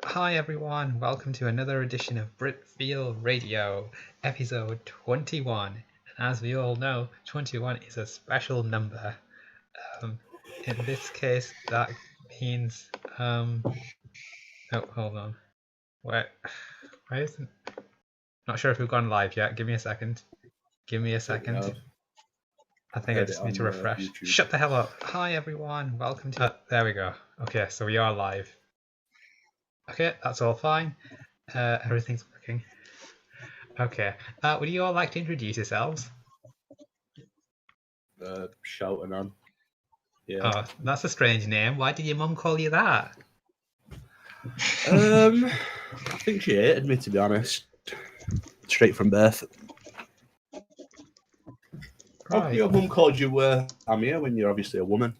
Hi everyone, welcome to another edition of Britfeel Radio, episode 21. And as we all know, 21 is a special number. In this case, that means oh, hold on. Why isn't? Not sure if we've gone live yet. Give me a second. Give me a second. I think I just need to refresh. YouTube. Shut the hell up. Hi everyone, welcome to. There we go. Okay, so we are live. Okay, that's all fine. Everything's working. Okay. Would you all like to introduce yourselves? Shouting on. Yeah. Oh, that's a strange name. Why did your mum call you that? I think she hated me, to be honest. Straight from birth. Right. Your mum called you Amir when you're obviously a woman.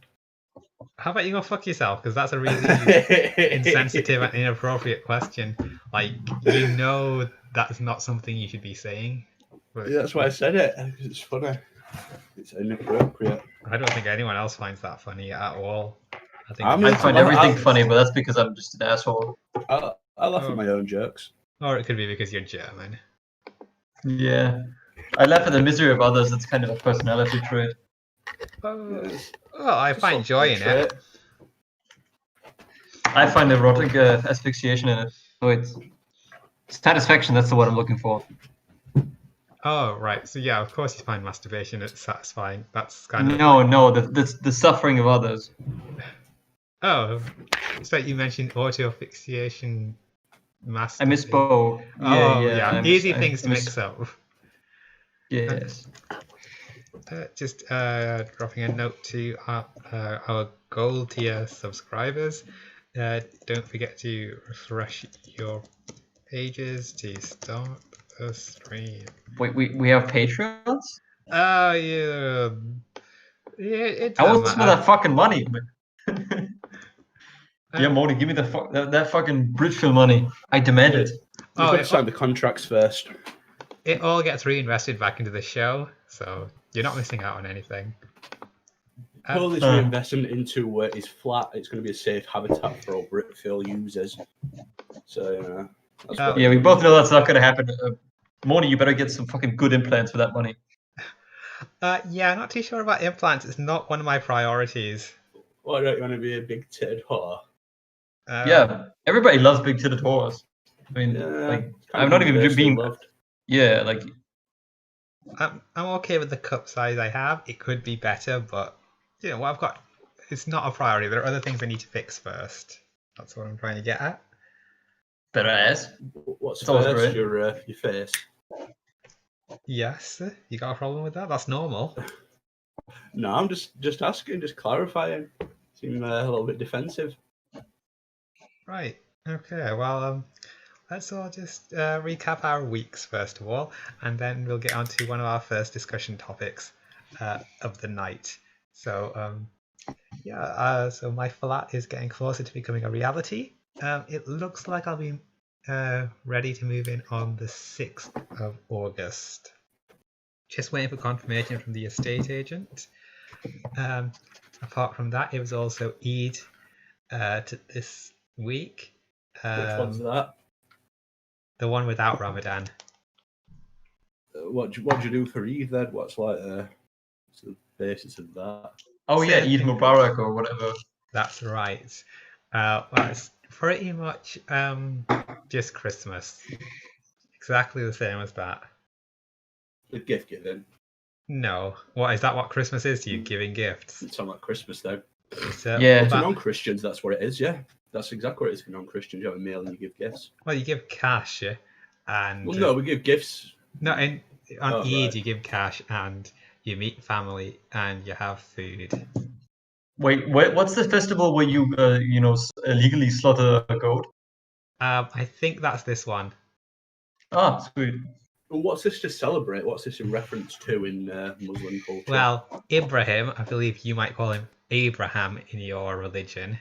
How about you go fuck yourself? Because that's a really insensitive and inappropriate question. Like, you know that's not something you should be saying. But Yeah, that's why I said it. It's funny. It's inappropriate. I don't think anyone else finds that funny at all. I find everything funny, but that's because I'm just an asshole. I laugh at my own jokes. Or it could be because you're German. Yeah. I laugh at the misery of others. That's kind of a personality trait. Well, I find joy in it. I find erotic asphyxiation in it. So it's satisfaction, that's the word I'm looking for. Oh, right. So yeah, of course you find masturbation satisfying. That's kind of... No, the suffering of others. Oh, so you mentioned auto-asphyxiation, I misspoke. Yeah. Easy things to mix up. Yes. Just dropping a note to our gold tier subscribers. Don't forget to refresh your pages to start the stream. Wait, we have Patreons? Oh, yeah. It I want some of that fucking money. Yeah, Moni, give me that fucking Britfeel money. I demand it. You've got to sign the contracts first. It all gets reinvested back into the show, so you're not missing out on anything. All this reinvestment into is flat. It's going to be a safe habitat for all Britfeel users. So, yeah, we both know that's not going to happen. Moni, you better get some fucking good implants for that money. Yeah, not too sure about implants. It's not one of my priorities. Why don't you want to be a big-titted whore? Yeah, everybody loves big-titted whores. I mean, I'm not even being loved. Yeah, like I'm okay with the cup size I have. It could be better, but you know what I've got. It's not a priority. There are other things I need to fix first. That's what I'm trying to get at. Better ass. What's first? Your face. Yes, you got a problem with that? That's normal. No, I'm just asking, just clarifying. Seem a little bit defensive. Right. Okay. Well, let's all just recap our weeks first of all, and then we'll get on to one of our first discussion topics of the night. So, so my flat is getting closer to becoming a reality. It looks like I'll be ready to move in on the 6th of August. Just waiting for confirmation from the estate agent. Apart from that, it was also Eid this week. Which one's that? The one without Ramadan. What'd you do for Eid then? What's like the basis of that? Oh yeah, Eid Mubarak or whatever. That's right. Well, it's pretty much just Christmas. Exactly the same as that. The gift giving? No. What is that? What Christmas is to you? Giving gifts? It's not like Christmas though. Yeah. For non-Christians, that's what it is. Yeah, that's exactly what it is for non-Christians. You have a meal and you give gifts. Well, you give cash, yeah. And well, no, we give gifts. No, on Eid you give cash and you meet family and you have food. Wait, what's the festival where you illegally slaughter a goat? I think that's this one. Ah, sweet. Well, what's this to celebrate? What's this in reference to in Muslim culture? Well, Ibrahim, I believe you might call him Abraham in your religion.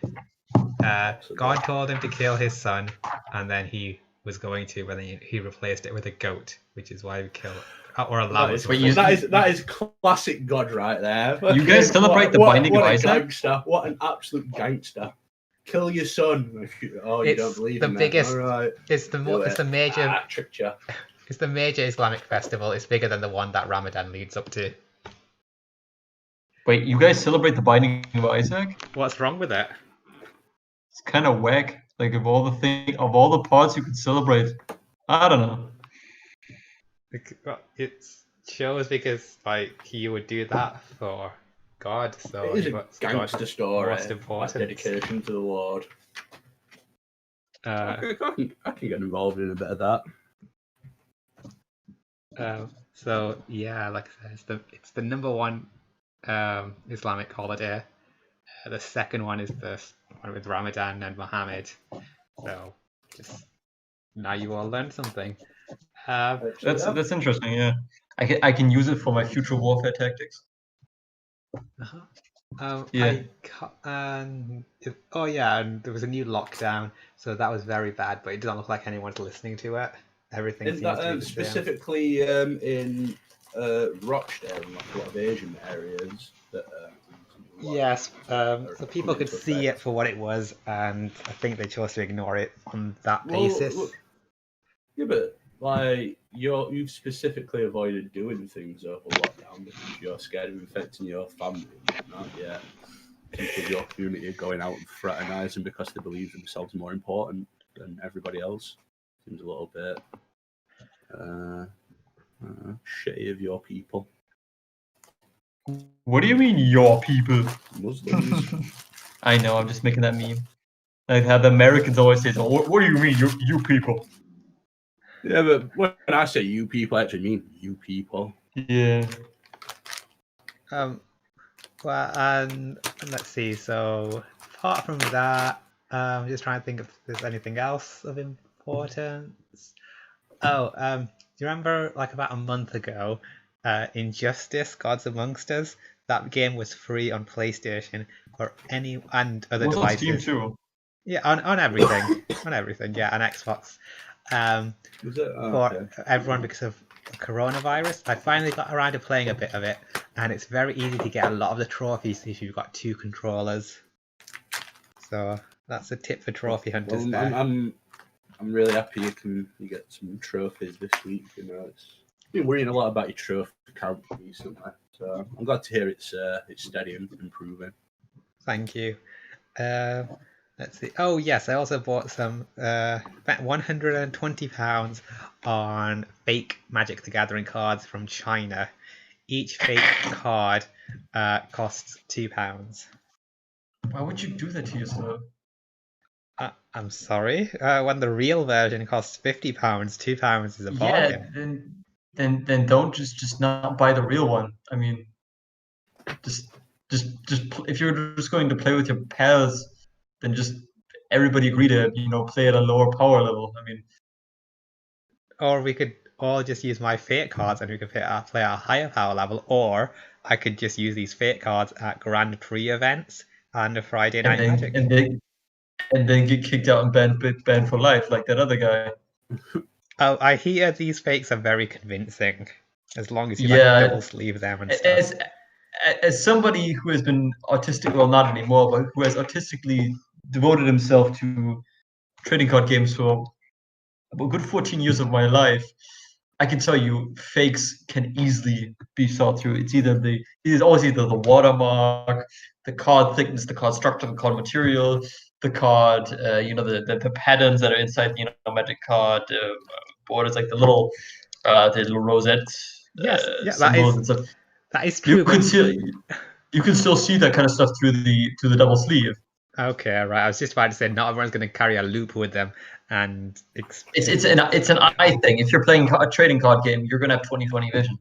God told him to kill his son, and then he was going to, but then he replaced it with a goat, which is why we kill it. Or allow it. That is classic God right there. You guys celebrate the Binding of Isaac? Gangster. What an absolute gangster. Kill your son. You don't believe the in biggest. That. All right. It's the major. Tricked you. It's the major Islamic festival. It's bigger than the one that Ramadan leads up to. Wait, you guys celebrate the binding of Isaac? What's wrong with it? It's kind of whack. Like of all the parts you could celebrate, I don't know. It shows because like you would do that for God, so it is a gangster story. Most important dedication to the Lord. I can get involved in a bit of that. So yeah, like I said, it's the number one Islamic holiday. The second one is the one with Ramadan and Muhammad. So just now you all learned something. That's interesting. Yeah, I can use it for my future warfare tactics. Yeah. And there was a new lockdown, so that was very bad. But it doesn't look like anyone's listening to it. Everything seems to be the specifically same. In Rochdale and like a lot of Asian areas. Yes, so people could see it for what it was, and I think they chose to ignore it on that basis. Yeah, but like you've specifically avoided doing things over lockdown because you're scared of infecting your family, not yet. People of your community are going out and fraternising because they believe themselves more important than everybody else. Seems a little bit shitty of your people. What do you mean, your people? Muslims. I know, I'm just making that meme. Like how the Americans always say, what do you mean, you people? Yeah, but when I say you people, I actually mean you people. Yeah. Well, and let's see. So apart from that, I'm just trying to think if there's anything else of importance. Oh, do you remember like about a month ago, Injustice: Gods Amongst Us? That game was free on PlayStation for any and other devices. On Steam too. Yeah, on everything, on everything. Yeah, on Xbox. For everyone because of coronavirus. I finally got around to playing a bit of it, and it's very easy to get a lot of the trophies if you've got 2 controllers. So that's a tip for trophy hunters. There. I'm really happy you get some trophies this week. You know, it's been worrying a lot about your trophy count recently, so I'm glad to hear it's steady and improving. Thank you. Let's see. Oh yes, I also bought some spent £120 on fake Magic the Gathering cards from China. Each fake card costs £2. Why would you do that to yourself? I'm sorry. When the real version costs £50, £2 is a bargain. Yeah, then don't just not buy the real one. I mean, just if you're just going to play with your pals, then just everybody agree to play at a lower power level. I mean, or we could all just use my fate cards and we could play at a higher power level, or I could just use these fate cards at Grand Prix events and a Friday Night Magic. And then get kicked out and banned for life like that other guy. Oh, I hear these fakes are very convincing, as long as you double sleeve them and stuff. As somebody who has been autistic, well, not anymore, but who has artistically devoted himself to trading card games for a good 14 years of my life, I can tell you fakes can easily be thought through. It's always either the watermark, the card thickness, the card structure, the card material, the card, the patterns that are inside, Magic card borders, like the little rosette symbols and stuff. That is true. You can still see that kind of stuff through the double sleeve. Okay, right. I was just about to say not everyone's going to carry a loop with them, and it's an eye thing. If you're playing a trading card game, you're going to have 20/20 vision.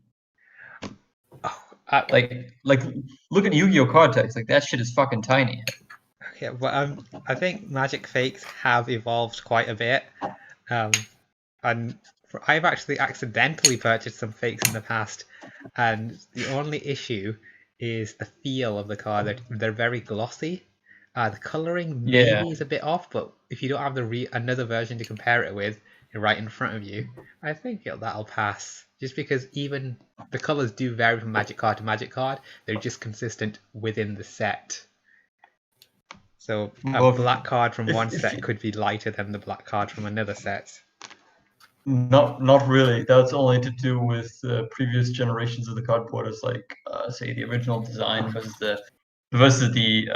Like look at Yu-Gi-Oh card text. Like that shit is fucking tiny. Okay, but I think Magic fakes have evolved quite a bit, and I've actually accidentally purchased some fakes in the past, and the only issue is the feel of the card. They're very glossy. The coloring maybe is a bit off, but if you don't have another version to compare it with right in front of you, I think that'll pass. Just because even the colors do vary from Magic card to Magic card, they're just consistent within the set. So a Well, black card from if- one if set you- could be lighter than the black card from another set. Not really. That's only to do with previous generations of the cardboard. It's like say the original design versus the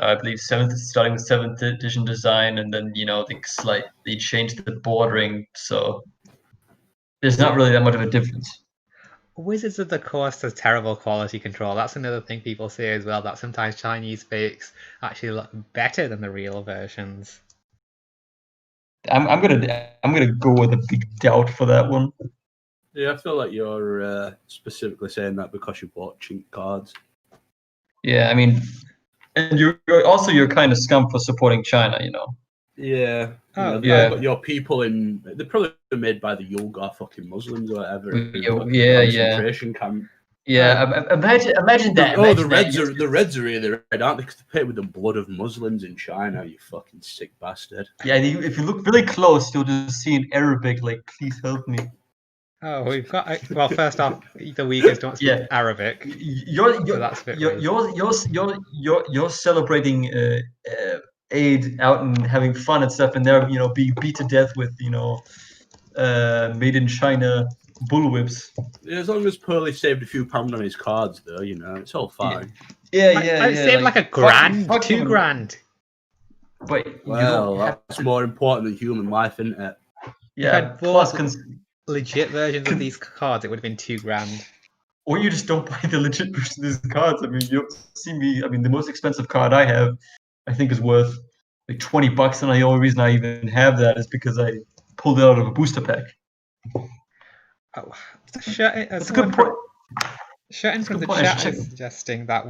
I believe starting with 7th edition design, and then they changed the bordering, so there's not really that much of a difference. Wizards of the Coast has terrible quality control. That's another thing people say as well, that sometimes Chinese fakes actually look better than the real versions. I'm gonna go with a big doubt for that one. Yeah, I feel like you're specifically saying that because you bought chink cards. Yeah, I mean, and you're kind of scum for supporting China, Yeah. Oh, yeah. But your people they're probably made by the Yulgar fucking Muslims or whatever. Yeah, concentration camp. Yeah, imagine that. Oh, imagine the Reds that. are the Reds are really red, aren't they? Because they paid with the blood of Muslims in China. You fucking sick bastard. Yeah, if you look really close, you'll just see in Arabic, like, please help me. Oh, we've got. Well, first off, the Uyghurs don't speak Arabic. You're celebrating Eid out and having fun and stuff, and they're being beat to death with made in China bullwhips. Yeah, as long as Pearly saved a few pounds on his cards, though, it's all fine. Yeah. It saved like a grand, fuck $2,000. But well, that's more important than human life, isn't it? Yeah. Plus, legit versions of these cards, it would have been $2,000. Or you just don't buy the legit version of these cards. I mean, you see me. I mean, the most expensive card I have, I think, is worth like $20, and the only reason I even have that is because I pulled it out of a booster pack. Oh, that's a good point. Shutting from the chat is suggesting that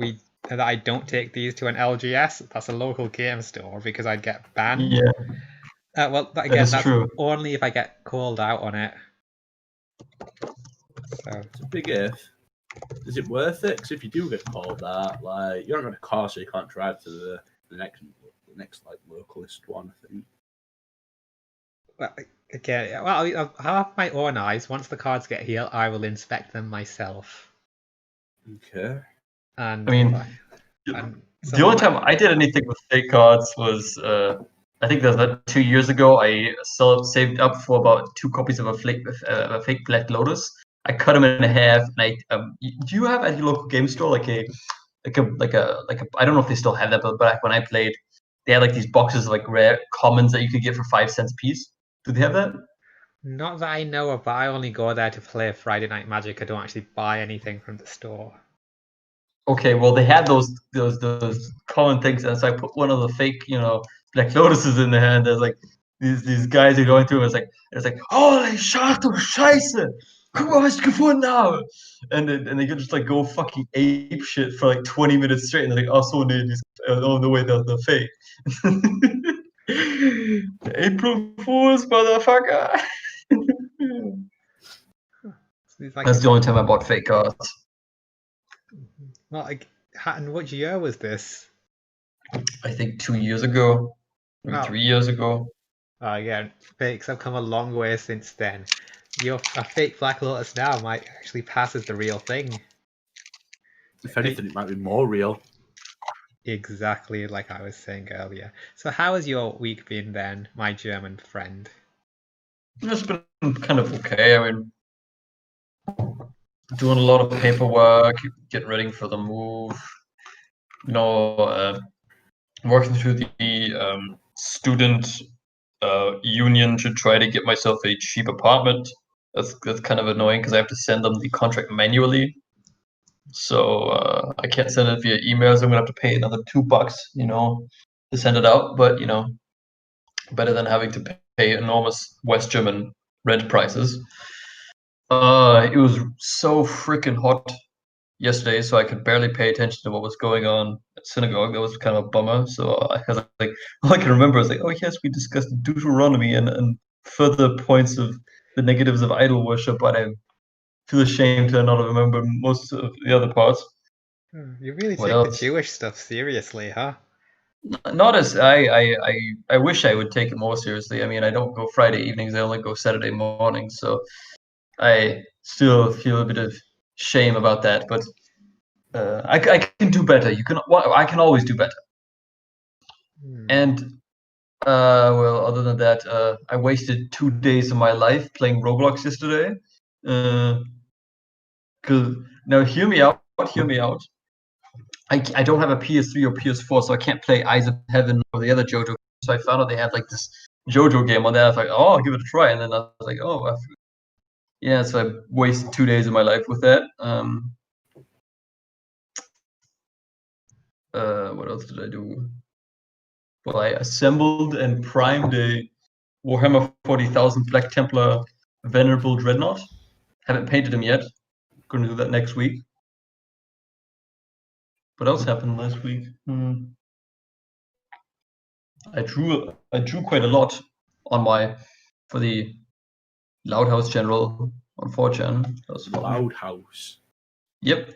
I don't take these to an LGS. That's a local game store because I'd get banned. Yeah. Well, again, that's true. Only if I get called out on it. So it's a big if. Is it worth it? Because if you do get called out, like you're not going to car, so you can't drive to the next like localist one. I think. Well, again, I'll have my own eyes. Once the cards get here, I will inspect them myself. Okay. And I mean, the only time I did anything with fake cards was I think that was about 2 years ago. I saved up for about 2 copies of a fake Black Lotus. I cut them in half, and do you have at your local game store like a I don't know if they still have that, but back when I played, they had like these boxes of like rare commons that you could get for 5 cents a piece. Do they have that? Not that I know of, but I only go there to play Friday Night Magic. I don't actually buy anything from the store. Okay, well they had those common things, and so I put one of the fake, Black Lotuses in there, and there's like these guys are going through, and it's like holy Scheiße, guck mal was ich gefunden habe, and they could just like go fucking ape shit for like 20 minutes straight, and they're like, oh so no way they're fake. April Fools, motherfucker. That's the only time I bought fake cards. Well, and what year was this? I think 2 years ago, maybe 3 years ago. Yeah, fakes have come a long way since then. A fake Black Lotus now might actually pass as the real thing. If anything, it might be more real. Exactly like I was saying earlier. So how has your week been then, my German friend? It's been kind of okay. I mean, doing a lot of paperwork, getting ready for the move. Working through the student union to try to get myself a cheap apartment. That's kind of annoying because I have to send them the contract manually. So I can't send it via emails. I'm gonna have to pay another $2, to send it out. But better than having to pay enormous West German rent prices. It was so freaking hot yesterday, so I could barely pay attention to what was going on at synagogue. That was kind of a bummer. So I was like, all I can remember is like, oh yes, we discussed Deuteronomy and further points of the negatives of idol worship, but I feel ashamed to not remember most of the other parts. You really take the Jewish stuff seriously, huh? Not as I wish I would take it more seriously. I mean, I don't go Friday evenings. I only go Saturday mornings. So I still feel a bit of shame about that, but I can do better. I can always do better. And well, other than that, I wasted 2 days of my life playing Roblox yesterday. Cause now hear me out. Hear me out. I don't have a PS3 or PS4, so I can't play Eyes of Heaven or the other JoJo. So I found out they had like this JoJo game on there. I was like, oh, I'll give it a try. And then I was like, oh, yeah. So I wasted 2 days of my life with that. What else did I do? Well, I assembled and primed a Warhammer 40,000 Black Templar Venerable Dreadnought. Haven't painted him yet. Going to do that next week. What else happened last week? I drew quite a lot for the Loud House General on 4chan. That was fun. Loud House. Yep.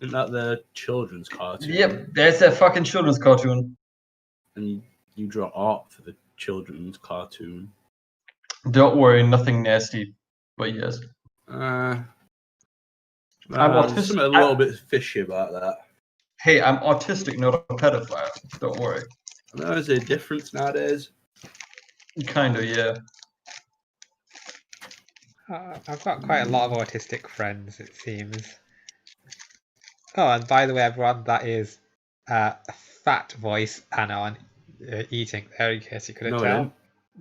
Isn't that the children's cartoon? Yep, there's that fucking children's cartoon. And you draw art for the children's cartoon. Don't worry, nothing nasty. But yes. I'm autistic. something a little bit fishy about that. Hey, I'm autistic, not a pedophile. Don't worry. There's a difference nowadays. Kind of, yeah. I've got quite a lot of autistic friends, it seems. Oh, and by the way, everyone, that is Fat Voice Anon eating there, in case you couldn't tell.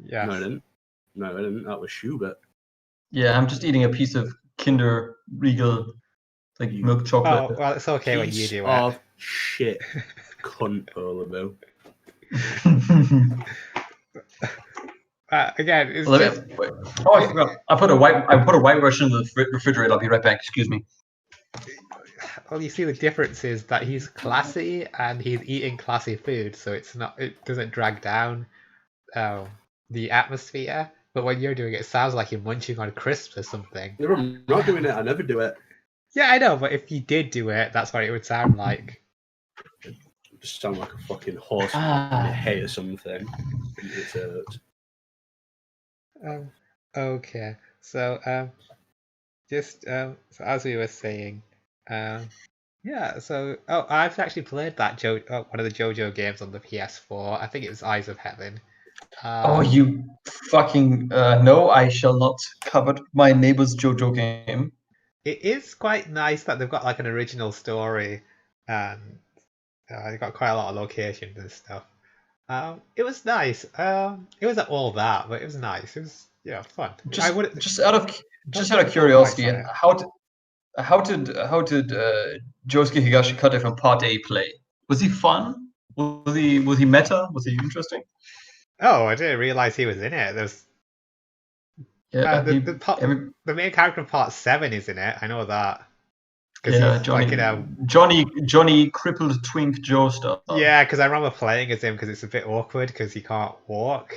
Yes. No, I didn't. No, I didn't. That was Schubert. Yeah, I'm just eating a piece of Kinder Regal, like milk chocolate. Oh, well, it's okay when you do it. Of shit, cunt, Olabo. Again, it's well, just... Oh, I forgot. I put a white version in the refrigerator. I'll be right back. Excuse me. Well, you see, the difference is that he's classy and he's eating classy food, so it doesn't drag down the atmosphere. But when you're doing it, it sounds like you're munching on crisps or something. If I'm not doing it, I never do it. Yeah, I know, but if you did do it, that's what it would sound like. It just sound like a fucking horse in hay or something. It's Okay. So so as we were saying, yeah. So I've actually played that one of the JoJo games on the PS4. I think it was Eyes of Heaven. Oh, you fucking no! I shall not covet my neighbor's JoJo game. It is quite nice that they've got like an original story, and they've got quite a lot of locations and stuff. It was nice. It wasn't all that, but it was nice. It was fun. Just out of curiosity, how did Josuke Higashikata from Part A play? Was he fun? Was he meta? Was he interesting? Oh, I didn't realize he was in it. There's the main character of Part 7 is in it. I know that. Yeah, Johnny crippled twink Joe stuff. Yeah, because I remember playing as him because it's a bit awkward because he can't walk.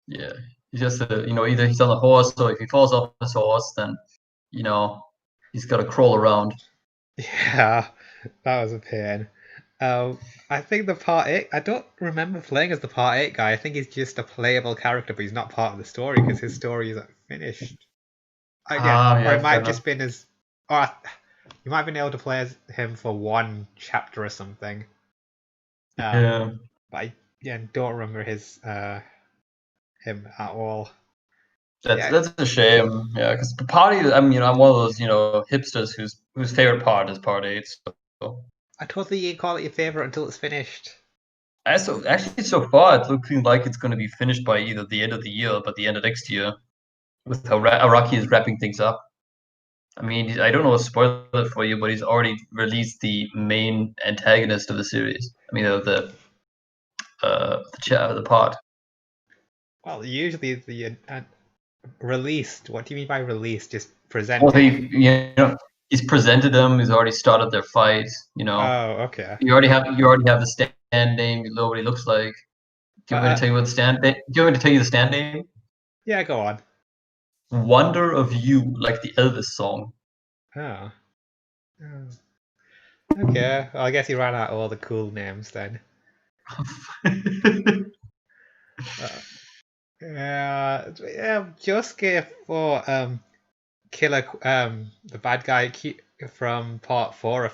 Yeah, he's just either he's on a horse or if he falls off his horse, then he's got to crawl around. Yeah, that was a pain. I think the Part 8, I don't remember playing as the Part 8 guy. I think he's just a playable character, but he's not part of the story because his story isn't finished. Again, or it might have just been as... Or you might have been able to play as him for one chapter or something. Yeah. But I don't remember him at all. That's a shame. Yeah, because Party, I'm one of those hipsters whose favorite part is Part 8. So. I totally you call it your favorite until it's finished. Actually, so far it's looking like it's going to be finished by either the end of the year, but the end of next year, with how Araki is wrapping things up. I mean, I don't know what to spoil it for you, but he's already released the main antagonist of the series. I mean, the part. Well, usually the released. What do you mean by released? Just presented. Well, he's presented them. He's already started their fight. Oh, okay. You already have the stand name. You know what he looks like. Do you want me to tell you what the stand? Do you want me to tell you the stand name? Yeah, go on. Wonder of You, like the Elvis song. Oh. Okay. Well, I guess he ran out of all the cool names then. Josuke for Killer, the bad guy from Part 4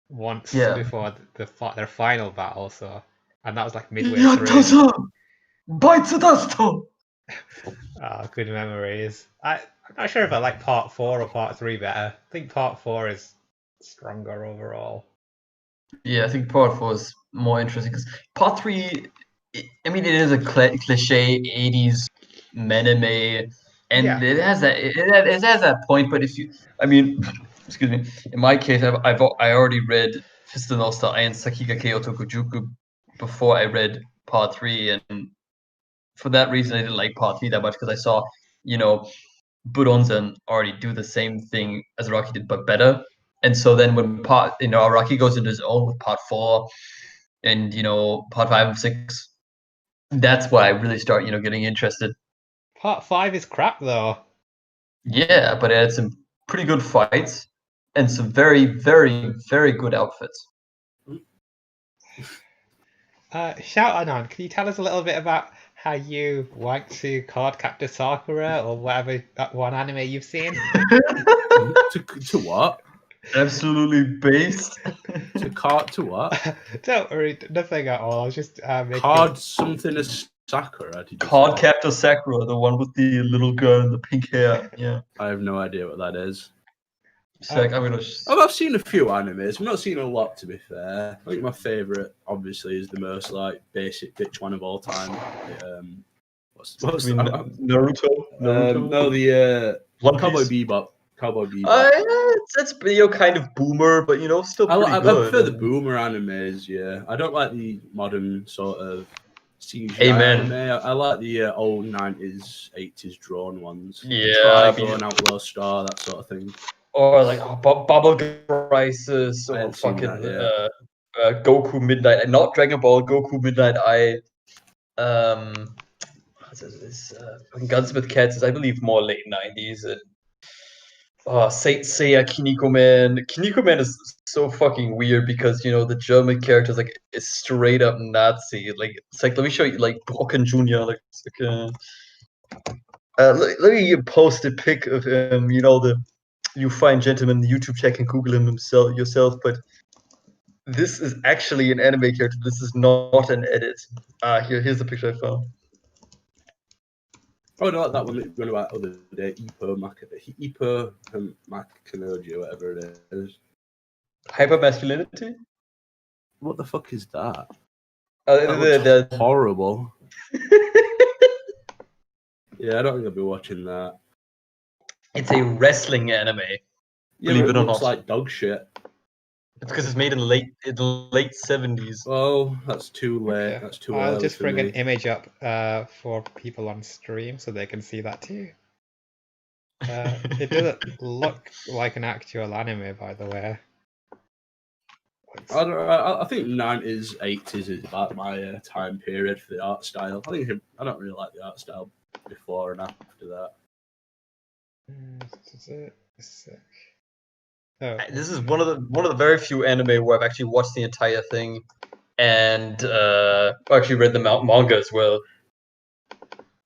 once Yeah. before their final battle, and that was like midway through. Good memories. I'm not sure if I like part 4 or part 3 better. I think part 4 is stronger overall. Yeah, I think part 4 is more interesting because part 3, I mean, it is a cliche 80s anime, and Yeah. it has that point. But if you, I mean, excuse me, in my case, I already read Fist of the North Star and Sakigake Otokujuku before I read part 3, and for that reason, I didn't like part 3 that much because I saw, Buronzen already do the same thing as Araki did, but better. And so then when Araki goes into his own with part 4 and part 5 and 6, that's why I really start getting interested. Part 5 is crap though. Yeah, but it had some pretty good fights and some very, very, very good outfits. Shout on, can you tell us a little bit about how you went to Card Captor Sakura or whatever that one anime you've seen? to what? Absolutely based. To what? Don't worry, nothing at all. I was just making... Card something as Sakura. Card Captor Sakura, the one with the little girl and the pink hair. Yeah. I have no idea what that is. I've seen a few animes. I've not seen a lot, to be fair. I think my favourite, obviously, is the most basic bitch one of all time. What's Naruto? No, the Cowboy Bebop. That's kind of boomer, but still pretty good. I prefer the boomer animes. Yeah, I don't like the modern sort of CGI Amen. anime. I like the old 90s, 80s drawn ones. Yeah, Trigun, Outlaw Star, that sort of thing. Or like Bubble Crisis, or fucking Goku Midnight, not Dragon Ball, Goku Midnight Eye. Gunsmith Cats is, I believe, more late 90s. And Saint Seiya Kiniko Man. Kiniko Man is so fucking weird because the German character is straight up Nazi. It's like, let me show you Brocken Jr. Let me post a pic of him. You fine gentleman, the YouTube check and Google him yourself. But this is actually an anime character. This is not an edit. Here's the picture I found. Oh, no, that one that you were about the other day, Ippo Makanoji, or whatever it is. Hypermasculinity? What the fuck is that? That's horrible. Yeah, I don't think I'll be watching that. It's a wrestling anime. Yeah, believe it or not. It looks like dog shit. It's because it's made in the late 70s. Oh, that's too late. Okay. That's too I'll early just bring me. an image up for people on stream so they can see that too. It doesn't look like an actual anime, by the way. I think 90s, 80s is about my time period for the art style. I don't really like the art style before and after that. This is one of the very few anime where I've actually watched the entire thing, and actually read the manga as well,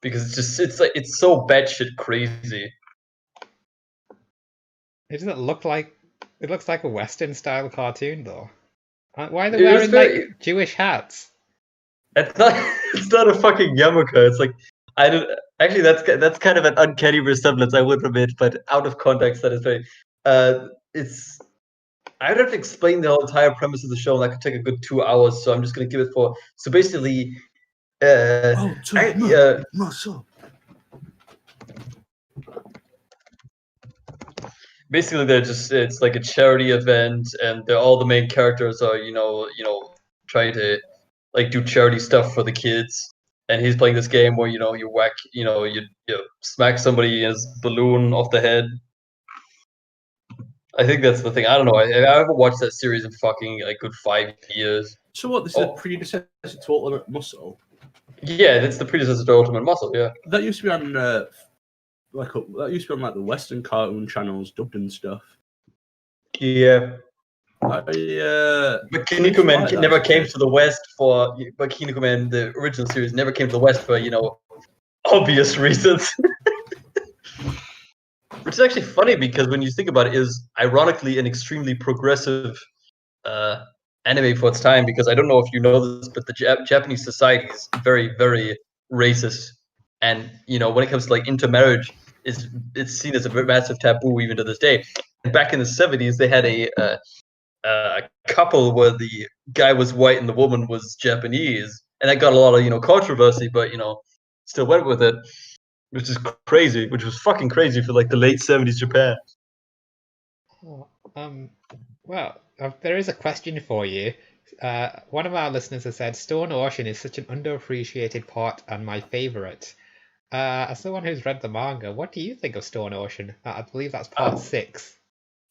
because it's so batshit crazy. It doesn't look like it looks like a Western style cartoon though. Why are they wearing like Jewish hats? It's not a fucking yarmulke. It's like actually that's kind of an uncanny resemblance, I would admit, but out of context that is very I'd have to explain the whole entire premise of the show, and that could take a good 2 hours. So I'm just gonna give it so basically. Muscle. Basically, it's like a charity event, and all the main characters are trying to do charity stuff for the kids. And he's playing this game where you whack you smack somebody in his balloon off the head. I think that's the thing. I don't know. I haven't watched that series in fucking like good 5 years. So what? This is the predecessor to Ultimate Muscle. Yeah, that's the predecessor to Ultimate Muscle. Yeah, that used to be on that used to be on the Western cartoon channels, dubbed and stuff. Yeah. But Kiniko Man never came to the West but Kiniko Man, the original series, never came to the West for obvious reasons. Which is actually funny because when you think about it, is ironically an extremely progressive anime for its time, because I don't know if you know this, but the Japanese society is very, very racist, and when it comes to like intermarriage, it's seen as a massive taboo even to this day. And back in the 70s, they had a couple where the guy was white and the woman was Japanese, and that got a lot of controversy, but still went with it, which is crazy, which was fucking crazy for like the late 70s Japan. Oh, well, there is a question for you. One of our listeners has said Stone Ocean is such an underappreciated part and my favorite. As someone who's read the manga, what do you think of Stone Ocean? I believe that's part 6.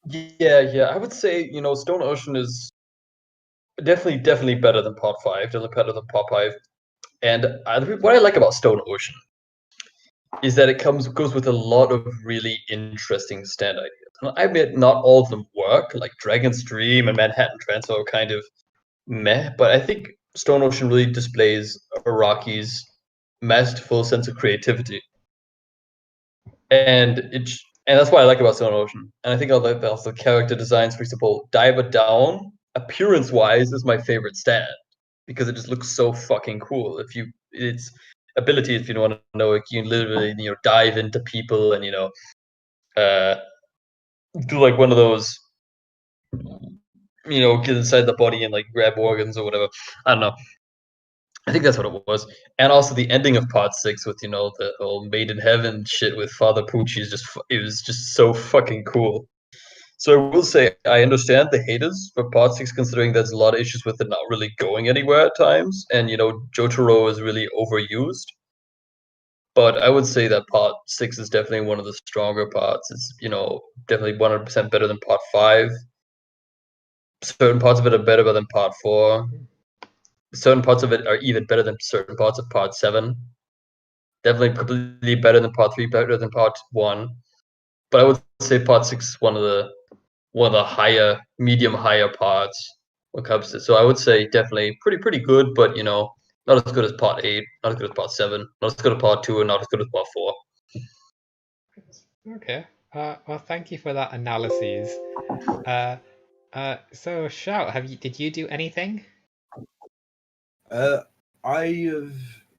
Yeah, I would say Stone Ocean is definitely better than part 5. Definitely better than part 5. And what I like about Stone Ocean is that it goes with a lot of really interesting stand ideas. I admit not all of them work, like Dragon's Dream and Manhattan Transfer are kind of meh, but I think Stone Ocean really displays Araki's masterful sense of creativity, and that's what I like about Stone Ocean. And I think also character designs, for example, Diver Down, appearance-wise, is my favorite stand because it just looks so fucking cool. Its ability, if you want to know, you can literally dive into people and uh, do like one of those get inside the body and like grab organs or whatever. I don't know. I think that's what it was. And also the ending of part 6 with the whole Made in Heaven shit with Father Pucci it was just so fucking cool. So I will say I understand the haters for part 6, considering there's a lot of issues with it not really going anywhere at times, and Jotaro is really overused. But I would say that part 6 is definitely one of the stronger parts. It's definitely 100% better than part 5. Certain parts of it are better than part 4. Certain parts of it are even better than certain parts of part 7. Definitely completely better than part 3, better than part 1. But I would say part 6 is one of the higher, higher parts when it comes to. So I would say definitely pretty good, but not as good as part 8, not as good as part 7, not as good as part 2, and not as good as part 4. Okay. Well, thank you for that analysis. So Shout, did you do anything? I have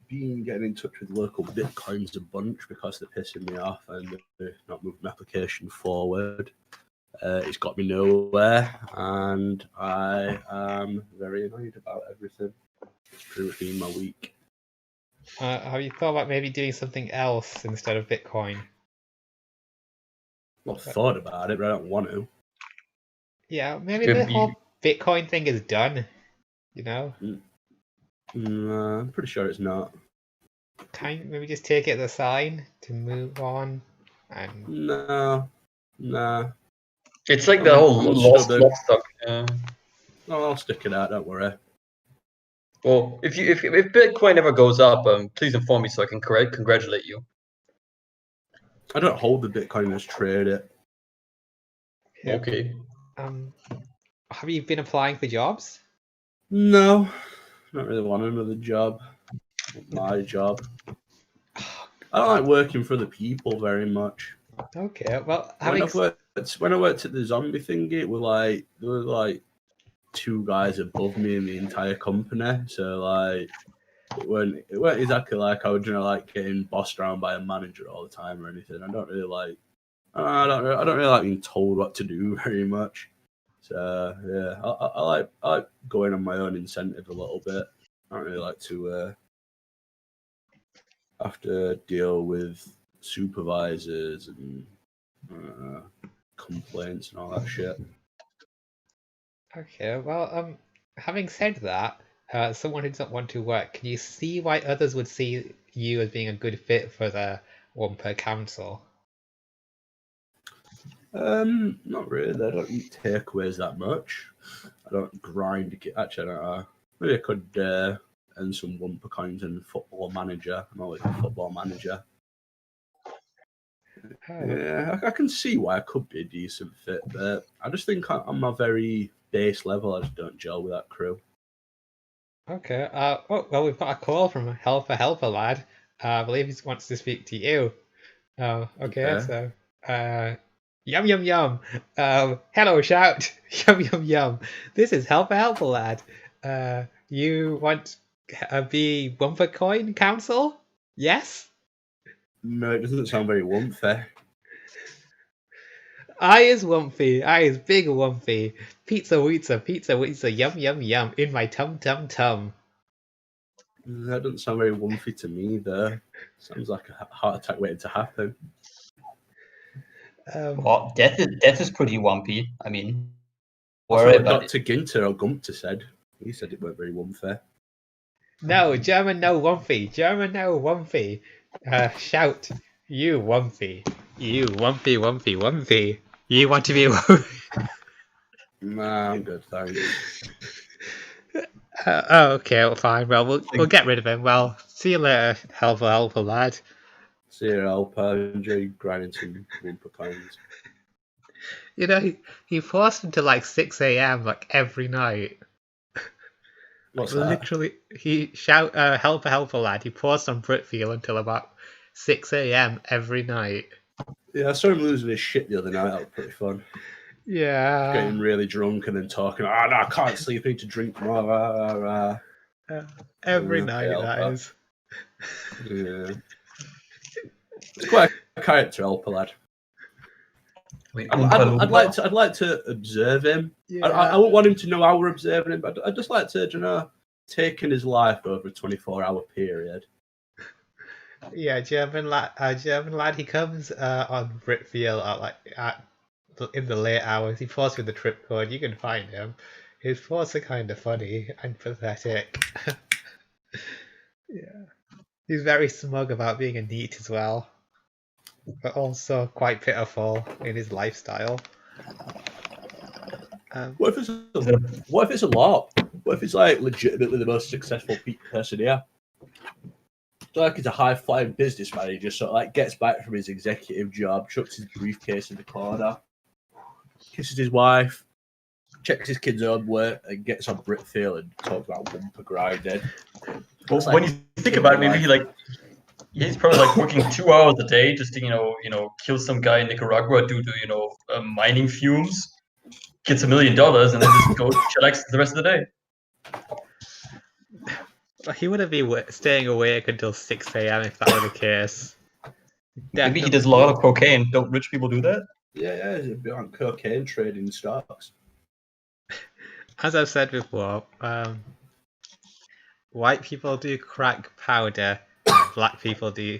been getting in touch with local Bitcoins a bunch because they're pissing me off and they're not moving my application forward. It's got me nowhere, and I am very annoyed about everything. It's pretty much been my week. Have you thought about maybe doing something else instead of Bitcoin? I've thought about it, but I don't want to. Yeah, maybe the whole Bitcoin thing is done. I'm pretty sure it's not. Maybe just take it as a sign to move on. And No. It's like the whole lost stuff. No, I'll stick it out. Don't worry. Well, if Bitcoin ever goes up, please inform me so I can congratulate you. I don't hold the Bitcoin, just trade it. yeah. Okay. Have you been applying for jobs? No, I don't really want another job. My job. I don't like working for the people very much. Okay, well, when I worked at the zombie thingy, there were like 2 guys above me in the entire company, so like it weren't exactly like I was like getting bossed around by a manager all the time or anything. I don't really like being told what to do very much. So yeah, I like going on my own incentive a little bit. I don't really like to have to deal with supervisors and complaints and all that shit. Okay, well, having said that, someone who doesn't want to work, can you see why others would see you as being a good fit for the one per council? Not really. I don't eat takeaways that much. I don't grind. Actually, I don't know. Maybe I could earn some Wumper coins and Football Manager. I'm always a Football Manager. Oh. Yeah, I can see why I could be a decent fit, but I just think on my very base level, I just don't gel with that crew. Okay. Well, we've got a call from a helper lad. I believe he wants to speak to you. Oh, okay. So, Yum yum yum. Hello, shout. Yum yum yum. This is helpful lad. You want the Wumper Coin Council? Yes. No, it doesn't sound very wumphy. I is Wumpy. I is big Wumpy. Pizza wizza, yum yum yum in my tum tum tum. That doesn't sound very wumphy to me, though. Sounds like a heart attack waiting to happen. Well, death is pretty wumpy. I mean, That's worry what about Dr. Ginter or Gumpter said. He said it weren't very wumphy. No, German no Wumpy. German no Wumpy. Shout. You Wumpy. You Wumpy Wumpy Wumpy. You want to be Nah, I'm good, thanks. okay, well, fine. Well, we'll get rid of him. Well, see you later, helpful lad. See you, Alpa. Enjoy grinding some Wumper coins. You know, he forced him to like 6 a.m. like every night. What's Literally, he shout helpful lad. He paused on Britfeel until about 6 a.m. every night. that? Yeah, I saw him losing his shit the other night. That was pretty fun. Yeah. Getting really drunk and then talking. Oh, no, I can't sleep. I need to drink more. Rah, rah, rah. Every Okay, night, that Alpa. is. Yeah. It's quite a character, Alpa lad. Wait, I'd like to observe him. Yeah. I wouldn't want him to know how we're observing him, but I'd just like to, take in his life over a 24-hour period. Yeah, German lad. He comes on Britfeel in the late hours. He posts with the trip code. You can find him. His posts are kind of funny and pathetic. Yeah, he's very smug about being a NEET as well, but also quite pitiful in his lifestyle. What if it's a lot? What if it's like legitimately the most successful person here? So like he's a high flying businessman. He just sort of like gets back from his executive job, chucks his briefcase in the corner, kisses his wife, checks his kids' homework, and gets on Britfeel and talks about Wumper grinding. Well, when you think about it, maybe he's probably like working 2 hours a day just to kill some guy in Nicaragua due to mining fumes, gets $1 million, and then just goes chillax the rest of the day. He wouldn't be staying awake until 6 a.m. if that were the case. Maybe he does a lot of cocaine. Don't rich people do that? Yeah, he's a bit on cocaine trading stocks. As I've said before, white people do crack powder. White people do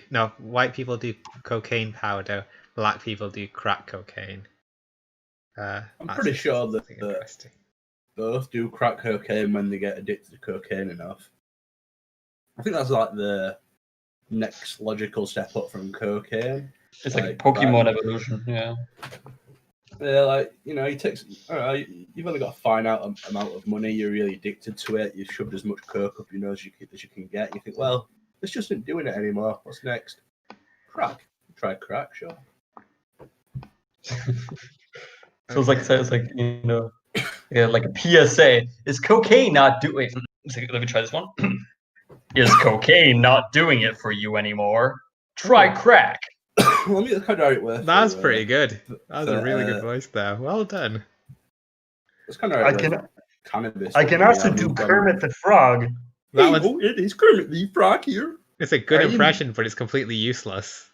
cocaine powder. Black people do crack cocaine. I'm pretty sure that both do crack cocaine when they get addicted to cocaine enough. I think that's like the next logical step up from cocaine. It's like Pokemon evolution, yeah. Yeah, he takes. You've only got a finite amount of money. You're really addicted to it. You've shoved as much coke up your nose as you can get. You think, well, this just isn't doing it anymore. What's next? Crack. Try crack, sure. So it's like like a PSA. Is cocaine not doing? Let me try this one. Is cocaine not doing it for you anymore? Try crack. Let me kind of how it works. That's pretty good. That was a really good voice there. Well done. That's kind of how it works. Cannabis. I can also do Kermit the Frog. It is Kermit the Frog here. It's a good impression, but it's completely useless.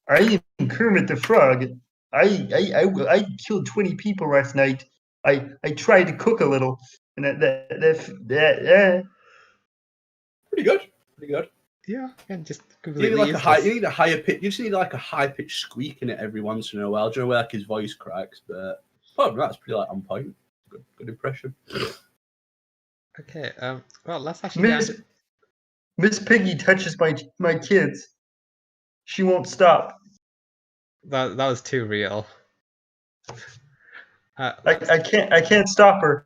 I am Kermit the Frog. I killed 20 people last night. I tried to cook a little, and that. Pretty good. Yeah, and just completely you need a higher pitch. You just need like a high pitched squeak in it every once in a while. Do you know where like his voice cracks? But apart from that, it's pretty on point. Good impression. Okay. Well, let's actually. Miss Piggy touches my kids. She won't stop. That was too real. I can't stop her.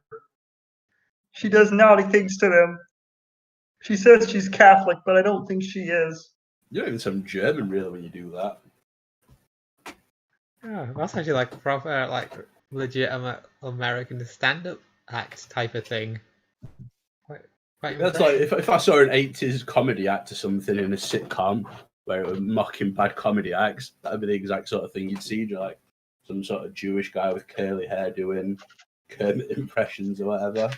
She does naughty things to them. She says she's Catholic, but I don't think she is. You're even some German, really, when you do that. Yeah, that's actually like proper, like legitimate American stand-up act type of thing. Quite that's like if I saw an 80s comedy act or something in a sitcom where it was mocking bad comedy acts, that'd be the exact sort of thing you'd see. You're like, some sort of Jewish guy with curly hair doing Kermit impressions or whatever.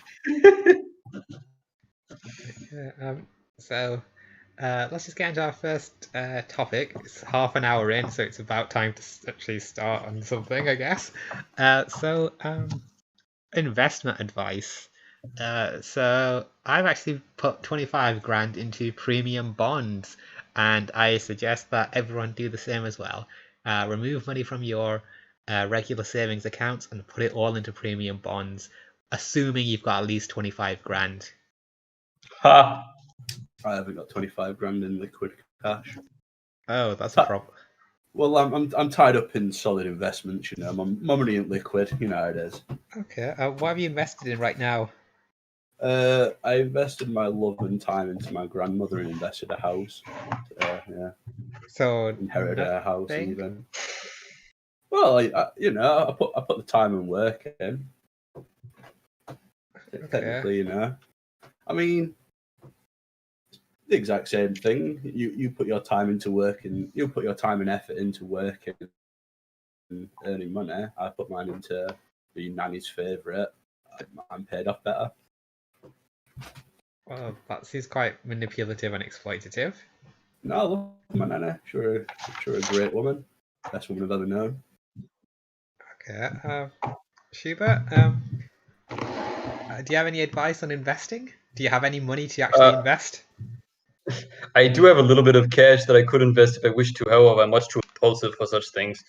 So let's just get into our first topic. It's half an hour in, so it's about time to actually start on something, I guess. Investment advice. So I've actually put 25 grand into premium bonds, and I suggest that everyone do the same as well. Remove money from your regular savings accounts and put it all into premium bonds, assuming you've got at least 25 grand. Ha! I haven't got 25 grand in liquid cash. Oh, that's a problem. Well, I'm tied up in solid investments. You know, my money ain't liquid. You know how it is. Okay. What have you invested in right now? I invested my love and time into my grandmother and invested a house. Yeah. So Inherited a house nothing? even. Well, I put the time and work in. Technically, you know, I mean, the exact same thing. You put your time into work, and you put your time and effort into work and earning money. I put mine into being nanny's favourite. I'm paid off better. Well, that seems quite manipulative and exploitative. No, I love my nanny. Sure a great woman. Best woman I've ever known. Okay. Schubert, do you have any advice on investing? Do you have any money to actually invest? I do have a little bit of cash that I could invest if I wish to. However, I'm much too impulsive for such things.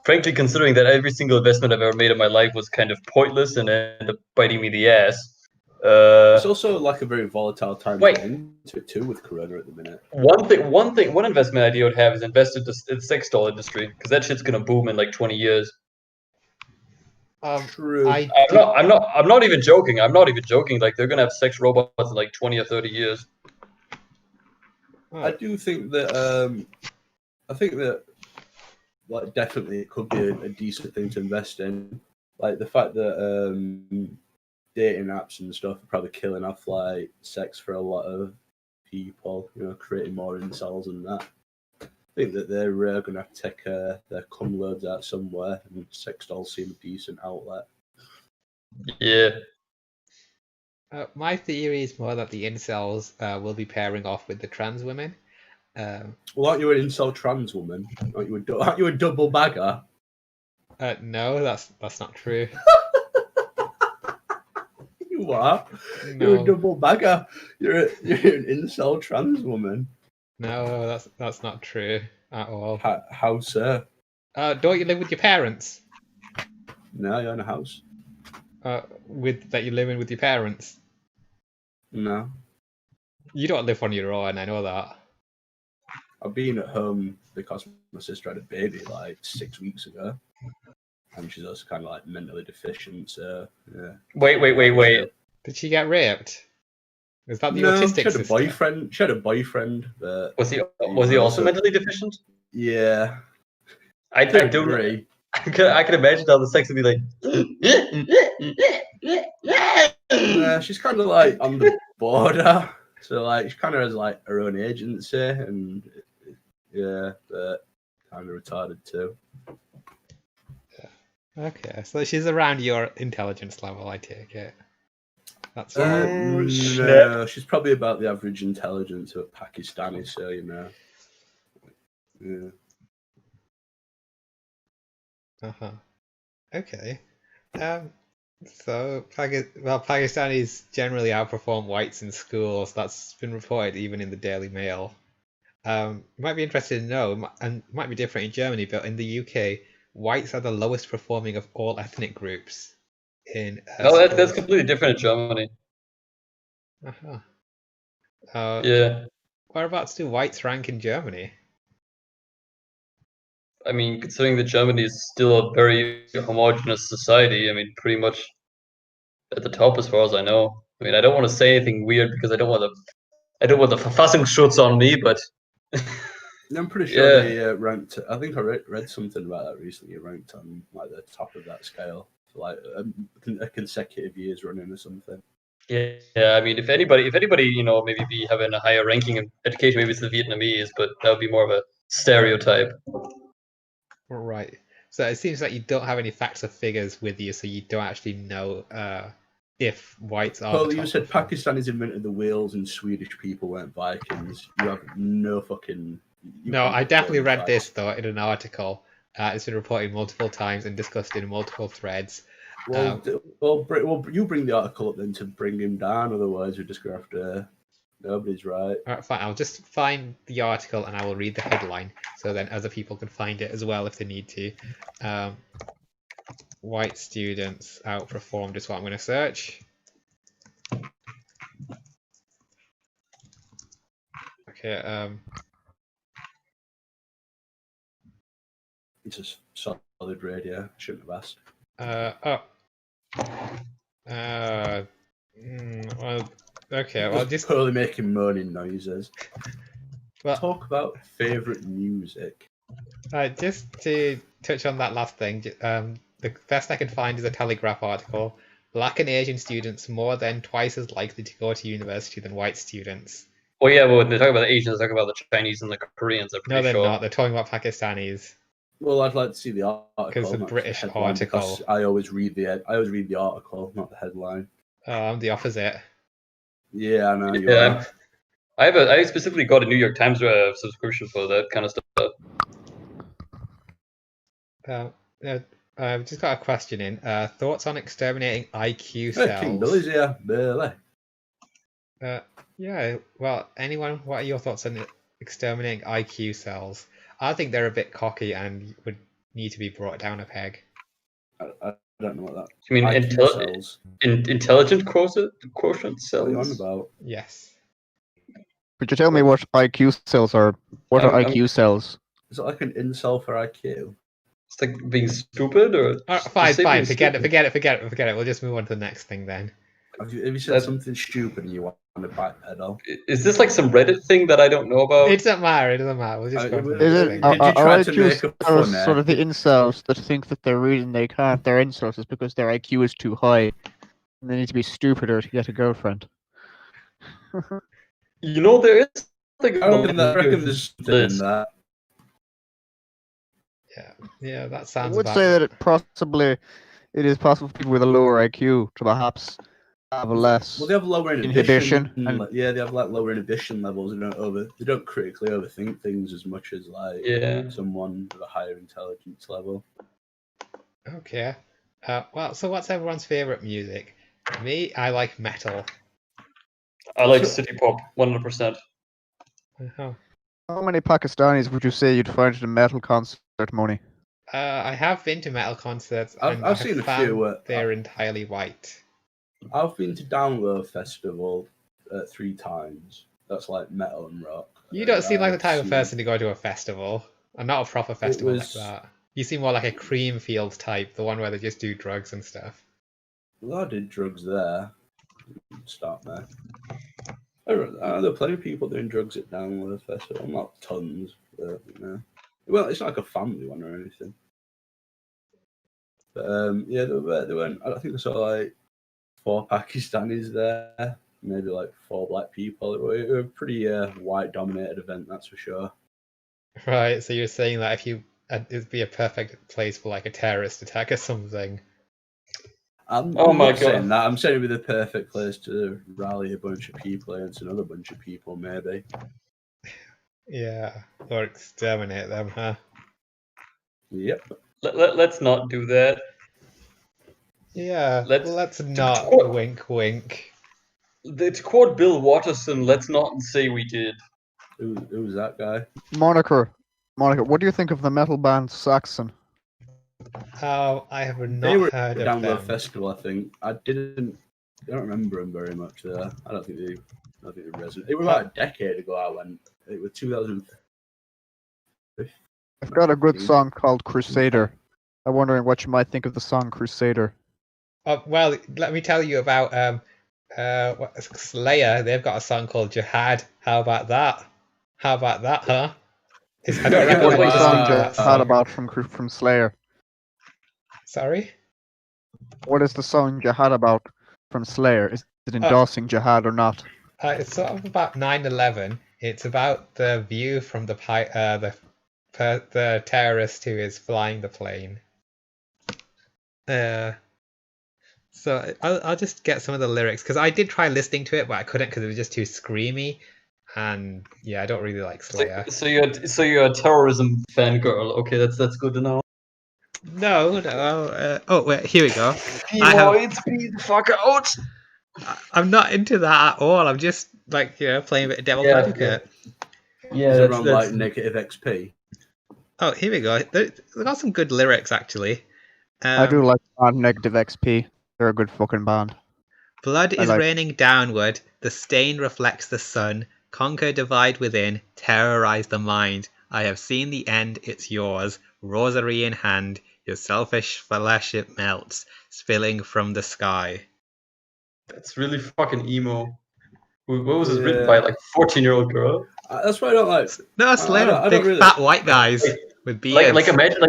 Frankly, considering that every single investment I've ever made in my life was kind of pointless and ended up biting me the ass. It's also like a very volatile time to Wait. get into it too with Corona at the minute. One investment idea I would have is invest in the sex doll industry, because that shit's gonna boom in like 20 years. True. I'm not even joking. I'm not even joking. Like, they're gonna have sex robots in like 20 or 30 years. I do think that like definitely it could be a decent thing to invest in. Like the fact that dating apps and stuff are probably killing off like sex for a lot of people, you know, creating more incels and that. I think that they're going to have to take their cum loads out somewhere, and sex dolls seem a decent outlet. Yeah. My theory is more that the incels will be pairing off with the trans women. Well, aren't you an incel trans woman? Aren't you a double bagger? No, that's not true. You are. No. You're a double bagger. You're an incel trans woman. No, that's not true at all. How, sir? Don't you live with your parents? No, you're in a house. With that you live in with your parents? No. You don't live on your own, I know that. I've been at home because my sister had a baby like 6 weeks ago. And she's also kind of like mentally deficient, so yeah. Wait. Did she get raped? Is that the No, autistic she had a sister? boyfriend. She had a boyfriend, but Was he also mentally deficient? Yeah. I don't agree. I can imagine how the sex would be like. She's kind of like on the border, so like she kind of has like her own agency, and yeah, but kind of retarded too. Okay, so she's around your intelligence level, I take it. That's no, she's probably about the average intelligence of a Pakistani, so you know. Yeah. Okay. So Pakistanis generally outperform whites in schools. That's been reported even in the Daily Mail. You might be interested to know, and it might be different in Germany, but in the UK, whites are the lowest performing of all ethnic groups in No, that's completely different in Germany. Yeah. Whereabouts do whites rank in Germany? I mean, considering that Germany is still a very homogenous society, I mean, pretty much at the top as far as I know. I mean, I don't want to say anything weird because I don't want the Verfassungsschutz on me, but I'm pretty sure they ranked. I think I read something about that recently. Ranked on like the top of that scale for like a consecutive years running or something. Yeah. I mean, if anybody, you know, maybe be having a higher ranking in education, maybe it's the Vietnamese, but that would be more of a stereotype. Right. So it seems like you don't have any facts or figures with you, so you don't actually know if whites are. Well, the you top said performer. Pakistanis invented the wheels and Swedish people weren't Vikings. You have no fucking. You No, can't I put definitely claim read facts. this though in an article. It's been reported multiple times and discussed in multiple threads. Well, you bring the article up then to bring him down. Otherwise, we're just gonna have to. Nobody's right. All right, fine. I'll just find the article and I will read the headline, so then other people can find it as well if they need to. White students outperformed is what I'm going to search. Okay. It's a solid radio. Shouldn't have asked. Well, okay. Well, just Totally making moaning noises. well, Talk about favorite music. just to touch on that last thing. The best I can find is a Telegraph article. Black and Asian students more than twice as likely to go to university than white students. Oh yeah, well, when they talk about the Asians, they talk about the Chinese and the Koreans. I'm No, pretty they're sure. not. They're talking about Pakistanis. Well, I'd like to see the article. Because the not British the headline, article. because I always read the article, not the headline. I'm the opposite. Yeah, I know you Yeah, are. I specifically got a New York Times subscription for that kind of stuff. I've just got a question in. Thoughts on exterminating IQ Hey, King Billy's cells? here, Billy. Yeah, well, anyone, what are your thoughts on exterminating IQ cells? I think they're a bit cocky and would need to be brought down a peg. I don't know what that. You mean IQ cells? intelligent quotient What are you on cells? about? Yes. Could you tell me what IQ cells are? What are IQ cells? Is it like an incel for IQ? It's like being stupid, or Fine. Forget it. We'll just move on to the next thing then. Have you said something stupid and you want to backpedal? Is this like some Reddit thing that I don't know about? It doesn't matter. We'll just go on to the Is next it? thing. Did you try to IQ make a cells funny? sort of the incels that think that the reason they can't, their incels, is because their IQ is too high, and they need to be stupider to get a girlfriend. You know, there is. I reckon there's something in that. Yeah, that I sounds would about say that it is possible for people with a lower IQ to perhaps have a less. Well, they have lower inhibition, inhibition. and- Yeah, they have like lower inhibition levels. They don't critically overthink things as much as like someone with a higher intelligence level. Okay. Well, so what's everyone's favorite music? Me, I like metal. I like city pop 100%. Uh-huh. How many Pakistanis would you say you'd find at a metal concert, Moni? I have been to metal concerts, I've and seen a found few. they're entirely white. I've been to Download Festival 3 times. That's like metal and rock. You don't seem like the I've type of seen- person to go to a festival, and not a proper festival was- like that. You seem more like a Creamfield type, the one where they just do drugs and stuff. Well, I did drugs there. Start there. There are plenty of people doing drugs at Download Festival. Not tons, but you know. Well, it's not like a family one or anything. But yeah, they went. I think I saw like 4 Pakistanis there, maybe like 4 black people. It was a pretty white-dominated event, that's for sure. Right, so you're saying that if you it'd be a perfect place for like a terrorist attack or something. I'm my not God. saying that. I'm saying it'd be the perfect place to rally a bunch of people against another bunch of people, maybe. Yeah, or exterminate them, huh? Yep. Let's not do that. Yeah, let's not quote- wink wink. To quote Bill Watterson, let's not say we did. Who's that guy? Monica, what do you think of the metal band Saxon? Oh, I have They not were heard at of Download them. Festival, I think. I don't remember them very much there. I don't think they resonated. It was about a decade ago I went. It was 2000. I've got a good song called Crusader. I'm wondering what you might think of the song Crusader. Well, let me tell you about Slayer. They've got a song called Jihad. How about that? How about that, huh? I don't What recommend is the listening song to that Jihad song. about from Slayer? Sorry? What is the song Jihad about from Slayer? Is it endorsing jihad or not? It's sort of about 9/11. It's about the view from the terrorist who is flying the plane. So I'll just get some of the lyrics because I did try listening to it, but I couldn't because it was just too screamy. And yeah, I don't really like Slayer. So you're a terrorism fangirl. Okay, that's good to know. No. Oh wait, here we go. Femoids, be the fuck out. I'm not into that at all. I'm just like playing a bit of devil's advocate. Yeah, Is that's everyone like negative XP? Oh, here we go. They got some good lyrics actually. I do like band Negative XP. They're a good fucking band. Blood I is like- raining downward. The stain reflects the sun. Conquer, divide within. Terrorize the mind. I have seen the end. It's yours. Rosary in hand. Your selfish flesh it melts, spilling from the sky. That's really fucking emo. What was this written by? Like 14-year-old girl? That's why I don't like. No, Slayer. I don't Big really- fat white guys with beards. Like imagine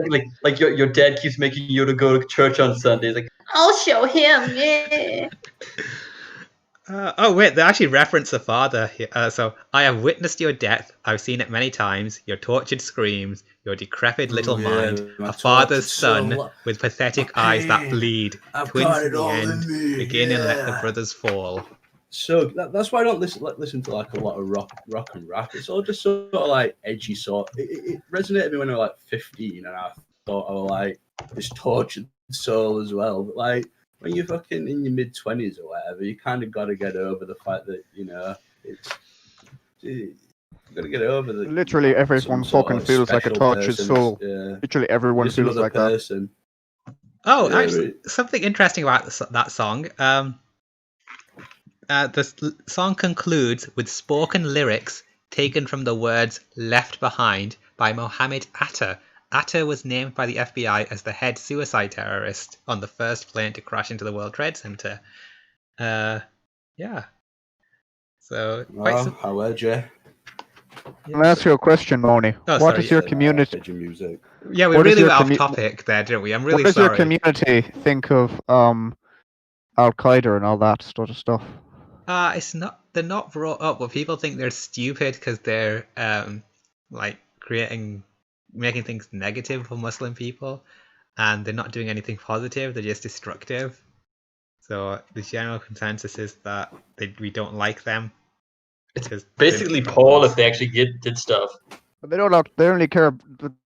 like your dad keeps making you to go to church on Sundays. Like, I'll show him. Yeah. Oh wait, they actually reference the father here. So I have witnessed your death. I've seen it many times. Your tortured screams, your decrepit little mind. my A father's tortured son soul. with pathetic eyes that bleed. I've Twins got in it the all end. in me. Begin and let the yeah. brothers fall. So that's why I don't listen to like a lot of rock and rap. It's all just sort of like edgy sort. It resonated with me when I was like 15, and I thought I was like this tortured soul as well. But like when you're fucking in your mid-20s or whatever, you kind of got to get over the fact that you got to get over the. Literally everyone some sort fucking of feels like a special tortured person's- soul. Yeah. Literally everyone Just feels another like that. person. Oh, Yeah, actually, right. something interesting about that song. The song concludes with spoken lyrics taken from the words "left behind" by Mohammed Atta. Atta was named by the FBI as the head suicide terrorist on the first plane to crash into the World Trade Center. Yeah. So How would you? Can I ask you a question, Moni? Oh, What sorry, is your Yeah, community? edgy music. Yeah, we What is really your went off commu- topic there, didn't we? I'm really What does sorry. your community think of Al Qaeda and all that sort of stuff? It's not. They're not brought up, but people think they're stupid because they're like making things negative for Muslim people, and they're not doing anything positive. They're just destructive. So the general consensus is that we don't like them. it's basically Paul if they actually did stuff. But they don't. They only care.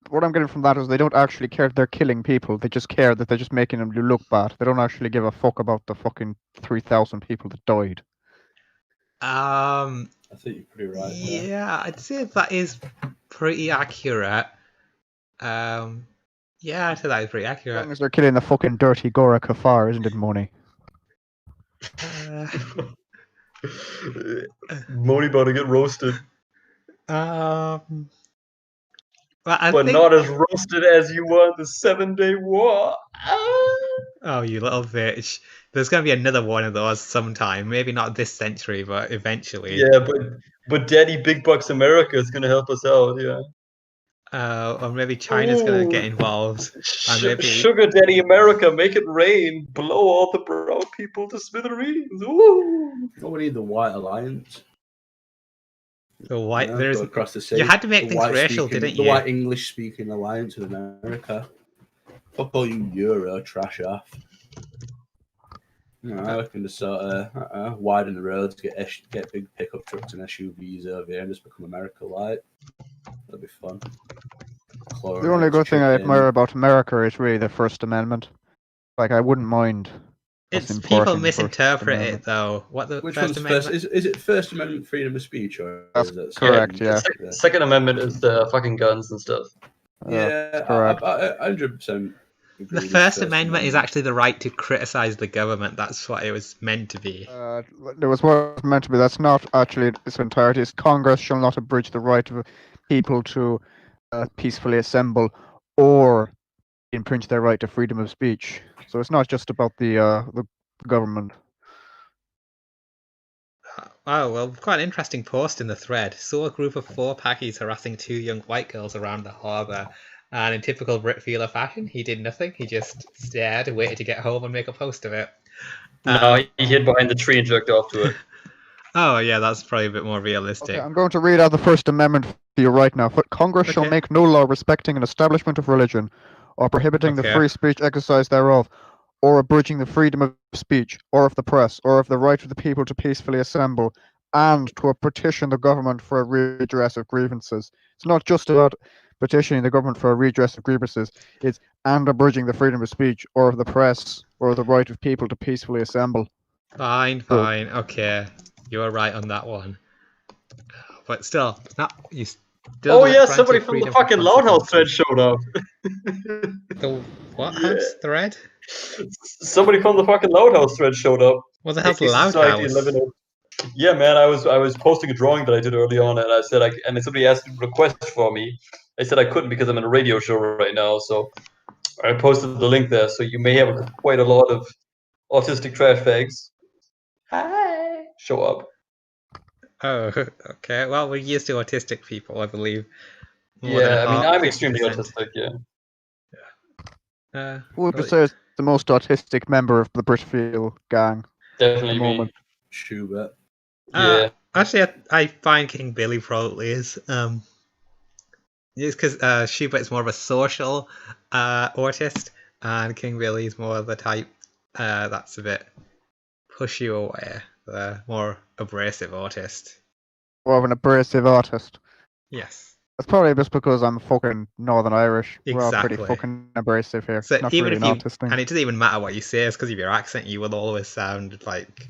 What I'm getting from that is they don't actually care if they're killing people. They just care that they're just making them look bad. They don't actually give a fuck about the fucking 3,000 people that died. I think you're pretty right. Yeah, I'd say that is pretty accurate. Yeah, I'd say that is pretty As accurate. long as they're killing the fucking dirty Gora Kafar, isn't it, Moni? Uh, Moni about to get roasted, well, I but think... not as roasted as you were in the 7-Day War. Oh, you little bitch. There's going to be another one of those sometime. Maybe not this century, but eventually. Yeah, but Daddy Big Bucks America is gonna help us out. Yeah. Or maybe China's going to get Ooh. involved. And maybe... Sugar Daddy America, make it rain, blow all the brown people to smithereens. Ooh. Oh, we need the White Alliance. The white... Yeah, there's... go across the sea. You had to make The things white racial, speaking- didn't The you? White English-speaking alliance with America. Fuck all you Euro trash off. You know, I reckon to sort of widen the roads, get big pickup trucks and SUVs over here, and just become America light. That'd be fun. The only good thing I admire about America is really the First Amendment. Like, I wouldn't mind. us It's importing people the First misinterpret it Amendment. though. What the Which First one's first? Amendment? Is it First Amendment freedom of speech or That's is it correct, yeah. Second Amendment is the fucking guns and stuff. Yeah, correct. I 100%. The First Amendment is actually the right to criticize the government. That's what it was meant to be. There was what it was meant to be. That's not actually its entirety. It's Congress shall not abridge the right of people to peacefully assemble or infringe their right to freedom of speech. So it's not just about the government. Oh, well, quite an interesting post in the thread. Saw a group of 4 Pakis harassing 2 young white girls around the harbour. And in typical Britfeel fashion, he did nothing. He just stared and waited to get home and make a post of it. No, he hid behind the tree and jerked off to it. Oh, yeah, that's probably a bit more realistic. Okay, I'm going to read out the First Amendment for you right now. Congress shall Okay. make no law respecting an establishment of religion or prohibiting the Okay. free speech exercise thereof, or abridging the freedom of speech, or of the press, or of the right of the people to peacefully assemble, and to petition the government for a redress of grievances. It's not just about petitioning the government for a redress of grievances, it's and abridging the freedom of speech, or of the press, or of the right of people to peacefully assemble. Fine, So- fine. Okay, you were right on that one. But still, not you. Still Oh don't yeah, grant somebody you from the freedom fucking Loudhouse thread consequences. showed up. The what Yeah. house thread? Somebody from the fucking Loudhouse thread showed up. What the hell's Ace loud Society house? 11. Yeah, man, I was posting a drawing that I did early on, and I said and then somebody asked a request for me. I said I couldn't because I'm in a radio show right now, so I posted the link there. So you may have quite a lot of autistic trash fags. Hi. Show up. Oh, okay. Well, we're used to autistic people, I believe. More than Yeah, I mean, I'm 50%. extremely autistic. Yeah, Who would you Well, say is the most autistic member of the Britfeel gang at the definitely me. moment? Schubert. Yeah. Actually, I find King Billy probably is. Just because Schubert's more of a social artist, and King Billy is more of the type that's a bit push you away, the more abrasive artist. More of an abrasive artist. Yes. That's probably just because I'm fucking Northern Irish. We're all pretty Exactly. fucking abrasive here. So It's not even really if an you, artist thing. and it doesn't even matter what you say, it's because of your accent, you will always sound like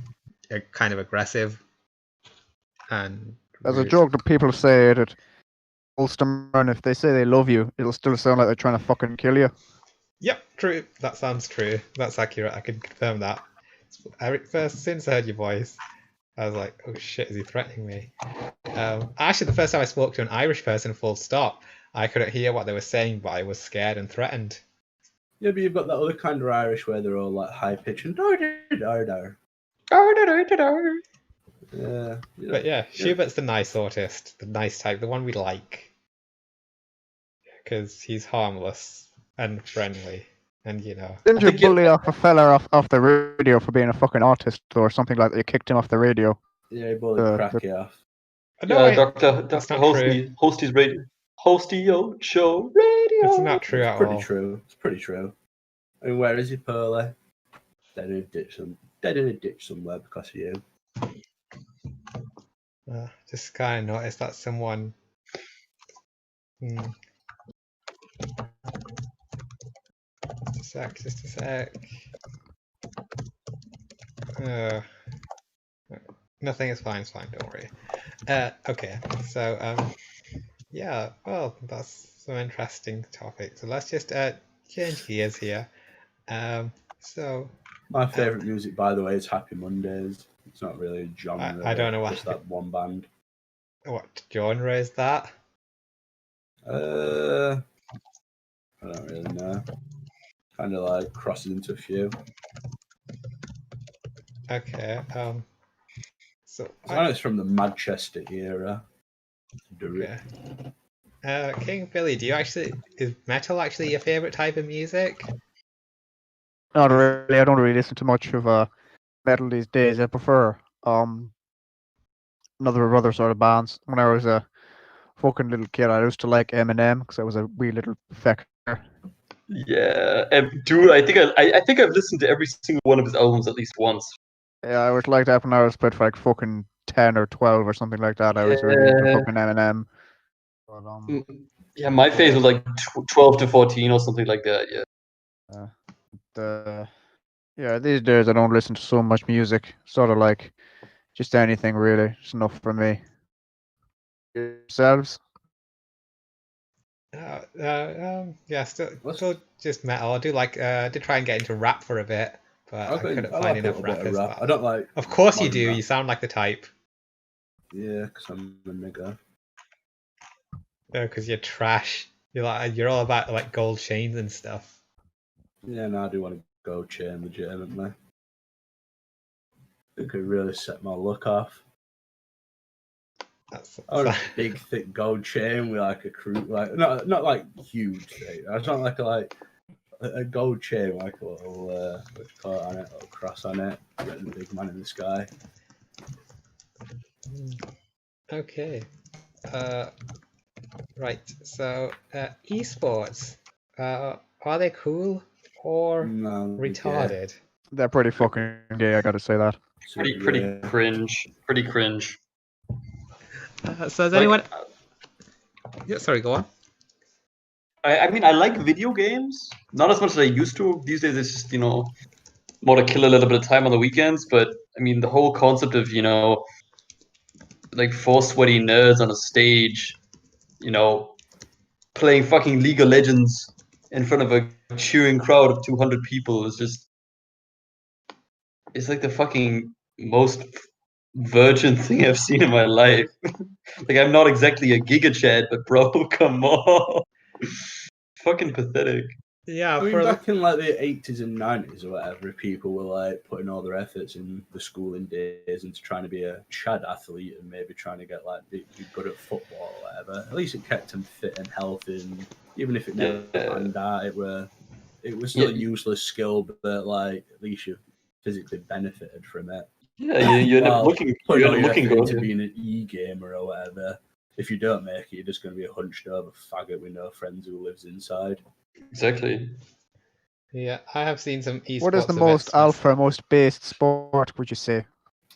kind of aggressive. And There's a rude. joke that people say that Ulster, and if they say they love you, it'll still sound like they're trying to fucking kill you. Yep, true. That sounds true. That's accurate. I can confirm that. Since I heard your voice, I was like, oh shit, is he threatening me? Actually, the first time I spoke to an Irish person, full stop, I couldn't hear what they were saying, but I was scared and threatened. Yeah, but you've got that other kind of Irish where they're all like high pitched and dar. Yeah. But yeah, Schubert's the nice artist, the nice type, the one we like. Because he's harmless and friendly, and you know. Didn't you think you- bully off a fella off the radio for being a fucking artist or something like that? You kicked him off the radio. Yeah, bullet cracky off. No, Dr. that's not Hostie's radio. Hostio show radio. it's not true at Pretty all. true. It's pretty true. I mean, where is he, Pearly? Dead in a ditch somewhere because of you. Just kind of noticed that someone. Just a sec. Nothing is fine, don't worry. Okay, so, yeah, well, that's some interesting topics. So let's just change gears here. My favourite music, by the way, is Happy Mondays. It's not really a genre. I don't know what. Just that one band. What genre is that? I don't really know. Kind of like crosses into a few. Okay. So I know it's from the Manchester era. Okay. King Billy, is metal actually your favorite type of music? Not really. I don't really listen to much of metal these days. I prefer other sort of bands. When I was a fucking little kid, I used to like Eminem because I was a wee little fecker. Yeah, dude, I think I've listened to every single one of his albums at least once. Yeah, I was like that when I was about like fucking 10 or 12 or something like that. I was really into fucking Eminem. But, yeah, my phase was like 12 to 14 or something like that. Yeah. Yeah, these days I don't listen to so much music. Sort of like just anything really. It's enough for me. Yourselves? Yeah, still just metal. I do like did try and get into rap for a bit, but I couldn't find enough rappers. Rap. I don't like. Of course you modern do. rap. You sound like the type. Yeah, because I'm a nigger. No, because you're trash. You're all about like gold chains and stuff. Yeah, no, I do want to go chain legitimately. It could really set my look off. That's a big, thick gold chain with like a crew, like not like huge thing. I just want like a gold chain, with like a little what you call it on it, a little cross on it, getting the big man in the sky. Okay. Right. So esports, are they cool or No, retarded. They're pretty fucking gay, I gotta say that. So, Pretty yeah. cringe. Pretty cringe. So has Like, anyone? Yeah, sorry, go on. I mean, I like video games. Not as much as I used to. These days, it's just, more to kill a little bit of time on the weekends. But, I mean, the whole concept of, like 4 sweaty nerds on a stage, playing fucking League of Legends in front of a cheering crowd of 200 people is just... It's like the fucking most virgin thing I've seen in my life. Like, I'm not exactly a Giga Chad, but bro, come on. Fucking pathetic. Yeah, I mean, for back in like the 80s and 90s or whatever, people were like putting all their efforts in the schooling days into trying to be a Chad athlete and maybe trying to get like be good at football or whatever. At least it kept them fit and healthy, and even if it never panned out, it was still a useless skill, but like at least you physically benefited from it. Yeah, you end up looking putting all your looking effort good. into being an e-gamer or whatever. If you don't make it, you're just going to be a hunched over faggot with no friends who lives inside. Exactly. yeah, I have seen some esports. What is the events most alpha, most based sport, would you say?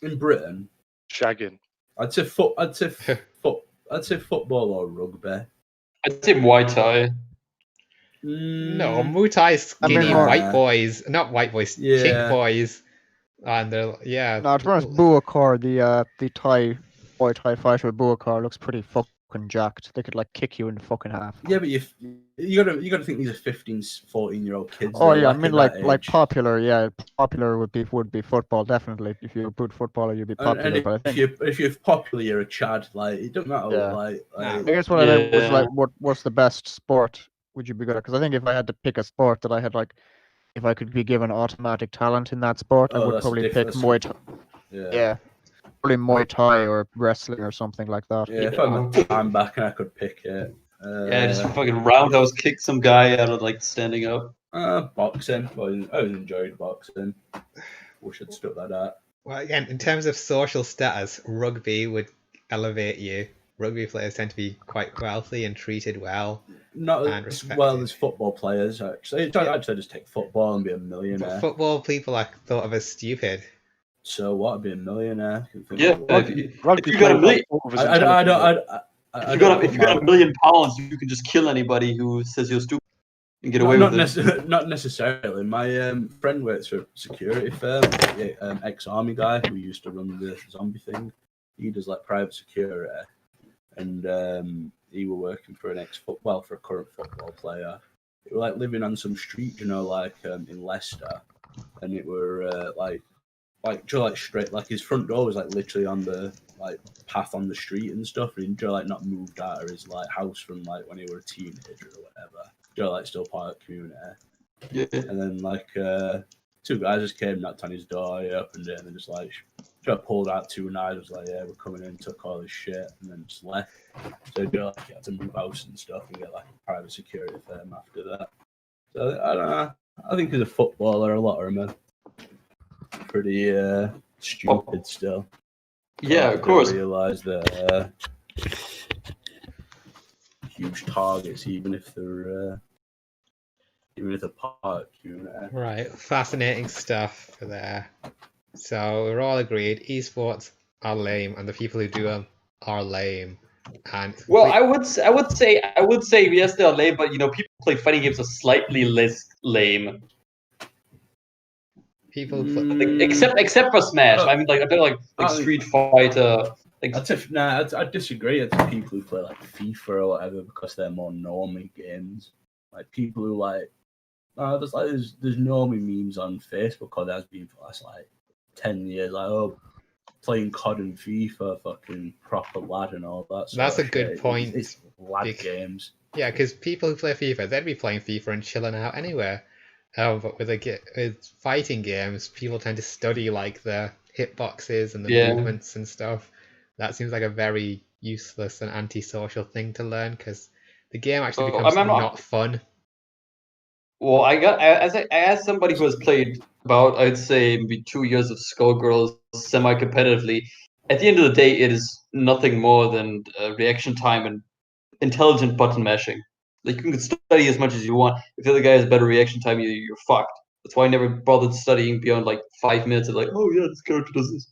In Britain, Shagging. I'd say football or rugby. I'd say Muay Thai. No, Muay Thai skinny more- white boys, not white boys, Yeah. chink boys, and they're No, to be honest, Buakar, the Thai Muay Thai fighter with Buakar looks pretty fucking jacked. They could like kick you in fucking half. Yeah, but you gotta think these are 15, 14-year-old kids. Oh though, yeah, I like, mean at that like age. popular, yeah, popular would be football definitely. If you're a good footballer, you'd be popular. And but I think if you're popular, you're a Chad. Like it doesn't matter. Yeah. Like I guess what I meant was Yeah. like, what's the best sport would you be good at? Because I think if I had to pick a sport that I had like, if I could be given automatic talent in that sport, I Oh, would that's probably pick different. Muay Thai. Yeah, probably Muay Thai or wrestling or something like that. Yeah, if I had my time back and I could pick it. Yeah, just fucking roundhouse kick some guy out of like standing up. Boxing. I always enjoyed boxing. Wish I'd stuck that out. Well, again, in terms of social status, rugby would elevate you. Rugby players tend to be quite wealthy and treated well. Not And as respected. well as football players, actually. I'd just take football and be a But millionaire. football people are thought of as stupid. So what? I'd be a millionaire. Yeah, Rugby if you got a million, I don't if you got £1 million, you can just kill anybody who says you're stupid and get away with it. Not necessarily. My friend works for a security firm, ex-army guy who used to run the zombie thing. He does like private security, and he were working for for a current football player. They were like living on some street, like in Leicester, and it were like straight, like his front door was like literally on the like path on the street and stuff, and he like not moved out of his like house from like when he were a teenager or whatever. Like still part of the community. Yeah. And then like two guys just came, knocked on his door, he opened it, and then just like pulled out 2 knives, was like, yeah, we're coming in, took all his shit, and then just left. So he had to move house and stuff and get like a private security firm after that. So I don't know. I think as a footballer, a lot of them are pretty stupid still. Yeah, of course. Realize that huge targets, even if they're part of community. Right, fascinating stuff there. So we're all agreed esports are lame, and the people who do them are lame. And Well, I would say yes, they are lame, but people who play fighting games are slightly less lame. people who play, Except for Smash. I mean, like I feel like Street Fighter. I disagree. It's people who play like FIFA or whatever because they're more normie games. Like people who like, there's normie memes on Facebook, or there's been for the last like 10 years. Like, playing COD and FIFA, fucking proper lad and all that. That's a good point. It's lad games. Yeah, because people who play FIFA, they'd be playing FIFA and chilling out anywhere. But with fighting games, people tend to study like the hitboxes and the movements and stuff. That seems like a very useless and antisocial thing to learn, because the game actually becomes not fun. Well, I asked somebody who has played about, I'd say, maybe 2 years of Skullgirls semi-competitively. At the end of the day, it is nothing more than reaction time and intelligent button mashing. Like, you can study as much as you want. If the other guy has better reaction time, you're fucked. That's why I never bothered studying beyond like 5 minutes of like, oh yeah, this character does this.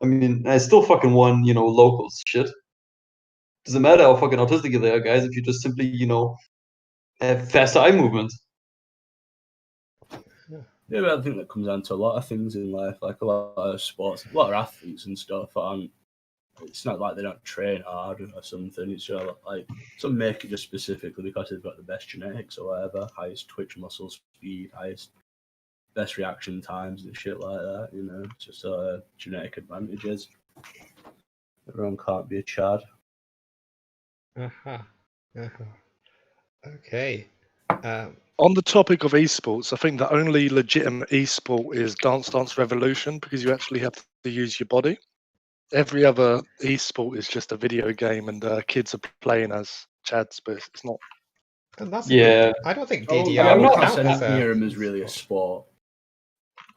I mean, I still fucking won, locals shit. Doesn't matter how fucking autistic they are, guys, if you just simply, have faster eye movement. Yeah, but I think that comes down to a lot of things in life, like a lot of sports, a lot of athletes and stuff. It's not like they don't train hard or something. It's just like some make it just specifically because they've got the best genetics or whatever, highest twitch muscle speed, best reaction times and shit like that. It's just genetic advantages. Everyone can't be a Chad. Okay. On the topic of esports, I think the only legitimate esport is Dance Dance Revolution because you actually have to use your body. Every other esport is just a video game and kids are playing as Chads, but it's not. And that's Yeah. I don't think Oh, DDR I would wouldn't count class as any a... of them as really a sport.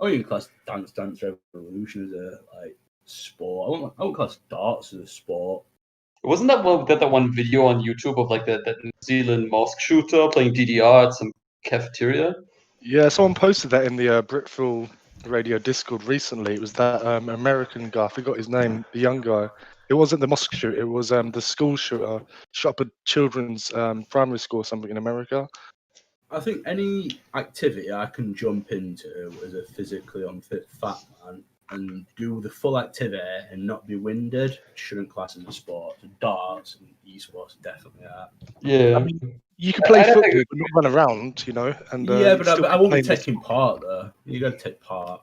I wouldn't class Dance Dance Revolution as a sport. I wouldn't class darts as a sport. Wasn't that one video on YouTube of like that New Zealand mosque shooter playing DDR at some cafeteria? Yeah, someone posted that in the Britfeel radio Discord recently. It was that American guy, I forgot his name, the young guy. It wasn't the mosque shooter, it was the school shooter, shot up a children's primary school or something in America. I think any activity I can jump into as a physically unfit fat man and do the full activity and not be winded shouldn't class as a sport. So darts and esports definitely are. Yeah. I mean, you can play I don't football think- but not run around, and Yeah, you'd but still I be won't be playing the taking part though. You got to take part.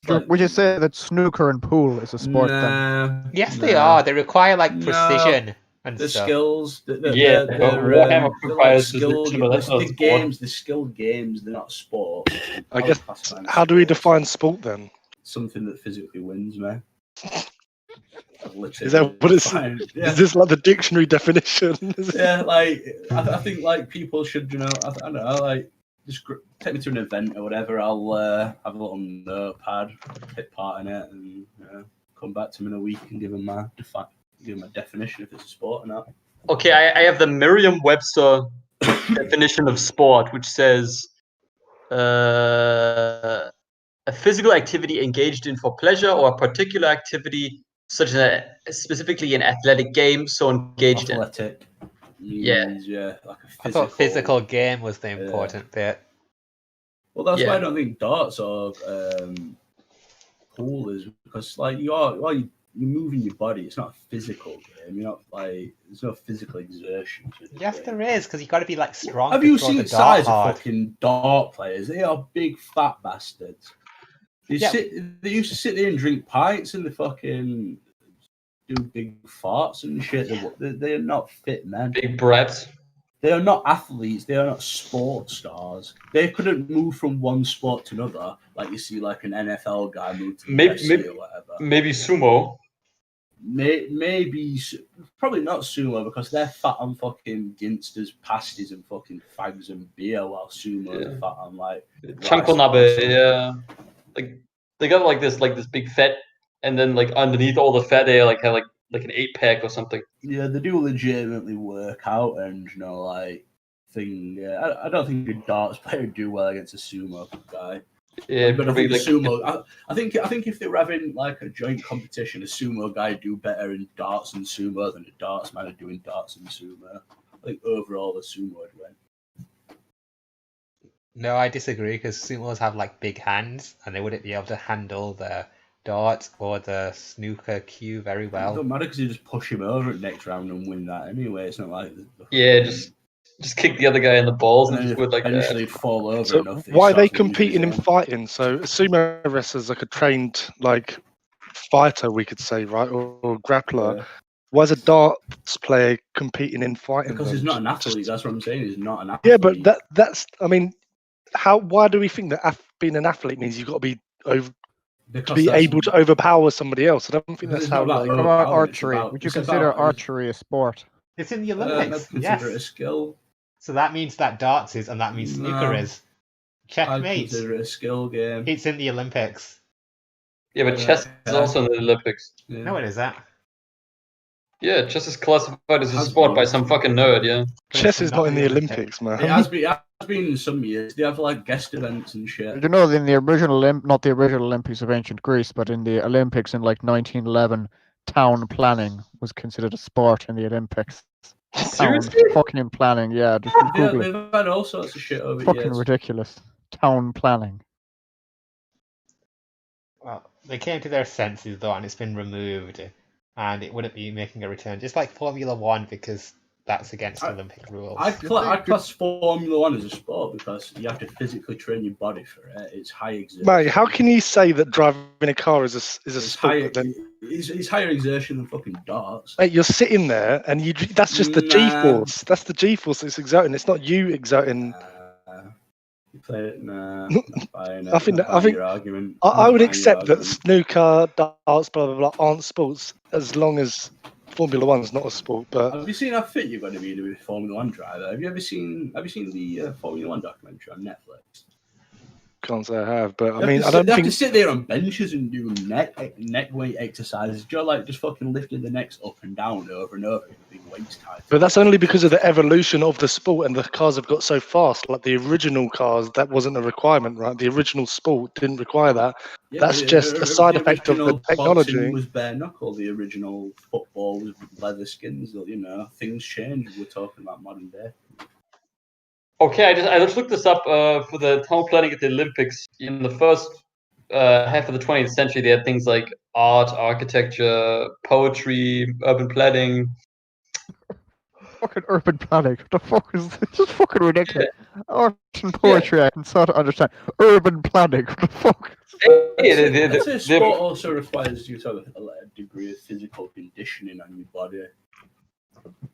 Would you say that snooker and pool is a sport then? Nah. Yes, they are. They require like No. precision and The stuff. skills, Yeah, but Warhammer requires precision, but that's not the sport. games, the skilled games, they're not sports. I guess, classify them as how do we sports. define sport then? Something that physically wins, man. Is that what it's? Yeah. Is this like the dictionary definition? Yeah, I think people should, I don't know, just take me to an event or whatever. I'll have a little notepad, take part in it, and come back to him in a week and give him my definition if it's a sport or not. Okay, I have the Merriam-Webster definition of sport, which says a physical activity engaged in for pleasure or a particular activity, such as specifically an athletic game, so engaged Athletic. Yeah. Yeah, like a physical. I thought physical game was the important bit. Well, that's why Yeah. I don't think darts or pool is, because you're moving your body. It's not a physical game. You're not there's no physical exertion. To the Yes, game. there is, because you got to be like strong. Have to you throw seen the the size dart of fucking dart players? They are big fat bastards. They used to sit there and drink pints and they fucking do big farts and shit. They are not fit men. big brats. They are not athletes. They are not sports stars. They couldn't move from one sport to another like you see like an NFL guy move to the UFC or whatever. Maybe sumo. Maybe probably not sumo because they're fat on fucking ginsters, pasties, and fucking fags and beer, while sumo are fat on like Chankonabe, yeah. Like they got like this big fat, and then like underneath all the fat they have like an 8-pack or something. Yeah, they do legitimately work out, and thing. Yeah, I don't think a darts player would do well against a sumo guy. Yeah, But I probably think the like sumo. I think if they were having like a joint competition, a sumo guy would do better in darts and sumo than a darts man would do in darts and sumo. I think overall the sumo would win. No, I disagree, because sumos have like big hands and they wouldn't be able to handle the dart or the snooker cue very It well. don't matter because you just push him over at next round and win that anyway. It's not like just kick the other guy in the balls and and just then would like eventually fall over. So enough that he why are they starts losing competing in his own. fighting? So a sumo wrestler is like a trained fighter, we could say, right, or grappler. Yeah. Why is a darts player competing in fighting? Because then? he's not an Just- athlete. That's what I'm saying. He's not an athlete. Yeah, but that's. I mean, why do we think that being an athlete means you've got to be able to overpower somebody else? I don't think that's It's how. not about What Like, about overpower, it's archery? about- Would you it's consider about- archery a sport? It's in the I'd Olympics. consider it a Yes. skill. So that means that darts is, and that means snooker No. is. I'd Checkmate. consider it a skill game. It's in the Olympics. yeah, but chess is also in the Olympics. Yeah. No, it isn't. Yeah, chess is classified as a Has sport by been. some fucking nerd, yeah. But Chess it's is not in the Olympics. Olympics, man. It has been in some years. They have like guest events and shit. You know, in the original not the original Olympics of ancient Greece, but in the Olympics in like 1911, town planning was considered a sport in the Olympics. Town Seriously? fucking planning, yeah. Just Yeah, Google it. they've had all sorts of shit over Fucking years. ridiculous. Town planning. Well, they came to their senses though, and it's been removed, and it wouldn't be making a return. Just like Formula One, because that's against Olympic rules. I'd class Formula One as a sport because you have to physically train your body for it. It's high exertion. Mate, how can you say that driving a car is a It's sport? higher, Then, it's higher exertion than fucking darts. mate, you're sitting there, and that's just the G-force. That's the G-force that's exerting. It's not you exerting. You play it? Nah, not buying it. I think your argument. I Not would buying your accept that argument. snooker, darts, blah blah blah, aren't sports as long as Formula One's not a sport. But Have you seen how fit you're going to be to be a Formula One driver? Have you seen the Formula One documentary on Netflix? can't say I have. But I They mean, have I to don't they have think. to sit there on benches and do neck weight exercises. You're like just fucking lifting the necks up and down over and over in big weights tied. But that's only because of the evolution of the sport, and the cars have got so fast. Like the original cars, that wasn't a requirement, right? The original sport didn't require that. Yeah, That's just a side effect of the original technology. boxing was bare knuckle. The original football was leather skins. You know, things change. We're talking about modern day. Okay, I just looked this up for the town planning at the Olympics. In the first half of the 20th century, they had things like art, architecture, poetry, urban planning. Fucking urban planning. What the fuck is this? It's just fucking ridiculous. Art and poetry, I can sort of understand. Urban planning. What the fuck? Hey, I'd say sport also requires you to have a degree of physical conditioning on your body.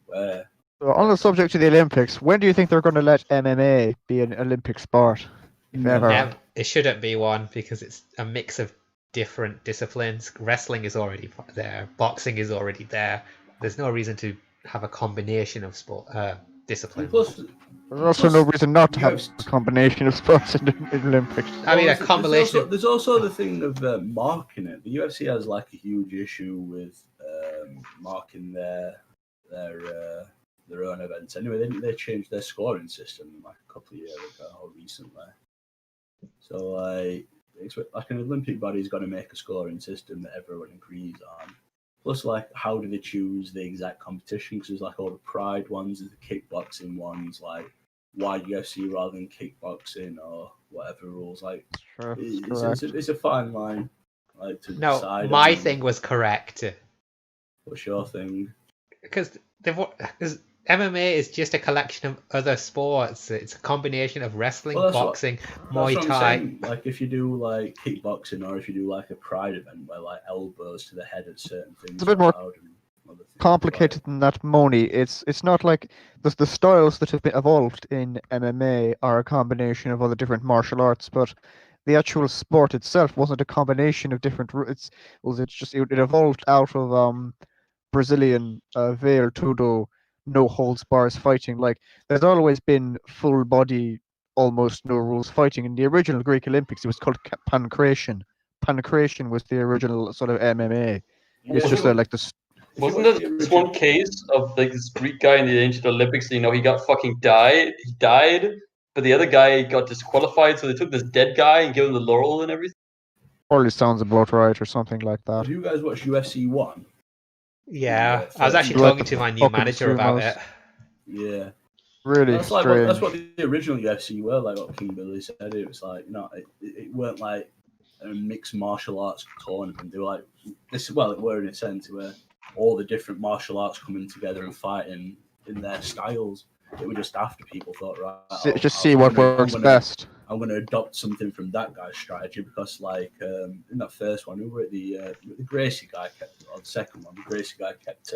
Where So on the subject of the Olympics, when do you think they're going to let MMA be an Olympic sport? If ever. It shouldn't be one because it's a mix of different disciplines. Wrestling is already there. Boxing is already there. There's no reason to have a combination of sport disciplines. plus, There's also no reason not to have UFC a combination of sports in the Olympics. I mean, a combination. There's also the thing of marking it. The UFC has like a huge issue with marking their own events. Anyway, they changed their scoring system like a couple of years ago or recently. So like an Olympic body's got to make a scoring system that everyone agrees on. Plus, like, how do they choose the exact competition? Because there's like all the pride ones, there's the kickboxing ones. Like, why UFC rather than kickboxing or whatever rules? Like, Sure, it's a fine line. Like to No, decide. my on. thing was correct. What's your thing? Because MMA is just a collection of other sports. It's a combination of wrestling, Well, boxing, That's Muay what I'm Thai. saying. Like if you do like kickboxing or if you do like a pride event where like elbows to the head at certain things. It's a bit more are allowed and other things complicated than that, Moni. It's not like the styles that have been evolved in MMA are a combination of other different martial arts, but the actual sport itself wasn't a combination of different. It evolved out of Brazilian veil tudo, no holds bars fighting. Like there's always been full body, almost no rules fighting. In the original Greek Olympics, it was called pancration. Pancration was the original sort of MMA. It's just like the Wasn't there this one case of like this Greek guy in the ancient Olympics? You know, he got fucking died. He died, but the other guy got disqualified. So they took this dead guy and gave him the laurel and everything. probably sounds about right or something like that. Have you guys watched UFC 1? Yeah, I was actually Like talking the to my new fucking manager about sumos. it. Yeah. Really That's strange. what the original UFC were, like what King Billy said. It was like, it weren't like a mixed martial arts tournament. They were like this. Well, it were in a sense where all the different martial arts coming together and fighting in their styles. It was just after people thought, right, See what works best. I'm going to adopt something from that guy's strategy because, like, in that first one, over at the Gracie guy kept, or the second one, the Gracie guy kept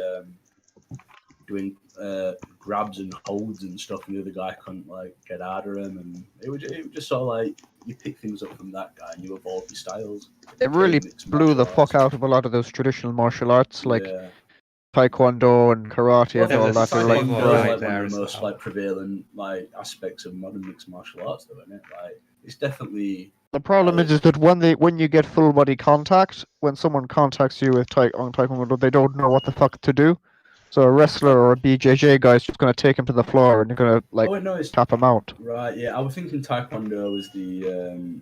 doing grabs and holds and stuff, and the other guy couldn't like get out of him, and it was just sort of like you pick things up from that guy and you evolve your styles. It really blew the fuck out of a lot of those traditional martial arts, like Taekwondo and karate and all that. They're like, more one right of there the as most well. like prevalent like aspects of modern mixed martial arts, though, isn't it? Like it's definitely. the problem is that when you get full body contact, when someone contacts you with on Taekwondo, they don't know what the fuck to do. So a wrestler or a BJJ guy is just going to take him to the floor and you're going to like Oh, wait, no, it's tap him out. right. Yeah, I was thinking Taekwondo was the.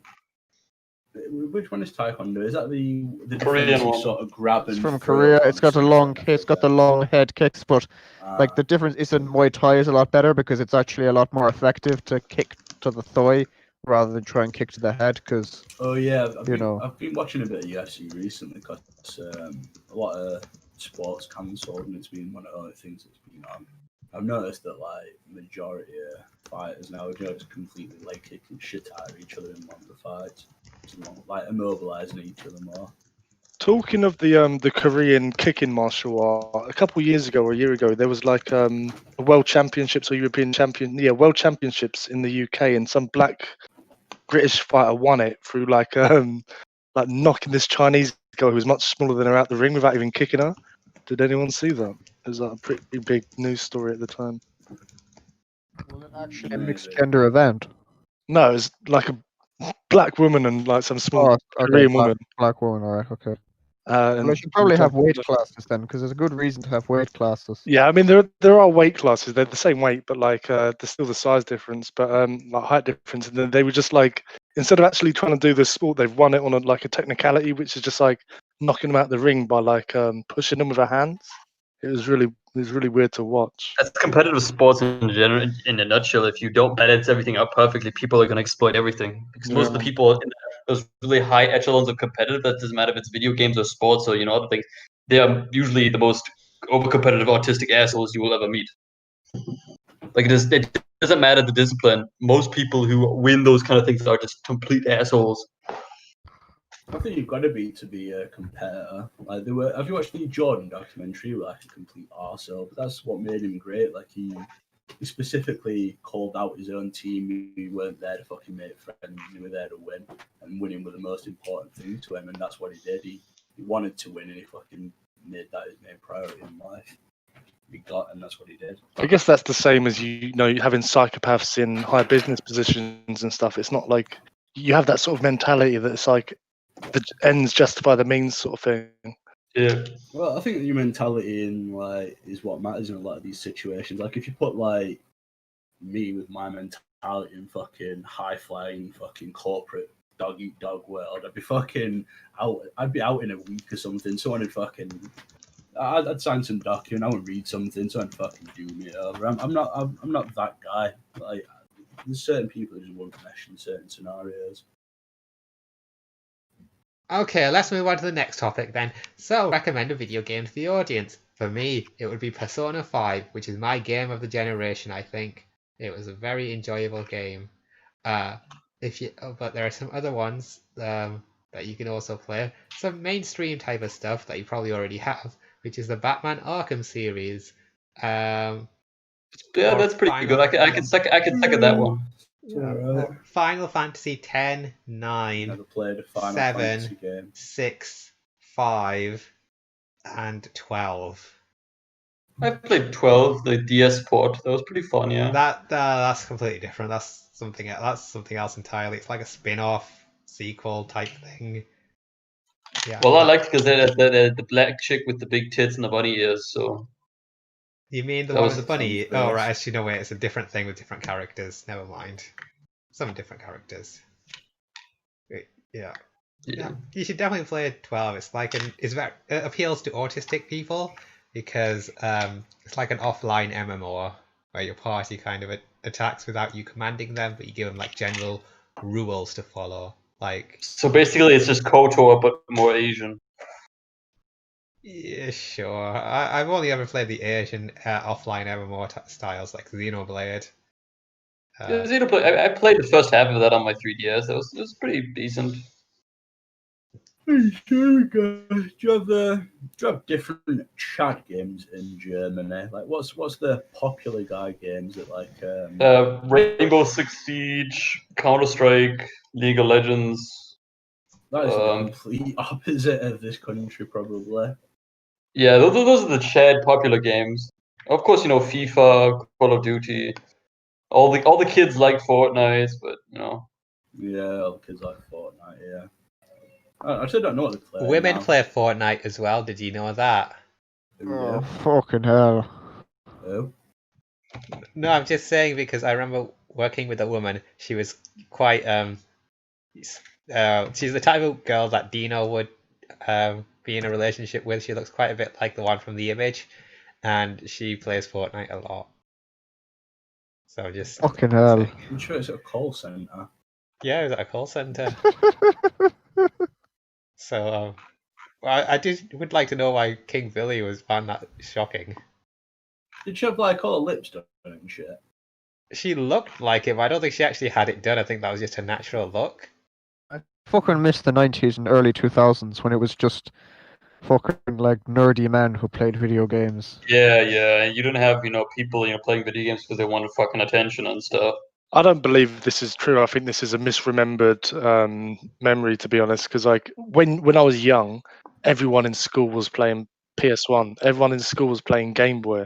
Which one is Taekwondo? Is that the Korean defensive one. sort of grab It's and from throw Korea. kind It's of got a stuff long, like it's got the that? long head kicks, but like Ah, the difference is in Muay Thai is a lot better because it's actually a lot more effective to kick to the thigh rather than try and kick to the head. Because oh yeah, I've you been know, I've been watching a bit of UFC recently because a lot of sports cancelled and it's been one of the only things that's been on. I've noticed that like majority of fighters now are just completely like kicking shit out of each other in longer fights, like immobilizing each other more. Talking of the Korean kicking martial art, a couple of years ago or a year ago, there was like a World Championships or World Championships in the UK, and some black British fighter won it through like knocking this Chinese girl who was much smaller than her out the ring without even kicking her. Did anyone see that? It was like a pretty big news story at the time. was it actually a mixed Maybe. gender event? No, it was like a black woman and like some small Oh, okay, Korean woman. black woman. All right, okay. Well, And they should probably have weight classes then, because there's a good reason to have weight classes. yeah, I mean there are weight classes. They're the same weight, but like there's still the size difference, but like height difference. And then they were just like, instead of actually trying to do the sport, they've won it on a technicality, which is just like knocking them out the ring by like pushing them with their hands. It was really weird to watch. That's competitive sports in general. In a nutshell, if you don't balance everything out perfectly, people are going to exploit everything. Because most of the people in those really high echelons of competitive, that doesn't matter if it's video games or sports or other things, they are usually the most over-competitive autistic assholes you will ever meet. Like it doesn't matter the discipline. Most people who win those kind of things are just complete assholes. I think you've got to be a competitor. Like have you watched the Jordan documentary? Like a complete arsehole, but that's what made him great. Like he specifically called out his own team. He weren't there to fucking make friends. He was there to win, and winning was the most important thing to him, and that's what he did. He wanted to win, and he fucking made that his main priority in life. He got, and that's what he did. I guess that's the same as having psychopaths in high business positions and stuff. It's not like you have that sort of mentality that it's like the ends justify the means sort of thing. Yeah. Well, I think your mentality in is what matters in a lot of these situations. Like if you put like me with my mentality in fucking high flying fucking corporate dog eat dog world, I'd be fucking out. I'd be out in a week or something. Someone would fucking. I'd sign some document. I would read something. Someone would fucking do me over. I'm not that guy. Like there's certain people who just won't mesh in certain scenarios. Okay, let's move on to the next topic then. So, recommend a video game to the audience. For me, it would be Persona 5, which is my game of the generation, I think. It was a very enjoyable game. But there are some other ones that you can also play. Some mainstream type of stuff that you probably already have, which is the Batman Arkham series. Yeah, that's pretty good. I can second that one. Final Fantasy 10, 9, Never played a Final 7, Fantasy game. 6, 5, and 12. I played 12, the DS port. That was pretty fun, yeah. That's completely different. That's something else entirely. It's like a spin-off sequel type thing. Yeah. Well, I liked because the black chick with the big tits and the bunny ears. So You mean the that one was- with the bunny? sounds Oh gross. right, actually no wait, it's a different thing with different characters. Never mind. Some different characters. Yeah. Yeah, you should definitely play 12. It's like it appeals to autistic people because it's like an offline MMO where your party kind of attacks without you commanding them, but you give them like general rules to follow. Like, So basically, it's just KOTOR but more Asian. yeah, sure. I've only ever played the Asian offline MMO styles like Xenoblade. I played the first half of that on my 3DS. It was pretty decent. Sure, guys. Do you have different chat games in Germany? Like, what's the popular guy games that like? Rainbow Six Siege, Counter-Strike, League of Legends. That is the complete opposite of this country, probably. Yeah, those are the shared popular games. Of course, FIFA, Call of Duty. All the kids like Fortnite, but Yeah, all the kids like Fortnite. Yeah, I still don't know what they play. Women now. play Fortnite as well. Did you know that? Oh, fucking hell. Oh. No, I'm just saying because I remember working with a woman. She was quite she's the type of girl that Dino would be in a relationship with. She looks quite a bit like the one from The Image, and she plays Fortnite a lot. So just Fucking hell. saying. I'm sure it's at a call centre. Yeah, it was at a call center. So I would like to know why King Billy was found that shocking. Did she have like all her lips done and shit? She looked like it, but I don't think she actually had it done. I think that was just her natural look. I fucking missed the 90s and early 2000s when it was just fucking like nerdy men who played video games. Yeah, yeah. You don't have people playing video games because they wanted fucking attention and stuff. I don't believe this is true. I think this is a misremembered memory, to be honest. Because like when I was young, everyone in school was playing PS1. Everyone in school was playing Game Boy.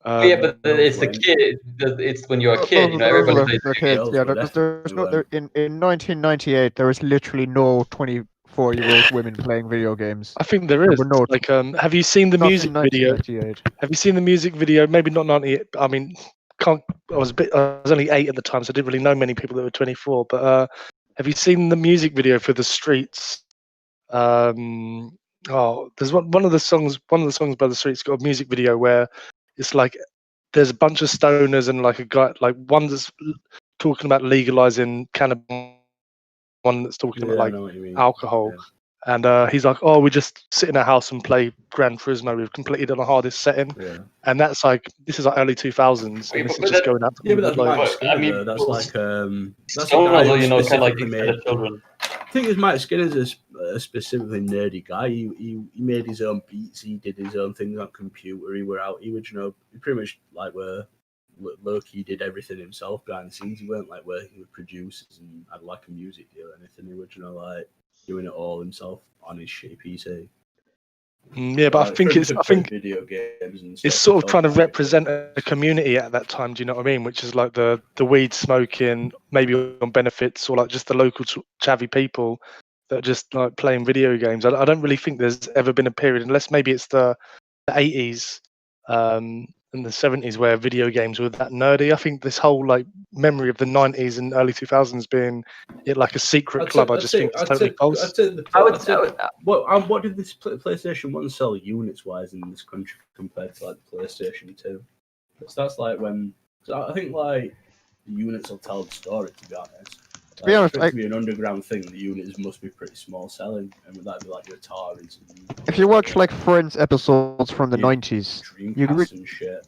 Yeah, but it's the like- kid. It's when you're a kid. Those Everybody are plays the video kids. games. Yeah, Girls were there's no definitely in 1998 there was literally no 24-year-old women playing video games. I think there There is. were no Like, have you seen the not music in video? 1998. Have you seen the music video? Maybe not 98. I mean, I was only 8 at the time, so I didn't really know many people that were 24. But have you seen the music video for The Streets? There's one of the songs. One of the songs by The Streets got a music video where it's like there's a bunch of stoners and like a guy, like one that's talking about legalizing cannabis, one that's talking about I like know what you mean. alcohol. Yeah. And he's like, "Oh, we just sit in our house and play Gran Turismo. We've completed on the hardest setting." Yeah. And that's like, this is like early 2000s, Wait, and this but is just that- going out to Yeah, but that's people, like, Mike But, Skinner. I mean, though. That's well, like that's Stoners a guy are, who kind of like specifically these made. kind of children. I think Mike Skinner's a specifically nerdy guy. He made his own beats. He did his own things on computer. He would he pretty much like where Loki did everything himself behind the scenes. He weren't like working with producers and had like a music deal or anything. He would like doing it all himself on his shitty PC. Yeah, but I think video games and it's stuff, sort of he trying to felt like represent a community at that time. Do you know what I mean? Which is like the weed smoking, maybe on benefits, or like just the local chavvy people that are just like playing video games. I don't really think there's ever been a period, unless maybe it's the 80s and the 70s, where video games were that nerdy. I think this whole like memory of the 90s and early 2000s being like a secret club, I just think it's totally false. What did this PlayStation 1 sell units wise in this country compared to like the PlayStation 2? Because that's like when I think like the units will tell the story. To be honest, To be honest, for it to be an underground thing, the units must be pretty small selling, and that'd be like your Ataris. If you watch like Friends episodes from the Yeah. 90s, you Dreamcast and shit.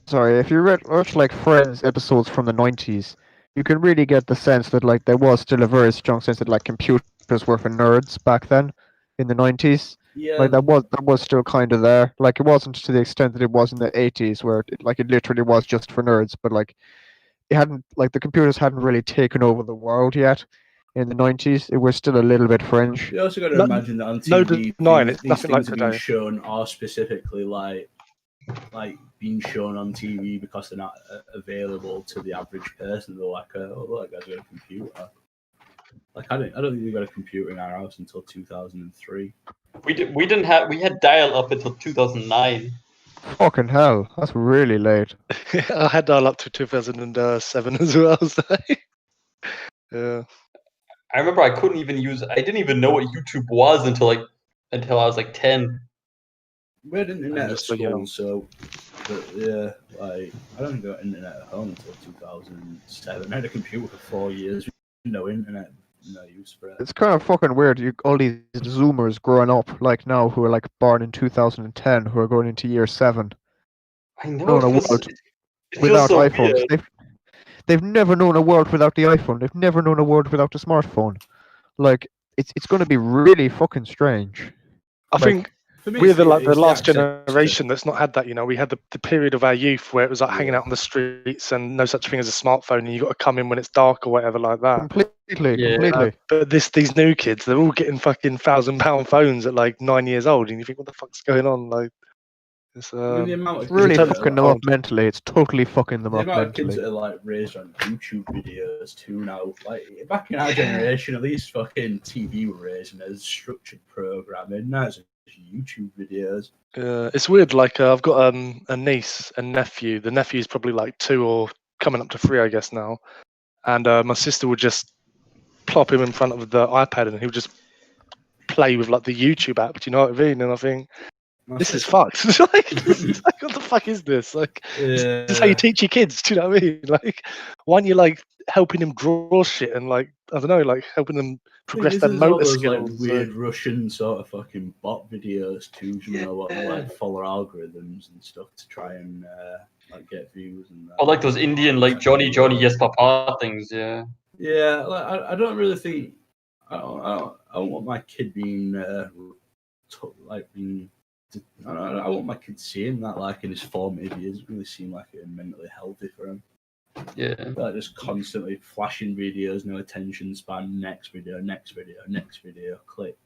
sorry, if you watch like Friends episodes from the 90s, you can really get the sense that like there was still a very strong sense that like computers were for nerds back then in the 90s. Yeah, Like that was still kind of there. Like it wasn't to the extent that it was in the 80s where it literally was just for nerds, but like it hadn't, like the computers hadn't really taken over the world yet. In the 90s, it was still a little bit fringe. you also got to No- imagine that on no TV, denying these it's nothing like things are being today. shown are specifically like being shown on TV because they're not available to the average person. They're like, oh, look, that guy's got a computer. Like I don't think we got a computer in our house until 2003. We had dial up until 2009. Fucking hell, that's really late. I had dial up to 2007 as well. So. Yeah. I remember I didn't even know what YouTube was until I was like 10. We had internet at just like, school, so but yeah, like I don't think I got internet at home until 2007. I had a computer for 4 years, no internet, no use for it. It's kind of fucking weird. All these Zoomers growing up like now who are like born in 2010 who are going into year 7 I know known a it feels, world it feels without so iPhones. weird. They've never known a world without the iPhone. They've never known a world without the smartphone. Like it's going to be really fucking strange. I Like, think For me, we're it's the it's last access to- generation that's not had that. You know, we had the period of our youth where it was like hanging Yeah. out on the streets and no such thing as a smartphone, and you got to come in when it's dark or whatever like that. completely, Yeah. completely. But these new kids, they're all getting fucking £1,000 phones at like 9 years old, and you think, what the fuck's going on? Like, it's I mean, the amount It's of really kids that fucking are, them old. up mentally. It's totally fucking them the up amount of kids mentally. that are like raised on YouTube videos too now. Like back in our generation, at least fucking TV were raised and there's structured programming. Now it's YouTube videos. It's weird. Like I've got a niece and nephew. The nephew's probably like 2 or coming up to 3, I guess now. And my sister would just plop him in front of the iPad, and he would just play with like the YouTube app. Do you know what I mean? And I think this is fucked. Like, what the fuck is this? Like, this is how you teach your kids. Do you know what I mean? Like, why aren't you like helping him draw shit and like I don't know, like helping them progress their motor those, skills? Like, weird Russian sort of fucking bot videos too. You know what? Like follow algorithms and stuff to try and like get views and that. Or like those Indian like Johnny yes papa things. Yeah. Yeah, like, I don't really think I don't want my kid being being. I want my kid seeing that like in his formative years. It doesn't really seem like it mentally healthy for him. Yeah. Like just constantly flashing videos, no attention span. Next video, click.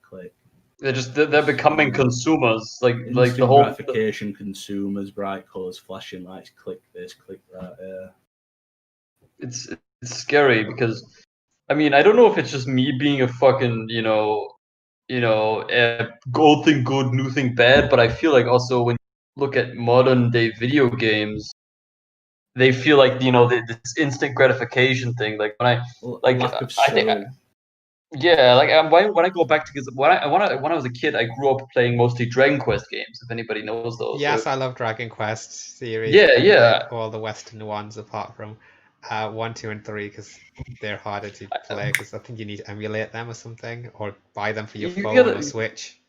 They're becoming consumers. Like Instant the whole gratification consumers, bright colors, flashing lights. Click this, click that. Yeah. It's scary because I mean I don't know if it's just me being a fucking old thing good, new thing bad, but I feel like also when you look at modern day video games, they feel like this instant gratification thing. Like when I like lack of I think when I go back to because when I was a kid, I grew up playing mostly Dragon Quest games. If anybody knows those. Yes, I love Dragon Quest series. Yeah, I yeah. like all the Western ones apart from 1, 2, and 3 because they're harder to play because I think you need to emulate them or something or buy them for your phone or Switch.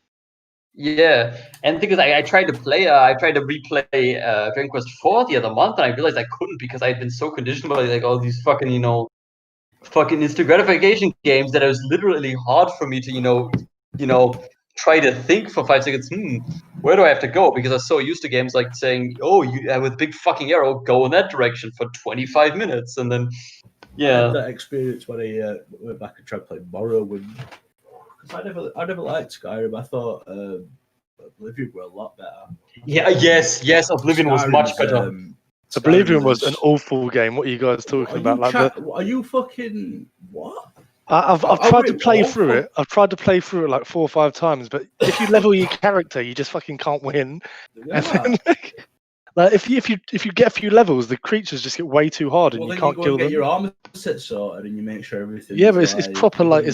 Yeah, and because I tried to replay Dragon Quest 4 the other month, and I realized I couldn't because I had been so conditioned by like all these fucking instant gratification games that it was literally hard for me to try to think for 5 seconds. Where do I have to go? Because I was so used to games like saying, "Oh, you with big fucking arrow, go in that direction for 25 minutes," and then I had that experience when I went back and tried to play Morrowind. Because I never liked Skyrim. I thought Oblivion were a lot better. Yeah, yes, Oblivion was much better. Oblivion was an awful game. What are you guys talking about? Are you fucking what? I've tried to play through it. I've tried to play through it like 4 or 5 times, but if you level your character, you just fucking can't win. Yeah. And then, like if you get a few levels, the creatures just get way too hard, and you can't kill them. Your armor set sorted, and you make sure everything. Yeah, but it's proper like you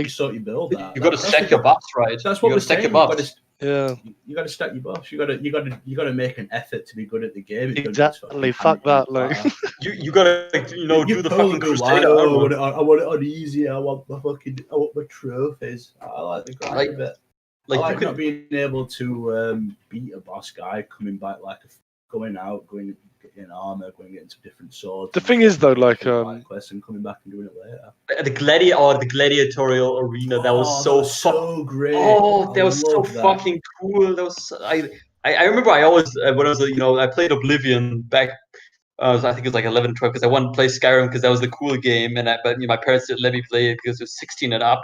sort your build. You got to stack your buffs, right? That's what we're stack saying. your buffs. Yeah, you got to stack your buffs. You got to make an effort to be good at the game. Exactly. Fuck that, like. You got to do the fucking Crusader. I want it on easy. I want my trophies. I like the grind a bit. I like not being able to beat a boss guy coming back going getting armor, going into different swords. The thing is though, like quest and coming back and doing it later. The gladiatorial arena that was so great. Oh, that was so fucking cool. That was I remember I always when I was I played Oblivion back. I think it was like 11, 12 because I wanted to play Skyrim because that was the cool game, but my parents didn't let me play it because it was 16 and up.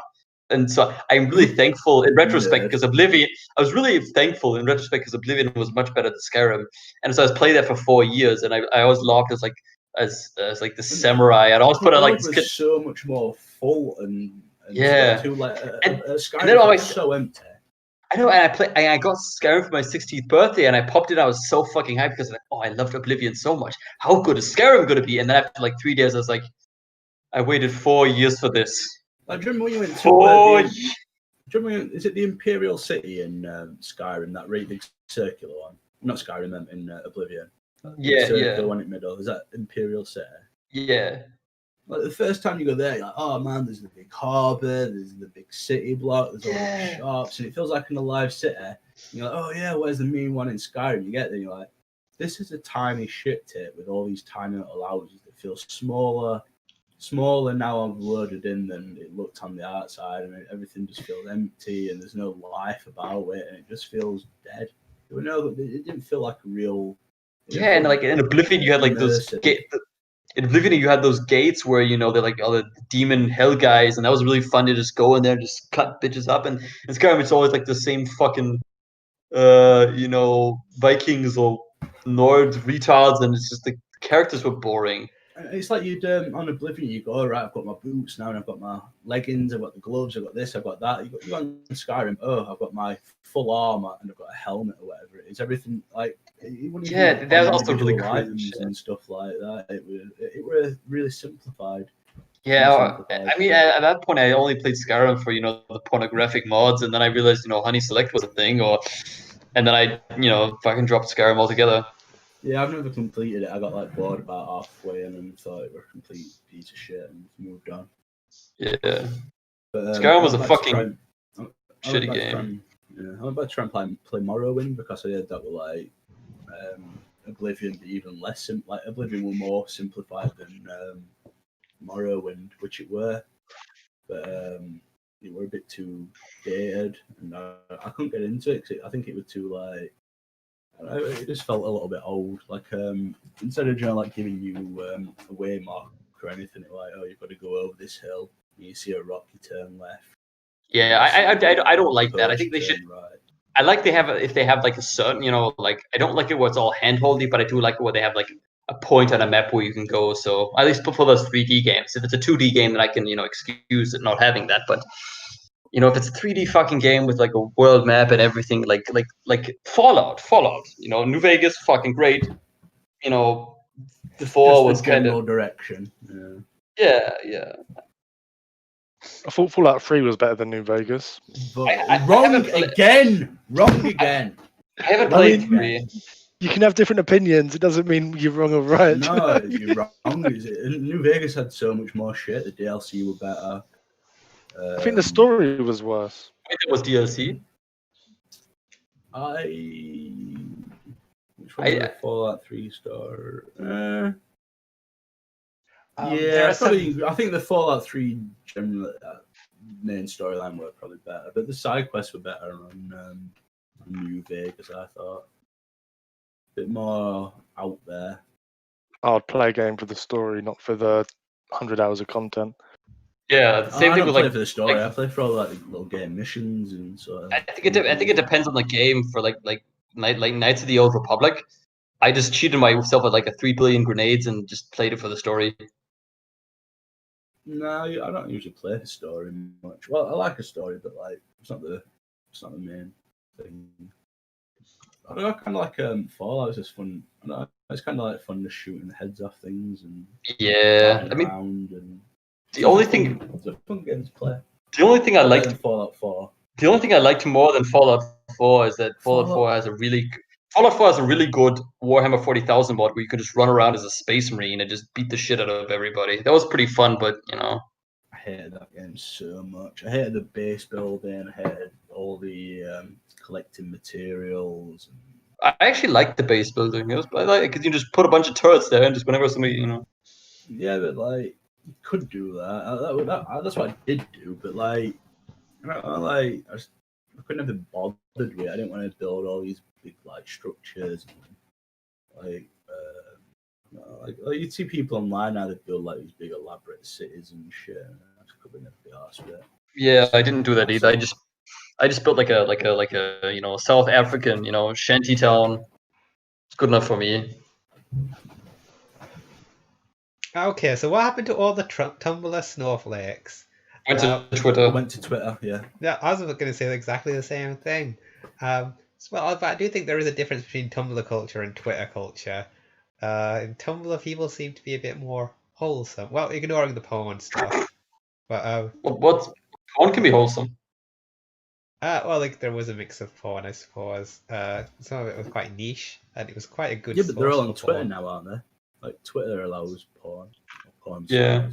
And so I'm really thankful in retrospect because Oblivion. I was really thankful in retrospect because Oblivion was much better than Skyrim. And so I was playing that for 4 years, and I always logged as like the samurai. I'd always put on like was so much more full and yeah. Too, like Skyrim and then was so empty. I know, and I got Skyrim for my 16th birthday, and I popped it. I was so fucking hyped because I loved Oblivion so much. How good is Skyrim going to be? And then after like 3 days, I was like, I waited 4 years for this. I remember when you went to is it the Imperial City in Skyrim, that really big circular one? Not Skyrim, in Oblivion. Yeah, the one in the middle. Is that Imperial City? Yeah. Like the first time you go there, you're like, oh man, there's the big harbour, there's the big city block, there's all the shops, and it feels like an alive city. And you're like, oh yeah, where's the mean one in Skyrim? You get there, and you're like, this is a tiny shit tip with all these tiny little houses that feel smaller now I've loaded in than it looked on the outside, and everything just feels empty and there's no life about it, and it just feels dead. It didn't feel like a real. Yeah, and like in Oblivion, you had like those. In Oblivion, you had those gates where they're like all the demon hell guys, and that was really fun to just go in there and just cut bitches up. And in Skyrim, it's always like the same fucking, Vikings or Nord retards, and it's just the characters were boring. It's like you'd on Oblivion, you go, all right, I've got my boots now, and I've got my leggings, I've got the gloves, I've got this, I've got that. You on Skyrim, oh, I've got my full armor and I've got a helmet or whatever it is. Everything like Yeah, that was also really items cringe. and stuff like that. It were really simplified. Yeah, I mean, at that point, I only played Skyrim for the pornographic mods, and then I realized Honey Select was a thing, and then I fucking dropped Skyrim altogether. Yeah, I've never completed it. I got like bored about halfway and then thought it was a complete piece of shit and moved on. Yeah, But Skyrim was a fucking shitty game. I'm about to try and play Morrowind because I heard that were like Oblivion, but even less like Oblivion were more simplified than Morrowind, which it were, but it were a bit too dated, and I couldn't get into it because I think it was too like. It just felt a little bit old. Like instead of like giving you a waymark or anything, it like, oh, you've got to go over this hill. You see a rock, you turn left. Yeah, I don't like that. I think they should. Right. I like if they have like a certain like I don't like it where it's all handholdy, but I do like it where they have like a point on a map where you can go. So at least for those 3D games, if it's a 2D game, then I can excuse it not having that. But if it's a 3D fucking game with like a world map and everything, like Fallout, New Vegas, fucking great. Before was kind of direction. Yeah. I thought Fallout 3 was better than New Vegas. But wrong again. I haven't played 3. You can have different opinions. It doesn't mean you're wrong or right. No, you're wrong. New Vegas had so much more shit. The DLC were better. I think the story was worse. It was DLC. Which one was the Fallout 3-star? I think the Fallout 3 general main storyline were probably better, but the side quests were better on New Vegas. I thought a bit more out there. I'd play a game for the story, not for the 100 hours of content. Yeah, the same thing with like for the story. I play for all like little game missions and so. I think it depends on the game. For like Knights of the Old Republic, I just cheated myself with like a 3 billion grenades and just played it for the story. No, I don't usually play the story much. Well, I like a story, but like it's not the main thing. I kind of like Fallout. It's just fun. It's kind of like fun to shooting the heads off things and I mean, and the only thing it's a fun game to play. The only thing I liked Fallout 4. The only thing I liked more than Fallout 4 is that Fallout 4 has a really good Warhammer 40,000 mod where you can just run around as a space marine and just beat the shit out of everybody. That was pretty fun, but I hated that game so much. I hated the base building. I hated all the collecting materials. I actually liked the base building. I like it because you just put a bunch of turrets there and just whenever somebody, Yeah, but like you could do that. That's what I did do. But like, I couldn't have been bothered with it. I didn't want to build all these big like structures. Like you'd see people online now that build like these big elaborate cities and shit. I just couldn't be arsed with it. Yeah, I didn't do that either. I just built like a South African shanty town. It's good enough for me. Okay, so what happened to all the Tumblr snowflakes? Went to Twitter. Went to Twitter, yeah. Yeah, I was going to say exactly the same thing. But I do think there is a difference between Tumblr culture and Twitter culture. In Tumblr, people seem to be a bit more wholesome. Well, ignoring the porn stuff. But what porn can be wholesome? Well, like there was a mix of porn, I suppose. Some of it was quite niche, and it was quite a good. Yeah, but they're all on Twitter porn. now, aren't they? Like Twitter allows porn. Yeah.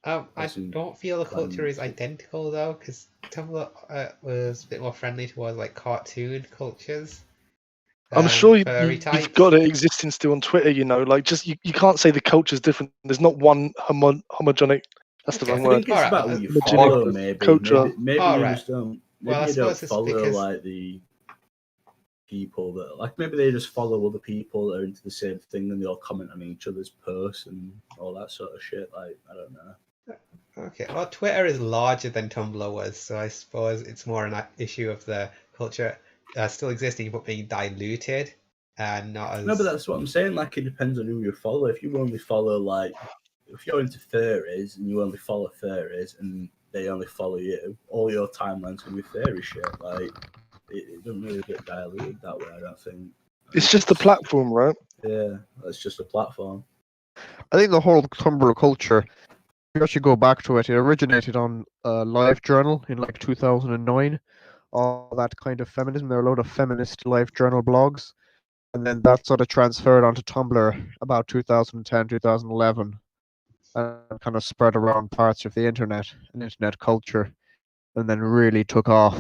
Stars. I don't feel the culture is identical though, because Tumblr was a bit more friendly towards like cartoon cultures. I'm sure you've got it existing still on Twitter. Like just you can't say the culture's different. There's not one homogenic. That's the wrong word. I think it's about what you follow, maybe. Culture. Maybe you just don't. Maybe I you don't suppose it's follow because like the people that like. Maybe they just follow other people that are into the same thing, and they all comment on each other's posts and all that sort of shit. Like I don't know. Okay, well, Twitter is larger than Tumblr was, so I suppose it's more an issue of the culture still existing but being diluted. not as. No, but that's what I'm saying. Like, it depends on who you follow. If you only follow, like, if you're into furries and you only follow furries and they only follow you, all your timeline's gonna be furry shit. Like, it doesn't really get diluted that way. I don't think. It's just the platform, right? Yeah, it's just a platform. I think the whole Tumblr culture, if you actually go back to it, it originated on LiveJournal in like 2009. All that kind of feminism. There are a load of feminist LiveJournal blogs. And then that sort of transferred onto Tumblr about 2010, 2011, and kind of spread around parts of the internet and internet culture, and then really took off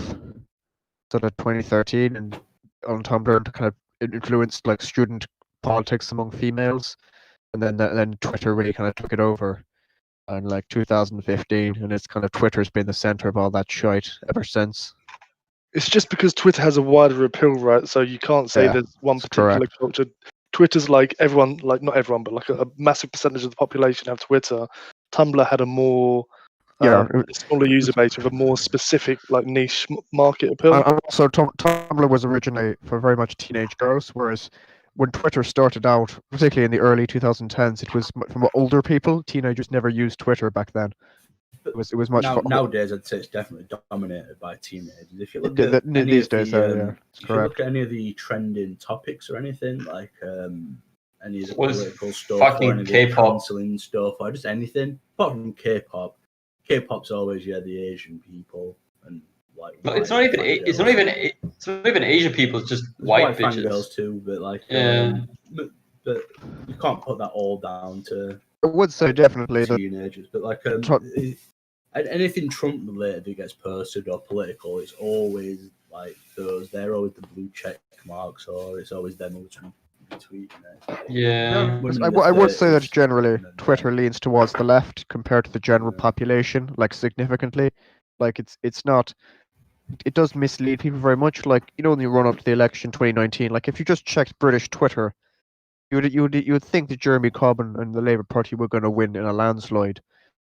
sort of 2013 and on Tumblr and kind of influenced like student politics among females, and then Twitter really kind of took it over in like 2015, and it's kind of Twitter's been the center of all that shite ever since. It's just because Twitter has a wider appeal, right? So you can't say Yeah, there's one that's particular correct. culture. Twitter's like everyone, like not everyone, but like a massive percentage of the population have Twitter. Tumblr had a more Yeah, a smaller user base with a more specific like niche market appeal. and also Tumblr was originally for very much teenage girls, whereas when Twitter started out, particularly in the early 2010s, it was from older people. Teenagers never used Twitter back then. It was much for Nowadays, I'd say it's definitely dominated by teenagers. If you look at any these of days. the, Yeah, that's if you correct. look at any of the trending topics or anything like any of the What is political stuff fucking or any of the K-pop? counselling stuff or just anything apart from K-pop. K-pop's always the Asian people and like. But it's not even. It's not even. It's not even Asian people. It's just There's white fan bitches. girls too, but like Yeah. but you can't put that all down to I would say definitely that teenagers. But like Trump- anything Trump related that gets posted or political, it's always like those. They're always the blue check marks, or it's always them who's retweeting it. Yeah. Women I in their would say that 30s, generally and then, Twitter leans towards the left compared to the general Yeah. population, like significantly. Like it's not. It does mislead people very much. Like when you run up to the election 2019, like if you just checked British Twitter, you would think that Jeremy Corbyn and the Labour Party were going to win in a landslide.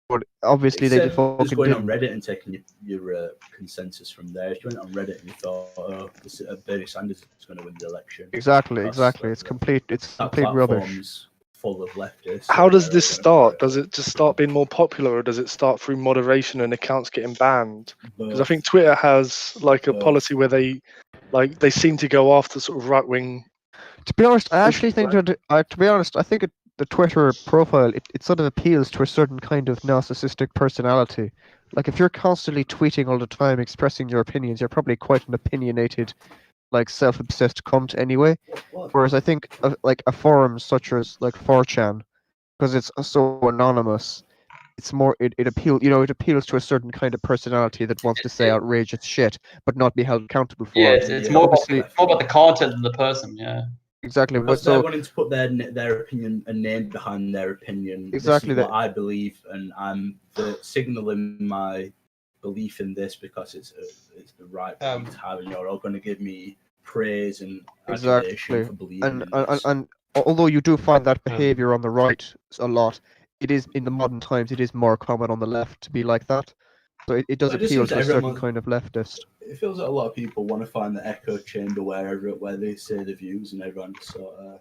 But obviously they Except fucking just going on didn't. Reddit and taking your consensus from there. If you went on Reddit and you thought, "Oh, Bernie Sanders is going to win the election," Exactly. That's It's complete. It's that complete rubbish. platform's full of leftists. How does and this they're start? gonna Does it just start being more popular, or does it start through moderation and accounts getting banned? Because I think Twitter has like a Both. policy where they seem to go after sort of right wing. To be honest, I actually think that. To be honest, I think the Twitter profile it sort of appeals to a certain kind of narcissistic personality. Like if you're constantly tweeting all the time, expressing your opinions, you're probably quite an opinionated, like self-obsessed cunt anyway. Whereas I think like a forum such as like 4chan, because it's so anonymous, it's more it appeals it appeals to a certain kind of personality that wants to say outrageous shit but not be held accountable for Yeah. it. It's Yeah, more obviously about the content than the person. Yeah. exactly. But Because they're so wanting to put their opinion, a name behind their opinion. Exactly This is that- what I believe, and I'm signaling my belief in this because it's the right belief to have, and you're all going to give me praise and adulation exactly, for believing and in this. and although you do find that behavior on the right a lot, it is in the modern times it is more common on the left to be like that. So it does Well, it just appeal seems to a that certain everyone- kind of leftist. It feels like a lot of people want to find the echo chamber where they say the views, and everyone just sort of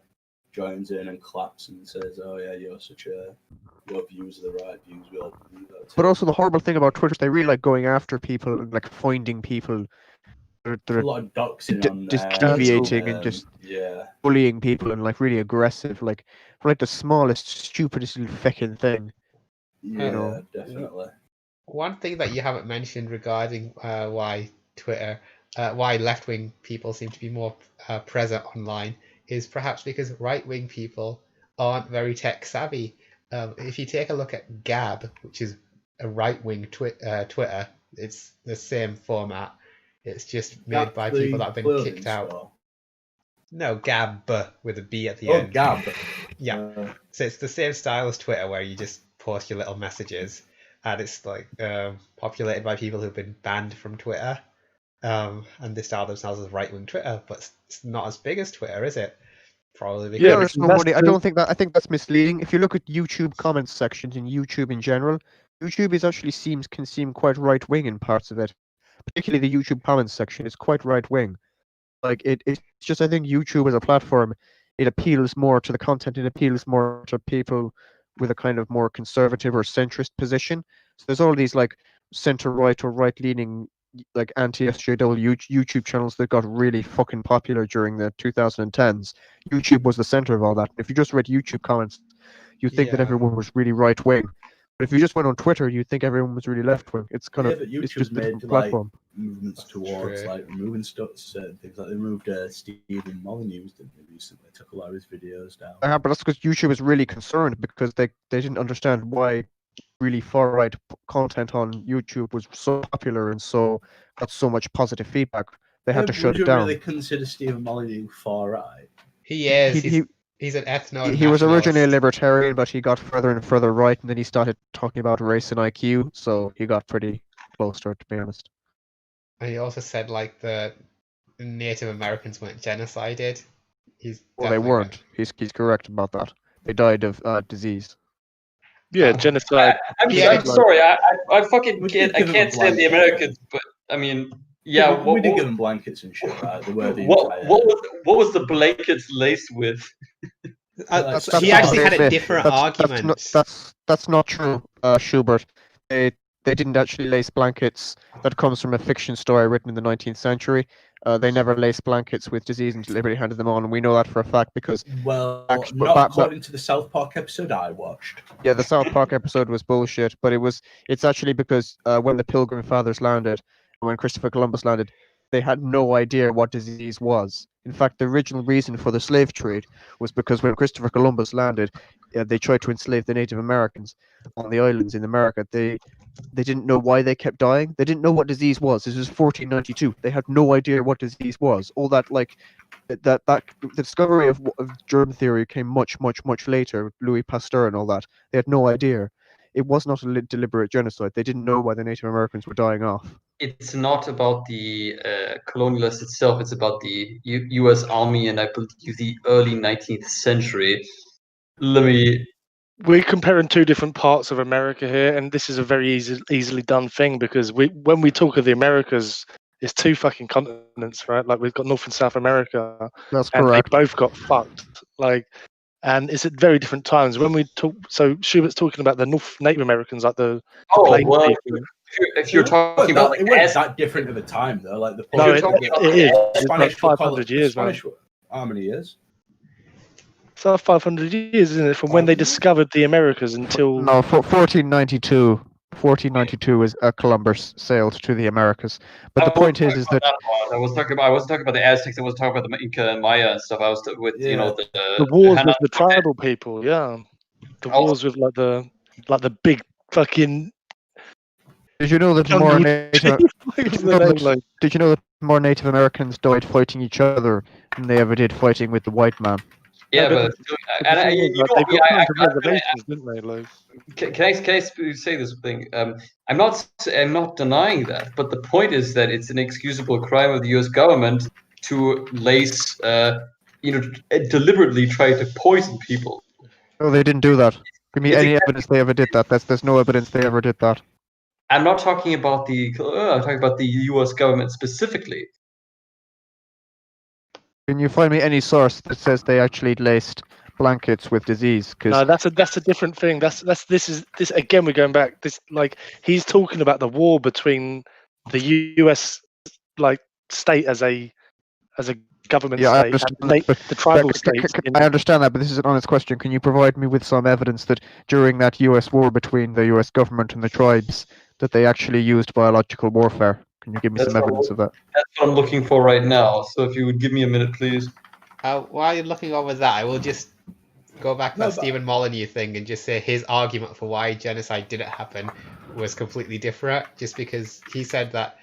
joins in and claps and says, "Oh yeah, your views are the right views. We all believe that." But too." also the horrible thing about Twitter is they really like going after people and like finding people that There's are a lot of doxing on just there. deviating and just yeah. bullying people and like really aggressive, like for like the smallest, stupidest little feckin' thing. Yeah, know. definitely. One thing that you haven't mentioned regarding why Twitter, why left-wing people seem to be more present online is perhaps because right-wing people aren't very tech-savvy. If you take a look at Gab, which is a right-wing Twitter, it's the same format. It's just made by people that have been kicked out. No, Gab with a B at the end. Gab. Yeah. So it's the same style as Twitter where you just post your little messages, and it's like populated by people who've been banned from Twitter, and they style themselves as right-wing Twitter, but it's not as big as Twitter, is it? Probably because Yeah, there's no that's money. I the- don't think that. I think that's misleading. If you look at YouTube comments sections in YouTube in general, YouTube is actually can seem quite right-wing in parts of it. Particularly the YouTube comments section is quite right-wing. Like it's just, I think YouTube as a platform, it appeals more to the content. It appeals more to people with a kind of more conservative or centrist position. So there's all these like center right or right leaning like anti-SJW YouTube channels that got really fucking popular during the 2010s. YouTube was the center of all that. If you just read YouTube comments, you think that Yeah. everyone was really right wing. But if you just went on Twitter, you'd think everyone was really left wing. It's kind Yeah, of but it's YouTube's just a made different like platform. movements towards true. like removing stuff, certain things. Like they removed Stephen Molyneux's, didn't they, recently? Took a lot of his videos down. But that's because YouTube is really concerned because they didn't understand why really far right content on YouTube was so popular and so got so much positive feedback. They had to shut Would it you down. really consider Stephen Molyneux far right? He is. He He's an he was originally a ethno-nationalist. libertarian, but he got further and further right, and then he started talking about race and IQ, so he got pretty close to it, to be honest. And he also said like the Native Americans weren't genocided. He's Well, they definitely weren't. He's correct about that. They died of disease. Yeah, Oh. genocide. I'm, Yeah, I'm sorry, I fucking We can't, did give him a can't stand the blanket. Americans, but I mean, yeah. we did give him blankets and shit, right? They were the entire. What was the blankets laced with? That's he not actually had a fair. different That's argument. that's not true, Schubert. They didn't actually lace blankets. That comes from a fiction story written in the 19th century. They never laced blankets with disease and deliberately handed them on, and we know that for a fact because Well, actually, not according to the South Park episode I watched. yeah, the South Park episode was bullshit, but it's actually because when the Pilgrim Fathers landed, when Christopher Columbus landed, they had no idea what disease was. In fact, the original reason for the slave trade was because when Christopher Columbus landed, they tried to enslave the Native Americans on the islands in America. They didn't know why they kept dying. They didn't know what disease was. This was 1492. They had no idea what disease was. All that like that the discovery of germ theory came much later. Louis Pasteur and all that. They had no idea. It was not a deliberate genocide. They didn't know why the Native Americans were dying off. It's not about the colonialists itself. It's about the U.S. Army and I believe the early 19th century. Let me. We're comparing two different parts of America here, and this is a very easily done thing because when we talk of the Americas, it's two fucking continents, right? Like we've got North and South America, That's and correct. they both got fucked. Like, and it's at very different times. When we talk, so Schubert's talking about the North Native Americans, like the Plains well, people. if you're talking about like it wasn't that different of a time though. Like the No, you're talking about it is. It's Spanish like 500 years, man. Spanish, how many years? It's like 500 years, isn't it, from when they discovered the Americas until No, 1492. 1492 is Columbus sailed to the Americas. But the point is that I wasn't talking about the Aztecs. I was talking about the Inca and Maya and stuff. I was with you know the wars with the tribal people. Yeah, the wars with like the big fucking. did you know that Jungle more Native did you know that more Native Americans died fighting each other than they ever did fighting with the white man? Yeah, No, but they got reservations, didn't they? Like, can I say this thing? I'm not denying that, but the point is that it's an excusable crime of the U.S. government to deliberately try to poison people. No, they didn't do that. Give me any evidence they ever did that. There's no evidence they ever did that. I'm not talking about I'm talking about the U.S. government specifically. Can you find me any source that says they actually laced blankets with disease? no, that's a different thing. This again. We're going back. This like he's talking about the war between the U.S. like state as a government Yeah, I state understand and that, but the tribal states. I understand that, but this is an honest question. Can you provide me with some evidence that during that U.S. war between the U.S. government and the tribes, that they actually used biological warfare? Can you give me some evidence of that? That's what I'm looking for right now. So if you would give me a minute, please. While you're looking over that, I will just go back to that Stephen Molyneux thing and just say his argument for why genocide didn't happen was completely different. Just because he said that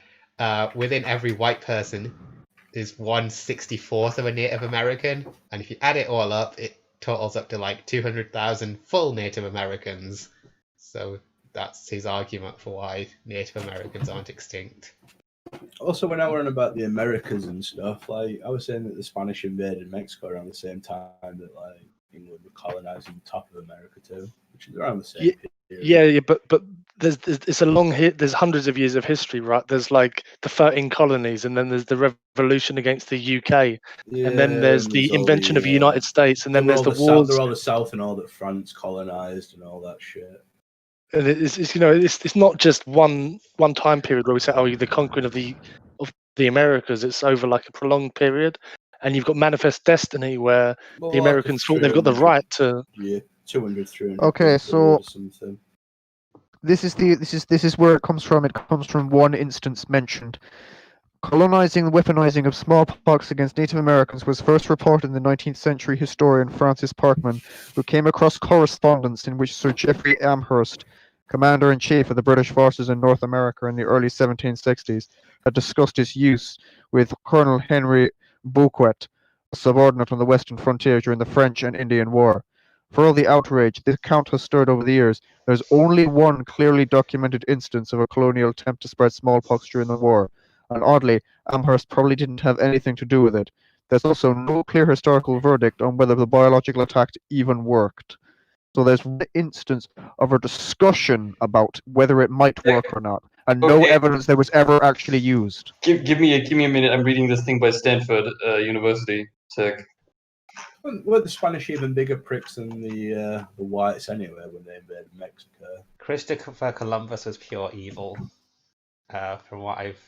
within every white person is 1/64th of a Native American, and if you add it all up, it totals up to like 200,000 full Native Americans. So that's his argument for why Native Americans aren't extinct. Also, when I were on about the Americas and stuff, like I was saying that the Spanish invaded Mexico around the same time that like England were colonizing the top of America too, which is around the same period. Yeah, but it's a long hit. There's hundreds of years of history, right? There's like the 13 colonies, and then there's the revolution against the UK, and then there's the all invention of the United States, and then there's the wars. They're all the South and all that France colonized and all that shit. And it's it's not just one time period where we say, oh, the conquering of the Americas. It's over like a prolonged period, and you've got Manifest Destiny where the Americans thought they've got the right to. Yeah, 200, 300. Okay, so or something. This is where it comes from. It comes from one instance mentioned. Colonizing and weaponizing of smallpox against Native Americans was first reported in the 19th century historian Francis Parkman, who came across correspondence in which Sir Geoffrey Amherst, Commander-in-Chief of the British forces in North America in the early 1760s, had discussed its use with Colonel Henry Bouquet, a subordinate on the western frontier during the French and Indian War. For all the outrage this account has stirred over the years, there's only one clearly documented instance of a colonial attempt to spread smallpox during the war, and oddly, Amherst probably didn't have anything to do with it. There's also no clear historical verdict on whether the biological attack even worked. So there's one instance of a discussion about whether it might work or not, and no evidence that was ever actually used. Give me a minute. I'm reading this thing by Stanford University. Sec. Weren't the Spanish even bigger pricks than the whites anyway when they invaded Mexico? Christopher Columbus was pure evil. From what I've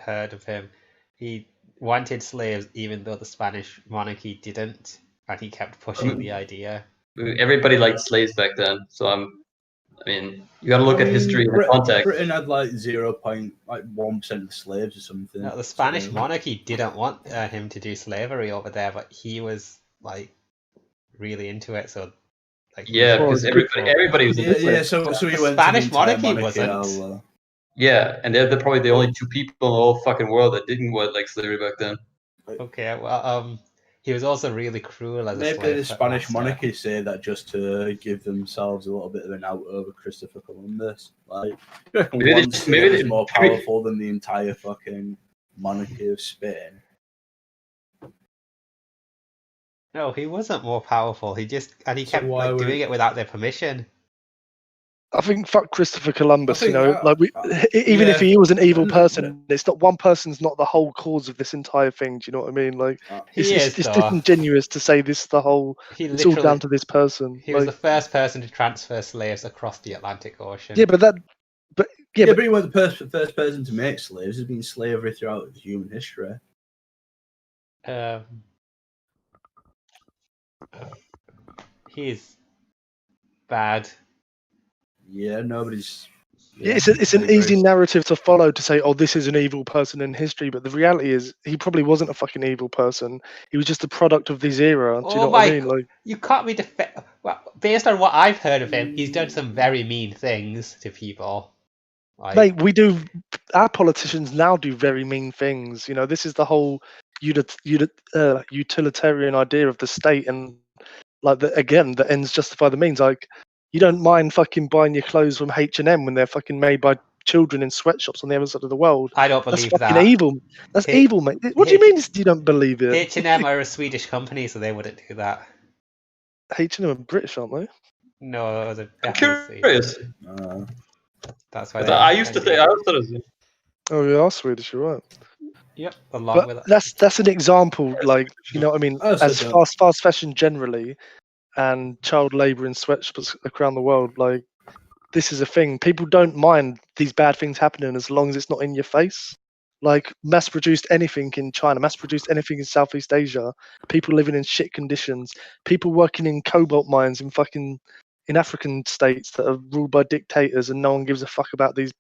heard of him, he wanted slaves even though the Spanish monarchy didn't, and he kept pushing the idea. Everybody liked slaves back then, so I mean, you got to look at history in context. Britain had like 0.1% of slaves or something. No, the Spanish monarchy didn't want him to do slavery over there, but he was like really into it. So, like, yeah, because everybody was into it. So he went Spanish to the monarchy wasn't. Yeah, and they're probably the only two people in the whole fucking world that didn't want like slavery back then. Okay, well, he was also really cruel as a slave. Maybe the Spanish monarchy say that just to give themselves a little bit of an out over Christopher Columbus. Like, maybe they're more powerful than the entire fucking monarchy of Spain. No, he wasn't more powerful. He kept doing it without their permission. I think fuck Christopher Columbus. Even if he was an evil person, it's not one person's not the whole cause of this entire thing. Do you know what I mean? Like, it's disingenuous to say this. It's all down to this person. He was the first person to transfer slaves across the Atlantic Ocean. Yeah, but he was the first person to make slaves. There's been slavery throughout human history. He's bad. Yeah, nobody's. Yeah, it's an easy narrative to follow to say, oh, this is an evil person in history, but the reality is he probably wasn't a fucking evil person. He was just a product of this era. Do you know what I mean? Like, you can't be based on what I've heard of him. He's done some very mean things to people. Mate, our politicians now do very mean things. You know, this is the whole utilitarian idea of the state, and like the ends justify the means. Like, you don't mind fucking buying your clothes from H&M when they're fucking made by children in sweatshops on the other side of the world. I don't believe that. That's fucking evil. That's evil, mate. What do you mean you don't believe it? H&M are a Swedish company, so they wouldn't do that. H&M are British, aren't they? No, they're I'm curious. That's why. I used to think. I thought it was. Oh, you are Swedish. You're right. Yep. But that's an example. Like, you know what I mean? As fast fashion generally, and child labour in sweatshops around the world, like, this is a thing. People don't mind these bad things happening as long as it's not in your face. Like, mass-produced anything in China, mass-produced anything in Southeast Asia, people living in shit conditions, people working in cobalt mines in African states that are ruled by dictators, and no one gives a fuck about these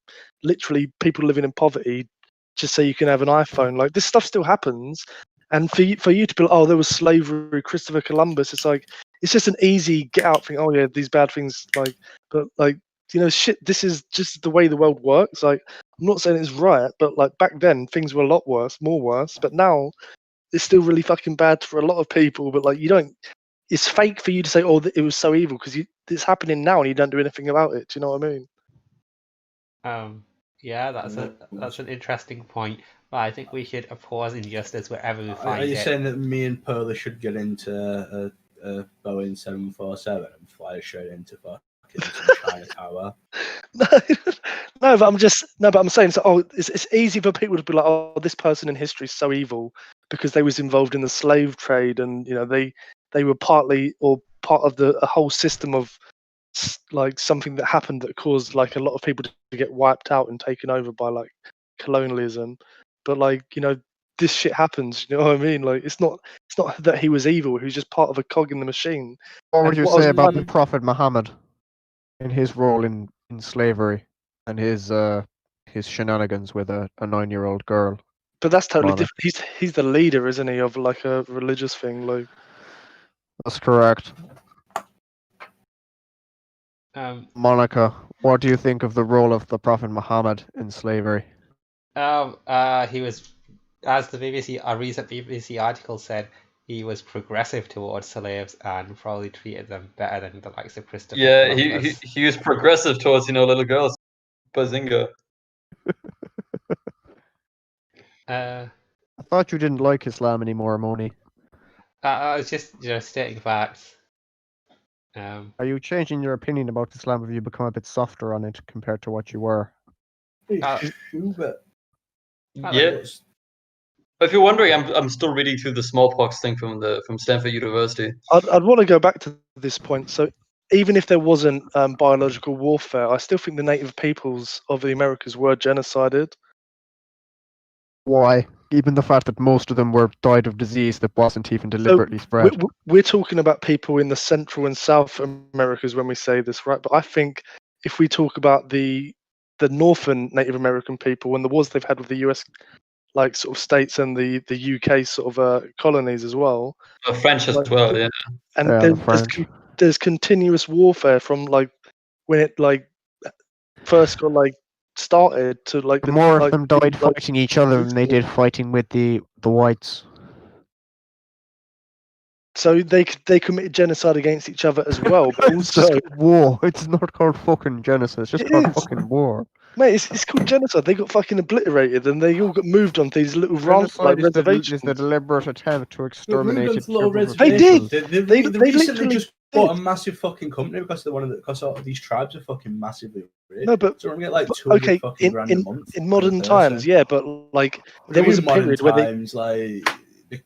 literally people living in poverty just so you can have an iPhone. Like, this stuff still happens. And for you to be like, oh, there was slavery, Christopher Columbus, it's like, it's just an easy get out thing. Oh yeah, these bad things, like, but like, you know, shit, this is just the way the world works. Like, I'm not saying it's right, but like back then things were a lot worse, more worse, but now it's still really fucking bad for a lot of people. But like, it's fake for you to say, oh, it was so evil, because it's happening now and you don't do anything about it. Do you know what I mean? Yeah, that's an interesting point. But I think we should pause injustice wherever we find it. Are you saying that me and Perla should get into a Boeing 747 and fly straight into fucking China Tower? No, but I'm saying so. Oh, it's easy for people to be like, oh, this person in history is so evil because they was involved in the slave trade, and they were partly or part of a whole system of like something that happened that caused like a lot of people to get wiped out and taken over by like colonialism. But like this shit happens. You know what I mean? Like it's not that he was evil. He was just part of a cog in the machine. What would And you what I was say about the learning- Prophet Muhammad in his role in slavery and his shenanigans with a 9-year-old girl? But that's totally Monica. different. He's the leader, isn't he, of like a religious thing? Like That's correct. Monica, what do you think of the role of the Prophet Muhammad in slavery? He was, as a recent BBC article said, he was progressive towards slaves and probably treated them better than the likes of Christopher Yeah, Columbus. he was progressive towards little girls. Bazinga. Uh, I thought you didn't like Islam anymore, Moni. I was just stating facts. Are you changing your opinion about Islam? Have you become a bit softer on it compared to what you were? Schubert. Yeah. If you're wondering, I'm still reading through the smallpox thing from Stanford University. I'd want to go back to this point. So even if there wasn't biological warfare, I still think the native peoples of the Americas were genocided. Why? Even the fact that most of them died of disease that wasn't even deliberately spread. We're talking about people in the Central and South Americas when we say this, right? But I think if we talk about the Northern Native American people and the wars they've had with the US, like sort of states and the UK sort of colonies as well. French as well, yeah. And Yeah, there's continuous warfare from like when it like first got like started to like more like, of them died fighting each other than they did fighting with the whites. So they committed genocide against each other as well. But It's also, just war. It's not called fucking genocide. It's just called fucking war. mate, it's called genocide. They got fucking obliterated and they all got moved onto these little Genocide is reservations. the deliberate attempt to exterminate it. They did. They recently literally just bought a massive fucking company because they're because all of these tribes are fucking massively rich. No, but so we're gonna get like 200 okay, fucking grand a month in modern times, yeah, but like there was a period where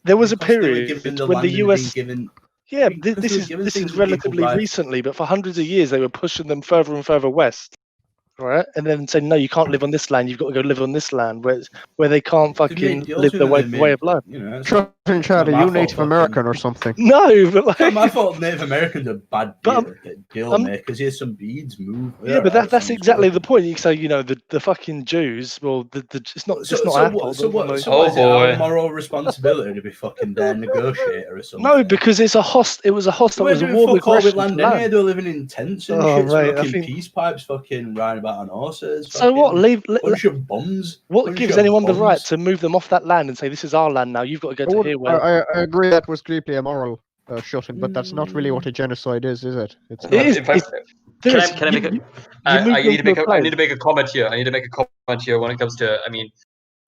there was a period when the US yeah, this is relatively recently, but for hundreds of years they were pushing them further and further west, right? And then saying, no, you can't live on this land. You've got to go live on this land, where they can't fucking live their way of life. Chad, are you Native American or something? No, but like, it's not my fault. Native Americans are bad deal makers. Here's some beads, move. Yeah, but that's exactly the point. You can say, the fucking Jews. Well, it's not just not our fault. So what? So what is it our moral responsibility to be fucking their negotiator or something? No, because it was a hostile. It was a war with land. Anyway, they're living in tents and shit, smoking peace pipes, fucking riding about on horses. So what? Bunch of bums. What gives anyone the right to move them off that land and say this is our land now? You've got to go to here. I agree that was deeply immoral, shutting, but that's not really what a genocide is it? It's not. It is. Can I make a? I need to make a comment here. I need to make a comment here when it comes to. I mean,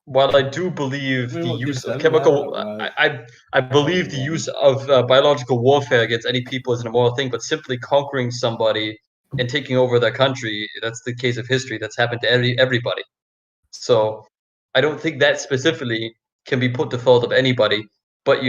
while I do believe the use of chemical, I believe the use of biological warfare against any people is an immoral thing. But simply conquering somebody and taking over their country—that's the case of history. That's happened to everybody. So I don't think that specifically can be put to fault of anybody. But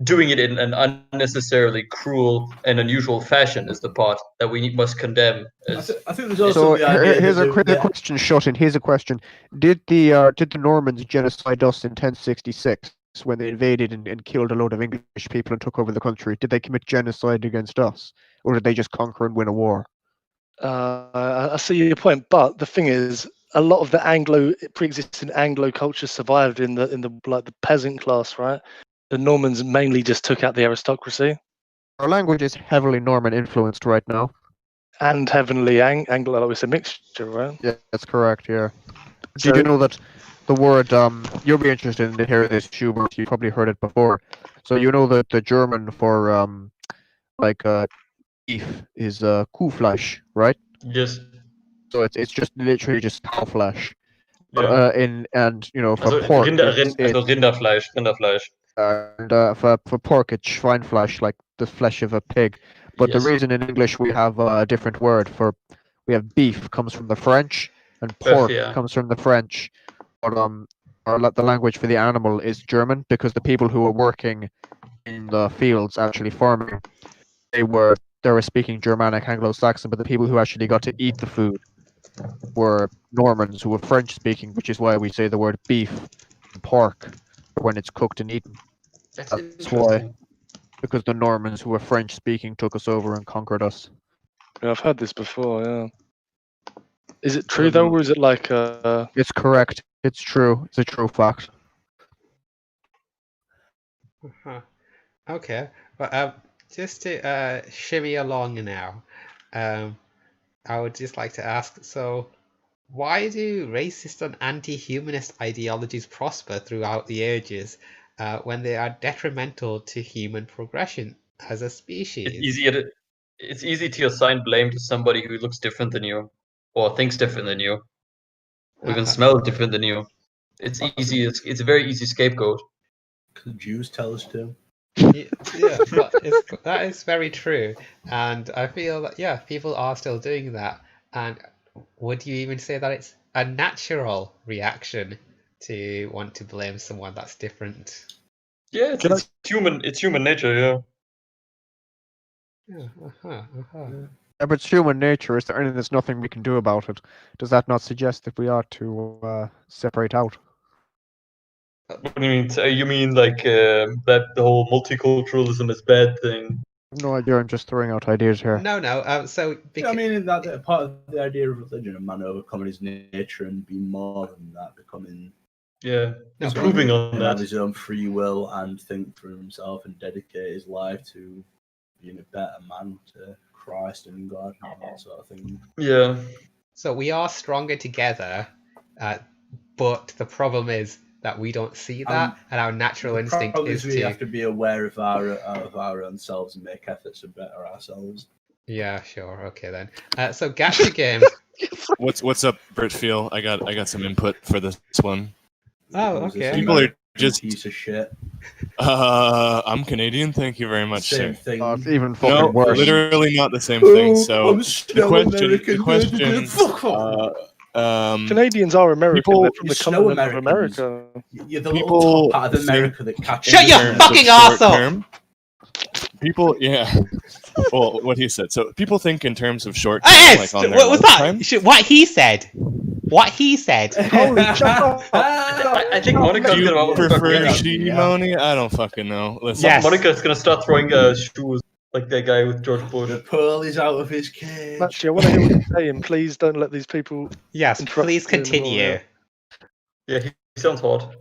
doing it in an unnecessarily cruel and unusual fashion is the part that we must condemn. I think there's also the idea. Here's a question, Shutton. Here's a question: Did the Normans genocide us in 1066 when they invaded and killed a load of English people and took over the country? Did they commit genocide against us, or did they just conquer and win a war? I see your point, but the thing is, a lot of the pre-existing Anglo culture survived in the peasant class, right? The Normans mainly just took out the aristocracy. Our language is heavily Norman influenced right now. And heavily Anglo, it's a mixture, right? Yeah, that's correct, yeah. Did you know that the word, you'll be interested in hearing this, Schubert, you've probably heard it before. So you know that the German for, beef is Kuhfleisch, right? Yes. So it's just literally just cow flesh. Yeah. For pork, Rinderfleisch. And for pork, it's Schweinfleisch, like the flesh of a pig. But the reason in English we have a different word for We have beef comes from the French, and Beef, pork yeah. comes from the French. But the language for the animal is German, because the people who were working in the fields actually farming, they were speaking Germanic Anglo-Saxon, but the people who actually got to eat the food were Normans who were French speaking, which is why we say the word beef and pork when it's cooked and eaten. That's That's why, interesting. because the Normans who were French speaking took us over and conquered us. Yeah, I've heard this before. Yeah. Is it true though, or is it like It's correct. It's true. It's a true fact. Uh-huh. Okay, but just to shimmy along now, I would just like to ask, so why do racist and anti-humanist ideologies prosper throughout the ages when they are detrimental to human progression as a species? It's easy to assign blame to somebody who looks different than you, or thinks different than you, or even smells different than you. It's easy. It's a very easy scapegoat. The Jews tell us to. Yeah, but that is very true, and I feel that people are still doing that. And would you even say that it's a natural reaction to want to blame someone that's different? Yeah, it's human. It's human nature. Yeah. Yeah, Yeah, but it's human nature. Is there anything there's nothing we can do about it? Does that not suggest that we ought to separate out? What do you mean? So you mean like that the whole multiculturalism is bad thing? No idea. I'm just throwing out ideas here. No. So Yeah, I mean, that part of the idea of religion, a man overcoming his nature and being more than that, becoming improving on and that. have his own free will and think for himself and dedicate his life to being a better man to Christ and God and that sort of thing. Yeah. So we are stronger together, but the problem is that we don't see that, and our natural instinct is we have to be aware of our own selves and make efforts to better ourselves. Yeah, sure. Okay then. So gacha games. What's up, Britfeel? I got some input for this one. Oh, okay. People are just piece of shit. I'm Canadian. Thank you very much, Same sir. thing. Oh, it's even fucking worse. Literally not the same thing. So I'm still the question. Fuck off. Canadians are American. People- They're from the You're snow continent of Americans. America. You're the People little top part of think- America that catches. Shut your terms fucking of ass short up! term, people, yeah. Well, what he said. So people think in terms of short term, Yes! like on their What was lifetime. that? What he said. What he said. Holy shut up! I think Monica's Do you gonna start prefer throwing, Shimoni? I don't fucking know. Listen, Yes. Monica's gonna start throwing shoes like that guy with George Bush. The pearl is out of his cage. Actually, I want to hear what you're saying. Please don't let these people. Yes, Interrupt please you anymore, continue. Yeah, he sounds hot.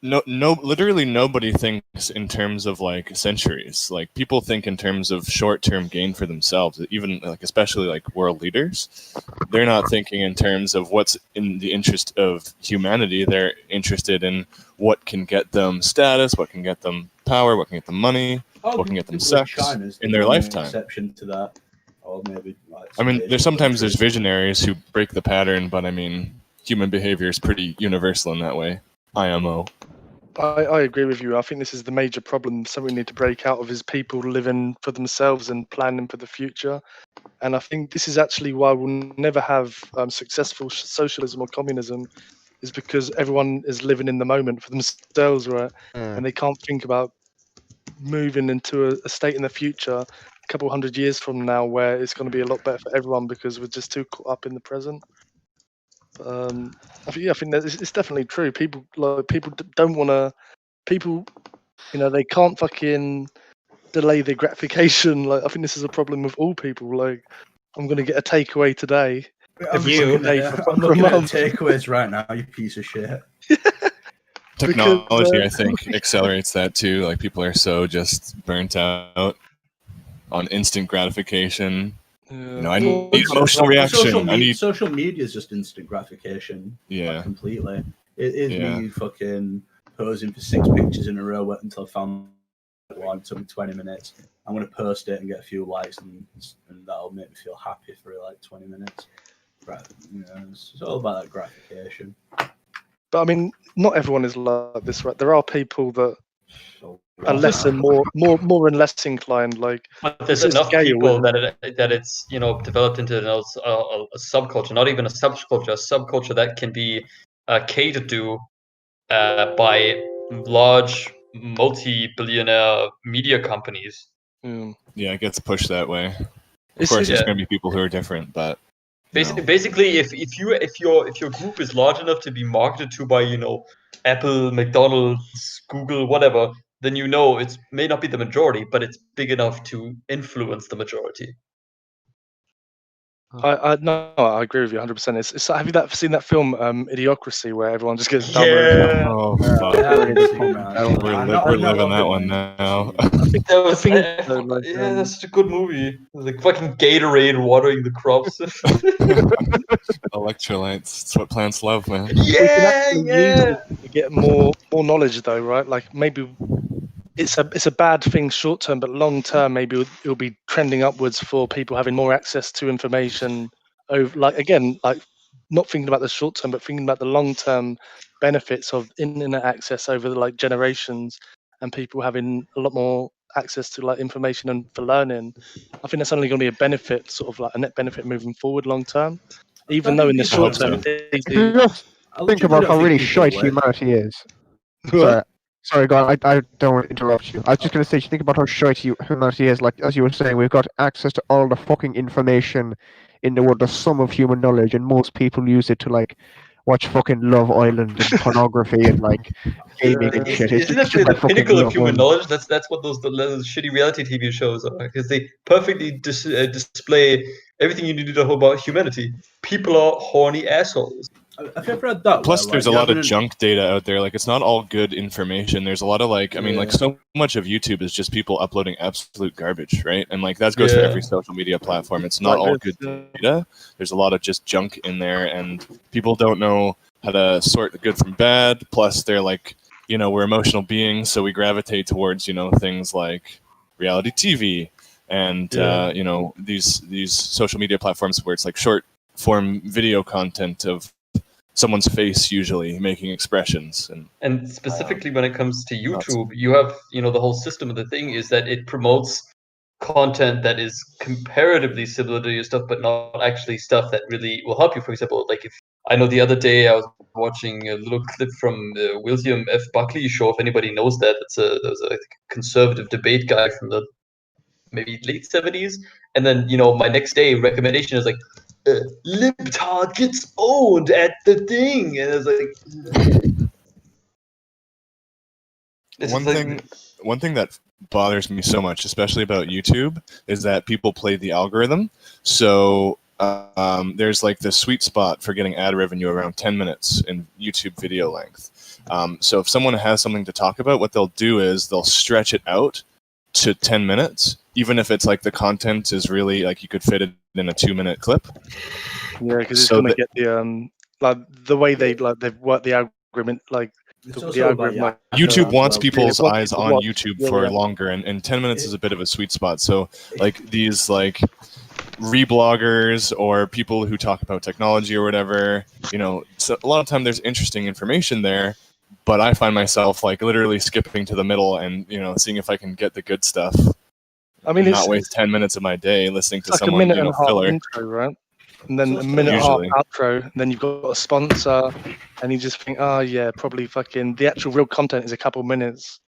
no, literally nobody thinks in terms of like centuries. Like people think in terms of short-term gain for themselves. Even like, especially like world leaders, they're not thinking in terms of what's in the interest of humanity. They're interested in what can get them status, what can get them power, what can get them money, what can get them sex in their lifetime. Exception to that, or maybe. Like, I mean, there's visionaries who break the pattern, but I mean, human behavior is pretty universal in that way. IMO. I agree with you. I think this is the major problem. Something we need to break out of is people living for themselves and planning for the future. And I think this is actually why we'll never have successful socialism or communism, is because everyone is living in the moment for themselves, right? And they can't think about moving into a state in the future, a couple hundred years from now, where it's going to be a lot better for everyone because we're just too caught up in the present. I think that it's definitely true. People don't want to. People, they can't fucking delay their gratification. Like, I think this is a problem with all people. Like, I'm gonna get a takeaway today. Every single day for I'm a looking at month. takeaways right now. You piece of shit. Technology, I think, accelerates that too. Like people are so just burnt out on instant gratification. I need emotional reaction. Social media is just instant gratification. Yeah. Like, completely. It is me fucking posing for 6 pictures in a row until I found one. It took me 20 minutes. I'm gonna post it and get a few likes, and that'll make me feel happy for like 20 minutes. Right? It's all about that gratification. But I mean, not everyone is like this, right? There are people that and less and more and less inclined. Like, But there's it's enough scale, people isn't that it's developed into a subculture, not even a subculture that can be catered to by large multi-billionaire media companies. Yeah, it gets pushed that way. Of It's- course, there's yeah. going to be people who are different, but Basically, if your group is large enough to be marketed to by Apple, McDonald's, Google, whatever, then it may not be the majority, but it's big enough to influence the majority. I agree with you 100%. It's have you seen that film Idiocracy, where everyone just gets downloaded? oh I fuck, haven't good seen point. that. That we're, I'm li- not- we're I'm not living that loving one it. now. That was thing is, though, like, that's such a good movie. Like fucking Gatorade watering the crops. Electrolytes, it's what plants love, man. we can yeah, actually use yeah. it to get more knowledge, though, right? Like, maybe it's a bad thing short term, but long term, maybe it'll be trending upwards for people having more access to information. Over, like, again, like, not thinking about the short term, but thinking about the long term benefits of internet access over like generations, and people having a lot more access to like information and for learning. I think that's only going to be a benefit, sort of like a net benefit moving forward long term. Even though in the I short hope term, so. it's If you just think about how really shite humanity is. Sorry, God, I don't want to interrupt you. I was just going to say, think about how shite humanity is. Like, as you were saying, we've got access to all the fucking information in the world, the sum of human knowledge, and most people use it to, like, watch fucking Love Island and pornography and, like, gaming and shit. It's Isn't just that the fucking pinnacle of Love human Island. knowledge? That's what those shitty reality TV shows are, because they perfectly display everything you need to know about humanity. People are horny assholes. Have you ever read that? Plus, where, there's a like, lot of having junk data out there. Like, it's not all good information. There's a lot of like, I mean, like, Yeah. so much of YouTube is just people uploading absolute garbage, right? And like that goes for Yeah. every social media platform. It's not Like all this, good data. There's a lot of just junk in there, and people don't know how to sort the good from bad. Plus, they're like, we're emotional beings, so we gravitate towards things like reality TV and Yeah. these social media platforms where it's like short form video content of someone's face, usually making expressions. And specifically when it comes to YouTube, you have, the whole system of the thing is that it promotes content that is comparatively similar to your stuff, but not actually stuff that really will help you. For example, like if I know the other day I was watching a little clip from William F. Buckley show. If anybody knows that, that was a conservative debate guy from the maybe late 70s. And then, my next day recommendation is like, libtard gets owned at the thing. And it's like, One thing that bothers me so much, especially about YouTube, is that people play the algorithm. So there's like the sweet spot for getting ad revenue around 10 minutes in YouTube video length. So if someone has something to talk about, what they'll do is they'll stretch it out to 10 minutes, even if it's like the content is really like you could fit it in a 2-minute clip. Yeah, because it's So going to get the like the way they've worked the algorithm, like It's the also algorithm. about, Like, YouTube as wants well. people's Yeah, eyes people on watch- YouTube yeah, for yeah. longer, and 10 minutes is a bit of a sweet spot. So like these like rebloggers or people who talk about technology or whatever, so a lot of time there's interesting information there, but I find myself like literally skipping to the middle and seeing if I can get the good stuff. I mean, and it's not waste 10 minutes of my day listening to like a someone minute and a half filler. intro, right? And then It's a also minute and a half Usually. outro, and then you've got a sponsor, and you just think, oh yeah, probably fucking the actual real content is a couple minutes.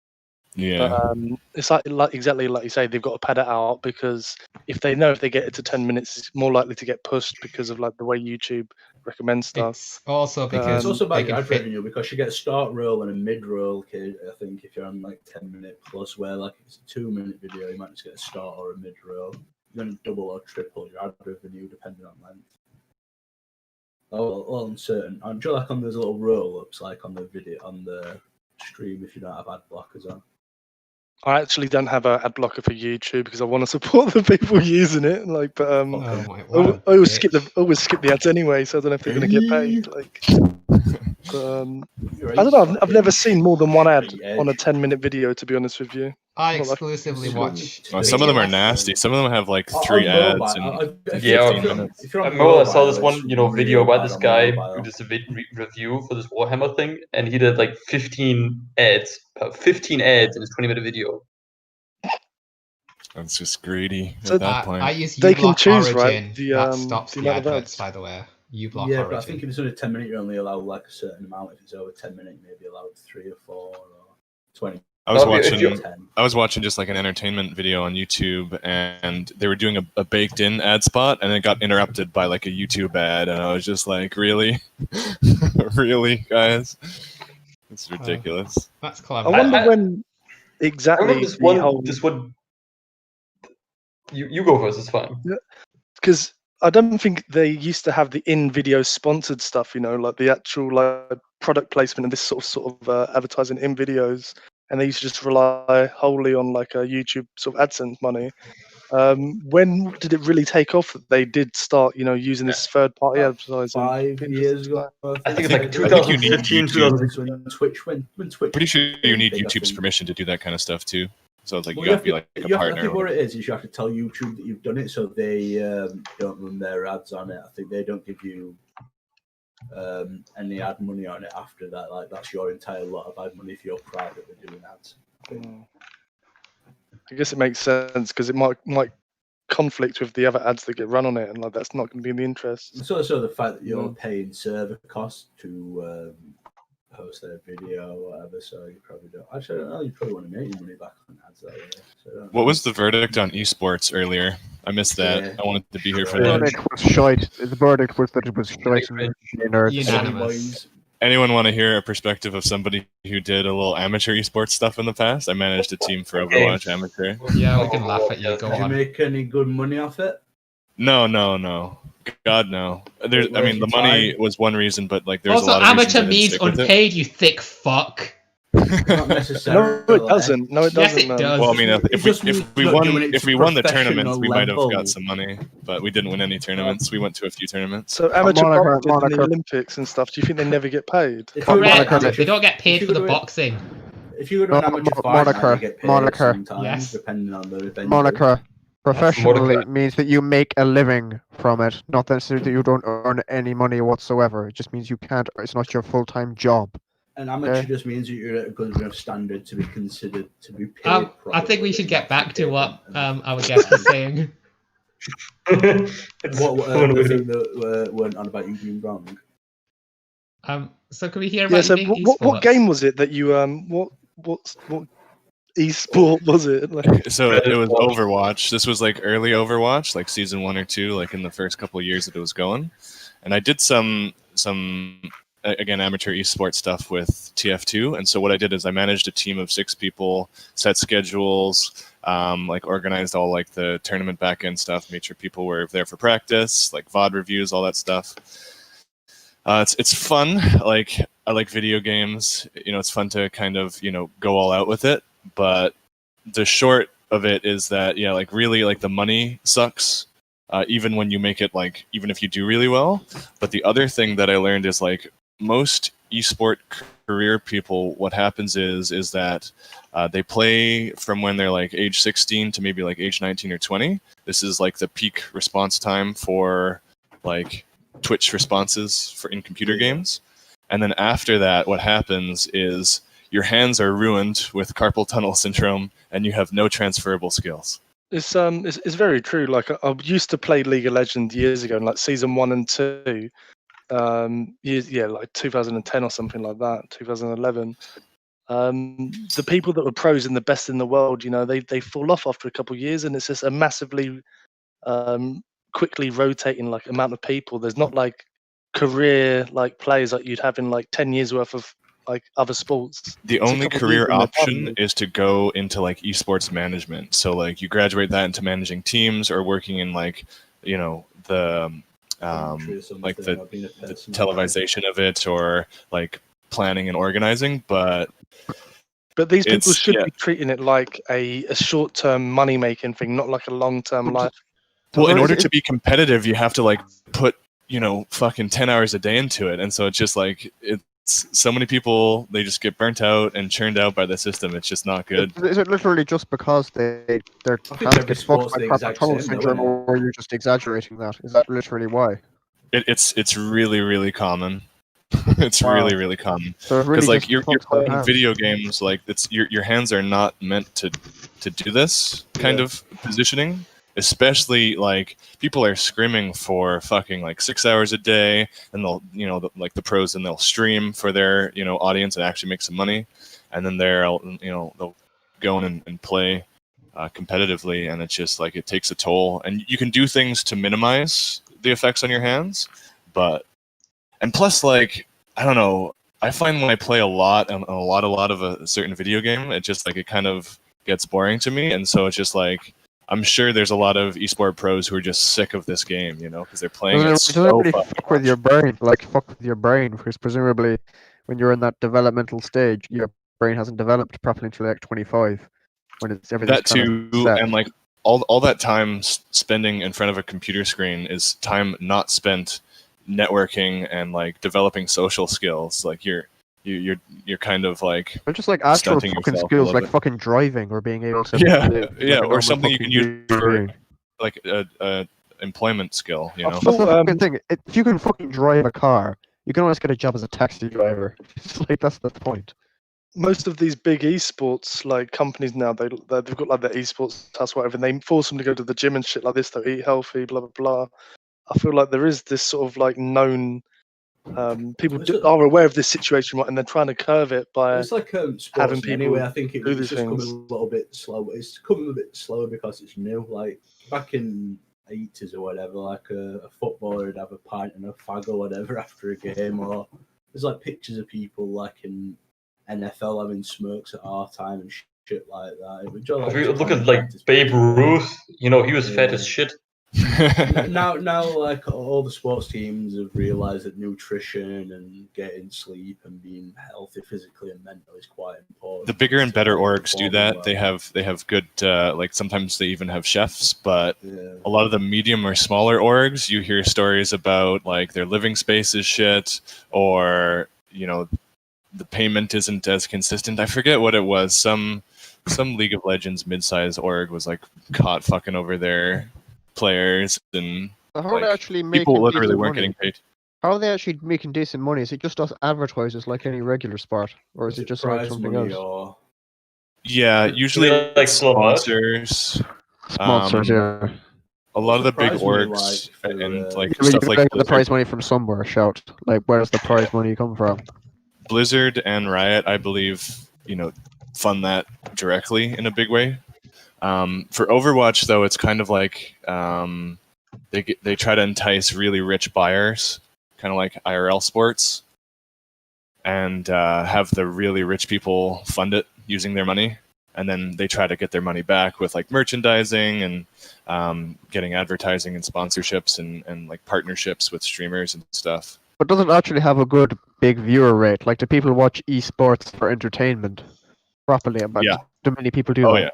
Yeah. But it's like exactly like you say, they've got to pad it out, because if they get it to 10 minutes, it's more likely to get pushed because of like the way YouTube recommends stuff. It's also because It's also they about your can ad fit. revenue, because you get a start roll and a mid roll. I think if you're on like 10-minute plus, where like if it's a 2-minute video, you might just get a start or a mid roll. You're going to double or triple your ad revenue depending on length. All uncertain. I'm sure like on those little roll ups, like on the video on the stream, if you don't have ad blockers on. I actually don't have an ad blocker for YouTube because I want to support the people using it. Like, but Oh my! I always skip the ads anyway, so I don't know if they're going to get paid. Like, I don't know. I've never seen more than one ad on a 10-minute video. To be honest with you. I Not that- exclusively watch. Well, some of them are videos. nasty. Some of them have like 3 ads in Yeah, 15 minutes. If you're on I saw mobile, this one, it's video really by bad this on guy mobile. who does a review for this Warhammer thing, and he did like 15 ads in his 20-minute video. That's just greedy So at that point. I use They can uBlock choose, Origin. right, That stops the the amount of adverts, ads. by the way. uBlock Yeah, Origin. but I think if it's under 10 minutes, you're only allowed like a certain amount. If it's over 10 minutes, maybe allowed 3 or 4 or 20. I was No, if watching. you- 10. I was watching just like an entertainment video on YouTube, and they were doing a baked-in ad spot, and it got interrupted by like a YouTube ad, and I was just like, "Really, really, guys? It's ridiculous." That's I clever. wonder I- when I exactly remember this the one. whole This one. You go first. It's fine. because I don't think they used to have the in-video sponsored stuff. Like the actual like product placement and this sort of advertising in videos, and they used to just rely wholly on like a YouTube sort of AdSense money. When did it really take off that they did start, using this third-party advertising? 5 years ago. I think it's I like think you need 2015, YouTube. 2016. When Twitch. Pretty sure you need big, I YouTube's think. permission to do that kind of stuff too. So it's like Well, you got to be like a I partner. think or what whatever. it is you have to tell YouTube that you've done it, so they don't run their ads on it. I think they don't give you any ad money on it after that. Like that's your entire lot of ad money if you're privately doing ads. I guess it makes sense because it might conflict with the other ads that get run on it, and like that's not going to be in the interest. It's also the fact that you're paying server costs to post their video or whatever, so you probably don't. Actually, I don't know. You probably want to make your money back on ads that way. So I don't know. What was the verdict on esports earlier? I missed that. Yeah. I wanted to be here for The that. verdict was shite. The verdict was that it was shite. And nerds. Unanimous. Anyone want to hear a perspective of somebody who did a little amateur esports stuff in the past? I managed a team for Overwatch amateur. Yeah, we can laugh at you. Go Did you on. make any good money off it? No. God, no. There's, I mean, the money was one reason, but like, there's Also, a lot of reasons I amateur didn't means stick with it. unpaid, you thick fuck. Not necessarily. No, it doesn't. No, it Yes, doesn't. it does. Well, I mean, It if just we means not doing it to won the tournaments, professional we might have level. got some money, but we didn't win any tournaments. We went to a few tournaments. So amateur Monica- boxers in the Monica- Olympics and stuff. Do you think they never get paid? If Come you're on, an Correct. Monica, amateur- They don't get paid if you for the go to a- boxing. If you go to an No, amateur fight, Monica, you get paid Monica. sometimes, Yes. depending on the venue. Monica, professionally Monica. means that you make a living from it, not necessarily that you don't earn any money whatsoever. It just means you can't. It's not your full-time job. An amateur Okay. just means that you're at a good enough standard to be considered to be paid. I think we properly. should get back to what our guest was saying. What the thing that went on about you being wrong? So can we hear Yeah. about So you being what esports? game was it that you what esport was it? Like, So it was Overwatch. This was like early Overwatch, like season 1 or 2, like in the first couple of years that it was going. And I did some again amateur esports stuff with TF2. And so what I did is I managed a team of 6 people, set schedules, like organized all like the tournament backend stuff, made sure people were there for practice, like VOD reviews, all that stuff. It's fun. Like I like video games. It's fun to kind of go all out with it. But the short of it is that like really like the money sucks. Even when you make it, like even if you do really well. But the other thing that I learned is like most esport career people, what happens is that they play from when they're like age 16 to maybe like age 19 or 20. This is like the peak response time for like Twitch responses in computer games. And then after that, what happens is your hands are ruined with carpal tunnel syndrome and you have no transferable skills. it's very true. Like I used to play League of Legends years ago, in like season 1 and 2. Like 2010 or something like that, 2011. The people that were pros and the best in the world, they fall off after a couple of years, and it's just a massively quickly rotating like amount of people. There's not like career like players like you'd have in like 10 years worth of like other sports. The It's a only couple of years career and they're option done. is to go into like esports management. So like you graduate that into managing teams or working in like the like the televisation of it or like planning and organizing. But these people it's- should yeah. be treating it like a short-term money-making thing, not like a long-term life. Well, in Or is order it- to be competitive, you have to like put fucking 10 hours a day into it, and so it's just like so many people, they just get burnt out and churned out by the system. It's just not good. Is it literally just because their think hands every get fucked sport's by the carpal exact tunnel same, though, syndrome, isn't it? or you're just exaggerating that? Is that literally why? It's really, really common. It's Wow. really, really common. So it Because really like just you're fucks their playing hands. video games, like it's your hands are not meant to do this kind of positioning. Especially like people are screaming for fucking like 6 hours a day, and they'll like the pros, and they'll stream for their audience and actually make some money, and then they'll go in and play competitively, and it's just like it takes a toll. And you can do things to minimize the effects on your hands, and plus, like, I don't know, I find when I play a lot of a certain video game, it just like it kind of gets boring to me, and so it's just like I'm sure there's a lot of esport pros who are just sick of this game, because they're playing it Doesn't so really fucking fuck with much. your brain, fuck with your brain, because presumably when you're in that developmental stage, your brain hasn't developed properly until like 25, when it's everything's That kind too, of set. and like all that time spending in front of a computer screen is time not spent networking and like developing social skills. Like you're kind of like They're just like actual stunting fucking yourself a skills, little like bit. fucking driving or being able to Yeah, live like yeah, a or normal something you fucking can use human for being. like a employment skill. I That's the thought, fucking thing. If you can fucking drive a car, you can always get a job as a taxi driver. It's like that's the point. most of these big esports like companies now, they've got like their esports task, whatever, and they force them to go to the gym and shit like this. They'll eat healthy, blah blah blah. I feel like there is this sort of like known people are aware of this situation, right, and they're trying to curve it by It's like having sports people anyway. I think do it's these just coming things. a little bit slow. It's coming a bit slower because it's new. Like back in the 80s or whatever, like a footballer would have a pint and a fag or whatever after a game, or there's like pictures of people like in NFL having smokes at half time and shit like that. It was just, If like, you look at common like practice. Babe Ruth, he was fat as shit. now, like all the sports teams have realised that nutrition and getting sleep and being healthy physically and mentally is quite important. The bigger and better orgs do performing that. well. They have good like sometimes they even have chefs, but Yeah. a lot of the medium or smaller orgs, you hear stories about like their living space is shit, or the payment isn't as consistent. I forget what it was. Some League of Legends mid-size org was like caught fucking over their players, and So how are they like, actually people making literally decent weren't money? getting paid. How are they actually making decent money? Is it just us advertisers like any regular sport, or is it just like prize something money else? or Yeah, usually like it's slow merch? sponsors. Sponsors, yeah. A lot of the big prize money orgs like for, and uh, like Yeah, but you stuff gotta like get the Blizzard, prize money from somewhere. Shout, like, where does the prize money come from? Blizzard and Riot, I believe, fund that directly in a big way. For Overwatch, though, it's kind of like they try to entice really rich buyers, kind of like IRL sports, and have the really rich people fund it using their money, and then they try to get their money back with like merchandising and getting advertising and sponsorships and like partnerships with streamers and stuff. But does it actually have a good big viewer rate? Like, do people watch esports for entertainment properly? But Yeah. do many people do Oh that? yeah.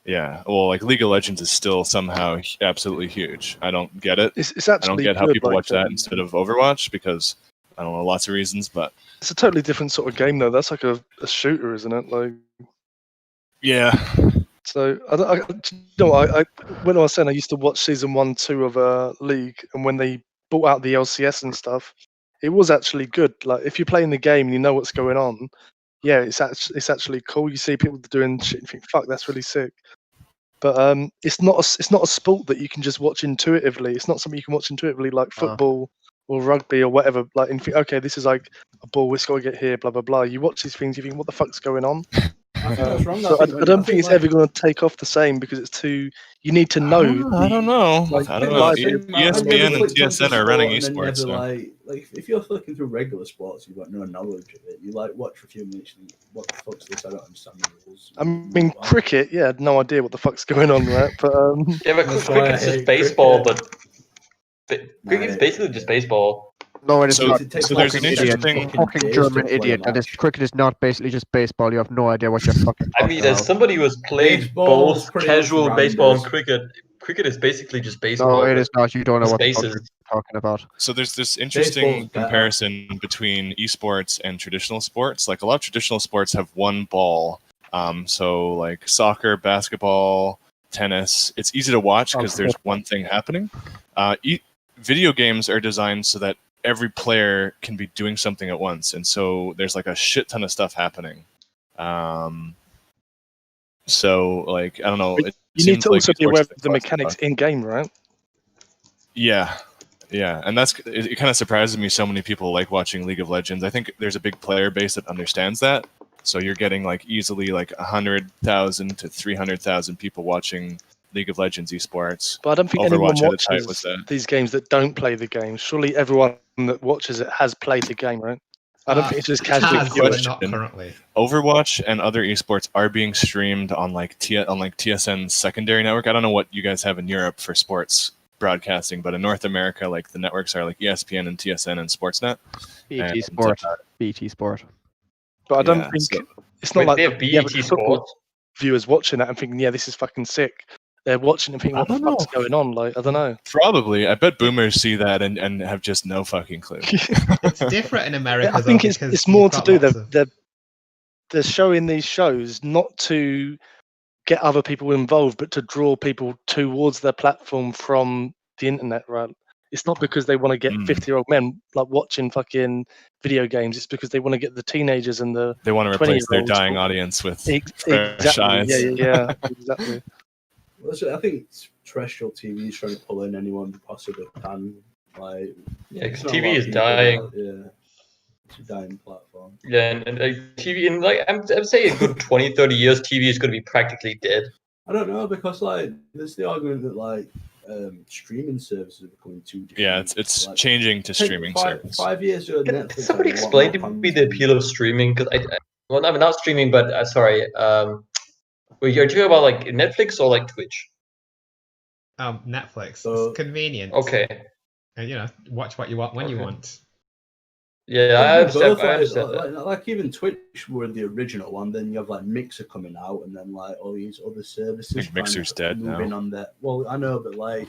Yeah, well, like League of Legends is still somehow absolutely huge. I don't get it. It's I actually don't get how good, people like, watch that instead of Overwatch because I don't know, lots of reasons, but it's a totally different sort of game though. That's like a shooter, isn't it? Like, yeah. so when I was saying I used to watch season 1, 2 of League, and when they brought out the LCS and stuff, it was actually good. Like if you're playing the game and you know what's going on, yeah, it's actually cool. You see people doing shit and you think, fuck, that's really sick. But it's not a sport that you can just watch intuitively. It's not something you can watch intuitively like football or rugby or whatever. Like, okay, this is like a ball. It's got to get here. Blah blah blah. You watch these things, you think, what the fuck's going on? I think that's wrong. So I don't think it's ever going to take off the same because it's too. You need to know. I don't know. Like, I don't know. live- ESPN and TSN are running esports never, now. like if you're flicking through regular sports, you've got no knowledge of it. You like watch for a few minutes and you think, what the fuck's this? I don't understand the rules. I mean, cricket. Yeah, I had no idea what the fuck's going on, right? But Yeah, but That's why I cricket's just hate baseball, cricket. but cricket's basically just baseball. No, it is So- not. It takes so there's like an seven interesting- fucking Fucking days German to play a idiot. That is, match. cricket is not basically just baseball. You have no idea what you're fucking. I mean, talking as about. somebody who has played Baseball's both pretty casual much baseball and rounders. cricket is basically just No, baseball. it but is not. You don't know what the fuck spaces. you're talking about. So there's this Baseball's interesting better. comparison between esports and traditional sports. Like a lot of traditional sports have one ball. So like soccer, basketball, tennis. It's easy to watch because there's one thing happening. Video games are designed so that every player can be doing something at once, and so there's like a shit ton of stuff happening. So like I don't know. But It you need seems to like also be esports aware is of the less mechanics about- in game, right? Yeah, and it kind of surprises me. So many people like watching League of Legends. I think there's a big player base that understands that. So you're getting like easily like 100,000 to 300,000 people watching League of Legends esports. But I don't think Overwatch anyone had a type with watches that. these games that don't play the game. Surely everyone that watches it has played the game, right? I don't think it's just casual Has, viewers. but not currently. Overwatch and other esports are being streamed on like TSN's secondary network. I don't know what you guys have in Europe for sports broadcasting, but in North America, like the networks are like ESPN and TSN and Sportsnet. BT And, Sport. BT Sport. But I don't Yeah, think so- it's not Wait, like they the have BET football Sports. viewers watching that and thinking, yeah, this is fucking sick. They're watching and thinking, I what the don't fuck's know. going on? Like, I don't know. Probably. I bet boomers see that and have just no fucking clue. It's different in America. I think though, it's because more you've to got do. lots of- They're showing these shows not to get other people involved, but to draw people towards their platform from the internet, right? It's not because they want to get 50-year-old men like watching fucking video games. It's because they want to get the teenagers and the They want to replace their 20-year-olds. dying audience with fresh Exactly. eyes. Yeah, exactly. Well, so I think terrestrial TV is trying to pull in anyone they possibly can. Like, Yeah, 'cause it's not a TV lot of is people dying. that- yeah, it's a dying platform. Yeah, and TV in like I'm saying a good 20, 30 years, TV is going to be practically dead. I don't know because like there's the argument that like streaming services are becoming too different. Yeah, it's like, changing to streaming service. 5 years ago, Can Netflix somebody had a lot explain more to me the appeal of streaming? Because well, I mean, not streaming, but sorry. Well, you're talking about like Netflix or like Twitch? Netflix. So- It's convenient. Okay. And, watch what you want when you want. Yeah, I understand. I Both, understand that. like even Twitch were the original one. Then you have like Mixer coming out, and then like all these other services. I think Mixer's dead now. moving on that. Well, I know, but like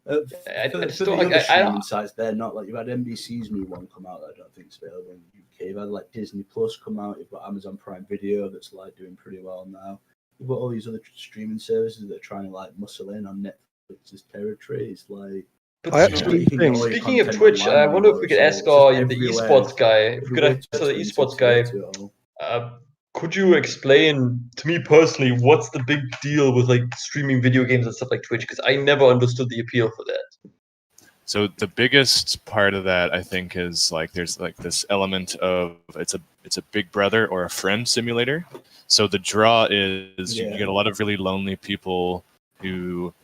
I for just the don't like- other I streaming don't- sites, they're not like you've had NBC's new one come out that I don't think is available in the UK. You've had like Disney Plus come out. You've got Amazon Prime Video that's like doing pretty well now. You've got all these other streaming services that are trying to like muscle in on Netflix's territory. It's like. But I actually You can get think- all your Speaking of content Twitch, online I wonder if we anymore, could so ask it's our just the everywhere. esports guy. If we could Everywhere ask the it's esports guy. to it all. Could you explain to me personally what's the big deal with like streaming video games and stuff like Twitch? Because I never understood the appeal for that. So the biggest part of that, I think, is like there's like this element of it's a big brother or a friend simulator. So the draw is you get a lot of really lonely people who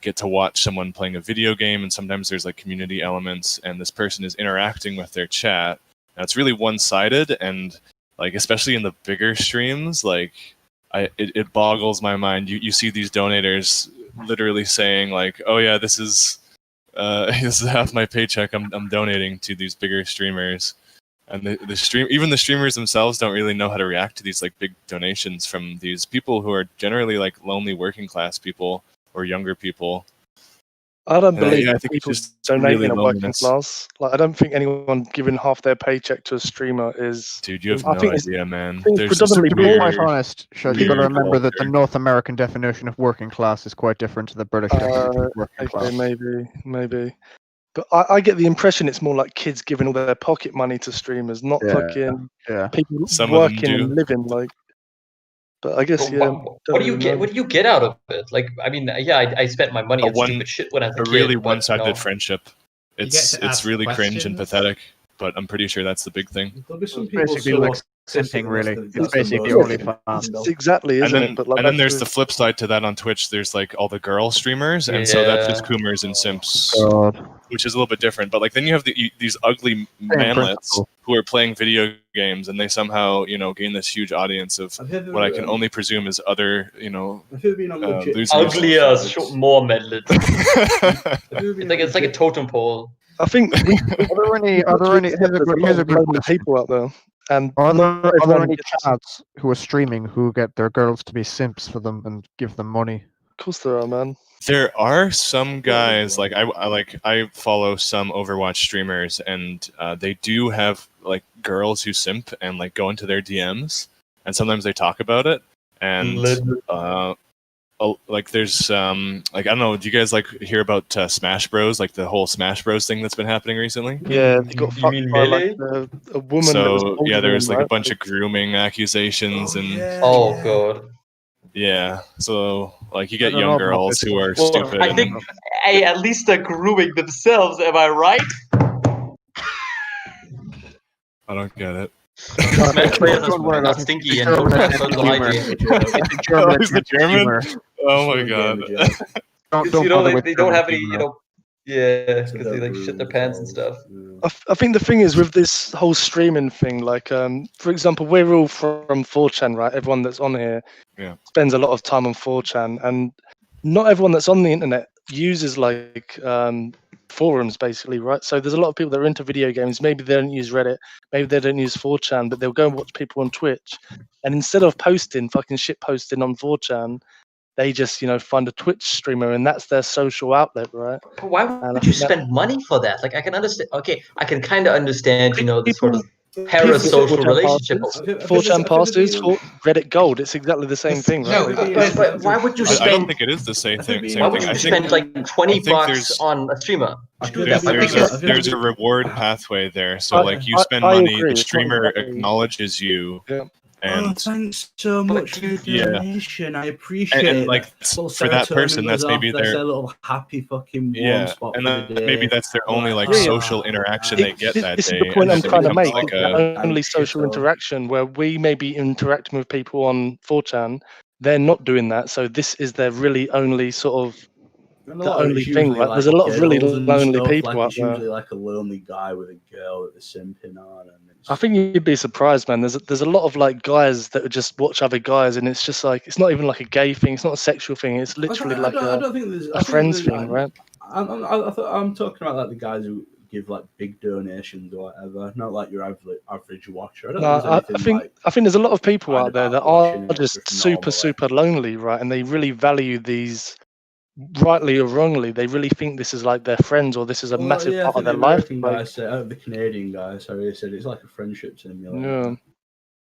get to watch someone playing a video game, and sometimes there's like community elements, and this person is interacting with their chat. Now it's really one-sided, and like especially in the bigger streams, like it boggles my mind. You see these donators literally saying like, "Oh yeah, this is half my paycheck I'm donating to these bigger streamers," and even the streamers themselves don't really know how to react to these like big donations from these people who are generally like lonely working class people or younger people. I don't And believe I think it's people just donating really a working loneliness. class. Like, I don't think anyone giving half their paycheck to a streamer is. Dude, you have I no think it's- idea, man. think There's just predominantly To be weird- quite honest, Shaz, you've got to weird remember that the culture. North American definition of working class is quite different to the British definition of working Okay, class. maybe. But I get the impression it's more like kids giving all their pocket money to streamers, not Yeah. fucking Yeah. people Some of them working and do. living. Like, but I guess But yeah. what do you get? What do you get out of it? Like, I mean, yeah, I spent my money A on stupid shit when I was a A kid. really but one-sided no. friendship. You It's get to it's ask really cringe and questions. pathetic, but I'm pretty sure that's the big thing. There'll be some It's people basically so like autistic simping, that's really. the- It's that's the basically most OnlyFans. It's exactly, isn't and then, it? But like, and then that's there's the- the flip side to that on Twitch. There's like all the girl streamers, and so that's just Yeah. coomers and simps, God. which is a little bit different. But like then you have these ugly manlets principle. who are playing video games, and they somehow gain this huge audience of Have you ever, what I can only presume is other have you ever been on legit losers. Uglier, sites? more medled. Have you ever been It's like a legit- totem pole. I think we, Are there any? Here's a good lonely question. people out there, and Are not there everyone any gets- chads who are streaming who get their girls to be simps for them and give them money? Of course there are, man. There are some guys like I follow some Overwatch streamers, and they do have like girls who simp and like go into their DMs, and sometimes they talk about it. And like there's like I don't know. Do you guys like hear about Smash Bros? Like the whole Smash Bros thing that's been happening recently? Yeah, they got You fucked mean by like Melee? a woman. That was So older yeah, than there's him, like a right? bunch of grooming accusations and Oh god. yeah. So like you I get don't young know about girls this who are Well, stupid. I think at least they're grooming themselves. Am I right? I don't get it. Smash players Don't worry, are not that's- stinky it's and don't have German total humor. hygiene. It's a German Oh, he's the attempt at humor. German? Oh my god. Don't Because you know bother with they don't German have any, humor. yeah, because they like shit their pants and stuff. I think the thing is with this whole streaming thing, like, for example, we're all from 4chan, right? Everyone that's on here spends a lot of time on 4chan, and not everyone that's on the internet uses like forums, basically, right? So there's a lot of people that are into video games. Maybe they don't use Reddit, maybe they don't use 4chan, but they'll go and watch people on Twitch, and instead of posting fucking shit posting on 4chan, they just, find a Twitch streamer, and that's their social outlet, right? But why would you spend money for that? Like, I can understand. Okay, I can kind of understand, the sort of parasocial relationship. 4chan passes, Reddit Gold. It's exactly the same thing, right? No, but why would you I don't spend? think it is the same thing. Why would you spend like I $20 think on a streamer? To do that? there's a reward pathway there. So like you spend I money, agree. the It's not streamer exactly- acknowledges you, and thanks so much for your yeah. donation. I appreciate and it. like Little for that person, serotonin that's goes maybe off, that's their a little happy fucking warm yeah, spot and for then the day. maybe that's their only like Yeah. social interaction they get that This day. is the point and I'm it trying to becomes make. like The only social interaction where we may be interacting with people on 4chan, they're not doing that. So this is their really only sort of And a the lot of only it's thing. usually Right? like There's a lot of really girls and lonely stuff, people like out it's there. usually like a lonely guy with a girl that they're simping on, and it's I think you'd be surprised, man. There's a lot of like guys that would just watch other guys, and it's just like it's not even like a gay thing. It's not a sexual thing. It's literally I like don't think there's a friends thing, right? I'm talking about like the guys who give like big donations or whatever, not like your average watcher. I don't No, think there's anything I think there's a lot of people bad out there about that are watching it, just just super super lonely, right? And they really value these, rightly or wrongly. They really think this is like their friends, or this is a massive I part think of their the life. American guy said, the Canadian guy, sorry, said it's like a friendship simulator. Yeah.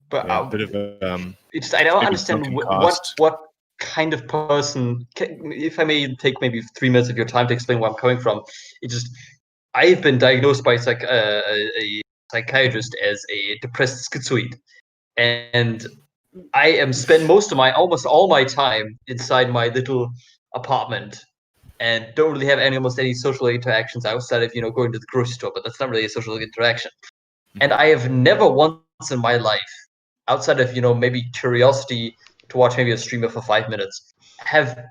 But a bit of a it's I don't maybe understand sunken what cost. kind of person. If I may take maybe 3 minutes of your time to explain where I'm coming from, it just I've been diagnosed by a psychiatrist as a depressed schizoid, and I am spend almost all my time inside my little apartment, and don't really have almost any social interactions outside of going to the grocery store. But that's not really a social interaction. And I have never once in my life, outside of maybe curiosity to watch maybe a streamer for 5 minutes, have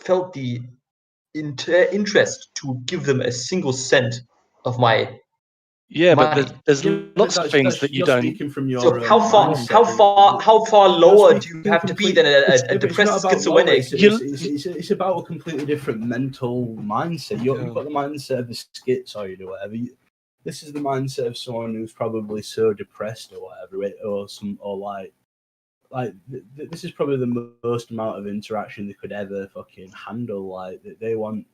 felt the interest to give them a single cent of my Yeah, money. but there's lots of things that you you're don't. Speaking from your So how far lower do you have to be than a depressed schizophrenic? It's about a completely different mental mindset. You've got the mindset of the schizoid or whatever. This is the mindset of someone who's probably so depressed or whatever, this is probably the most amount of interaction they could ever fucking handle. Like they want,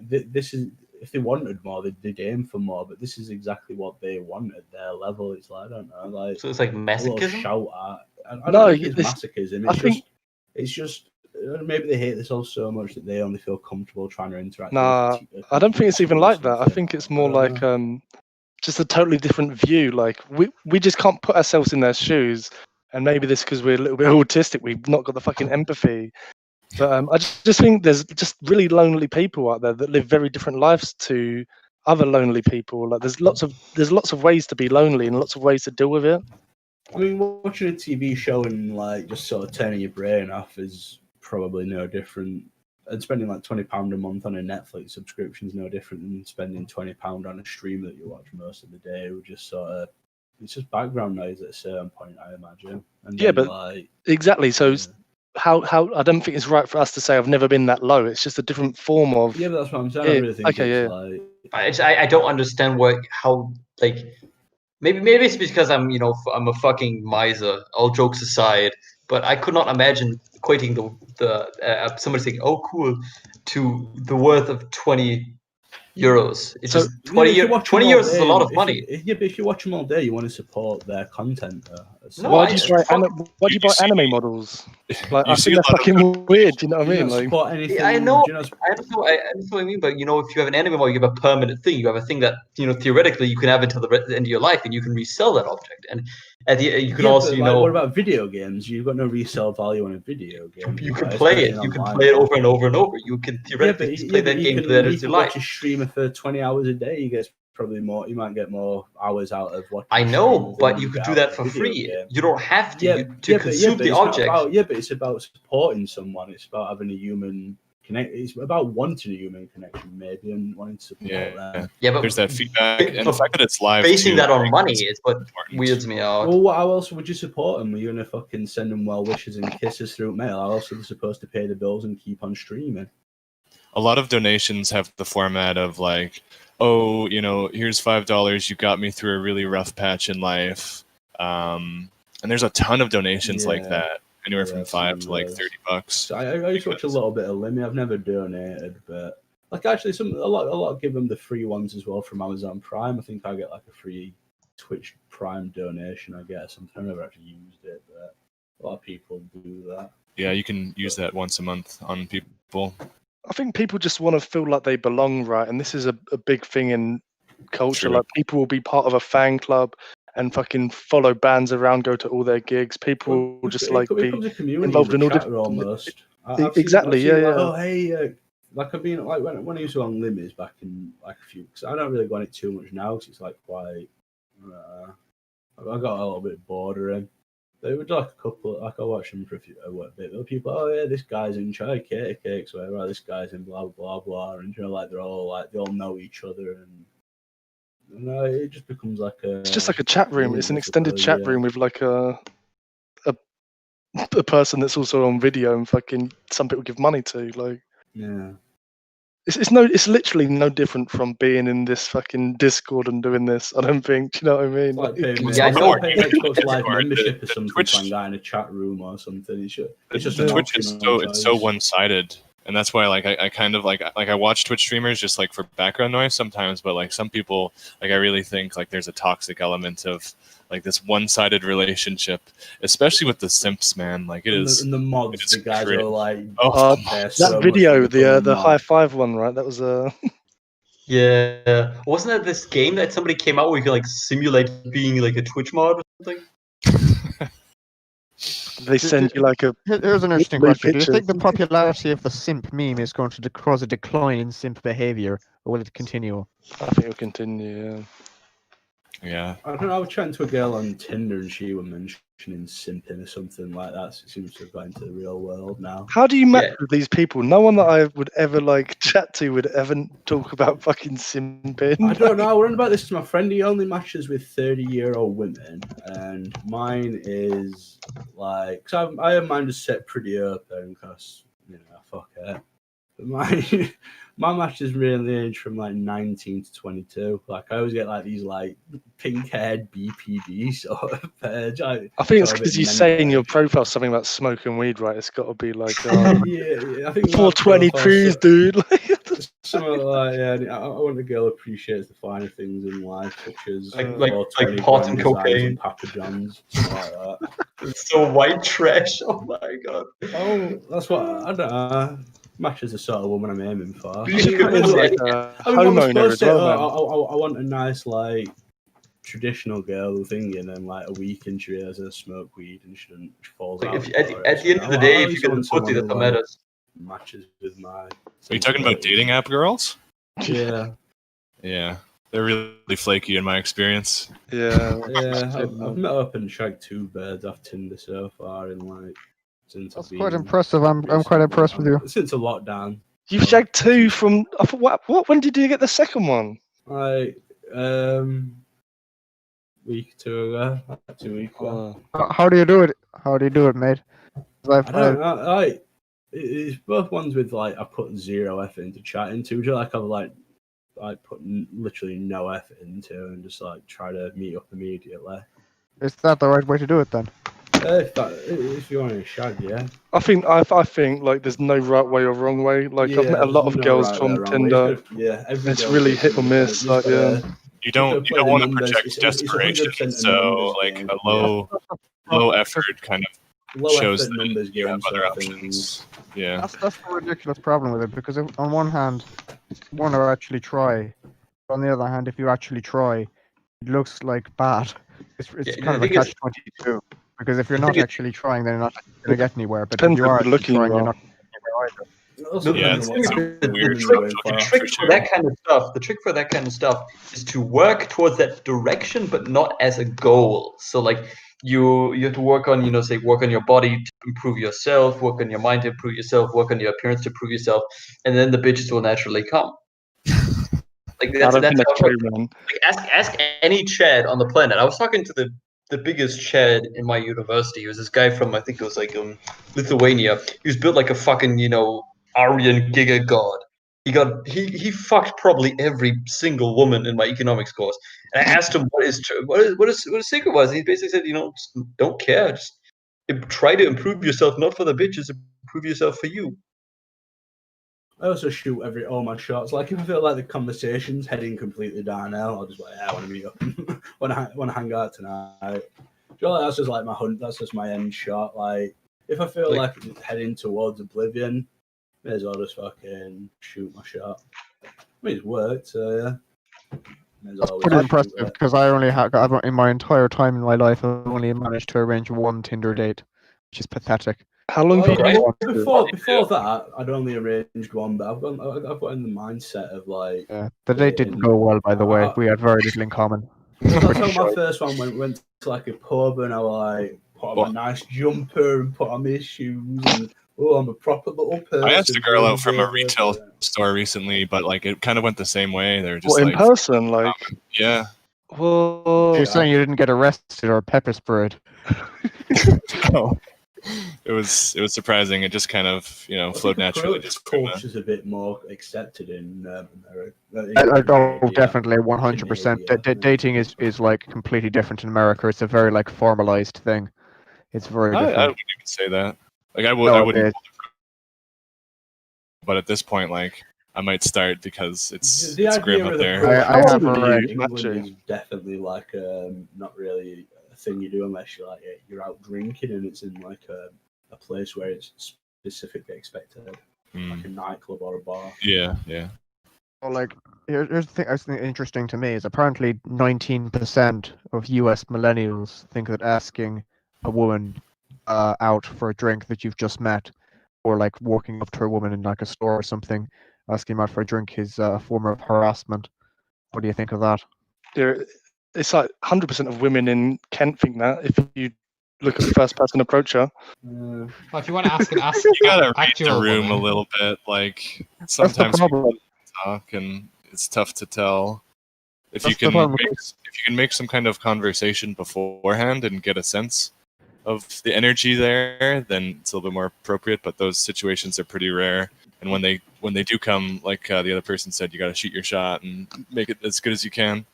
this is. If they wanted more, they'd aim for more. But this is exactly what they want at their level. It's like I don't know, like so it's like a masochism. little shout at. I don't think it's masochism. It's just maybe they hate themselves so much that they only feel comfortable trying to interact. Nah, I don't think it's even like that. I think it's more like just a totally different view. Like we just can't put ourselves in their shoes, and maybe this because we're a little bit autistic. We've not got the fucking empathy. But I just think there's just really lonely people out there that live very different lives to other lonely people. Like there's lots of ways to be lonely and lots of ways to deal with it. I mean, watching a TV show and like just sort of turning your brain off is probably no different. And spending like £20 a month on a Netflix subscription is no different than spending £20 on a stream that you watch most of the day. It just sort of it's just background noise at a certain point, I imagine. And yeah, but exactly. So. How I don't think it's right for us to say I've never been that low. It's just a different form of. Yeah, but that's what I'm saying. I really think I don't understand how maybe it's because I'm a fucking miser. All jokes aside, but I could not imagine equating the somebody saying, "Oh, cool," to the worth of 20 euros. It's So, just Yeah, 20 if you watch 20 them all euros is a day, lot of if money. yeah, but if you watch them all day, you want to support their content. So No, why I- do you buy fuck- why do you You buy see- anime models? Like, you I see think a that's lot of fucking weird. Do you know what I you mean? don't Like, support anything. I know. Do you not I understand what I mean, but if you have an anime model, you have a permanent thing. You have a thing that theoretically you can have until the end of your life, and you can resell that object. And at the you can also but, what about video games? You've got no resale value on a video game. you can right? play Especially it. You can online. play it over and over and over. You can theoretically play but that you game can, to the end you of can your life. watch a streamer for 20 hours a day. You get probably more. You might get more hours out of watching. I a know, streamer but than you get could do out that of for a video free. game. You don't have to. To consume the it's not object. it's about supporting someone. It's about having a human connect. It's about wanting a human connection, maybe, and wanting to support them. Yeah, but There's that feedback, and the but fact that it's live basing too, that on like, money it's is what important. weirds me out. Well, how else would you support them? Are you gonna fucking send them well wishes and kisses through mail? How else are they supposed to pay the bills and keep on streaming? A lot of donations have the format of like, oh, here's $5. You got me through a really rough patch in life. And there's a ton of donations like Yeah. that, anywhere from Yeah, $5 to like yes. $30. So I used to watch a little bit of Limmy. I've never donated, but like actually, a lot give them the free ones as well from Amazon Prime. I think I get like a free Twitch Prime donation. I guess I've never actually used it, but a lot of people do that. Yeah, you can use that once a month on people. I think people just want to feel like they belong, right? And this is a big thing in culture. True. Like, people will be part of a fan club and fucking follow bands around, go to all their gigs. People will just like it be becomes a community involved in all chat different. almost. Exactly, yeah, like, yeah. oh hey, like I've been like when I used to on Limmies back in like a few. Cause I don't really go on it too much now because it's like quite. I got a little bit boring. They would like a couple. Like I watched them for a bit. But people, oh yeah, this guy's in Chai Cakes, whatever. Oh, this guy's in blah blah blah, and like they all know each other, and it just becomes like a. It's just like a chat room. It's an I extended suppose, chat yeah. room with like a person that's also on video, and fucking some people give money to. Like, Yeah. it's literally no different from being in this fucking Discord and doing this. I don't think. Do you know what I mean? It's like paying, Yeah, I it's know. like paying Xbox Live Discord, membership the or something Twitch- to hang out in a chat room or something. It's just The an Twitch is optional it's so choice. one-sided, and that's why like I kind of like I watch Twitch streamers just like for background noise sometimes, but like some people, like I really think like there's a toxic element of like this one-sided relationship, especially with the simps, man. Like it is. And the mods, it is the guys cringe. are like, Oh, they're so That much video, fun the mod. high five one, right? That was Yeah, wasn't that this game that somebody came out where you can like simulate being like a Twitch mod or something? they send you like a. Here's an interesting Blue question. Do you think the pictures. popularity of the simp meme is going to cause a decline in simp behavior, or will it continue? I think it'll continue. Yeah. yeah. I don't know. I was chatting to a girl on Tinder and she was mentioning simping or something like that. So it seems to have got into the real world now. How do you match Yeah. with these people? No one that I would ever like chat to would ever talk about fucking simping. I don't know. I learned about this to my friend. He only matches with 30-year-old women, and mine is like, cause I have mine just set pretty open because fuck it. But my matches really range from like 19 to 22. Like I always get like these like pink-haired BPD sort of page. I think it's because you say in your profile something about smoking weed, right? It's got to be like yeah, I think 420 trees, dude. Something like I want a girl who appreciates the finer things in life, such as Like 420 pot and designs cocaine. and Papa John's, something like that. It's so white trash. Oh my god. Oh, that's what I don't know. Matches the sort of woman I'm aiming for. You should I mean, convince like, it. Homeowner as well, man. I want a nice like traditional girl thing, and then like a weekend she realizes smoke weed and she falls Like, out. if, at the end of the day, if you get the pussy, that's what matters. Matches with my. Are you talking about dating app girls? Yeah. Yeah, they're really flaky in my experience. Yeah. Yeah, I've met up and shagged 2 birds off Tinder so far in like since That's I've quite been impressive. I'm quite impressed with you. since a lockdown. You've shagged 2 from. I thought, what? When did you get the second one? Like week 2 ago, like 2 weeks ago. How do you do it? How do you do it, mate? 'Cause I don't know. Like it's both ones with like I put 0 effort into chatting. 2 like I've like put literally no effort into and just like try to meet up immediately. Is that the right way to do it then? If you want to shag, yeah. I think like there's no right way or wrong way. Like I've met a lot of there's no girls right way from or wrong way. Tinder. Every It's girl's really hit or different. miss. Like yeah. You don't play the want to numbers. project It's desperation. 100% a So numbers like game. a low effort kind of Low shows effort that numbers you have game other sort of things. options. Yeah. That's the ridiculous problem with it, because on one hand, you want to actually try. On the other hand, if you actually try, it looks like bad. It's Yeah, kind of a the thing is- catch-22. Because if you're the not thing is- actually trying, then you're not going to get anywhere. But if Depends you how are good actually looking you trying, you're are. not getting anywhere either. Also Yeah, depends on it's what a type of weird woman you're going trade-off, for. The yeah, trick for for sure. that kind of stuff, the trick for that kind of stuff is to work towards that direction, but not as a goal. So like you have to work on, say work on your body to improve yourself, work on your mind to improve yourself, work on your appearance to improve yourself, and then the bitches will naturally come. Like I that's don't think how that's it true, works. man. Like ask any Chad on the planet. I was talking to the biggest Chad in my university. He was this guy from, I think it was like Lithuania. He was built like a fucking Aryan giga god. He fucked probably every single woman in my economics course. And I asked him what his secret was. And he basically said, just don't care. Just try to improve yourself, not for the bitches. Improve yourself for you. I also shoot all my shots. Like if I feel like the conversation's heading completely downhill, I'll just like, I want to meet up, want to hang out tonight. Surely that's just like my hunt. That's just my end shot. Like if I feel like it's heading towards oblivion, may as well just fucking shoot my shot. I mean, it's worked, so yeah. That's pretty impressive, because I only have, in my entire time in my life, I've only managed to arrange one Tinder date, which is pathetic. How long have you been? Before that, I'd only arranged one, but I've got in the mindset of like. Yeah, the date didn't go well, by the way. We had very little in common. I told my first one went to like a pub, and I like put on a nice jumper and put on my shoes, and I'm a proper little person. I asked a girl out from a retail store recently, but like it kind of went the same way. They're just in like person, like yeah. Well, you're saying you didn't get arrested or pepper sprayed? No. It was surprising. It just kind of flowed naturally. Just culture's a bit more accepted in America. Oh, definitely, 100%. Dating is like completely different in America. It's a very like formalized thing. It's very different. I wouldn't even say that. Like I wouldn't. But at this point, like I might start because it's grim up there. I have England is definitely like not really a thing you do unless you're out drinking and it's in like a place where it's specifically expected, like a nightclub or a bar. Yeah. Well, like here's the thing. I think interesting to me is apparently 19% of U.S. millennials think that asking a woman out for a drink that you've just met, or like walking up to a woman in like a store or something, asking them out for a drink is a form of harassment. What do you think of that? It's like 100% of women in Kent think that. If you look at the first person approacher. Well, if you want to ask you gotta read the room a little bit. Like sometimes people talk, and it's tough to tell. If you can make some kind of conversation beforehand and get a sense of the energy there, then it's a little bit more appropriate. But those situations are pretty rare. And when they do come, like the other person said, you got to shoot your shot and make it as good as you can.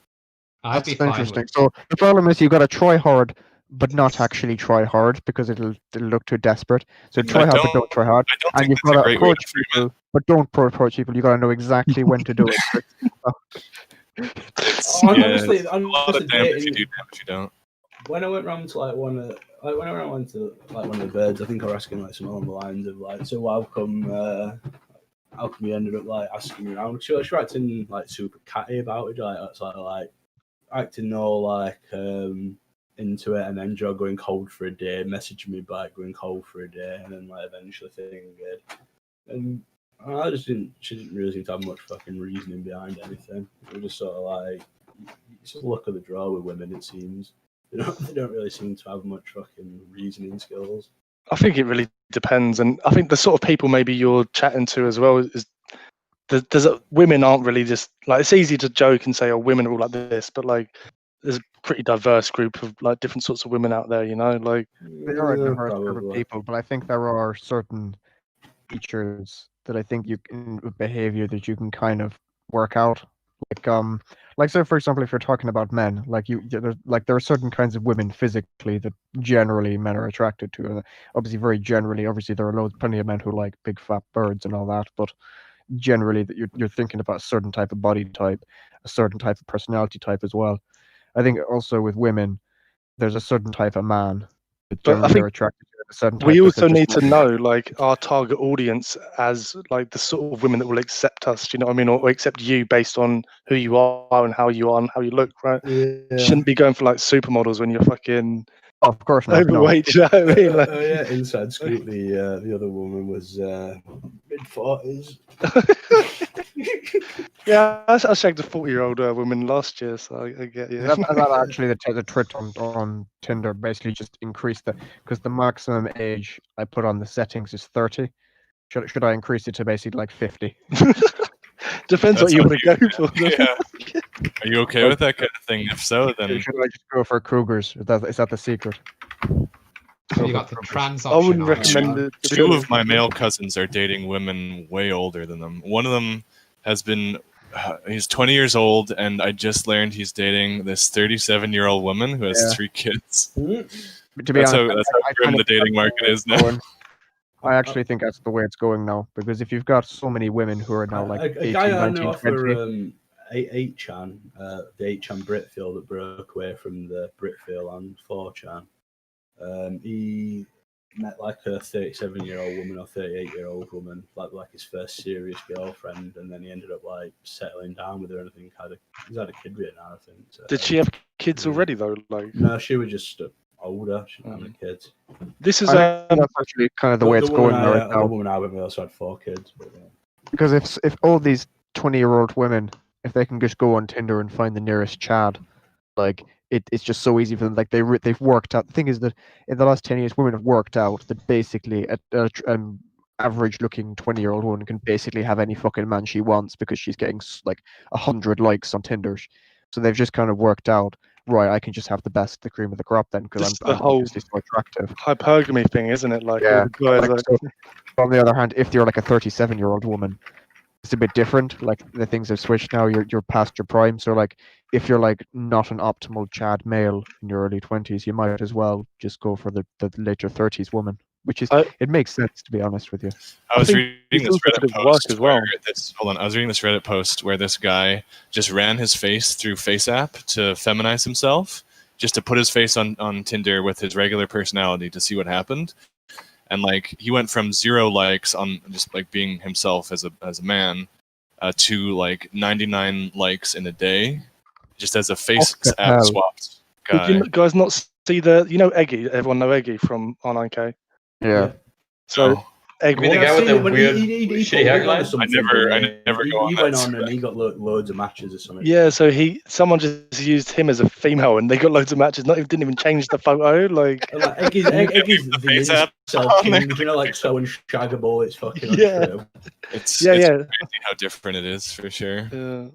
That's interesting. So the problem is you got to try hard, but not actually try hard because it'll look too desperate. So try hard, but don't try hard. And you've got to approach people, but don't approach people. You got to know exactly when to do it. Honestly, a lot of damage if you do, damage you don't. When I went round to one of the birds, I think I was asking like some along the lines of like, so how come you ended up like asking me around? She was acting like super catty about it, like sort of like acting all like into it, and then Joe going cold for a day, messaging me back going cold for a day, and then like eventually thinking good. And she didn't really seem to have much fucking reasoning behind anything. It was just sort of like it's just luck of the draw with women. It seems they don't really seem to have much fucking reasoning skills. I think it really depends, and I think the sort of people maybe you're chatting to as well is women aren't really just like, it's easy to joke and say, oh, women are all like this, but like there's a pretty diverse group of like different sorts of women out there, like there are a diverse group of people, but I think there are certain features that I think you can behavior that you can kind of work out. Like say for example, if you're talking about men, there are certain kinds of women physically that generally men are attracted to. And obviously, very generally, obviously there are plenty of men who like big fat birds and all that, but generally that you're thinking about a certain type of body type, a certain type of personality type as well. I think also with women, there's a certain type of man that But I generally they're think attracted to, a certain type we that also they're need just to know like our target audience as like the sort of women that will accept us. Do you know what I mean, or accept you based on who you are and how you are and how you look. Right? Yeah. Shouldn't be going for like supermodels when you're fucking Oh, of course not. No. overweight. Do you know what I mean? Like, Yeah, Inside Scoop, the other woman was mid-40s. yeah, I shagged a 40-year-old woman last year, so I get you. Is that actually the trick on Tinder? Basically, just increase because the maximum age I put on the settings is 30. Should I increase it to basically like 50? Depends what That's you up want to to go for. Yeah. Are you okay with that kind of thing? If so, then Should I just go for cougars? Is that the secret? So you got the trans I option. wouldn't on. recommend it. to be two honest. of my male cousins are dating women way older than them. One of them has been, he's 20 years old, and I just learned he's dating this 37-year-old woman who has Yeah. 3 kids. To be That's honest, how grim the dating market is now. I actually think that's the way it's going now, because if you've got so many women who are now like a 18, guy I 19, know 20, for 8chan, the 8chan Britfeel that broke away from the Britfeel on 4chan. He met like a 37-year-old woman or 38-year-old woman, like his first serious girlfriend, and then he ended up like settling down with her, and I think he's had a kid with her now. I think. So, Did she have kids already though? Like, no, she was just older. She didn't have kids. this is I think that's actually kind of the way it's going right The now. woman I went with also had 4 kids. But, Because if all these 20-year-old women, if they can just go on Tinder and find the nearest Chad, like it's just so easy for them. Like they've worked out. The thing is that in the last 10 years, women have worked out that basically an average-looking 20-year-old woman can basically have any fucking man she wants because she's getting like 100 likes on Tinder. So they've just kind of worked out, right? I can just have the cream of the crop then because This I'm is the whole obviously so attractive. hypergamy thing, isn't it? Like, Yeah. all the guys, Like, so, on the other hand, if you're like a 37-year-old woman, it's a bit different. Like the things have switched now. You're past your prime. So like if you're like not an optimal Chad male in your early 20s, you might as well just go for the later 30s woman, which is it makes sense, to be honest with you. I was reading this Reddit post as well. I was reading this Reddit post where this guy just ran his face through FaceApp to feminize himself, just to put his face on Tinder with his regular personality to see what happened. And like he went from 0 likes on just like being himself as a man to like 99 likes in a day, just as a face app swapped guy. Did you guys not see Eggy? Everyone know Eggy from R9K? Yeah. So Eggy, You mean the guy with the weird shitty hairline? I never go on he that went on site. and he got loads of matches or something. Yeah, so someone just used him as a female, and they got loads of matches. Didn't even change the photo. Like Eggy's the self king, you know, like so unshagable. It's fucking untrue. It's yeah. crazy how different it is for sure. Yeah.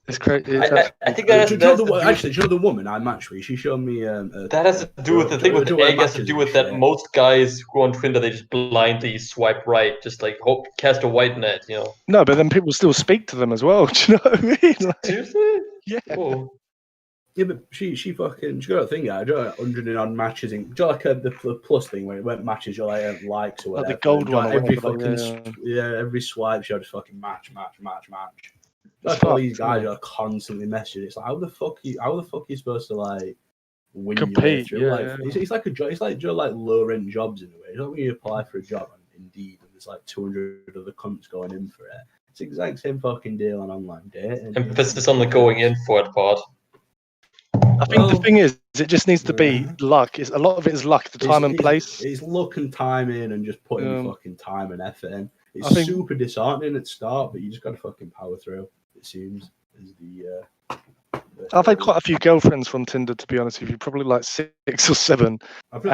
It's crazy. I think that actually, the woman I matched with, she showed me. That has to do with the thing with the egg. Has to do with that most guys who go on Tinder, they just blindly swipe right, just like cast a white net, you know. No, but then people still speak to them as well. Do you know what I mean? Like, seriously? Yeah. Whoa. Yeah, but she got a thing. I do 100 and odd matches in. Do you like the plus thing where it went matches? You like likes or whatever. Like the gold one. Every every swipe, she just fucking match. That's all these guys are constantly messaging. It's like how the fuck are you supposed to like win compete? Your way through? It's like a job. It's like low rent jobs in a way. It's not when you apply for a job on Indeed and there's like 200 other cunts going in for it. It's the exact same fucking deal on online dating. Emphasis on the going in for it part. I think the thing is, it just needs to be luck. A lot of it is luck, the time and place. It's luck and timing and just putting fucking time and effort in. It's super disheartening at the start, but you just got to fucking power through. It seems is the. I've had quite a few girlfriends from Tinder, to be honest with you, probably like 6 or 7. Have a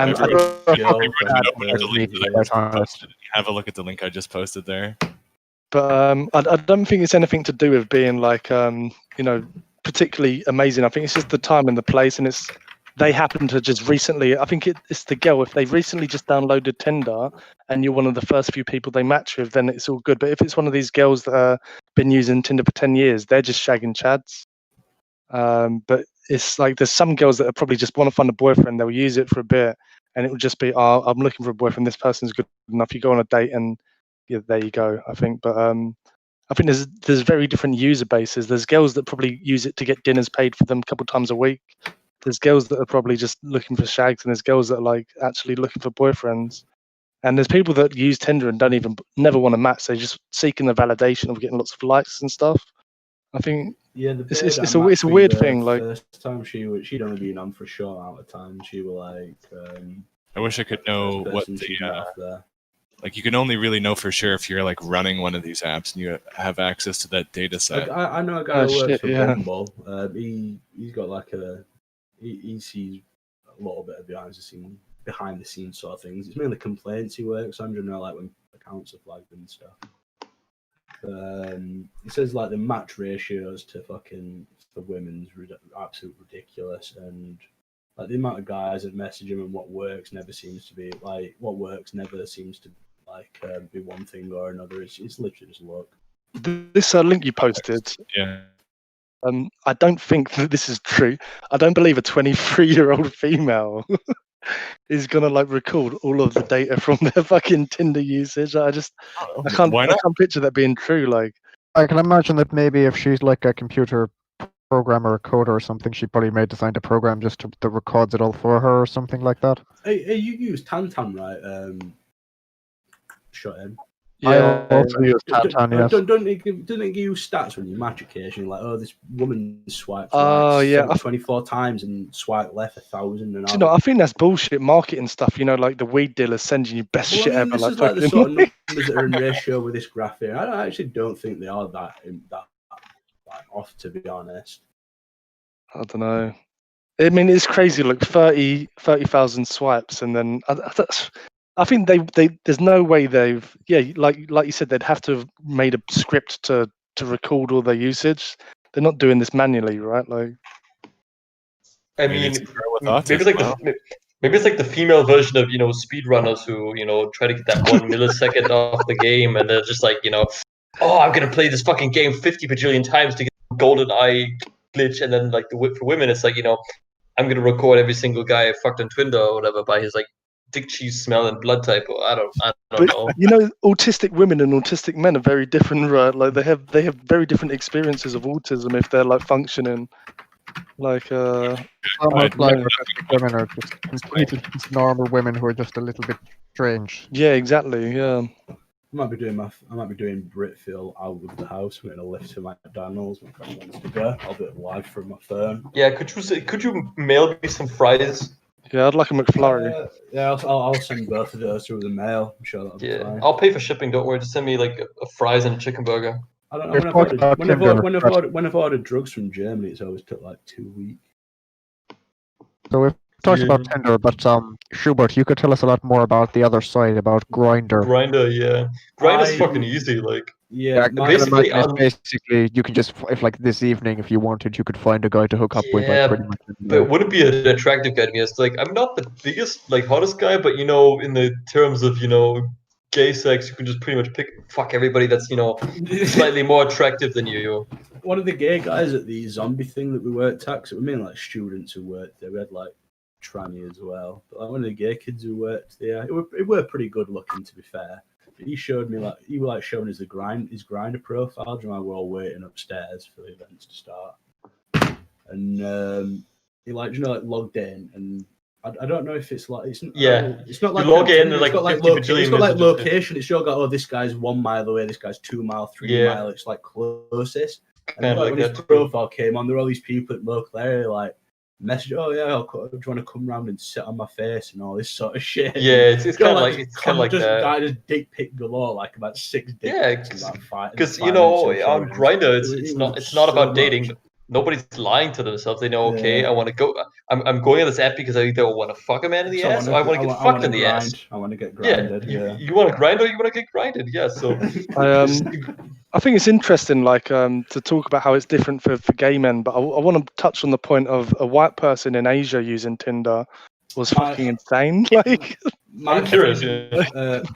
look at the link I just posted there. But I don't think it's anything to do with being like particularly amazing. I think it's just the time and the place, and it's they happen to just recently, I think it's the girl, if they've recently just downloaded Tinder and you're one of the first few people they match with, then it's all good. But if it's one of these girls that have been using Tinder for 10 years, they're just shagging chads. But it's like there's some girls that probably just want to find a boyfriend, they'll use it for a bit, and it will just be, oh, I'm looking for a boyfriend, this person's good enough. You go on a date and yeah, there you go, I think. But I think there's very different user bases. There's girls that probably use it to get dinners paid for them a couple times a week. There's girls that are probably just looking for shags, and there's girls that are like actually looking for boyfriends. And there's people that use Tinder and never want to match. They're just seeking the validation of getting lots of likes and stuff. I think it's a weird thing. Like first time she'd only been on for a short amount of time. She was like, I wish I could know what the like. You can only really know for sure if you're like running one of these apps and you have access to that data set. Like, I know a guy who works for Bumble. He's got like he sees a little bit of behind the scenes sort of things. It's mainly complaints he works on, you know, like when accounts are flagged and stuff. He says like the match ratios for women's absolute ridiculous, and like the amount of guys that message him and what works never seems to be like be one thing or another. It's literally just luck. This link you posted. Yeah. I don't think that this is true. I don't believe a 23-year-old female is gonna like record all of the data from their fucking Tinder usage. I can't picture that being true. Like I can imagine that maybe if she's like a computer programmer or coder or something, she probably may design a program just that records it all for her or something like that. Hey, you use Tantan, right? Shut in. Yeah, I also use Tantan, yes. Doesn't it give you stats when you match occasionally? Like, oh, this woman swiped 24 times and swiped left 1,000. And I think that's bullshit marketing stuff. You know, like the weed dealers sending you best shit ever. This is like the sort of numbers that are in ratio with this graph here. I actually don't think they are that off, to be honest. I don't know. I mean, it's crazy. Like 30,000 swipes, and then I think there's no way like you said, they'd have to have made a script to record all their usage. They're not doing this manually, right? Like, I mean, maybe it's like the female version of speedrunners who try to get that 1 millisecond off the game, and they're just like oh, I'm gonna play this fucking game 50 bajillion times to get the golden eye glitch, and then like for women, it's like I'm gonna record every single guy I fucked on Twitter or whatever by his like dick cheese smell and blood type. Or I don't know. Autistic women and autistic men are very different, right? Like they have very different experiences of autism if they're like functioning. Like almost like women are just completely normal women who are just a little bit strange. Yeah, exactly. Yeah. I might be doing Britfeel out of the house. I'm getting a lift to McDonald's. My friend wants to go. I'll do it live from my phone. Yeah, could you mail me some fries? Yeah, I'd like a McFlurry. Yeah, I'll send both of those through the mail. I'm sure that'll be fine. I'll pay for shipping. Don't worry. Just send me like a fries and a chicken burger. I don't know. When I've ordered drugs from Germany, it's always took like 2 weeks. So we've talked about Tinder, but Schubert, you could tell us a lot more about the other side, about Grindr. Grindr, yeah. Grindr's fucking easy, like. Yeah, basically, you can just, if like this evening, if you wanted, you could find a guy to hook up with. Like, pretty much. But would it be an attractive guy to me? It's like I'm not the biggest, like hottest guy, but in the terms of gay sex, you can just pretty much fuck everybody that's slightly more attractive than you. One of the gay guys at the zombie thing that we worked at, because we mean like students who worked there. We had like tranny as well, but like one of the gay kids who worked there, it were pretty good looking, to be fair. He showed me he was showing us his Grindr profile. Do you know, we're all waiting upstairs for the events to start, and he logged in, and I don't know if it's like it's not like you log in and like it's got like location. It's sure got this guy's 1 mile away, this guy's 2 mile, 3 mile. It's like closest. And when his profile came on, there were all these people at local area like message, oh yeah, do you want to come round and sit on my face and all this sort of shit. Yeah, it's kind of like just that. Guy just dick pic galore, like about 6 dick pics. Because on Grindr, it's not about dating. nobody's lying to themselves. They know, okay, Yeah. I want to go. I'm going on this app because I either want to fuck a man in the ass or I want to get fucked in the ass. I want to get Yeah, grinded. you want to grind or you want to get grinded. Yeah, so I think it's interesting, like, to talk about how it's different for gay men, but I want to touch on the point of a white person in Asia using Tinder was fucking insane. Like, I'm curious.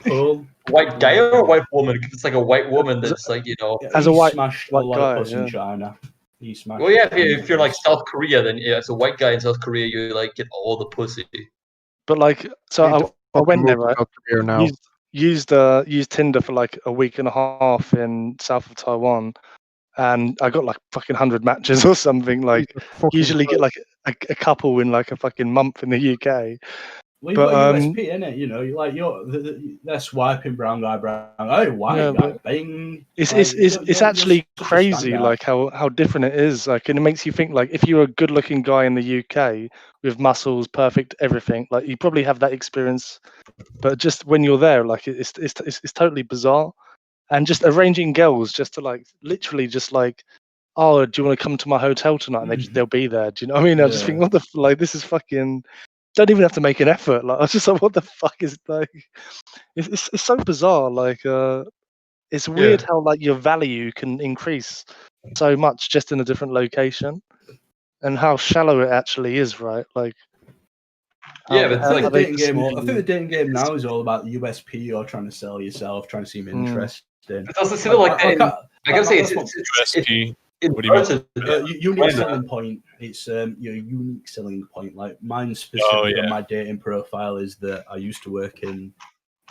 Paul, white guy or a white woman? If it's like a white woman that's like, you know, as a he white smashed a white lot guy, of puss in yeah. China. He smashed. well, yeah, if you're like South Korea, then yeah, as a white guy in South Korea, you like get all the pussy. But like, so I went there, right? Now. Used Tinder for like a week and a half in south of Taiwan, and I got like fucking 100 matches or something. Like, usually get like a couple in like a fucking month in the UK. Well, you've got USP in it, you know. They're swiping brown guy, hey, white guy, bang. It's actually crazy, like how different it is. Like, and it makes you think, like, if you're a good-looking guy in the UK with muscles, perfect everything, like you probably have that experience. But just when you're there, like it's totally bizarre, and just arranging girls just to like literally just like, oh, do you want to come to my hotel tonight? And they'll be there. Do you know what I mean? I just think, what the like, this is fucking. Don't even have to make an effort. Like, I was just like, what the fuck is like? It's so bizarre. Like, it's weird how like your value can increase so much just in a different location, and how shallow it actually is, right? Like. Yeah, but I think the dating game now is all about USP. You're trying to sell yourself, trying to seem interesting. It's also still like I gotta say it's USP. What do you mean? Unique selling point. It's your unique selling point. Like mine specifically on my dating profile is that I used to work in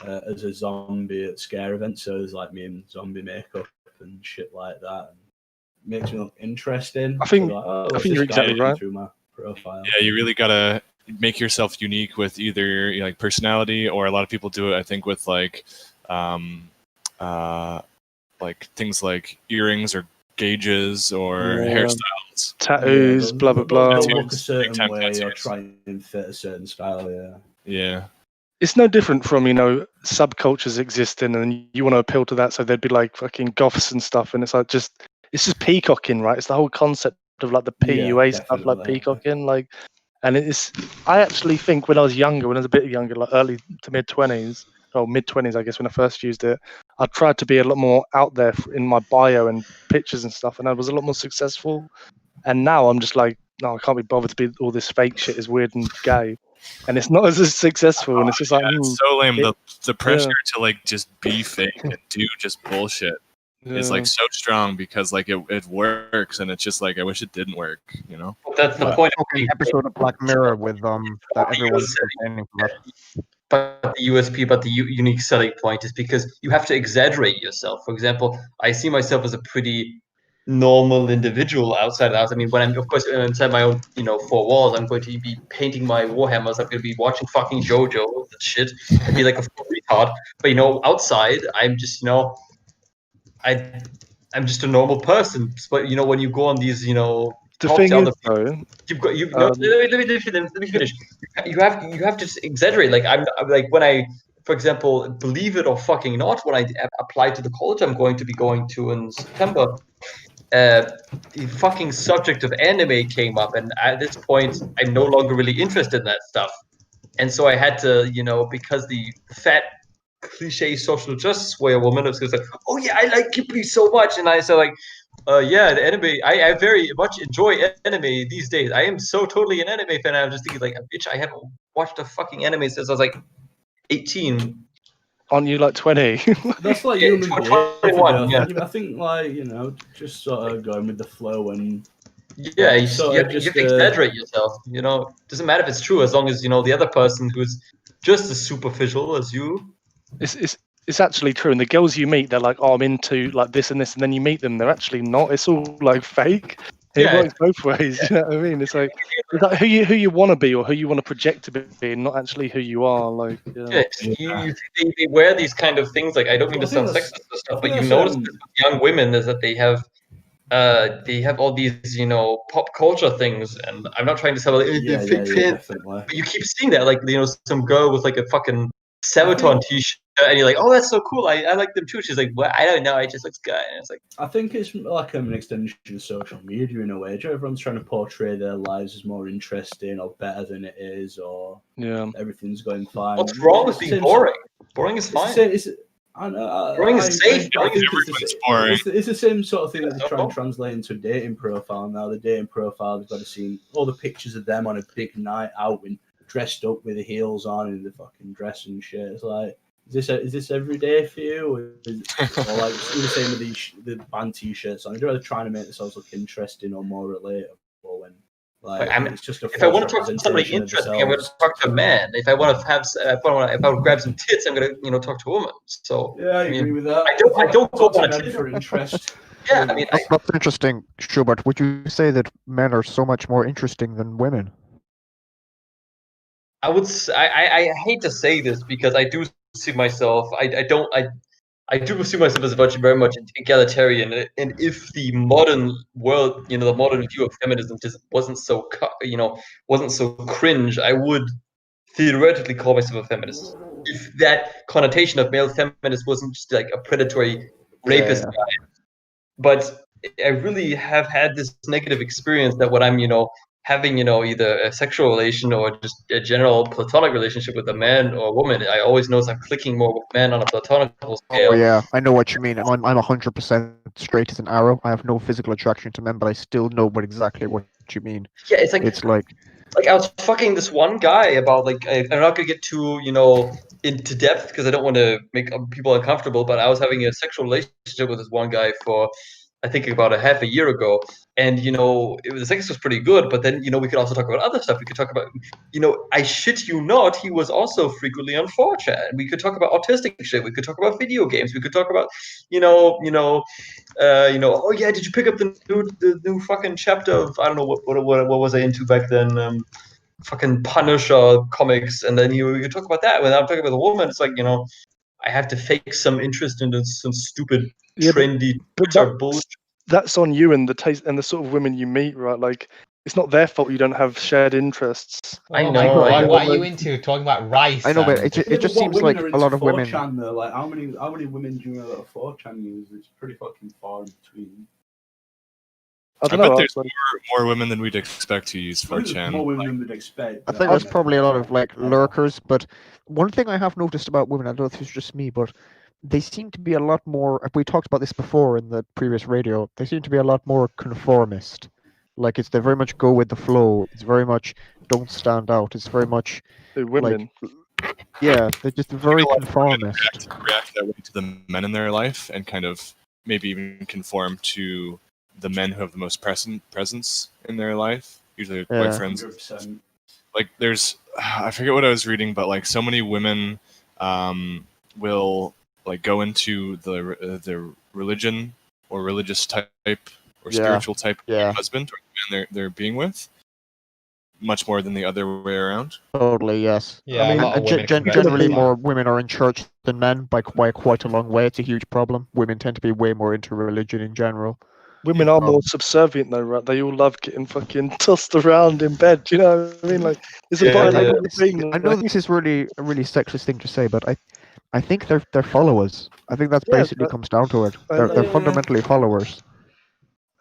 as a zombie at scare events. So there's like me in zombie makeup and shit like that. And it makes me look interesting. I think I think you're exactly right. Through my profile. Yeah, you really gotta make yourself unique with either like personality, or a lot of people do it, I think, with like things like earrings or gauges or hairstyles, tattoos, blah blah blah. Look a certain way or try and fit a certain style. Yeah. It's no different from, you know, subcultures existing and you want to appeal to that, so there'd be like fucking goths and stuff, and it's like it's just peacocking, right? It's the whole concept of like the PUA stuff, like peacocking, like. And I actually think when I was younger, when I was a bit younger, like early to mid-20s, or mid-20s, I guess, when I first used it, I tried to be a lot more out there in my bio and pictures and stuff, and I was a lot more successful. And now I'm just like, no, I can't be bothered to be all this fake shit is weird and gay. And it's not as successful, and it's just like... it's so lame. The pressure to like just be fake and do just bullshit is like so strong because like it works, and it's just like I wish it didn't work, you know. That's the point. Episode of Black Mirror with that everyone's complaining about. But the USP, but the unique selling point is because you have to exaggerate yourself. For example, I see myself as a pretty normal individual outside of the house. I mean, when I'm, of course, inside my own, you know, four walls, I'm going to be painting my Warhammers. I'm going to be watching fucking JoJo and shit and be like a full retard. But, you know, outside, I'm just, you know, I'm just a normal person. But, you know, when you go on these, you know, the thing is, though, let me finish. You have to exaggerate. Like I'm like when I, for example, believe it or fucking not, when I apply to the college I'm going to be going to in September, the fucking subject of anime came up, and at this point I'm no longer really interested in that stuff, and so I had to, you know, because the fat cliche social justice warrior woman was like, oh yeah, I like Ghibli so much, and I said like, yeah, the anime, I very much enjoy anime these days. I am so totally an anime fan. I was just thinking like, bitch, I haven't watched a fucking anime since I was like 18. Aren't you like 20? That's like human behavior. Yeah. I think like, you know, just sort of going with the flow and yeah, you have to exaggerate yourself. You know, doesn't matter if it's true as long as, you know, the other person who's just as superficial as you. It's actually true, and the girls you meet, they're like, oh, I'm into like this and this, and then you meet them, they're actually not. It's all like fake. It works both ways. You know what I mean? It's like who you want to be or who you want to project to be, and not actually who you are. Like, they wear these kind of things. Like, I don't mean to sound sexist or stuff, but you notice with young women is that they have all these, you know, pop culture things, and I'm not trying to sell fake fans, but you keep seeing that, like, you know, some girl with like a fucking Sabaton t-shirt and you're like, oh, that's so cool. I like them too. She's like, well, I don't know. It just looks good. And it's like, I think it's like an extension of social media in a way. Everyone's trying to portray their lives as more interesting or better than it is, or everything's going fine. what's wrong with being boring? Boring is fine. I know. Boring is safe. It's the same sort of thing that they try and translate into a dating profile now. The dating profile, they've got to see all the pictures of them on a big night out and dressed up with the heels on and the fucking dress and shit. It's like, is this every day for you? Or like the same with the band t-shirts on? They're trying to make themselves look interesting or more relatable when it's just if I want to talk to somebody interesting, I'm going to talk to a man. If I want to if I want to grab some tits, I'm going to talk to a woman. So yeah, I agree with that. I don't go on a for interest. Yeah, I mean, that's interesting, Schubert. Would you say that men are so much more interesting than women? I would. I hate to say this because I do see myself. I do see myself as very much egalitarian, and if the modern world, the modern view of feminism just wasn't so cringe, I would theoretically call myself a feminist. If that connotation of male feminist wasn't just like a predatory rapist guy. But I really have had this negative experience that when I'm, having, either a sexual relation or just a general platonic relationship with a man or a woman, I always notice I'm clicking more with men on a platonic scale. Oh yeah, I know what you mean. I'm 100% straight as an arrow. I have no physical attraction to men, but I still know exactly what you mean. Yeah, it's like I was fucking this one guy about I'm not gonna get too into depth because I don't want to make people uncomfortable, but I was having a sexual relationship with this one guy for I think about a half a year ago, and the sex was pretty good, but then we could also talk about other stuff. We could talk about I shit you not, he was also frequently on 4chan. We could talk about autistic shit. We could talk about video games. We could talk about oh yeah, did you pick up the new fucking chapter of I don't know what was I into back then? Fucking Punisher comics, and then you talk about that. When I'm talking about a woman, it's like I have to fake some interest into some stupid trendy bullshit. That's on you and the taste and the sort of women you meet, right? Like it's not their fault you don't have shared interests. I know. What are you into? Talking about rice? I know, but it just seems like a lot of women. 4chan, though? Like how many women do you know that are 4chan users? It's pretty fucking far in between. I bet there's more women than we'd expect to use 4chan. More women than we'd expect. I think there's probably a lot of lurkers, but one thing I have noticed about women, I don't know if it's just me, but they seem to be a lot more. We talked about this before in the previous radio. They seem to be a lot more conformist. Like they very much go with the flow. It's very much don't stand out. It's very much women. Yeah, they're just very conformist. React that way to the men in their life, and kind of maybe even conform to the men who have the most presence in their life, usually their boyfriends. 100%. Like there's, I forget what I was reading, but like so many women will like go into the religion or religious type or spiritual type husband or man they're being with, much more than the other way around. Totally, yes. Yeah, I mean, generally more women are in church than men by quite a long way. It's a huge problem. Women tend to be way more into religion in general. Women are more subservient though, right? They all love getting fucking tossed around in bed. Do you know what I mean? Like, it's a biological thing. I know this is really a really sexist thing to say, but I think they're followers. I think that's basically comes down to it. They're fundamentally followers.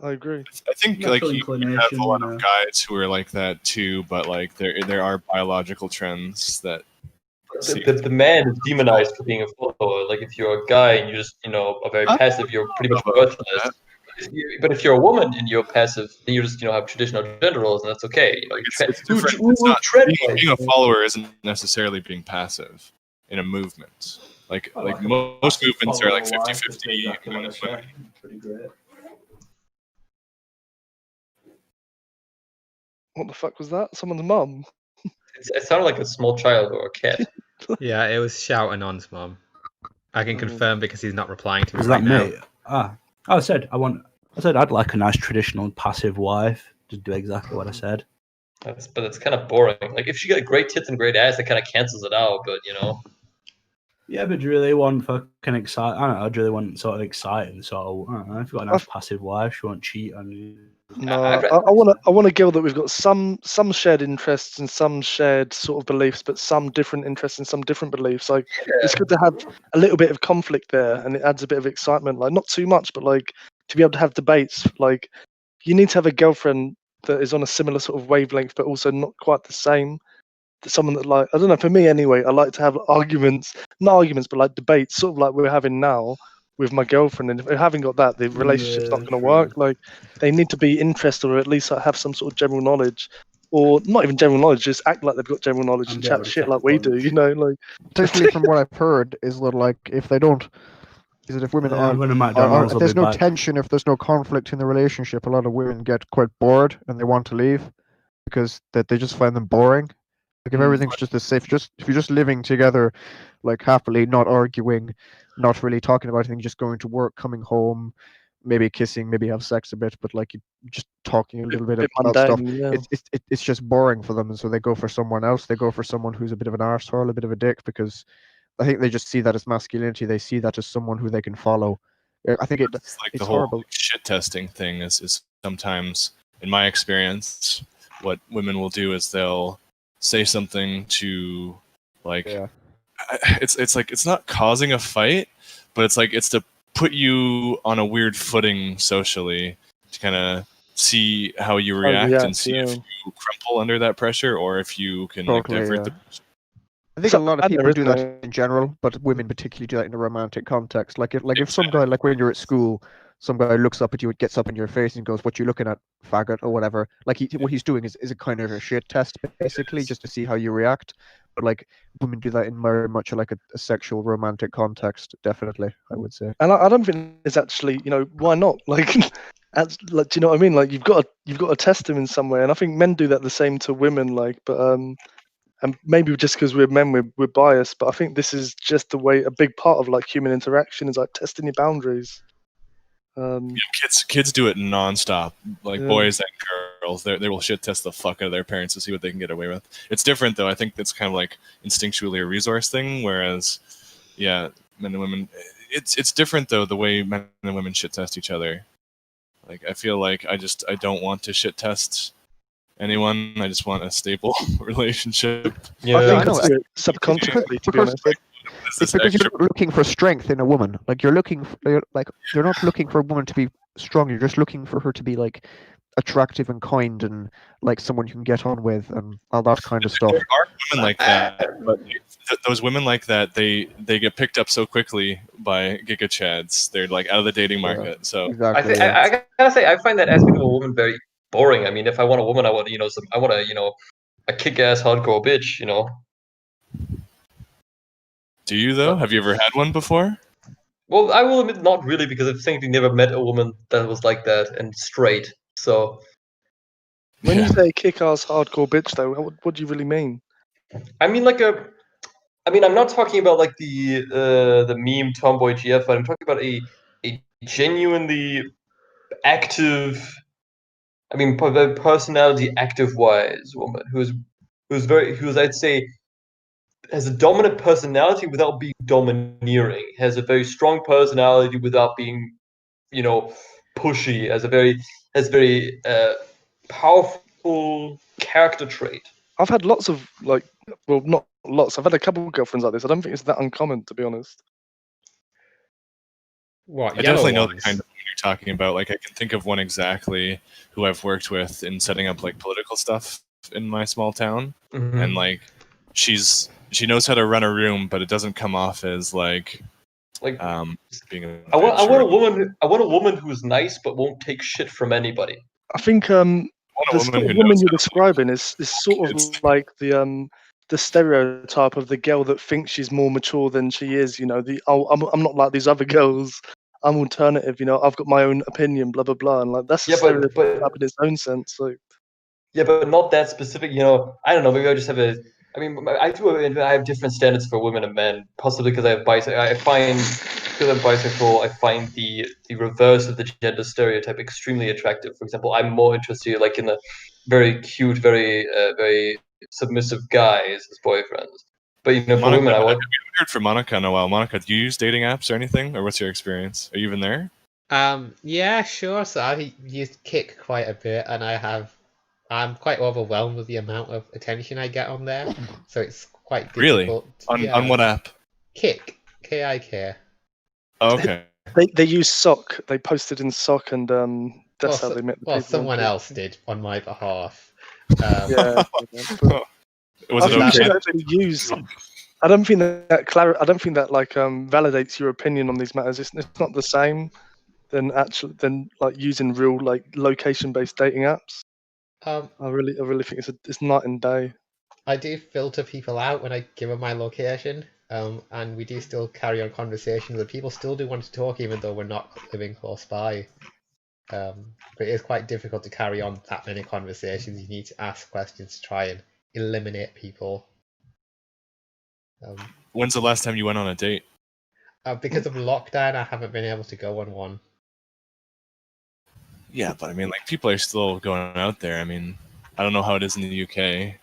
I agree. I think like you have a lot of guys who are like that too, but like there are biological trends that. The man is demonized for being a follower. Like if you're a guy and you're just are very passive, you're pretty much worthless. But if you're a woman and you're passive, then you just have traditional gender roles, and that's okay. Being a follower isn't necessarily being passive in a movement. Like most movements are like 50-50. Pretty great. What the fuck was that? Someone's mum? It sounded like a small child or a cat. Yeah, it was shouting on's mum. I can confirm because he's not replying to me. Is right that now. me? I said I'd like a nice traditional passive wife. Just do exactly what I said. But it's kind of boring. Like if she got great tits and great ass, it kind of cancels it out. But Yeah, but do you really want fucking exciting? I don't know. Do you really want sort of exciting? Sort of. I don't know. If you've got a nice passive wife, she won't cheat on you. No, I'd I want a girl that we've got some shared interests and some shared sort of beliefs, but some different interests and some different beliefs. Like it's good to have a little bit of conflict there, and it adds a bit of excitement. Like not too much, but like to be able to have debates. Like you need to have a girlfriend that is on a similar sort of wavelength, but also not quite the same. Someone that like I don't know. For me anyway, I like to have arguments, not arguments, but like debates, sort of like we're having now with my girlfriend. And if we haven't got that, the relationship's not Yeah, going to true. work. Like they need to be interested, or at least like, have some sort of general knowledge, or not even general knowledge, just act like they've got general knowledge And and be able chat to shit chat like we do. points. You know, like Particularly from what I've heard, is that like if they don't, is that if women I'm going to are McDonald's. if I'll there's be no back. tension, if there's no conflict in the relationship, a lot of women get quite bored and they want to leave because that they just find them boring. Like if everything's just as safe, just if you're just living together, like happily, not arguing, not really talking about anything, just going to work, coming home, maybe kissing, maybe have sex a bit, but like you just talking a little bit bit about stuff. mundane. Yeah. It's just boring for them, and so they go for someone else. They go for someone who's a bit of an arsehole, a bit of a dick, because I think they just see that as masculinity. They see that as someone who they can follow. I think It's like the it's whole horrible. shit testing thing is sometimes, in my experience, what women will do is they'll say something to like Yeah. it's like it's not causing a fight, but it's to put you on a weird footing socially to kind of see how you react and see if you crumple under that pressure or if you can like Totally, divert yeah. the pressure. I think So a lot of bad there, people do isn't that it? in general, but women particularly do that in a romantic context. Like if some guy, like when you're at school, some guy looks up at you, gets up in your face and goes, "What you looking at, faggot?" or whatever. Like what he's doing is a kind of a shit test, basically, Yes. just to see how you react. But like women do that in very much like a sexual romantic context, definitely, I would say. And I don't think it's actually, why not? Like, like, do you know what I mean? Like, you've got to test them in some way, and I think men do that the same to women. Like, but and maybe just because we're men, we're biased. But I think this is just the way a big part of like human interaction is like testing your boundaries. Kids do it nonstop. Like Yeah. boys and girls, they will shit test the fuck out of their parents to see what they can get away with. It's different though. I think that's kind of like instinctually a resource thing. Whereas, yeah, men and women, it's different though. The way men and women shit test each other. Like I feel like I don't want to shit test anyone. I just want a stable relationship. Yeah, I think I know. it's subconsciously, to be Because honest. it's because you're looking for strength in a woman. Like you're not looking for a woman to be strong. You're just looking for her to be like attractive and kind and like someone you can get on with and all that kind of stuff. There are women like that, but those women like that, they get picked up so quickly by Giga Chads. They're like out of the dating market. So Exactly. I gotta say, I find that aspect of a woman very boring. I mean, if I want a woman, I want a kick-ass hardcore bitch. do you though? Have you ever had one before? Well, I will admit not really, because I've simply never met a woman that was like that and straight. So When you Yeah. say kick-ass hardcore bitch, though, what do you really mean? I mean, I'm not talking about like the meme tomboy GF, but I'm talking about a genuinely active. I mean, personality active-wise woman who's I'd say has a dominant personality without being domineering. Has a very strong personality without being, pushy. Has very powerful character trait. I've had lots of not lots. I've had a couple of girlfriends like this. I don't think it's that uncommon, to be honest. What, I yellow definitely know the ones? kind of woman you're talking about. Like I can think of one exactly who I've worked with in setting up like political stuff in my small town, Mhm. and like she knows how to run a room, but it doesn't come off as like Like, being a I want bitch or- a woman who's nice but won't take shit from anybody. I think I the want a sort woman of who woman knows you're how to describing is sort of kids. like the stereotype of the girl that thinks she's more mature than she is. I'm not like these other girls. I'm alternative. I've got my own opinion. Blah blah blah. And like that's a Yeah, stereotype but in its own sense. Like yeah, but not that specific. I don't know. Maybe I just have a. I mean, I have different standards for women and men. Possibly because I have because I'm bisexual, I find the reverse of the gender stereotype extremely attractive. For example, I'm more interested like in the very cute, very submissive guys as boyfriends. But for Monica, women, I have want. you heard from Monica in a while? Monica, do you use dating apps or anything, or what's your experience? Are you even there? Yeah, sure. So I've used Kick quite a bit, and I'm quite overwhelmed with the amount of attention I get on there. So it's quite Really? difficult. On what app? Kick, K-I-K. Oh, okay. They use Sock. They posted in Sock, and that's how they met the people. on Someone Kick. else did on my behalf. Yeah. Was it I think you okay? should actually use. I don't think that like validates your opinion on these matters. It's not the same than like using real like location-based dating apps. I really think it's night and day. I do filter people out when I give them my location, and we do still carry on conversations. And people still do want to talk, even though we're not living close by. But it is quite difficult to carry on that many conversations. You need to ask questions to try and eliminate people. When's the last time you went on a date? Because of lockdown, I haven't been able to go on one. Yeah, but I mean, like, people are still going out there. I mean, I don't know how it is in the UK.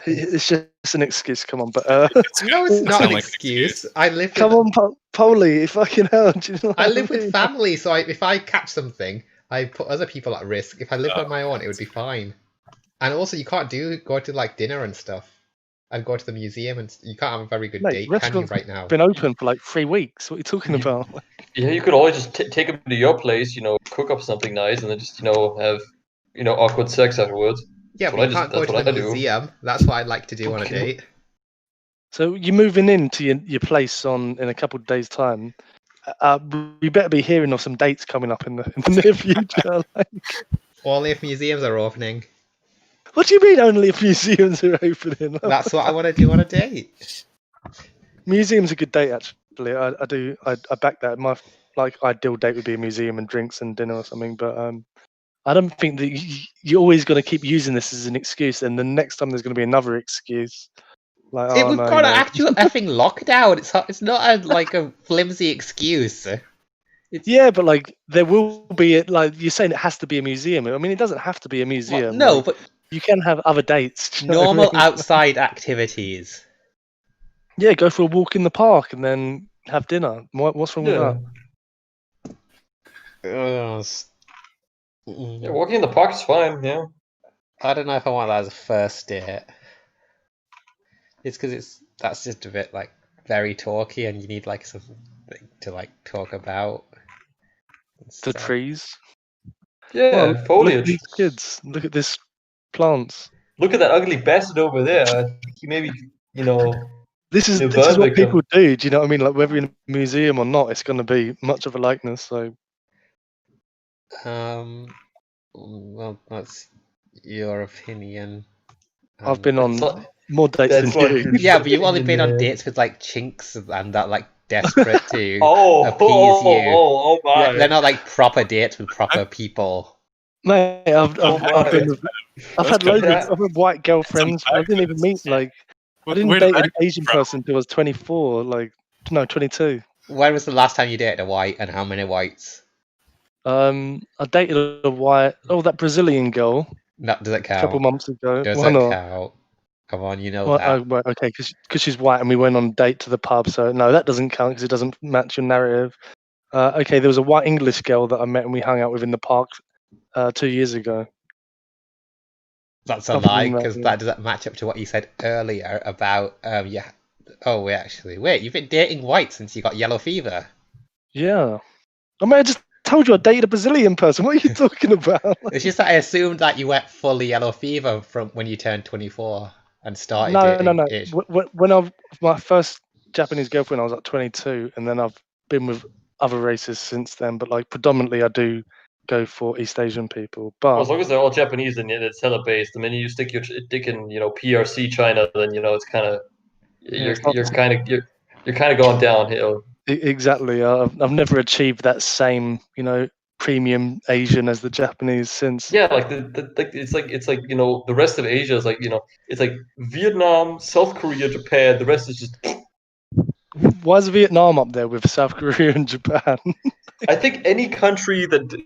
It's just an excuse. Come on, but no, it's not sound an like an excuse. I live. Come on, Polly, fucking hell! Do you know what I live mean? with family, so if I catch something, I put other people at risk. If I lived on my own, it would be fine. And also, you can't go to like dinner and stuff, and go to the museum, and you can't have a very good Mate, date, can you? restaurants Right now, been open for like 3 weeks. What are you talking about? Yeah, you could always just take them to your place, cook up something nice, and then just, have, awkward sex afterwards. yeah, but you can't go to the museum. That's what I'd like to do on a date. So you're moving into your place in a couple of days' time. We better be hearing of some dates coming up in the near future. Only if museums are opening. What do you mean only if museums are opening? That's what I want to do on a date. Museum's a good date, actually. I back that. My ideal date would be a museum and drinks and dinner or something. But I don't think that you're always going to keep using this as an excuse, and the next time there's going to be another excuse. Like, We've got an actual effing lockdown. It's not a flimsy excuse. Yeah, but like there will be like you're saying it has to be a museum. I mean, it doesn't have to be a museum. Well, no, like, but you can have other dates. Normal outside activities. Yeah, go for a walk in the park and then have dinner. What's wrong with that? Yeah, walking in the park is fine. Yeah. I don't know if I want that as a first date. It's because that's just a bit like very talky, and you need like something to like talk about. The trees. Yeah, foliage. Look at these kids. Look at this plants. Look at that ugly bastard over there. He maybe, This is what people do. Do you know what I mean? Like whether in a museum or not, it's going to be much of a likeness. So. Well, that's your opinion. I've been on more dates than you. Yeah, but you've only been on dates with like chinks and that like desperate to appease you. Oh my! They're not like proper dates with proper people. Mate, I've had loads of white girlfriends. I didn't even meet I didn't date an Asian person until I was 24. 22. When was the last time you dated a white, and how many whites? I dated a white. Oh, that Brazilian girl. No, does it count? A couple months ago. Does Why it not? count? Come on, you know that. Well, okay, because she's white and we went on a date to the pub. So no, that doesn't count because it doesn't match your narrative. Okay, there was a white English girl that I met and we hung out with in the park 2 years ago. That's a lie, because that doesn't match up to what you said earlier about yeah. Oh wait, you've been dating white since you got yellow fever. Yeah, I mean, I just told you I dated a Brazilian person. What are you talking about? It's just that I assumed that you went fully yellow fever from when you turned 24 and started dating. No. When my first Japanese girlfriend, I was like 22, and then I've been with other races since then. But like predominantly, I do go for East Asian people. But as long as they're all Japanese and it's hella based, the minute you stick your dick in, PRC China, then it's kind of you're kind of going downhill. Exactly. I've never achieved that same, premium Asian as the Japanese since. Yeah, like it's like the rest of Asia is like it's like Vietnam, South Korea, Japan. The rest is just. Why is Vietnam up there with South Korea and Japan? I think any country that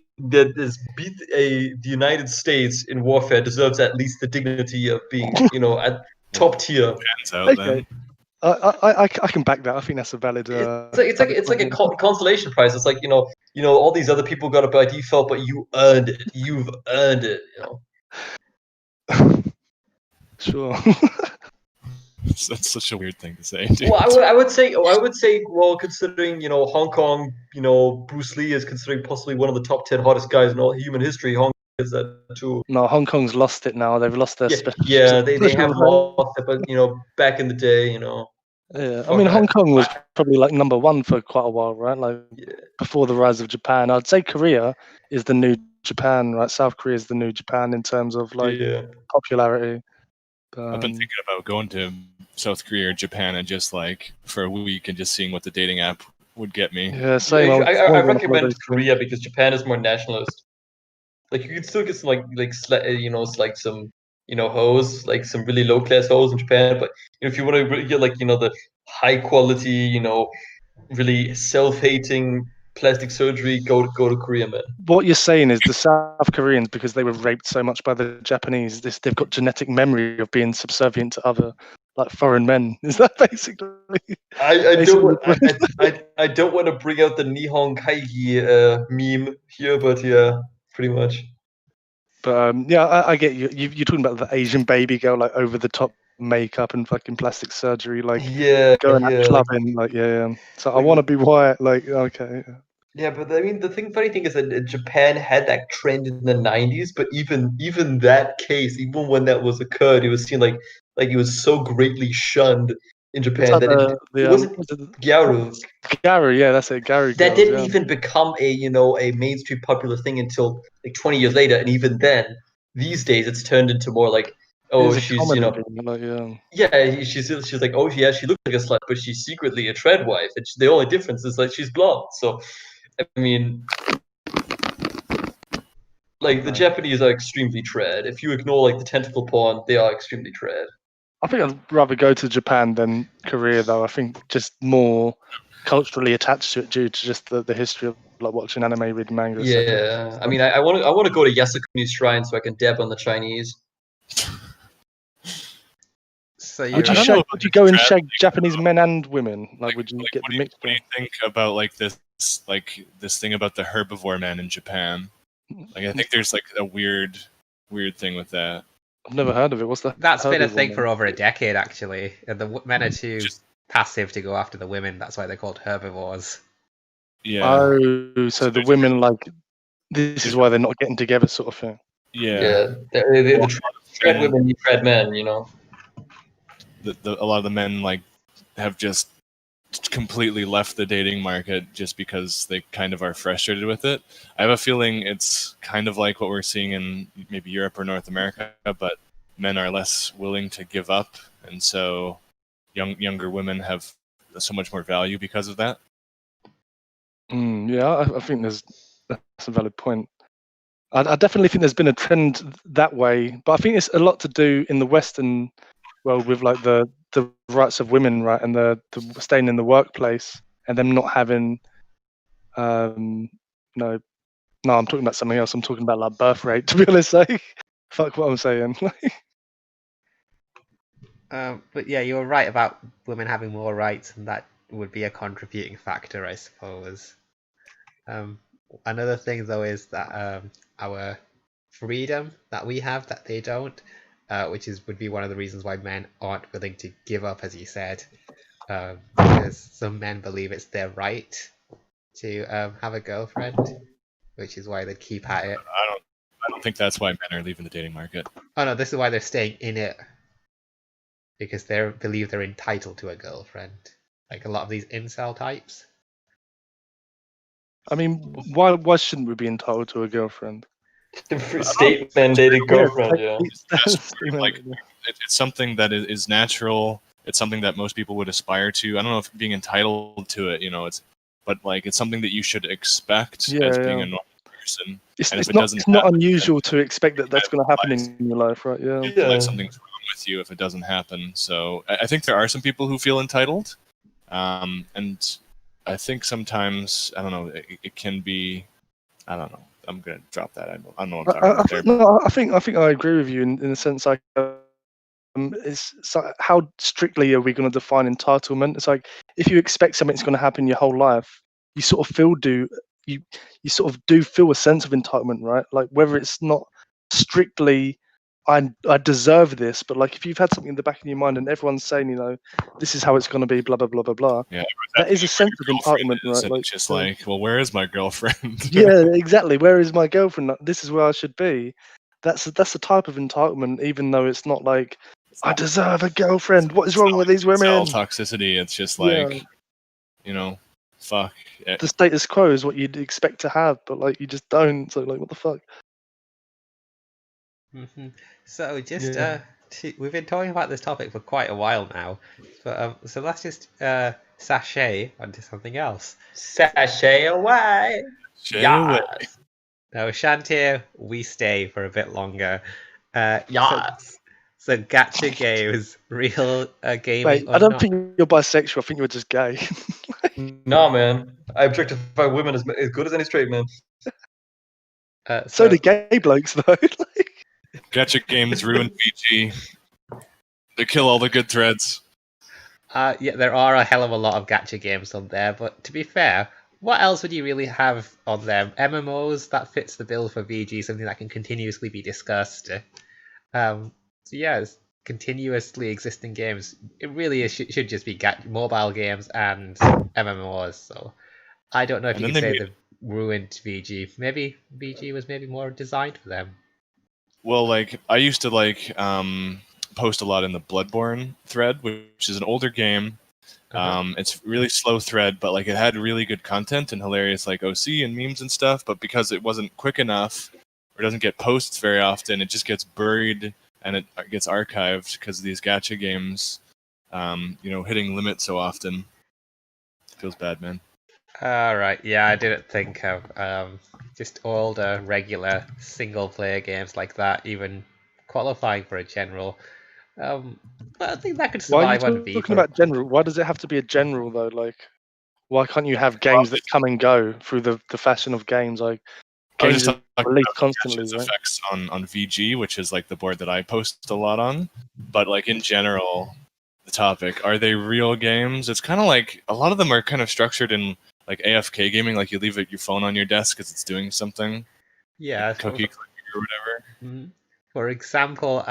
has beat the United States in warfare deserves at least the dignity of being at top tier. Okay. I can back that. I think that's a valid. It's like a consolation prize. It's like all these other people got it by default, but you earned it. You've earned it. Sure. That's such a weird thing to say, dude. Well, I would say, well, considering Hong Kong, Bruce Lee is considering possibly one of the top 10 hottest guys in all human history. Hong Kong is that too. No, Hong Kong's lost it now. They've lost their special. Yeah, they have lost it, but back in the day, Yeah, I mean, Hong Kong was probably like #1 for quite a while, right? Like before the rise of Japan. I'd say Korea is the new Japan, right? South Korea is the new Japan in terms of like popularity. I've been thinking about going to South Korea or Japan and just like for a week and just seeing what the dating app would get me. Yeah, same. I recommend Korea because Japan is more nationalist. Like you can still get some like some hoes, like some really low class hoes in Japan. But if you want to get like the high quality, really self hating plastic surgery, go to Korea, man. What you're saying is the South Koreans, because they were raped so much by the Japanese, they've got genetic memory of being subservient to other like foreign men. Is that basically? I don't want to bring out the Nihon Kaigi meme here, but yeah, pretty much. But yeah, I get you. You're talking about the Asian baby girl, like over the top makeup and fucking plastic surgery, like going out clubbing, like yeah. So I want to be white, like okay. Yeah, but I mean, the funny thing is that Japan had that trend in the '90s, but even that case, even when that was occurred, it was seen like it was so greatly shunned in Japan that it wasn't Gyaru. Gyaru, yeah, that's it. Gyaru. That didn't even become a mainstream popular thing until like 20 years later, and even then, these days, it's turned into more like, oh, she's like, she's like, oh yeah, she looks like a slut, but she's secretly a trad wife. And the only difference is like she's blonde. So, I mean, like the Japanese are extremely trad. If you ignore like the tentacle porn, they are extremely trad. I think I'd rather go to Japan than Korea, though. I think just more culturally attached to it due to just the history of like watching anime, reading manga. Yeah, I mean, I want to go to Yasukuni's shrine so I can dab on the Chinese. So would you go and shag Japanese men and women? Like would you get the mix? What do you think about this thing about the herbivore men in Japan? Like I think there's like a weird thing with that. I've never heard of it. What's that? That's been a thing for over a decade, actually. The men are too passive to go after the women. That's why they're called herbivores. Yeah. Oh, so the women this is why they're not getting together, sort of thing. Yeah. The trad women, you trad men, A lot of the men have just completely left the dating market just because they kind of are frustrated with it. I have a feeling it's kind of like what we're seeing in maybe Europe or North America, but men are less willing to give up, and so younger women have so much more value because of that. Yeah, I think that's a valid point. I definitely think there's been a trend that way, but I think it's a lot to do in the Western world with like the rights of women, right, and the staying in the workplace and them not having I'm talking about something else. I'm talking about like birth rate, to be honest. Fuck what I'm saying. But yeah, you were right about women having more rights, and that would be a contributing factor, I suppose. Another thing though is that our freedom that we have that they don't, which would be one of the reasons why men aren't willing to give up, as you said, because some men believe it's their right to have a girlfriend, which is why they keep at it. I don't think that's why men are leaving the dating market. Oh no, this is why they're staying in it, because they believe they're entitled to a girlfriend, like a lot of these incel types. I mean, why shouldn't we be entitled to a girlfriend? State mandated girlfriend, yeah. It's something that is natural. It's something that most people would aspire to. I don't know if being entitled to it, but it's something that you should expect as being a normal person. It's not unusual to expect that that's going to happen in your life, right? Yeah. Like something's wrong with you if it doesn't happen. So I think there are some people who feel entitled, and I think sometimes I don't know. It can be. I don't know. I'm gonna drop that. I don't know what I'm talking about there. No, I think I agree with you in the sense so how strictly are we going to define entitlement? It's like if you expect something's going to happen your whole life, you sort of you sort of do feel a sense of entitlement, right? Like whether it's not strictly I deserve this, but like if you've had something in the back of your mind and everyone's saying, this is how it's going to be, blah blah blah blah blah. Yeah, That is a sense of girlfriend entitlement, is, right? and Like it's just like, well, where is my girlfriend? yeah, exactly. Where is my girlfriend? This is where I should be. That's a type of entitlement, even though it's not like I deserve a girlfriend. What is wrong with these It's all women? toxicity. It's just Yeah. like, fuck. The status quo is what you'd expect to have, but like you just don't. So like, what the fuck? So just Yeah. we've been talking about this topic for quite a while now, but so let's just sashay onto something else. Sashay away. Shay away. Yes. Now, Shantir, we stay for a bit longer. Yes. So gacha games, real gaming Mate, or I don't not? think you're bisexual. I think you're just gay. No, man. I objectify women as good as any straight man. So do gay blokes, though. Like, Gacha games ruin PG. They kill all the good threads. yeah, there are a hell of a lot of gacha games on there, but to be fair, what else would you really have on them? MMOs, that fits the bill for VG, something that can continuously be discussed. So yeah, it's continuously existing games. It really should just be mobile games and MMOs. So I don't know if And you then could they say they've ruined VG. Maybe VG was maybe more designed for them. Well, like I used to post a lot in the Bloodborne thread, which is an older game. It's really slow thread, but like it had really good content and hilarious like OC and memes and stuff. But because it wasn't quick enough, or doesn't get posts very often, it just gets buried and it gets archived because of these gacha games, hitting limit so often. Feels bad, man. Alright, yeah, I didn't think of just older, regular, single-player games like that even qualifying for a general. But I think that could why are you survive on talking V. about general? Why does it have to be a general though? Like, why can't you have games that come and go through the fashion of games? Like, I was games just are talking released about constantly, Gotcha's right? effects on VG, which is like the board that I post a lot on. But like in general, the topic, are they real games? It's kind of like a lot of them are kind of structured in like AFK gaming, like you leave your phone on your desk because it's doing something. Yeah, like cookie clicker or whatever. For example,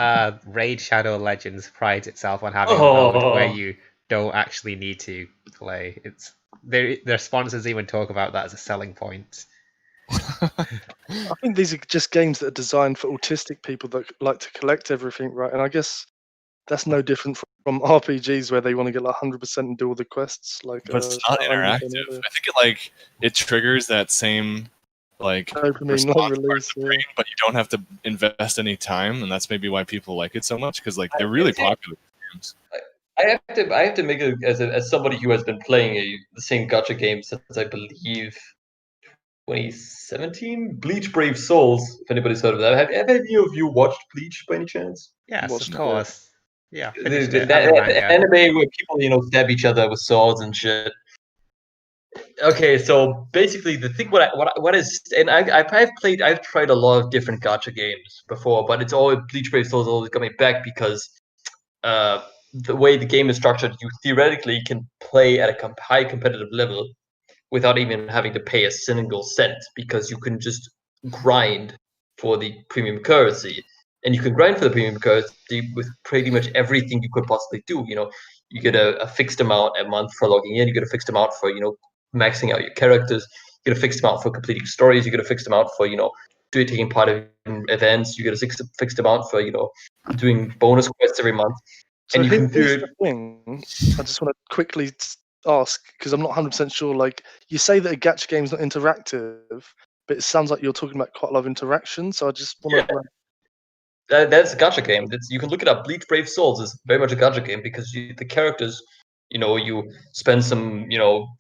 Raid Shadow Legends prides itself on having a mode where you don't actually need to play. It's their sponsors even talk about that as a selling point. I think these are just games that are designed for autistic people that like to collect everything, right? And I guess that's no different from RPGs where they want to get like 100% and do all the quests. Like, But it's not interactive. I think it triggers that same dopamine response part of release, the brain, but you don't have to invest any time, and that's maybe why people like it so much because like they're really popular games. I have to make it as somebody who has been playing the same gacha game since I believe 2017. Bleach Brave Souls. If anybody's heard of that, have any of you watched Bleach by any chance? Yes, of course. Yeah, That anime where people stab each other with swords and shit. Okay, so basically the thing what is and I've tried a lot of different gacha games before, but it's always Bleach Brave Souls always coming back because the way the game is structured, you theoretically can play at a high competitive level without even having to pay a single cent because you can just grind for the premium currency. And you can grind for the premium currency with pretty much everything you could possibly do. You get a fixed amount a month for logging in. You get a fixed amount for maxing out your characters. You get a fixed amount for completing stories. You get a fixed amount for taking part in events. You get a fixed amount for doing bonus quests every month. So and you can here's the thing. I just want to quickly ask because I'm not 100% sure. Like, you say that a gacha game is not interactive, but it sounds like you're talking about quite a lot of interaction. So I just want to. That's a gacha game. You can look it up. Bleach Brave Souls is very much a gacha game because the characters, you spend some,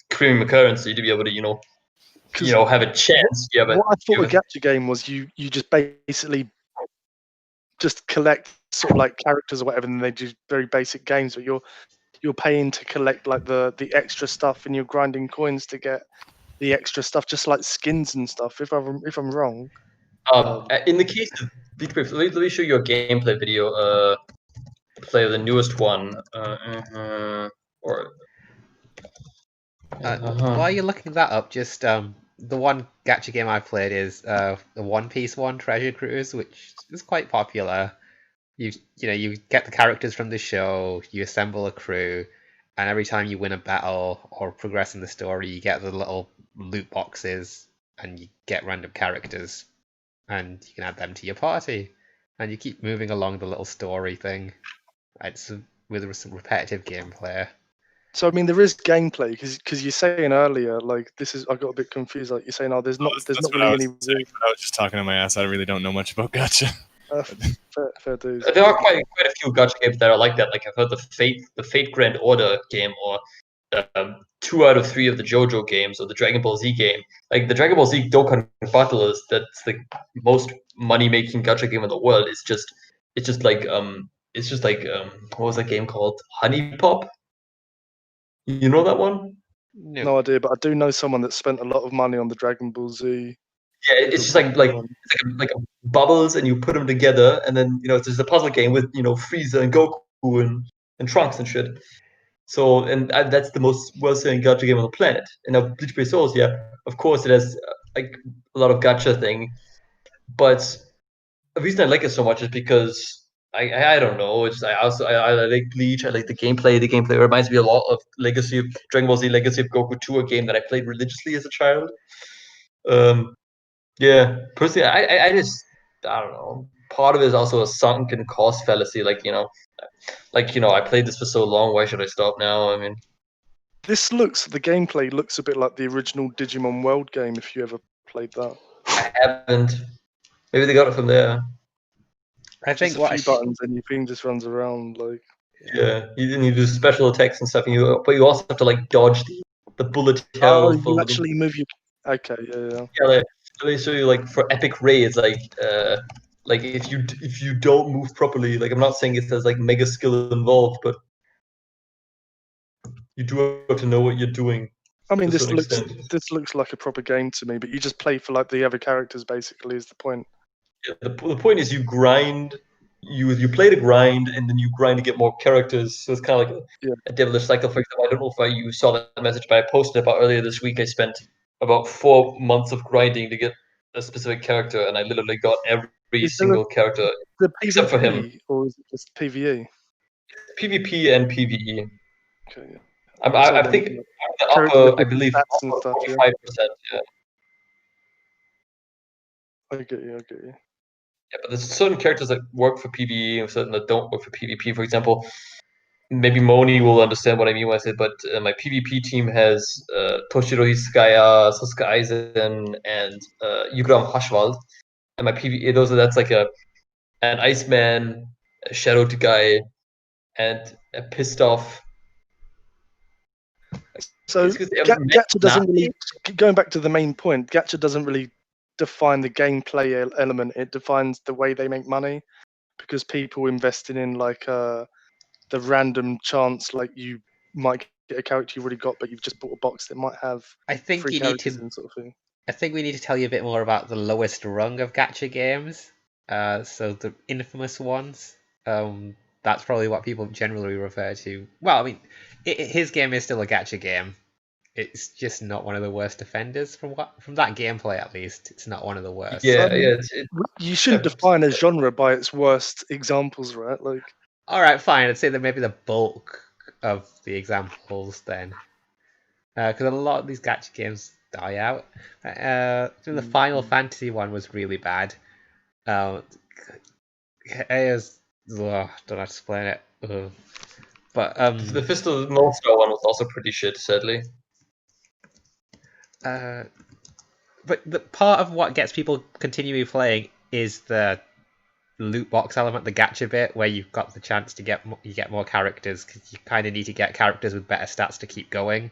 premium currency to be able to, have a chance. What I thought a gacha game was you just basically just collect sort of like characters or whatever, and they do very basic games, but you're paying to collect like the extra stuff, and you're grinding coins to get the extra stuff, just like skins and stuff. If I'm wrong. In the case of Bleach Brave, let me show you a gameplay video. play the newest one. Or While you're looking that up, just the one gacha game I've played is the One Piece one, Treasure Cruise, which is quite popular. You get the characters from the show, you assemble a crew, and every time you win a battle or progress in the story, you get the little loot boxes and you get random characters, and you can add them to your party, and you keep moving along the little story thing. It's with some repetitive gameplay. So I mean, there is gameplay because you're saying earlier, like this is. I got a bit confused. Like you're saying, oh, there's not That's what really I was any. saying, but I was just talking to my ass. I really don't know much about gacha. Fair dues. there are quite a few gacha games that are like that. Like I've heard the Fate Grand Order game, or 2 out of 3 of the JoJo games, or the Dragon Ball Z game. Like the Dragon Ball Z Dokkan Battle that's the most money making gacha game in the world. It's just like what was that game called? Honey Pop. You know that one? No idea, but I do know someone that spent a lot of money on the Dragon Ball Z. Yeah, it's just like bubbles, and you put them together, and then it's just a puzzle game with Frieza and Goku and Trunks and shit. So that's the most well-selling gacha game on the planet. And now Bleach Brave Souls, yeah, of course it has like a lot of gacha thing, but the reason I like it so much is because I don't know. I like Bleach. I like the gameplay. The gameplay reminds me a lot of Dragon Ball Z Legacy of Goku 2, a game that I played religiously as a child. Yeah, personally, I just I don't know. Part of it is also a sunken cost fallacy. I played this for so long. Why should I stop now? I mean, the gameplay looks a bit like the original Digimon World game. If you ever played that, I haven't. Maybe they got it from there. I think just a few buttons and your thing just runs around like. Yeah, you do special attacks and stuff, but you also have to like dodge the bullet hell. Oh, you actually move your. Okay, yeah. Yeah, they show you like for epic raids, like if you don't move properly, like I'm not saying it says like mega skill involved, but you do have to know what you're doing. I mean, this looks like a proper game to me, but you just play for like the other characters. Basically, is the point. Yeah, the point is you grind. You play to grind, and then you grind to get more characters. So it's kind of like a devilish cycle. For example, I don't know if you saw that message, but I posted about earlier this week. I spent about 4 months of grinding to get a specific character, and I literally got every single character except for him. Or is it just PvE? PvP and PvE. Okay. Yeah. I think the upper, I believe, 45%. Yeah. I get you. Yeah, but there's certain characters that work for PvE and certain that don't work for PvP. For example, maybe Moni will understand what I mean when I say, but my PvP team has Toshiro Hisugaya, Sasuke Aizen, and Yugram Hashwald. And my PvE, that's like an Iceman, a Shadowed guy, and a pissed off. So Gacha doesn't really, going back to the main point, Gacha doesn't really define the gameplay element. It defines the way they make money, because people investing in like the random chance, like you might get a character you've already got, but you've just bought a box that might have three characters in sort of thing. I think we need to tell you a bit more about the lowest rung of gacha games. So the infamous ones. That's probably what people generally refer to. Well, I mean, his game is still a gacha game. It's just not one of the worst offenders from that gameplay, at least. It's not one of the worst. Yeah. You shouldn't define a genre by its worst examples, right? Like, all right, fine. I'd say that maybe the bulk of the examples then, because a lot of these gacha games die out. The Final Fantasy one was really bad. Don't know how to explain it. But the Fist of the North Star one was also pretty shit, sadly. But the part of what gets people continually playing is the loot box element, the gacha bit, where you've got the chance to get more characters, because you kind of need to get characters with better stats to keep going.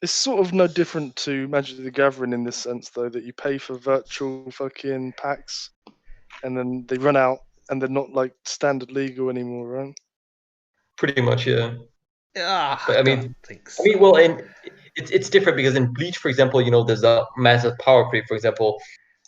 It's sort of no different to Magic the Gathering in this sense, though, that you pay for virtual fucking packs, and then they run out, and they're not like standard legal anymore, right? Pretty much, yeah. I mean, well, and it's different because in Bleach, for example, there's a massive power creep. For example,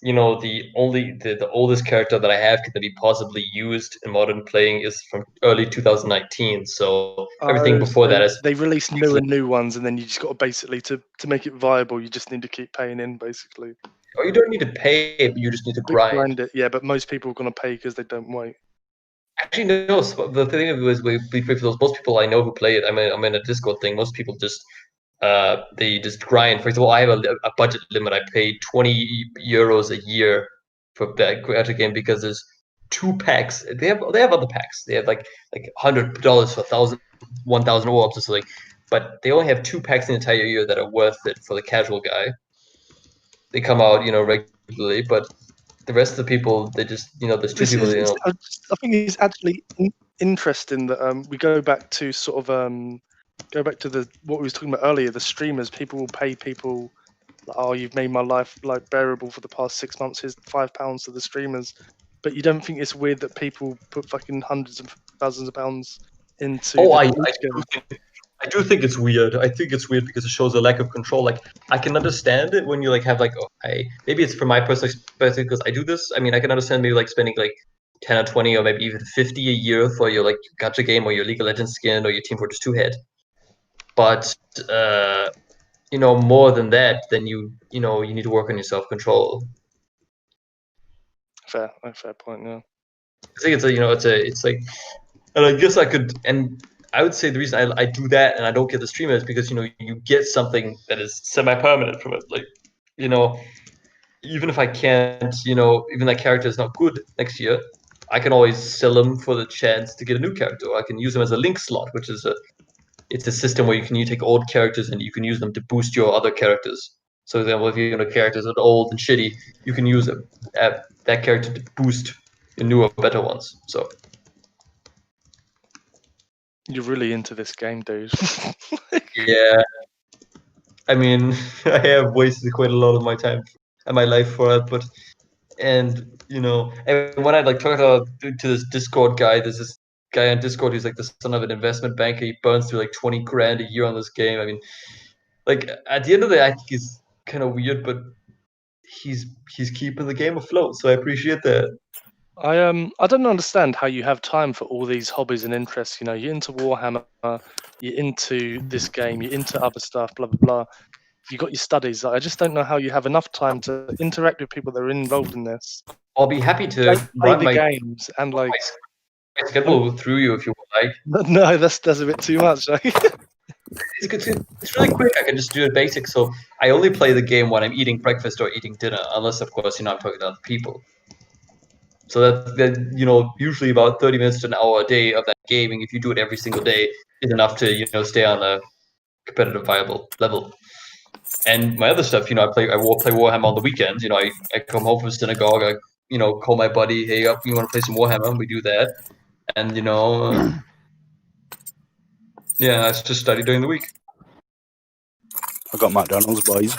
the oldest character that I have that be possibly used in modern playing is from early 2019. So everything before that is they release new ones, and then you just got to basically to make it viable. You just need to keep paying in, basically. or you don't need to pay, but you just need to grind. It, yeah, but most people are going to pay because they don't wait. Actually, no. The thing was, most people I know who play it. I'm in a Discord thing. Most people just they just grind. For example, I have a budget limit. I pay 20 euros a year for that gacha game because there's 2 packs. They have other packs. They have like $100 for 1,000 orbs or something. But they only have 2 packs in the entire year that are worth it for the casual guy. They come out, regularly, but the rest of the people, they just, there's 2 people. I think it's actually interesting that we go back to sort of go back to what we was talking about earlier. The streamers, people will pay people. Oh, you've made my life like bearable for the past 6 months. Here's £5 to the streamers. But you don't think it's weird that people put fucking hundreds of thousands of pounds into? Oh, I do think it's weird. I think it's weird because it shows a lack of control. Like, I can understand it when you have maybe it's from my personal perspective because I do this. I mean, I can understand maybe spending 10 or 20 or maybe even 50 a year for your gacha game or your League of Legends skin or your Team Fortress 2 head. But more than that, then you need to work on your self control. Fair point. Yeah. I think it's and I guess I could, and I would say the reason I do that and I don't get the streamer is because you get something that is semi-permanent from it. Even if I can't, even that character is not good next year, I can always sell them for the chance to get a new character. Or I can use them as a link slot, which is it's a system where you take old characters and you can use them to boost your other characters. So, for example, if you have characters that are old and shitty, you can use that character to boost your newer, better ones. So. You're really into this game, dude. Yeah. I mean, I have wasted quite a lot of my time and my life for it, and when I talk to this Discord guy, there's this guy on Discord who's the son of an investment banker. He burns through 20 grand a year on this game. I mean, at the end of the day, I think he's kind of weird, but he's keeping the game afloat, so I appreciate that. I don't understand how you have time for all these hobbies and interests. You're into Warhammer, you're into this game, you're into other stuff, blah blah blah. You got your studies. I just don't know how you have enough time to interact with people that are involved in this. I'll be happy to play the games and my schedule through you if you would like. No, that's a bit too much. It's really quick. I can just do it basic. So I only play the game when I'm eating breakfast or eating dinner, unless of course I'm talking to other people. So that usually about 30 minutes to an hour a day of that gaming, if you do it every single day, is enough to stay on a competitive viable level. And my other stuff, I play Warhammer on the weekends. I come home from synagogue, I call my buddy, hey, up, you want to play some Warhammer? We do that, and yeah, I just study during the week. I got McDonald's, boys.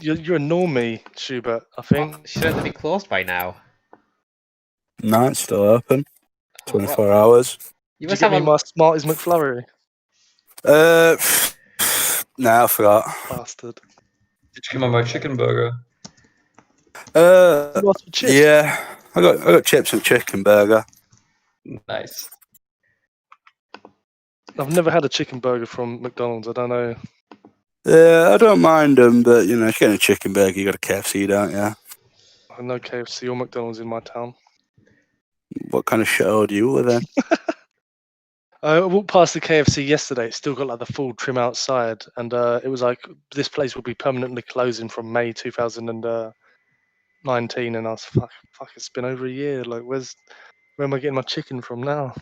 You're a normie, Schubert, I think. Shouldn't it be closed by now? No, it's still open. 24 hours. Did you get me my Smarties McFlurry? No, I forgot. Bastard. Did you get my chicken burger? Yeah, I got chips and chicken burger. Nice. I've never had a chicken burger from McDonald's. I don't know. Yeah, I don't mind them, but if you're getting a chicken burger, you got a KFC, don't you? I have no KFC or McDonald's in my town. What kind of show do you were then? I walked past the KFC yesterday. It's still got the full trim outside, and it was this place will be permanently closing from May 2019. And I was fuck. It's been over a year. Where am I getting my chicken from now?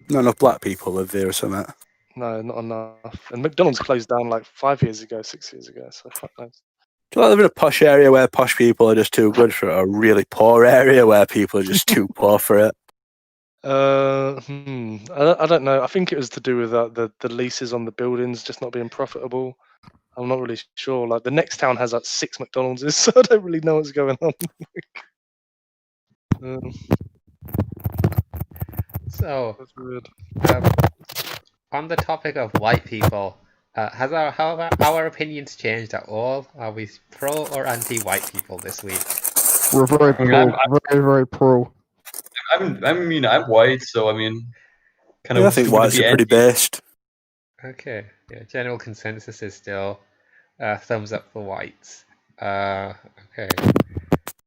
Not enough black people live there or something. No, not enough. And McDonald's closed down 6 years ago. So fuck knows. Do you live in a posh area where posh people are just too good for it, or a really poor area where people are just too poor for it? I don't know. I think it was to do with the leases on the buildings just not being profitable. I'm not really sure. The next town has 6 McDonald's, so I don't really know what's going on. So, that's weird. On the topic of white people, have our opinions changed at all? Are we pro or anti-white people this week? We're very I mean, pro, very pro. I'm white, so I mean, kind Yeah, I of think stupid to whites be are pretty anti. based. Okay, yeah, general consensus is still thumbs up for whites. Okay,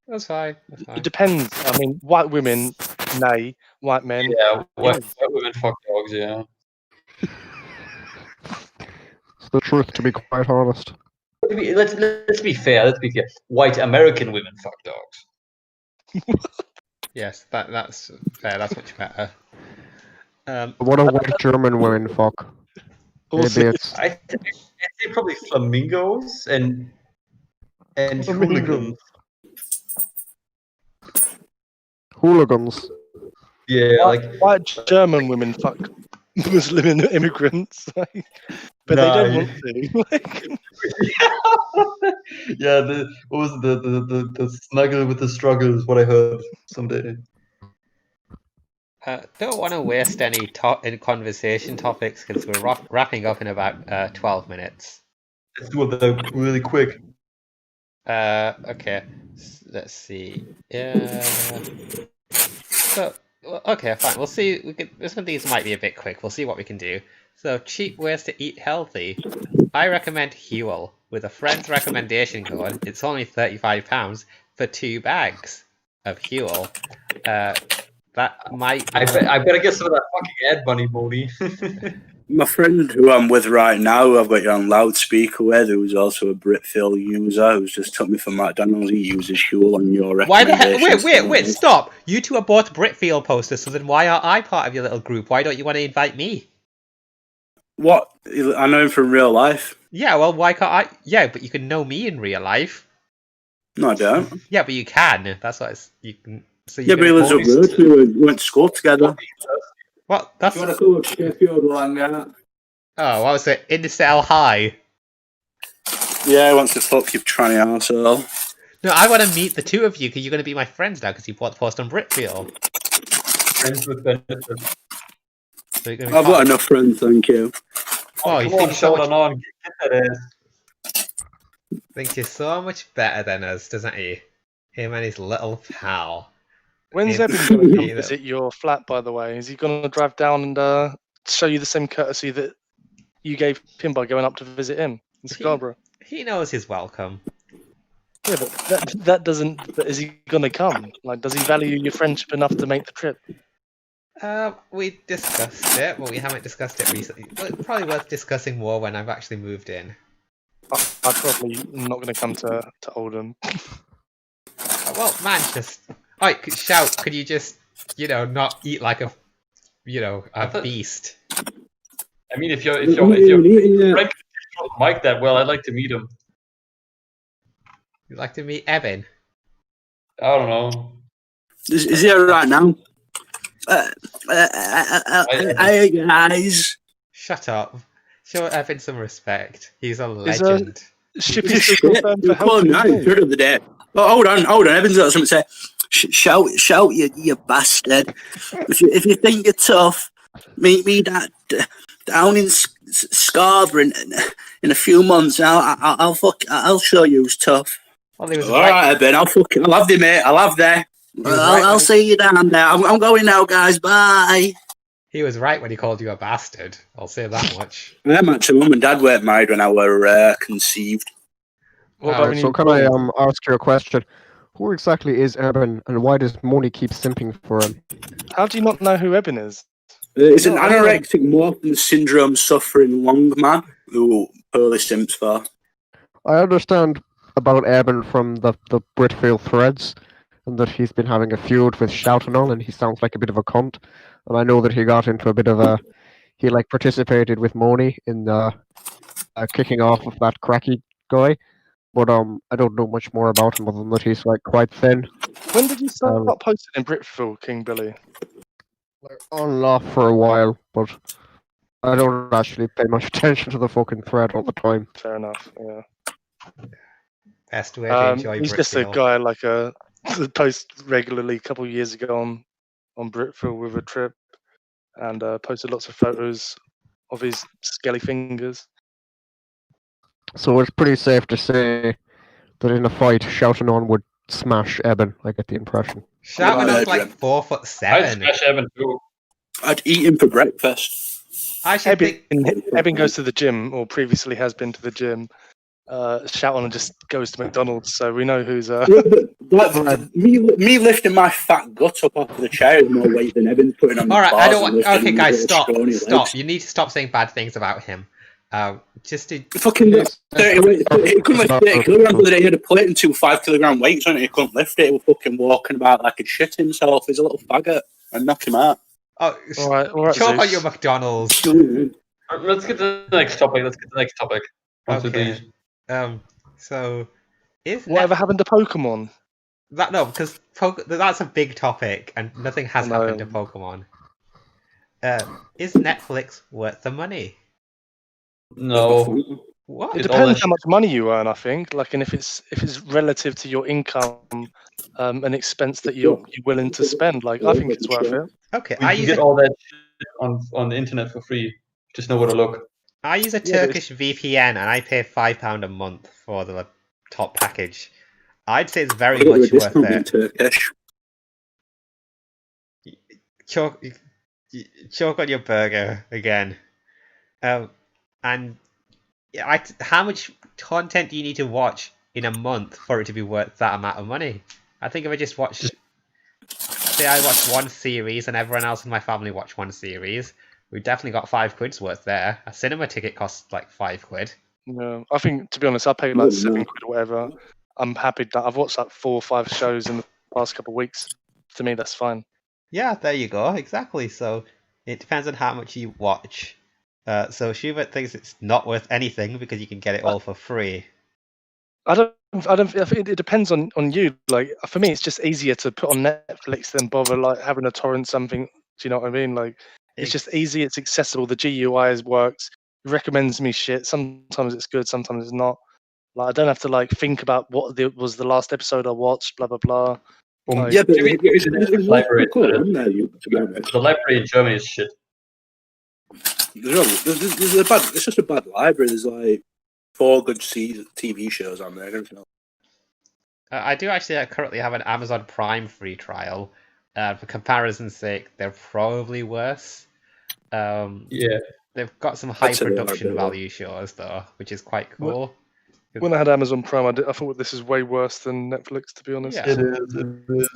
that's fine. That's It fine. depends. I mean, white women, nay. White men, Yeah, white yes. women fuck dogs. Yeah. It's the truth, to be quite honest. Let's be fair. Let's be fair. White American women fuck dogs. Yes, that's fair. That's much better. What a white German women fuck. Also, Maybe it's I'd say probably flamingos and Flamingos. hooligans. hooligans. Yeah, like white German women fuck Muslim immigrants, like, but they don't want to. Like, yeah. What was it? The snuggle with the struggle is what I heard someday. Don't want to waste any conversation topics because we're wrapping up in about 12 minutes. Let's do it really quick. Okay, let's see. So, okay, fine. We'll see. Some of these might be a bit quick. We'll see what we can do. So, cheap ways to eat healthy. I recommend Huel with a friend's recommendation code. It's only £35 for 2 bags of Huel. That might. I better get some of that fucking ad money, Moni. My friend who I'm with right now, who I've got you on loudspeaker with, who's also a Britfeel user, who's just took me from McDonald's. He uses Huel on your Why the heck? recommendations. Wait! Stop! You two are both Britfeel posters, so then why are I part of your little group? Why don't you want to invite me? What? I know him from real life. Yeah, well, why can't I? Yeah, but you can know me in real life. No, I don't. Yeah, but you can. That's what you can. So you Yeah, can but he lives up post. the road. We went to school together. What? That's. You want to go to Sheffield or hang out? Oh, what was it? Incel high. Yeah, he wants to fuck you, tranny arsehole. No, I want to meet the two of you because you're going to be my friends now because you bought the post on Britfeel. Friends with benefits. So you're gonna be I've got part- enough friends, thank you. Oh, you Come on, think so much? on, get that ass. Thinks you're so much better than us, doesn't he? Him and his little pal. when's Yeah. Evan going to come Yeah. visit your flat? By the way, is he going to drive down and show you the same courtesy that you gave him by going up to visit him in Scarborough? He knows he's welcome. Yeah, but that doesn't. But is he going to come? Like, does he value your friendship enough to make the trip? We discussed it, but we haven't discussed it recently. But probably worth discussing more when I've actually moved in. I'm probably not going to come to Oldham. Well, Manchester. Alright, shout, could you just, not eat like a, beast? I mean, if your friend can Mike that well, I'd like to meet him. You'd like to meet Evan? I don't know. Is he here right now? Hey guys. Shut up. Show Evan some respect. He's a legend. Ship Just is still shit. confirmed You're for calling help. me out third of the day. Oh, hold on. Evan's got something to say. Shout, you bastard. If you think you're tough, meet me down in Scarborough in a few months. I'll show you who's tough. Well, he was All right, Ben. I'll have you, mate. I'll have you. I'll see you down there. I'm going now, guys. Bye. He was right when he called you a bastard. I'll say that much. Yeah, actually, Mum and Dad weren't married when I were conceived. What about when So you can I ask you a question? Who exactly is Evan, and why does Moni keep simping for him? How do you not know who Eben is? It's an anorexic morphin syndrome suffering long man who Pearly simps for. I understand about Evan from the Britfeel threads, and that he's been having a feud with Shoutinol, and he sounds like a bit of a cunt. And I know that he got into a bit of a... He, participated with Moni in the kicking off of that cracky guy. But I don't know much more about him other than that he's, quite thin. When did you start posting in Britfeel, King Billy? On and off for a while, but I don't actually pay much attention to the fucking thread all the time. Fair enough, yeah. Best way to enjoy he's just a Britfeel. guy that posts regularly a couple of years ago on Britfeel with a trip, and posted lots of photos of his skelly fingers. So it's pretty safe to say that in a fight, Shouting On would smash Eben. I get the impression. Shout Yeah, looks like Adrian. 4'7". I'd smash Evan too. I'd eat him for breakfast. I should think. Eben goes to the gym, or previously has been to the gym. Shouton just goes to McDonald's, so we know who's. Yeah, but like, me lifting my fat gut up off the chair is more weight than Evan's putting on. All right, bars I don't and want. lifting Okay, his guys, little stop. scrawny Stop. legs. You need to stop saying bad things about him. Just to. Fucking he couldn't lift 30 kilograms the other day. He had a plate and 2 5-kilogram weights on it. He couldn't lift it. He was fucking walking about like a shit himself. He's a little faggot. And knock him out. Oh, all right, choke on Zeus. your McDonald's. Let's get to the next topic. Once with Okay. these. So is Whatever happened to Pokemon? that no? Because that's a big topic, and nothing has No. happened to Pokemon. Is Netflix worth the money? No. What? It It's all depends that how much money you earn, I think. Like, and if it's relative to your income, an expense that you're willing to spend. Like, I think it's worth it. Okay, We I can use get a, all that shit on the internet for free. Just know where to look. I use a Yeah, but Turkish VPN, and I pay £5 a month for the top package. I'd say it's very much worth it. Turkish. Choke on your burger again. And how much content do you need to watch in a month for it to be worth that amount of money? I think if I just watched, say I watched one series and everyone else in my family watched one series, we definitely got £5 worth there. A cinema ticket costs like £5. No, I think, to be honest, I paid like £7 or whatever. I'm happy that I've watched like 4 or 5 shows in the past couple of weeks. To me, that's fine. Yeah, there you go. Exactly. So it depends on how much you watch. So Schubert thinks it's not worth anything because you can get it all for free. I don't. I think it depends on you. Like, for me, it's just easier to put on Netflix than bother like having to torrent something. Do you know what I mean? Like, it's just easy. It's accessible. The GUI works. It recommends me shit. Sometimes it's good. Sometimes it's not. Like, I don't have to like think about what was the last episode I watched. Blah blah blah. Like, Yeah, but The library, to be honest. the library in Germany is shit. There's a bad. It's just a bad library. There's like 4 good TV shows on there. And everything else. I do actually currently have an Amazon Prime free trial. For comparison's sake, they're probably worse. Yeah. They've got some high I'd say they are production better. value shows though, which is quite cool. when I had Amazon Prime, I thought this is way worse than Netflix. To be honest. Yeah.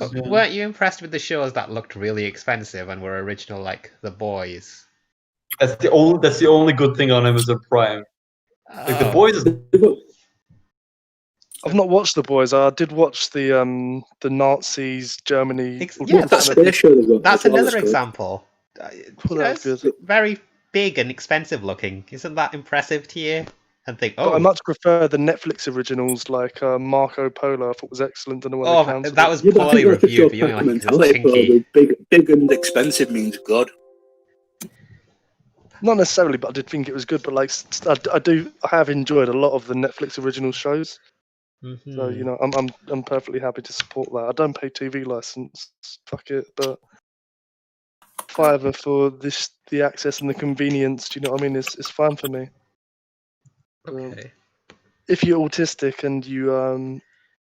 But weren't you impressed with the shows that looked really expensive and were original, like The Boys? That's the only good thing on Amazon Prime. Like The Oh. Boys is I've not watched The Boys. I did watch the Nazis Germany. Yeah, That's their show they've got. That's all another good. example. Well, that's it's good. very big and expensive looking. Isn't that impressive to you? And think, But I oh, much prefer the Netflix originals like Marco Polo. I thought was excellent. Don't know why they cancelled that it. was Yeah, but I poorly think that's just your reviewed. But you only like it's mentality. chinky. Big and expensive means good. Not necessarily, but I did think it was good. But like, I have enjoyed a lot of the Netflix original shows. Mhm. So you know, I'm perfectly happy to support that. I don't pay TV license. Fuck it, but $5 for the access and the convenience. Do you know what I mean? It's fine for me. Okay. If you're autistic and you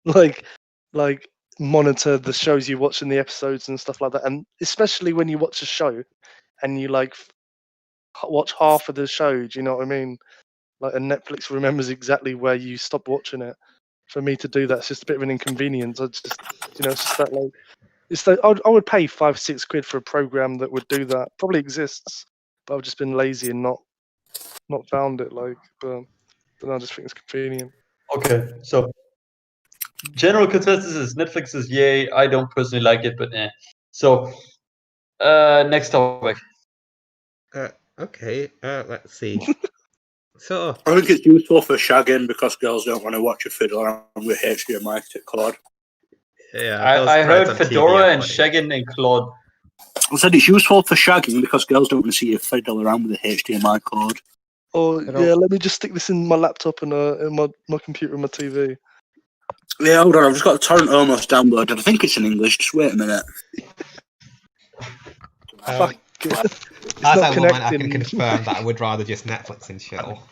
like monitor the shows you watch and the episodes and stuff like that, and especially when you watch a show and you like watch half of the show, do you know what I mean? Like, and Netflix remembers exactly where you stopped watching it. For me to do that's just a bit of an inconvenience. I just, you know, it's just that like, it's that I would pay £5-6 for a program that would do that. Probably exists, but I've just been lazy and not found it. Like, but I just think it's convenient. okay. So general consensus is Netflix is yay. I don't personally like it, but eh. So next topic. Okay. Let's see. So I think it's useful for shagging because girls don't want to watch a fiddle around with HDMI cord. yeah, those I threads heard on TV Fedora are and funny. Shaggin and Claude. I said it's useful for shagging because girls don't want to see you fiddle around with a HDMI cord. Oh You know- yeah, let me just stick this in my laptop and in my computer and my TV. Yeah, hold on, I've just got a torrent almost downloaded. I think it's in English. Just wait a minute. Fuck it. It's As not a woman, I can connecting. confirm that I would rather just Netflix and chill.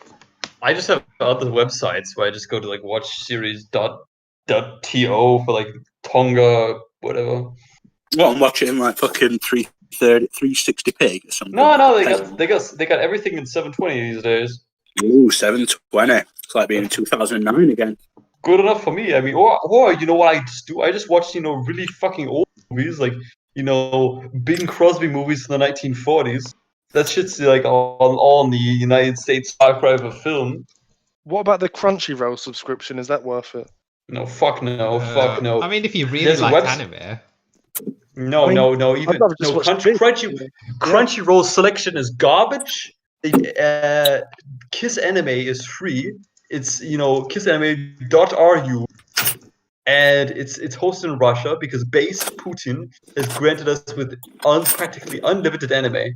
I just have other websites where I just go to like watch series dot .to for like Tonga, whatever. What, I'm watching like fucking 360p or something. No, they got everything in 720 these days. Ooh, 720. It's like being in 2009 again. Good enough for me. I mean, or you know what I just do? I just watch really fucking old movies, like Bing Crosby movies from the 1940s. That shit's like all in the United States archive of film. What about the Crunchyroll subscription? Is that worth it? No, fuck no, fuck no. I mean, if you really There's a like webs- anime, No, I mean, no. Even I'd rather just watch bits, Crunchyroll selection is garbage. Kiss Anime is free. It's kissanime.ru, and it's hosted in Russia because base Putin has granted us with practically unlimited anime. I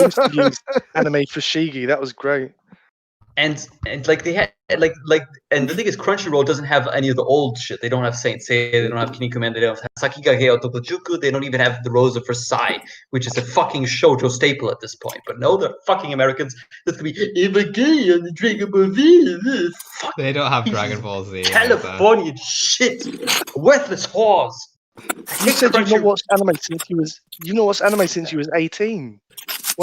used to use Anime Fushigi. That was great. And like they had and the thing is Crunchyroll doesn't have any of the old shit. They don't have Saint Seiya, they don't have Kinnikuman, they don't have Sakigage Otokojuku, they don't even have The Rose of Versailles, which is a fucking shoujo staple at this point. But no, they're fucking Americans. There's gonna be Evangelion, the Dragon Ball Z. they don't have Dragon Ball Z. Californian shit. Worthless whores. You said you've not watched anime since you was 18.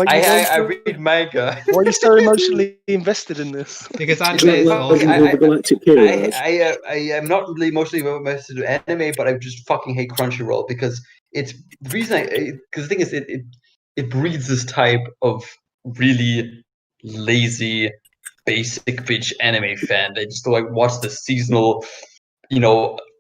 I read manga. Why are you so emotionally invested in this? Because It's like watching Galactic Heroes. I am not really emotionally invested in anime, but I just fucking hate Crunchyroll because it's the reason. Because the thing is, it breeds this type of really lazy, basic bitch anime fan. They just like watch the seasonal,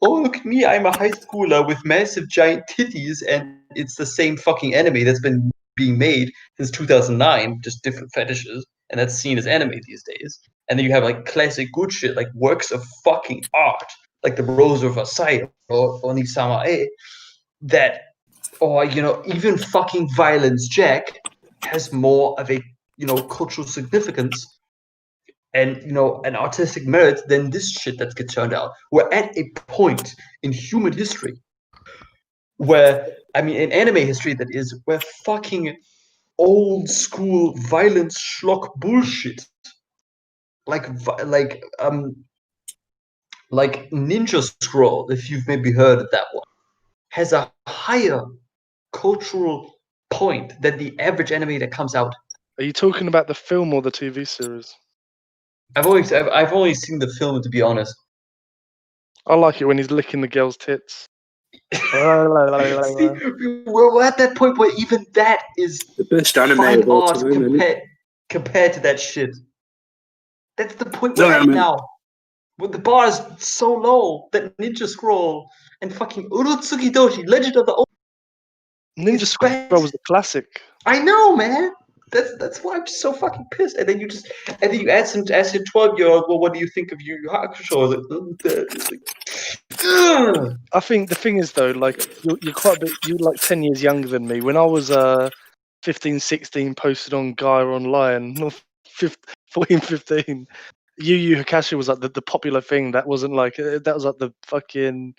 oh look at me, I'm a high schooler with massive giant titties, and it's the same fucking anime that's been being made since 2009, just different fetishes, and that's seen as anime these days. And then you have like classic good shit, like works of fucking art, like The Rose of Versailles or Onisama E, or even fucking Violence Jack has more of a cultural significance and an artistic merit than this shit that gets turned out. We're at a point in human history where, in anime history, that is, where fucking old school violence schlock bullshit, like Ninja Scroll, if you've maybe heard of that one, has a higher cultural point than the average anime that comes out. Are you talking about the film or the TV series? I've only seen the film, to be honest. I like it when he's licking the girl's tits. See, we're at that point where even that is The best anime fine of all art time, isn't it? compared to that shit. That's the point No, we're I at mean- now. Where the bar is so low that Ninja Scroll and fucking Urotsuki Doshi, Legend of the Old. Ninja It's Scroll bad. was the classic. I know, man. That's why I'm just so fucking pissed. And then you ask your 12-year-old, well, what do you think of Yu Yu Hakusho? It's like, ugh. I think the thing is though, like you're quite a bit, you're like 10 years younger than me. When I was 15, 16, posted on Gaia Online, not 14, 15, Yu Yu Hakusho was like the popular thing. That wasn't like that was like the fucking,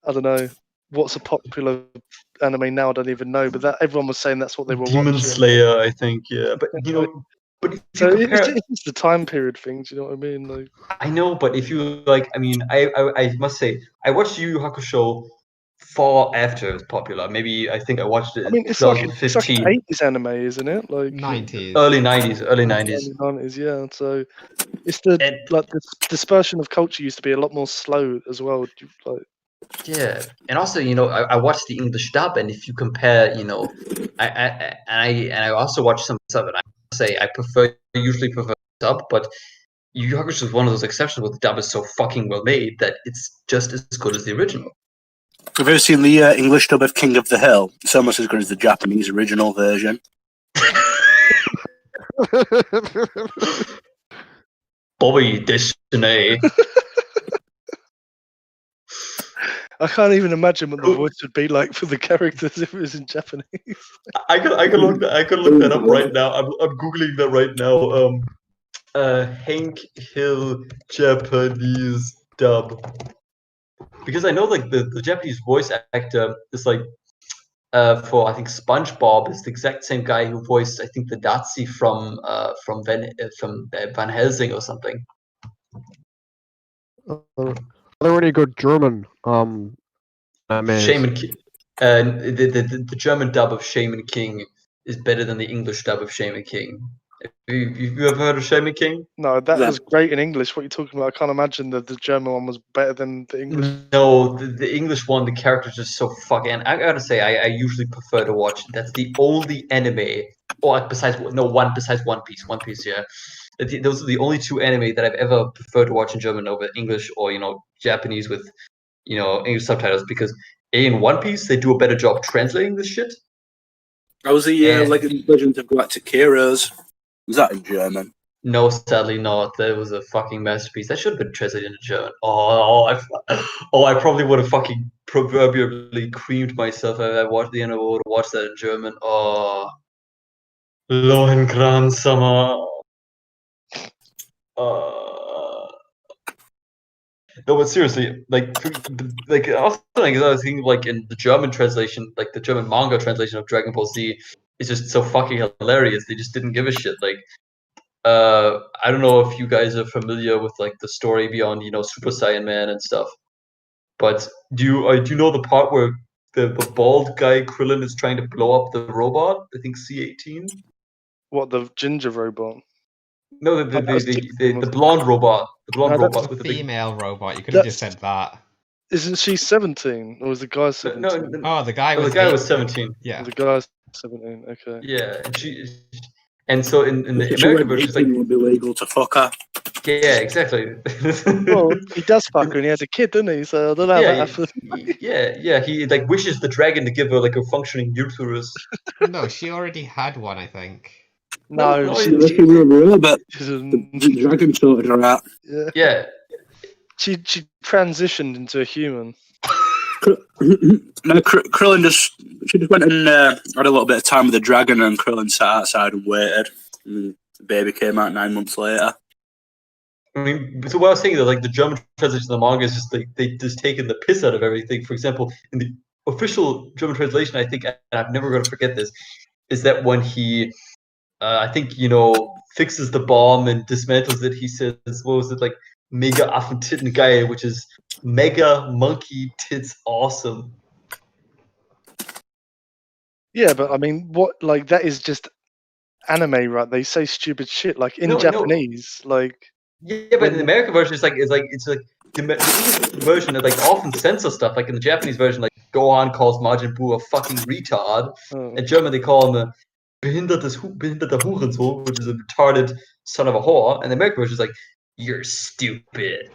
I don't know what's a popular anime now. I don't even know, but that everyone was saying that's what they were Demon watching. Slayer, I think, yeah. But but if So you compare, it's just the time period thing. Do you know what I mean? Like, I know, but if you I must say, I watched Yu Yu Hakusho far after it was popular. Maybe I think I watched it I in mean, it's like an 2015, 80s anime, isn't it? Like 90s. early 90s. early 90s, yeah. So it's the dispersion of culture used to be a lot more slow as well. Like, yeah, and also I watched the English dub, and if you compare, I also watched some sub, and I say I usually prefer dub, but Yu Yu Hakusho is one of those exceptions where the dub is so fucking well made that it's just as good as the original. Have you ever seen the English dub of King of the Hill? It's almost as good as the Japanese original version. Bobby Destiny. I can't even imagine what the voice would be like for the characters if it was in Japanese. I could look that up right now. I'm googling that right now. Hank Hill Japanese dub, because I know like the Japanese voice actor is like for I think SpongeBob is the exact same guy who voiced I think the Nazi from Van Helsing or something. Oh, Are there any good German animes? Shaman King. The German dub of Shaman King is better than the English dub of Shaman King. Have you ever heard of Shaman King? No, that was great in English. What are you talking about? I can't imagine that the German one was better than the English. No, the English one, the characters are so fucking. And I gotta say, I usually prefer to watch. That's the only anime, or besides One Piece. One Piece, yeah. Those are the only two anime that I've ever preferred to watch in German over English or Japanese with English subtitles, because in One Piece they do a better job translating this shit. I was the Legend of Galactic Heroes. Was that in German? No, sadly not. That was a fucking masterpiece. That should have been translated into German. I probably would have fucking proverbially creamed myself if I watched the end of would have watched that in German. Oh, Lohengrin-sama. No, but seriously, I was thinking, like, in the German translation, like the German manga translation of Dragon Ball Z is just so fucking hilarious. They just didn't give a shit. Like, I don't know if you guys are familiar with like the story beyond Super Saiyan Man and stuff, but do you know the part where the bald guy Krillin is trying to blow up the robot? I think C-18. What, the ginger robot? No, the blonde robot. The blonde robot with the big female robot. You could have just said that. Isn't she 17, or was the guy 17? Oh, the guy the was guy 8. was 17. Yeah, the guy's 17. Okay. Yeah, and so in the American version, it's like it would be legal to fuck her. Yeah, exactly. Well, he does fuck her, and he has a kid, doesn't he? So I don't know how that happened. Yeah. He like wishes the dragon to give her like a functioning uterus. No, she already had one, I think. No, she but the dragon sorted her out. Yeah. She transitioned into a human. No, Krillin she just went and had a little bit of time with the dragon, and Krillin sat outside and waited. And the baby came out 9 months later. I mean, so what I was saying, that like the German translation of the manga is just like they just taken the piss out of everything. For example, in the official German translation, I think, and I'm never going to forget this, is that when he, I think, fixes the bomb and dismantles it, he says, what was it, like, mega Affentitten geil, which is mega monkey tits awesome. Yeah, but I mean, what, like, that is just anime, right? They say stupid shit, like in Japanese, like. Yeah, but in the American version, it's like the English version that like often censor stuff. Like in the Japanese version, like Gohan calls Majin Buu a fucking retard. In German, they call him a behinderter Hurensohn, which is a retarded son of a whore. And the American version is like, you're stupid.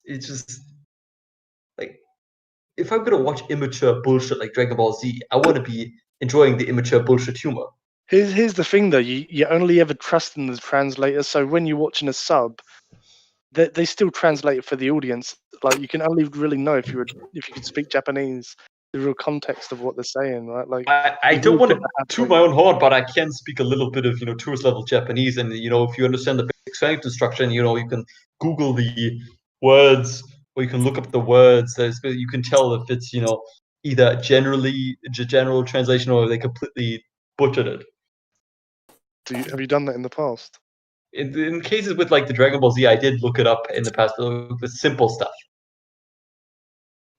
It's just like, if I'm gonna watch immature bullshit like Dragon Ball Z, I want to be enjoying the immature bullshit humor. Here's the thing, though. You only ever trust in the translator. So when you're watching a sub, they still translate it for the audience. Like, you can only really know if you could speak Japanese, the real context of what they're saying, right? Like, I don't want to toot my own horn, but I can speak a little bit of tourist level Japanese, and if you understand the basic sentence structure, and you can Google the words, or you can look up the words. You can tell if it's either general translation, or they completely butchered it. Have you done that in the past? In cases with like the Dragon Ball Z, I did look it up in the past with simple stuff.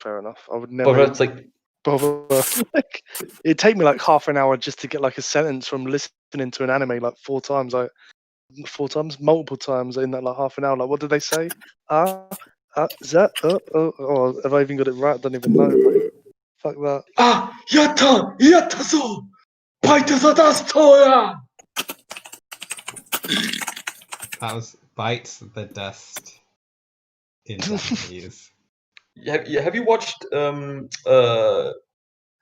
Fair enough. I would never. But it's like bother. Like, it'd take me like half an hour just to get like a sentence from listening to an anime like 4 times, multiple times in that like half an hour. Like, what did they say? Is that? Oh, have I even got it right? I don't even know. Like, fuck that. Yatta so, bite the dust toya. That was bites the dust in Japanese. Have you watched Yeah,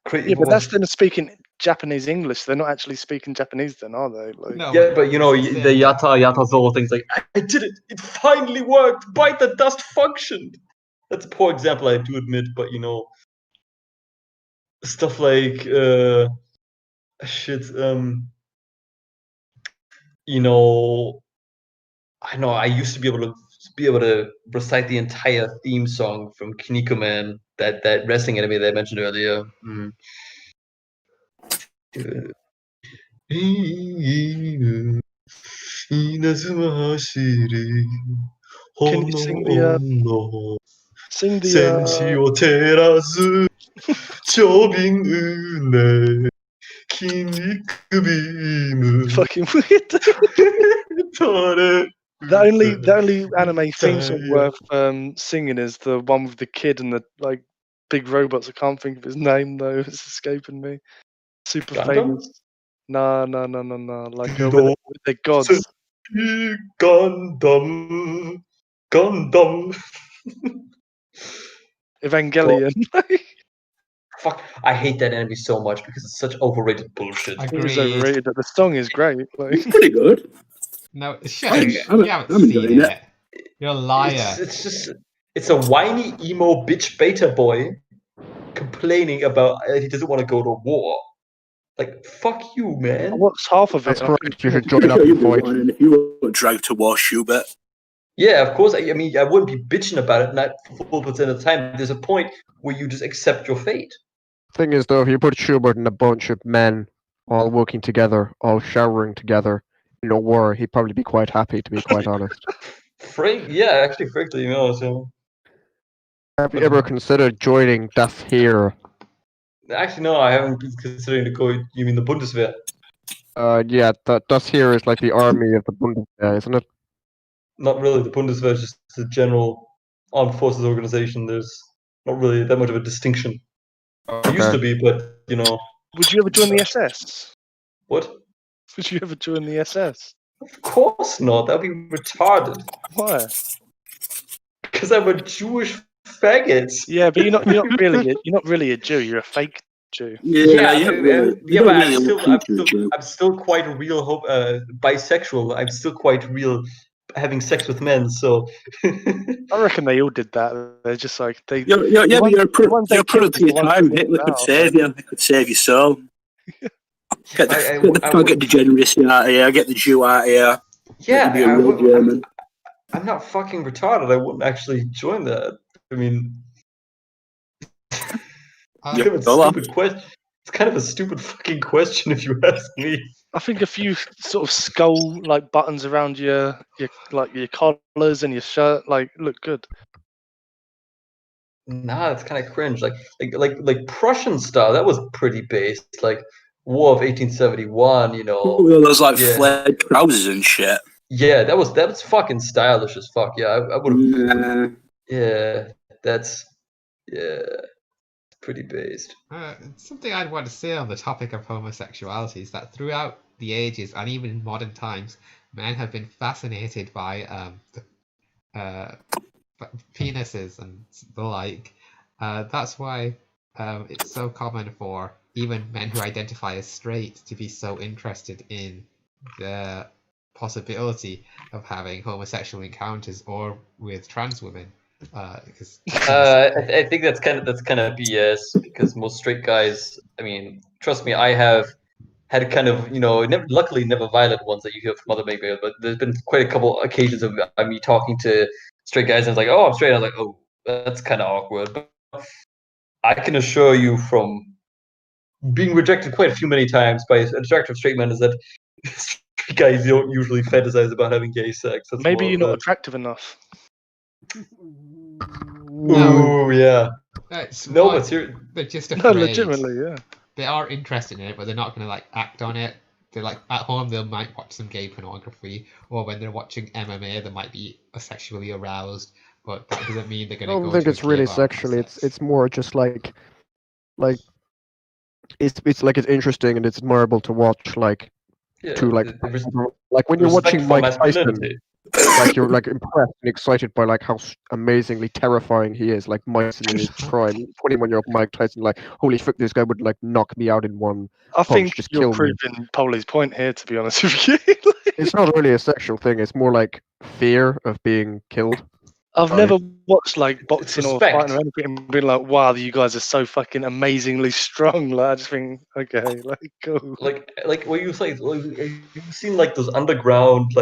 but that's them speaking Japanese English. They're not actually speaking Japanese, then, are they? Like, No, yeah, but the yatta zo things like, I did it. It finally worked. Bite the dust functioned. That's a poor example, I do admit, but stuff like I know I used to be able to recite the entire theme song from Kinnikuman, that wrestling anime that I mentioned earlier. Can you sing the sing the 戦士を照らす長瓶은혜筋肉ビーム fucking weird? 取れ The only anime theme song worth singing is the one with the kid and the like big robots. I can't think of his name though. It's escaping me. Super Gundam? famous. No. Like Guido. with the gods. Gundam Gundam Evangelion. Fuck, I hate that anime so much because it's such overrated bullshit. It is Agreed. overrated. The song is great. Like, It's pretty good. No, shut I'm- up. I'm- You haven't I'm seen enjoying it. You're a liar. It's a whiny emo bitch beta boy complaining about he doesn't want to go to war. Like, fuck you, I man. watched half of it. That's and I correct. You should I'm join up sure you'd and be fight. whining if you were dragged to war, Schubert. Yeah, of course. I mean, I wouldn't be bitching about it 4% of the time. There's a point where you just accept your fate. Thing is, though, if you put Schubert and a bunch of men all working together, all showering together in a war, he'd probably be quite happy, to be quite honest. Frankly, you know, so Have you ever considered joining Das Heer? actually, no, I haven't been considering to go. You mean the Bundeswehr? Yeah, Das Heer is like the army of the Bundeswehr, isn't it? Not really. The Bundeswehr is just a general armed forces organization. There's not really that much of a distinction. There used to be, but you know. Would you ever join the SS? What? Would you ever join the SS? Of course not. That'd be retarded. Why? Because I'm a Jewish faggot. Yeah, but you're not really a Jew. You're a fake Jew. I'm still quite a real bisexual. I'm still quite real having sex with men. So I reckon they all did that. They're just like they. You're a product of your time. Hitler could save you. It could save your soul. Get the degeneracy out of here. Get the Jew out of here. Yeah, I'm not fucking retarded. I wouldn't actually join that. I mean, it's kind of a stupid question. It's kind of a stupid fucking question if you ask me. I think a few sort of skull like buttons around your collars and your shirt like look good. Nah, it's kind of cringe. Like Prussian style. That was pretty based. Like War of 1871. You know, well, those like flared trousers and shit. Yeah, that was fucking stylish as fuck. Yeah, I would have. Yeah, that's pretty based. Something I'd want to say on the topic of homosexuality is that throughout the ages and even in modern times, men have been fascinated by penises and the like. That's why it's so common for even men who identify as straight to be so interested in the possibility of having homosexual encounters or with trans women. I think that's kind of BS because most straight guys. I mean, trust me, I have had kind of luckily never violent ones that you hear from other big guys, but there's been quite a couple occasions of me talking to straight guys and it's like, oh, I'm straight. I was like, oh, that's kind of awkward. But I can assure you from being rejected quite a few many times by attractive straight men is that straight guys don't usually fantasize about having gay sex. That's Maybe you're not attractive enough. No, yeah. But just a phrase. Legitimately, yeah. They are interested in it, but they're not going to like act on it. They're like at home, they might watch some gay pornography, or when they're watching MMA, they might be sexually aroused. But that doesn't mean they're going to go. I don't think it's really sexually. It's more just like it's like it's interesting and it's admirable to watch. Like when you're watching Mike Tyson. Like you're like impressed and excited by like how amazingly terrifying he is. Like Mike's in his prime, 21-year-old Mike Tyson. Like holy fuck, this guy would like knock me out in one. I think just you're kill me. proving Polly's point here. To be honest with you, It's not really a sexual thing. It's more like fear of being killed. I've never watched like boxing or fighting or anything and been like, wow, you guys are so fucking amazingly strong. Like I just think, okay, like cool. Like what you say, you've seen like those underground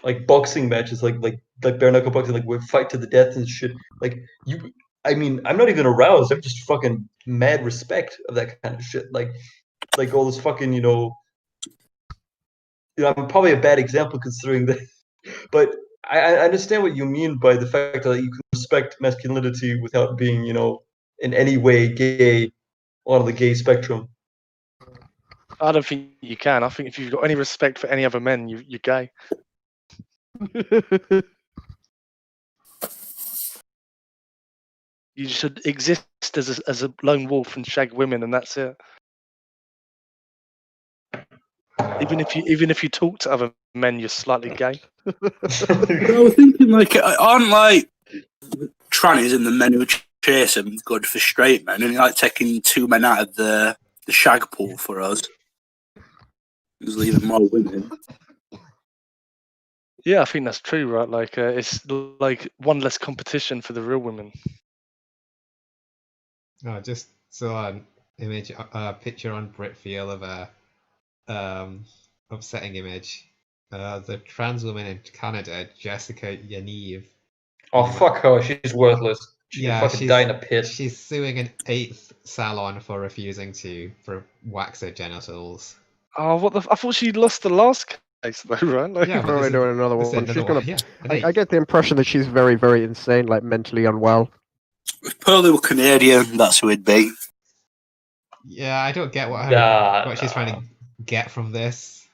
like boxing matches, like bare knuckle boxing, like we fight to the death and shit. Like I mean, I'm not even aroused. I'm just fucking mad respect of that kind of shit. Like all this fucking, I'm probably a bad example considering that, but I understand what you mean by the fact that you can respect masculinity without being, you know, in any way gay on the gay spectrum. I don't think you can. I think if you've got any respect for any other men, you're gay. You should exist as a lone wolf and shag women, and that's it. Even if you talk to other men, you're slightly gay. But I was thinking, like, aren't like trannies and the men who chase them good for straight men, and like taking two men out of the shag pool for us, just leaving more women. Yeah, I think that's true, right? Like, it's like one less competition for the real women. I just saw an image, a picture on Britfeel of a upsetting image. The trans woman in Canada, Jessica Yaniv. Oh, fuck her. She's worthless. She can fucking die in a pit. She's suing an 8th salon for refusing to wax her genitals. Oh, what the? I thought she lost the last case, though, right? Like, Yeah, but Probably this doing is- another this is one. She's another gonna. one, yeah, an I 8th. get the impression that she's very, very insane, like mentally unwell. If Pearlie were Canadian, that's who it'd be. Yeah, I don't get what she's trying to get from this.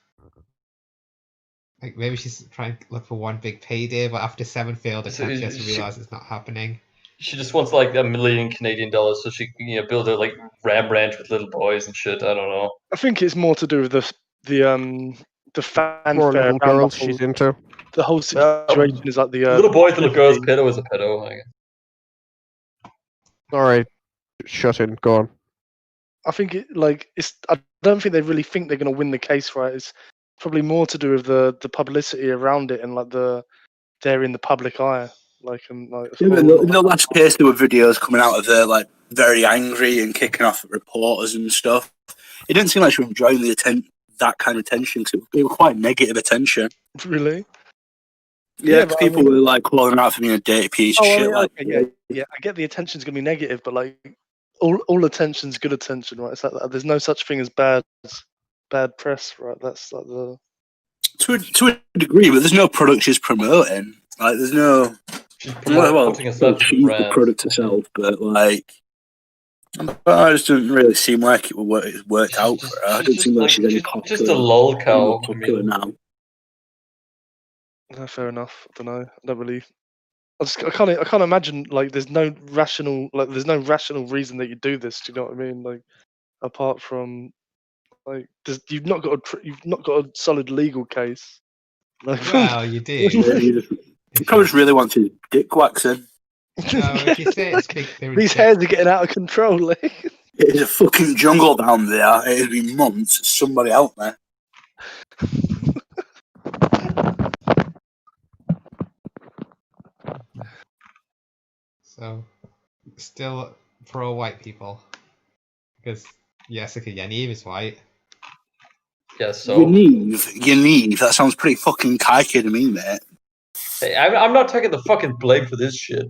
Like maybe she's trying to look for one big payday, but after 7 failed attempts, she has to realize it's not happening. She just wants like $1 million Canadian so she can, you know, build a like ram ranch with little boys and shit. I don't know. I think it's more to do with the fanfare More little around girls the whole, she's into. the whole situation is like the little boys, little girls. Pedo is a pedo. I guess. Sorry, shut in. Go on. I think I don't think they really think they're going to win the case, right? It's probably more to do with the publicity around it and like they're in the public eye, like and like. Yeah, but in the last case, there were videos coming out of her like very angry and kicking off at reporters and stuff. It didn't seem like she was enjoying that kind of attention because it was quite negative attention. Really? Yeah, Yeah, because but I people mean- were like calling her out for being a dirty piece of Oh, shit. Like, okay, yeah. I get the attention's gonna be negative, but like all attention's good attention, right? It's like there's no such thing as bad press, right? That's like the to a degree, but there's no product she's promoting. Like, there's no. Putting herself she's the product herself, but like, I just didn't really seem like it worked out for her. I don't seem like she's any popular. Just a lol cow. Popular now. no, fair enough. I don't know. I don't really. I can't imagine like there's no rational reason that you do this. Do you know what I mean? Like apart from like you've not got a solid legal case. Like, Well, you did. He probably just really wants his dick waxing. No, if you say it's big, these hairs are getting out of control. Like. It is a fucking jungle down there. It'll be months. Somebody out there. So, still pro white people. Because Jessica Yaniv is white. Yeah, so. Yaniv. That sounds pretty fucking kikey to me, mate. Hey, I'm not taking the fucking blame for this shit.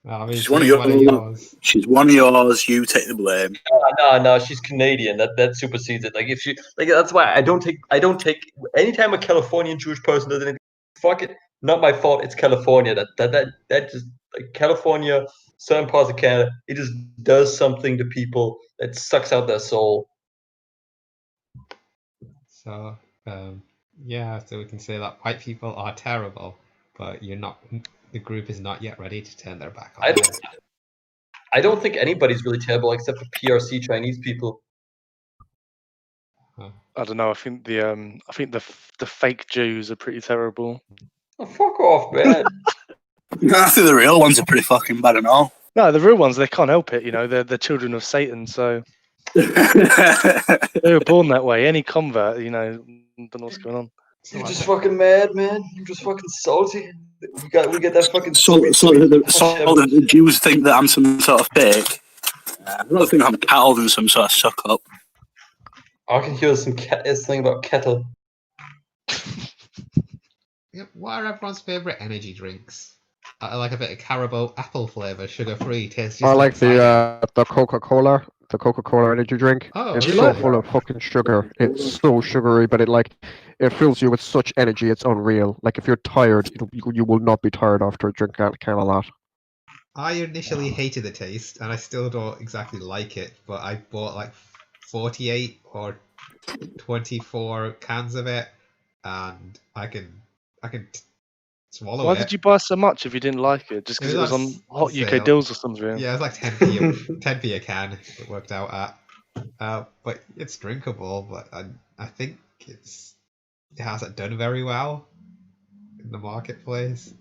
Well, I mean, She's one of yours. She's one of yours. You take the blame. No, she's Canadian. That supersedes it. Like if she, like that's why I don't take. Anytime a Californian Jewish person does anything, fuck it, not my fault. It's California. That just like California, certain parts of Canada, it just does something to people that sucks out their soul. So, yeah, so we can say that white people are terrible, but the group is not yet ready to turn their back on them. I don't think anybody's really terrible except for PRC Chinese people. I don't know. I think the fake Jews are pretty terrible. Oh, fuck off, man. I think the real ones are pretty fucking bad and all. No, the real ones, they can't help it. You know, they're children of Satan, so they were born that way. Any convert, you know, don't know what's going on. You're just fucking mad, man. You're just fucking salty. We get that fucking. So the Jews think that I'm some sort of fake. I don't think I'm cattle than some sort of suck up. I can hear some thing about kettle. Yeah, what are everyone's favourite energy drinks? I like a bit of Carabao apple flavour, sugar-free, tastes just I like cider. the Coca-Cola energy drink. Oh, it's really? so full of fucking sugar. It's so sugary, but it It fills you with such energy, it's unreal. Like if you're tired, you will not be tired after drinking a can of that. I initially hated the taste, and I still don't exactly like it, but I bought like 48 or 24 cans of it, and I can swallow Why it. did you buy so much if you didn't like it? Just because it was on Hot UK sale. deals or something? Yeah, it was like 10p a can. It worked out at. But it's drinkable. But I think it hasn't done very well in the marketplace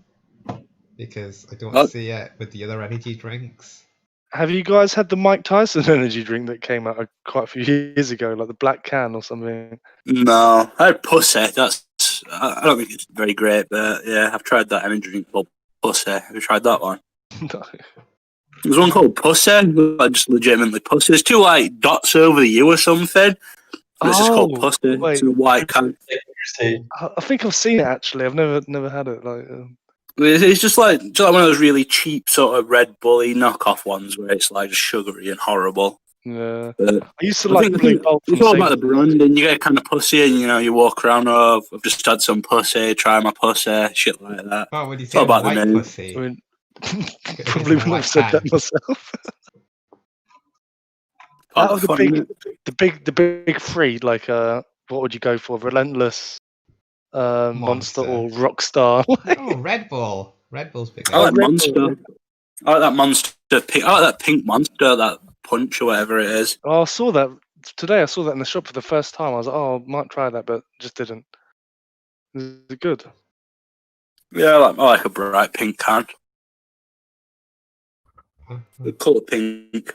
because I don't see it with the other energy drinks. Have you guys had the Mike Tyson energy drink that came out quite a few years ago, like the black can or something? No, I had Pussy. I don't think it's very great, but yeah, I've tried that energy drink called Pussy. Have you tried that one? No. There's one called Pussy, like just legitimately Pussy. There's two like dots over the U or something. And it's just called Pussy. Wait. It's in a white can. I think I've seen it actually. I've never had it. Like, It's just like one of those really cheap sort of Red Bully knockoff ones where it's like just sugary and horrible. yeah. But I used to like Blue Bolt from it's all about the Sainsbury's. branding. You get kind of pussy, and you walk around. Oh, I've just had some pussy. Try my pussy, shit like that. Oh, would you It's say all about white the name. pussy? I mean, It probably is a wouldn't white have said that can. myself. Part Out of of the fun, big three, like what would you go for? Relentless, Monster, or Rockstar? Oh, Red Bull. Red Bull's big. I like Red Monster. Bull. I like that Monster. I like that pink Monster, that punch or whatever it is. Oh, I saw that today. I saw that in the shop for the first time. I was like, oh, I might try that, but just didn't. Is it good? Yeah, I like a bright pink can. The colour pink.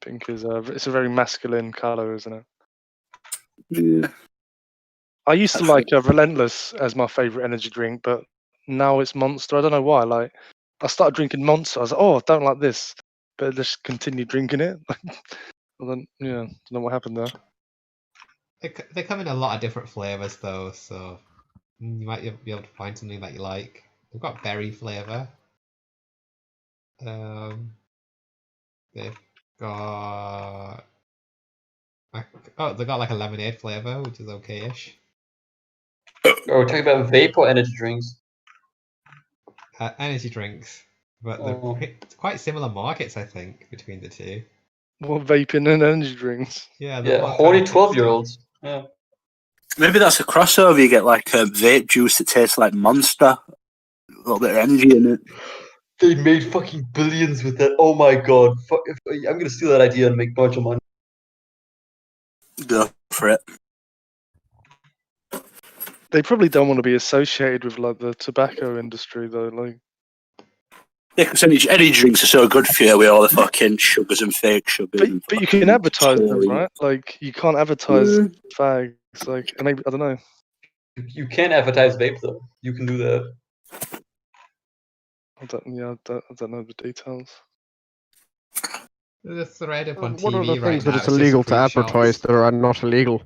Pink is it's a very masculine color, isn't it? Yeah. I used to like Relentless as my favorite energy drink, but now it's Monster. I don't know why. Like, I started drinking Monster. I was like, oh, I don't like this, but I just continued drinking it. And then, yeah, don't know what happened there. They come in a lot of different flavors though, so you might be able to find something that you like. They've got berry flavor. They've got they've got like a lemonade flavor, which is okay-ish. Oh, we're talking about vape or energy drinks? Energy drinks, but Oh. they're quite similar markets, I think, between the two. What, vaping and energy drinks? Yeah, Yeah, horny 12-year-olds. Yeah. Maybe that's a crossover. You get like a vape juice that tastes like Monster. A little bit of energy in it. They made fucking billions with that. Oh my god. I'm gonna steal that idea and make a bunch of money. Go for it. They probably don't want to be associated with like the tobacco industry though. Like, Yeah, because energy drinks are so good for you with all the fucking sugars and fake sugars. but you can advertise them, right? Like, you can't advertise fags. Like, and maybe I don't know. You can advertise vape though. You can do that. I don't know the details. There's a thread up on What are the TV right things now. that it's just illegal to fruit advertise shops. that are not illegal?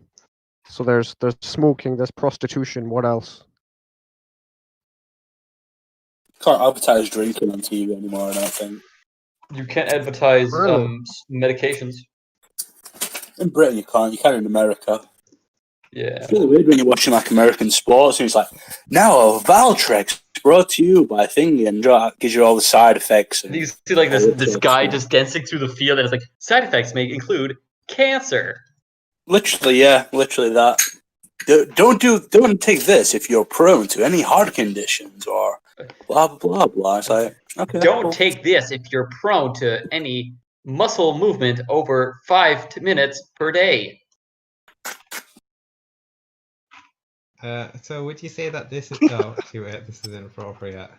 So there's smoking, there's prostitution. What else? Can't advertise drinking on TV anymore, I don't think. You can't advertise Really? medications. In Britain, you can't. You can in America. Yeah. It's really weird when you're watching like American sports and it's like, now Valtrex brought to you by Thingy, and it gives you all the side effects. And You see like this guy just dancing through the field, and it's like side effects may include cancer. Literally, yeah, literally that. Don't take this if you're prone to any heart conditions or blah blah blah. It's like, okay, Don't cool. take this if you're prone to any muscle movement over 5 minutes per day. So would you say that this is this is inappropriate?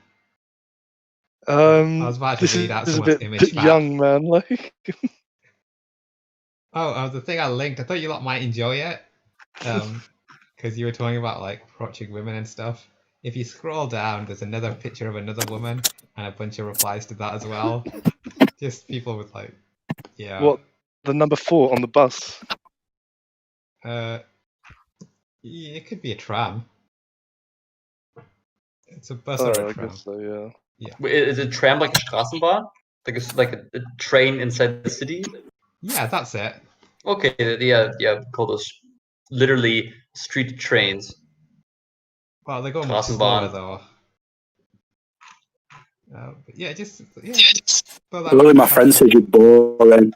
I was about to This read out is a someone's bit image back. young, man. Like, The thing I linked, I thought you lot might enjoy it. Because you were talking about like approaching women and stuff. If you scroll down, there's another picture of another woman and a bunch of replies to that as well. Just people with like, yeah. what, the number 4 on the bus? It could be a tram. It's a bus Oh, or a I tram. guess so, yeah. Yeah. Wait, is a tram like a Straßenbahn? Like a train inside the city? Yeah, that's it. Okay, yeah, call those literally street trains. Well, they go much slower though. But yeah, Really, my friend says you're boring.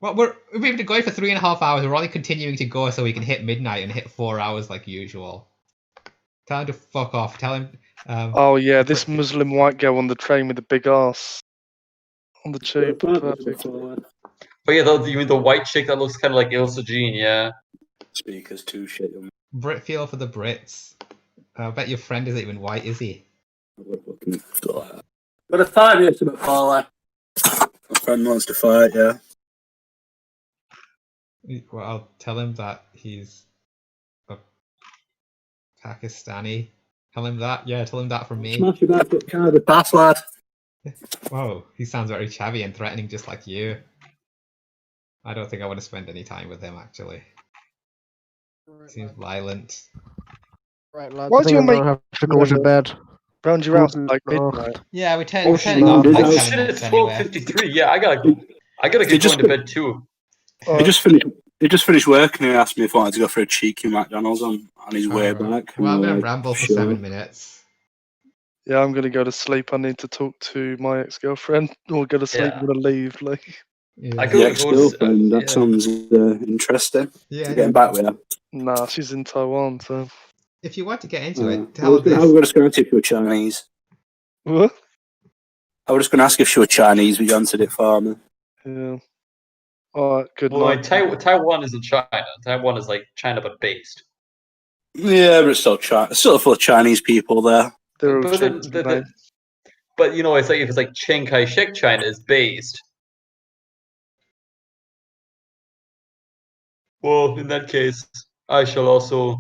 Well, we've been going for 3.5 hours. We're only continuing to go so we can hit midnight and hit 4 hours like usual. Tell him to fuck off. Tell him. Oh yeah, this Muslim white girl on the train with the big ass on the tube. Perfect. But yeah, you mean the white chick that looks kind of like Ilsa Jean? Yeah. Speakers too shit. Britfeel for the Brits. I bet your friend isn't even white, is he? But a 5 years to Paula. My friend wants to fight, yeah. Well, I'll tell him that he's a Pakistani. Tell him that. Yeah, tell him that from me. Smash your back up, kind of pass, lad. Whoa, he sounds very chavvy and threatening just like you. I don't think I want to spend any time with him, actually. Seems violent. Right, lads. Why I do think you I'm gonna make have to go to bed. round your house like midnight? Yeah, we're turning off like 7 Shit, minutes it's anyway. 12:53. Yeah, I gotta get going to bed too. He just finished work and he asked me if I wanted to go for a cheeky McDonald's on his way back. Well, I'm And going I'm to ramble for sure. 7 minutes. Yeah, I'm gonna go to sleep. I need to talk to my ex-girlfriend. Or go to sleep. Yeah. I'm gonna leave. Like, I The ex-girlfriend, that sounds interesting. Yeah. Getting back with her. nah, she's in Taiwan. So If you want to get into it, I tell was this. just going to ask if she was Chinese. what? I was just going to ask if she was Chinese, but you answered it for me. Yeah. All right. Good Well, night. Taiwan isn't China. Taiwan is like China but based. Yeah, but it's still China. It's still full of Chinese people there. They're all But, Chinese, mate. but you know, it's like if it's like Chiang Kai-shek China is based. Well, in that case, I shall also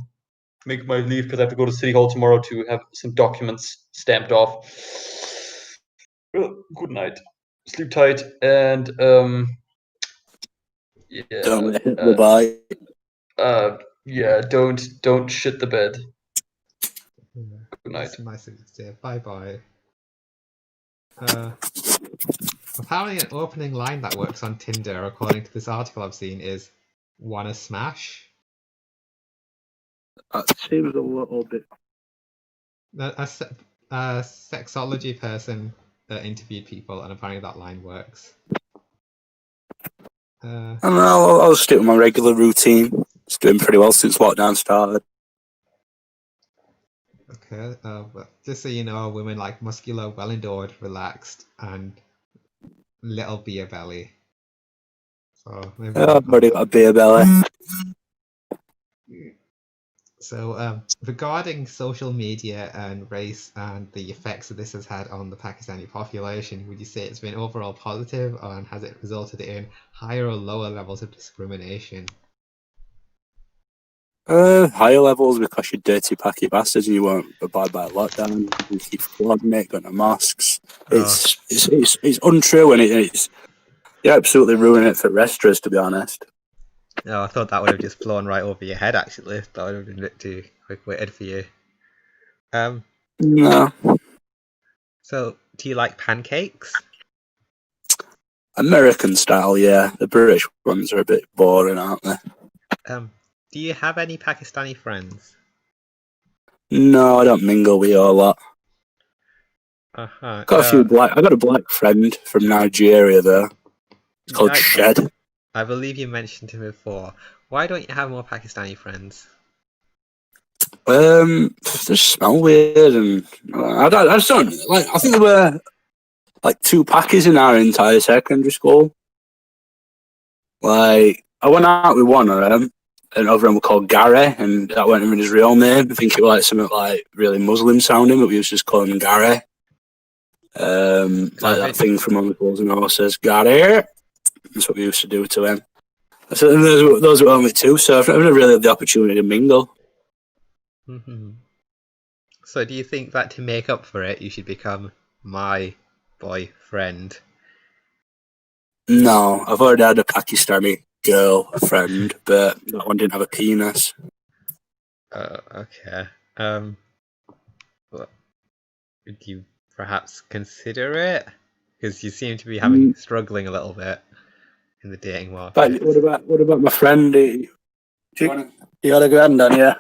make my leave because I have to go to City Hall tomorrow to have some documents stamped off. Well, good night. Sleep tight and yeah. Don't hit the bye. Yeah, don't shit the bed. Good night. That's nice of you to say. Bye bye. Apparently, an opening line that works on Tinder, according to this article I've seen, is "Wanna smash?" That seems a little bit. A sexology person interviewed people, and apparently that line works. I don't know, I'll stick with my regular routine. It's doing pretty well since lockdown started. Okay, but just so you know, women like muscular, well-endowed, relaxed, and little beer belly. So maybe I've already got a beer belly. So, regarding social media and race and the effects that this has had on the Pakistani population, would you say it's been overall positive, and has it resulted in higher or lower levels of discrimination? Higher levels because you're dirty packy bastards and you won't abide by lockdown. You keep flogging it, going to mosques. It's untrue and it's you're absolutely ruining it for restaurants, to be honest. No, I thought that would have just flown right over your head, actually. That would have been a bit too quick-witted for you. No. So, do you like pancakes? American style, yeah. The British ones are a bit boring, aren't they? Do you have any Pakistani friends? No, I don't mingle with you a lot. Uh-huh. I got a black friend from Nigeria there. It's called Shed. I believe you mentioned him before. Why don't you have more Pakistani friends? They just smell weird, and I just don't like. I think there were like 2 Pakis in our entire secondary school. Like, I went out with one of them, and over him were called Gary, and that wasn't even his real name. I think it was like something like really Muslim sounding, but we used to just call him Gary. Like that thing from Uncles and Horses, Gary. That's what we used to do to him. So those were only 2, so I've never really had the opportunity to mingle. Mm-hmm. So do you think that to make up for it, you should become my boyfriend? No, I've already had a Pakistani girlfriend, but that one didn't have a penis. Okay. Would you perhaps consider it? Because you seem to be struggling a little bit in the dating market. But what about my friend? You got a grand on you?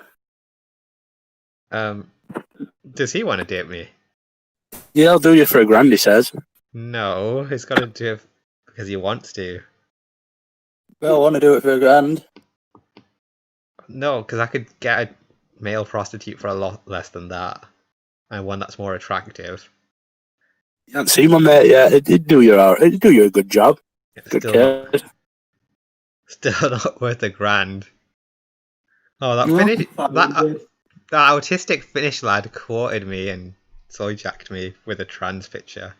Does he want to date me? Yeah, I'll do you for a grand, he says. No, he's got to do it because he wants to. Well, I want to do it for a grand. No, because I could get a male prostitute for a lot less than that, and one that's more attractive. You haven't seen one mate yet. It'd do you a good job. Good kid. Still not worth a grand. Oh, that No, Finnish, fine, that autistic Finnish lad quoted me and soy-jacked me with a trans picture.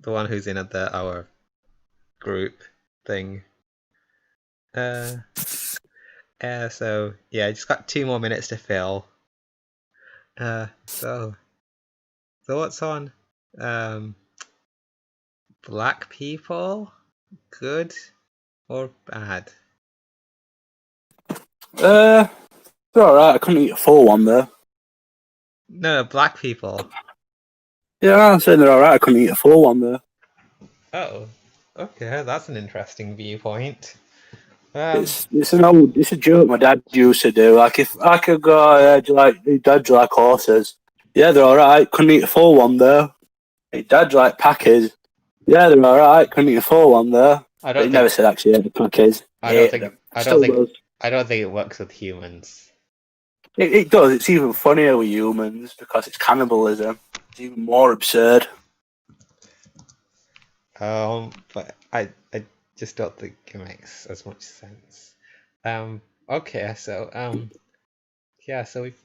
The one who's in our group thing. So yeah, just got 2 more minutes to fill. So thoughts on black people? Good or bad? They're alright. I couldn't eat a full one though. No, black people. Yeah, I'm saying they're alright. I couldn't eat a full one though. Oh, okay, that's an interesting viewpoint. It's a joke my dad used to do. Like if I could go, do you like horses? Yeah, they're alright. Couldn't eat a full one though. Hey, dad, like packers? Yeah, they're alright. Couldn't eat a full one though. He never said actually the packers. I don't think it works with humans. It does. It's even funnier with humans because it's cannibalism. It's even more absurd. But I just don't think it makes as much sense. Okay, so yeah, so we've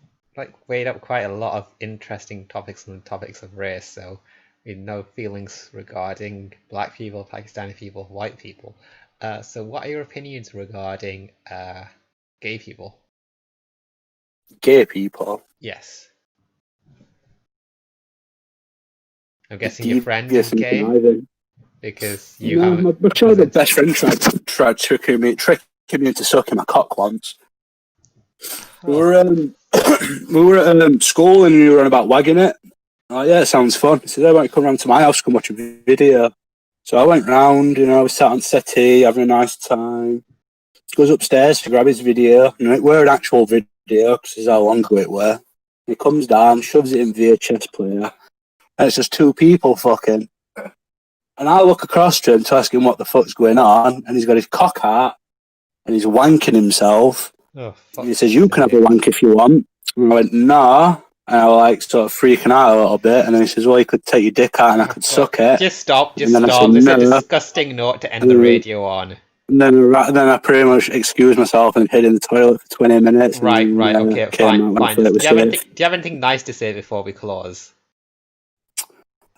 weighed up quite a lot of interesting topics on the topics of race. So we know feelings regarding black people, Pakistani people, white people. So what are your opinions regarding gay people? Gay people? Yes. I'm guessing your friend is gay? Because you have... My childhood best friend tried tricking me into sucking my cock once. We were at school and we were on about wagging it. Oh yeah, it sounds fun. He said, "Why don't you come round to my house, come watch a video?" So I went round, we sat on settee, having a nice time. He goes upstairs to grab his video, and it were an actual video, because this is how long ago it were. He comes down, shoves it in VHS player, and it's just 2 people fucking. And I look across to him to ask him what the fuck's going on, and he's got his cock out, and he's wanking himself. Oh, and he says, "You can have a wank if you want." And I went, "Nah." And I was sort of freaking out a little bit, and then he says, "Well, you could take your dick out and I could suck it." Just stop. Said, "No." This is a disgusting note to end the radio on. And then I pretty much excused myself and hid in the toilet for 20 minutes. Right, okay, fine. Do you have anything nice to say before we close?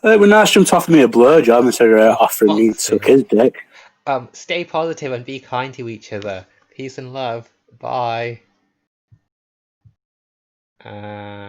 It was nice of him to offer me a blowjob instead of offering me to suck his dick. Stay positive and be kind to each other. Peace and love. Bye.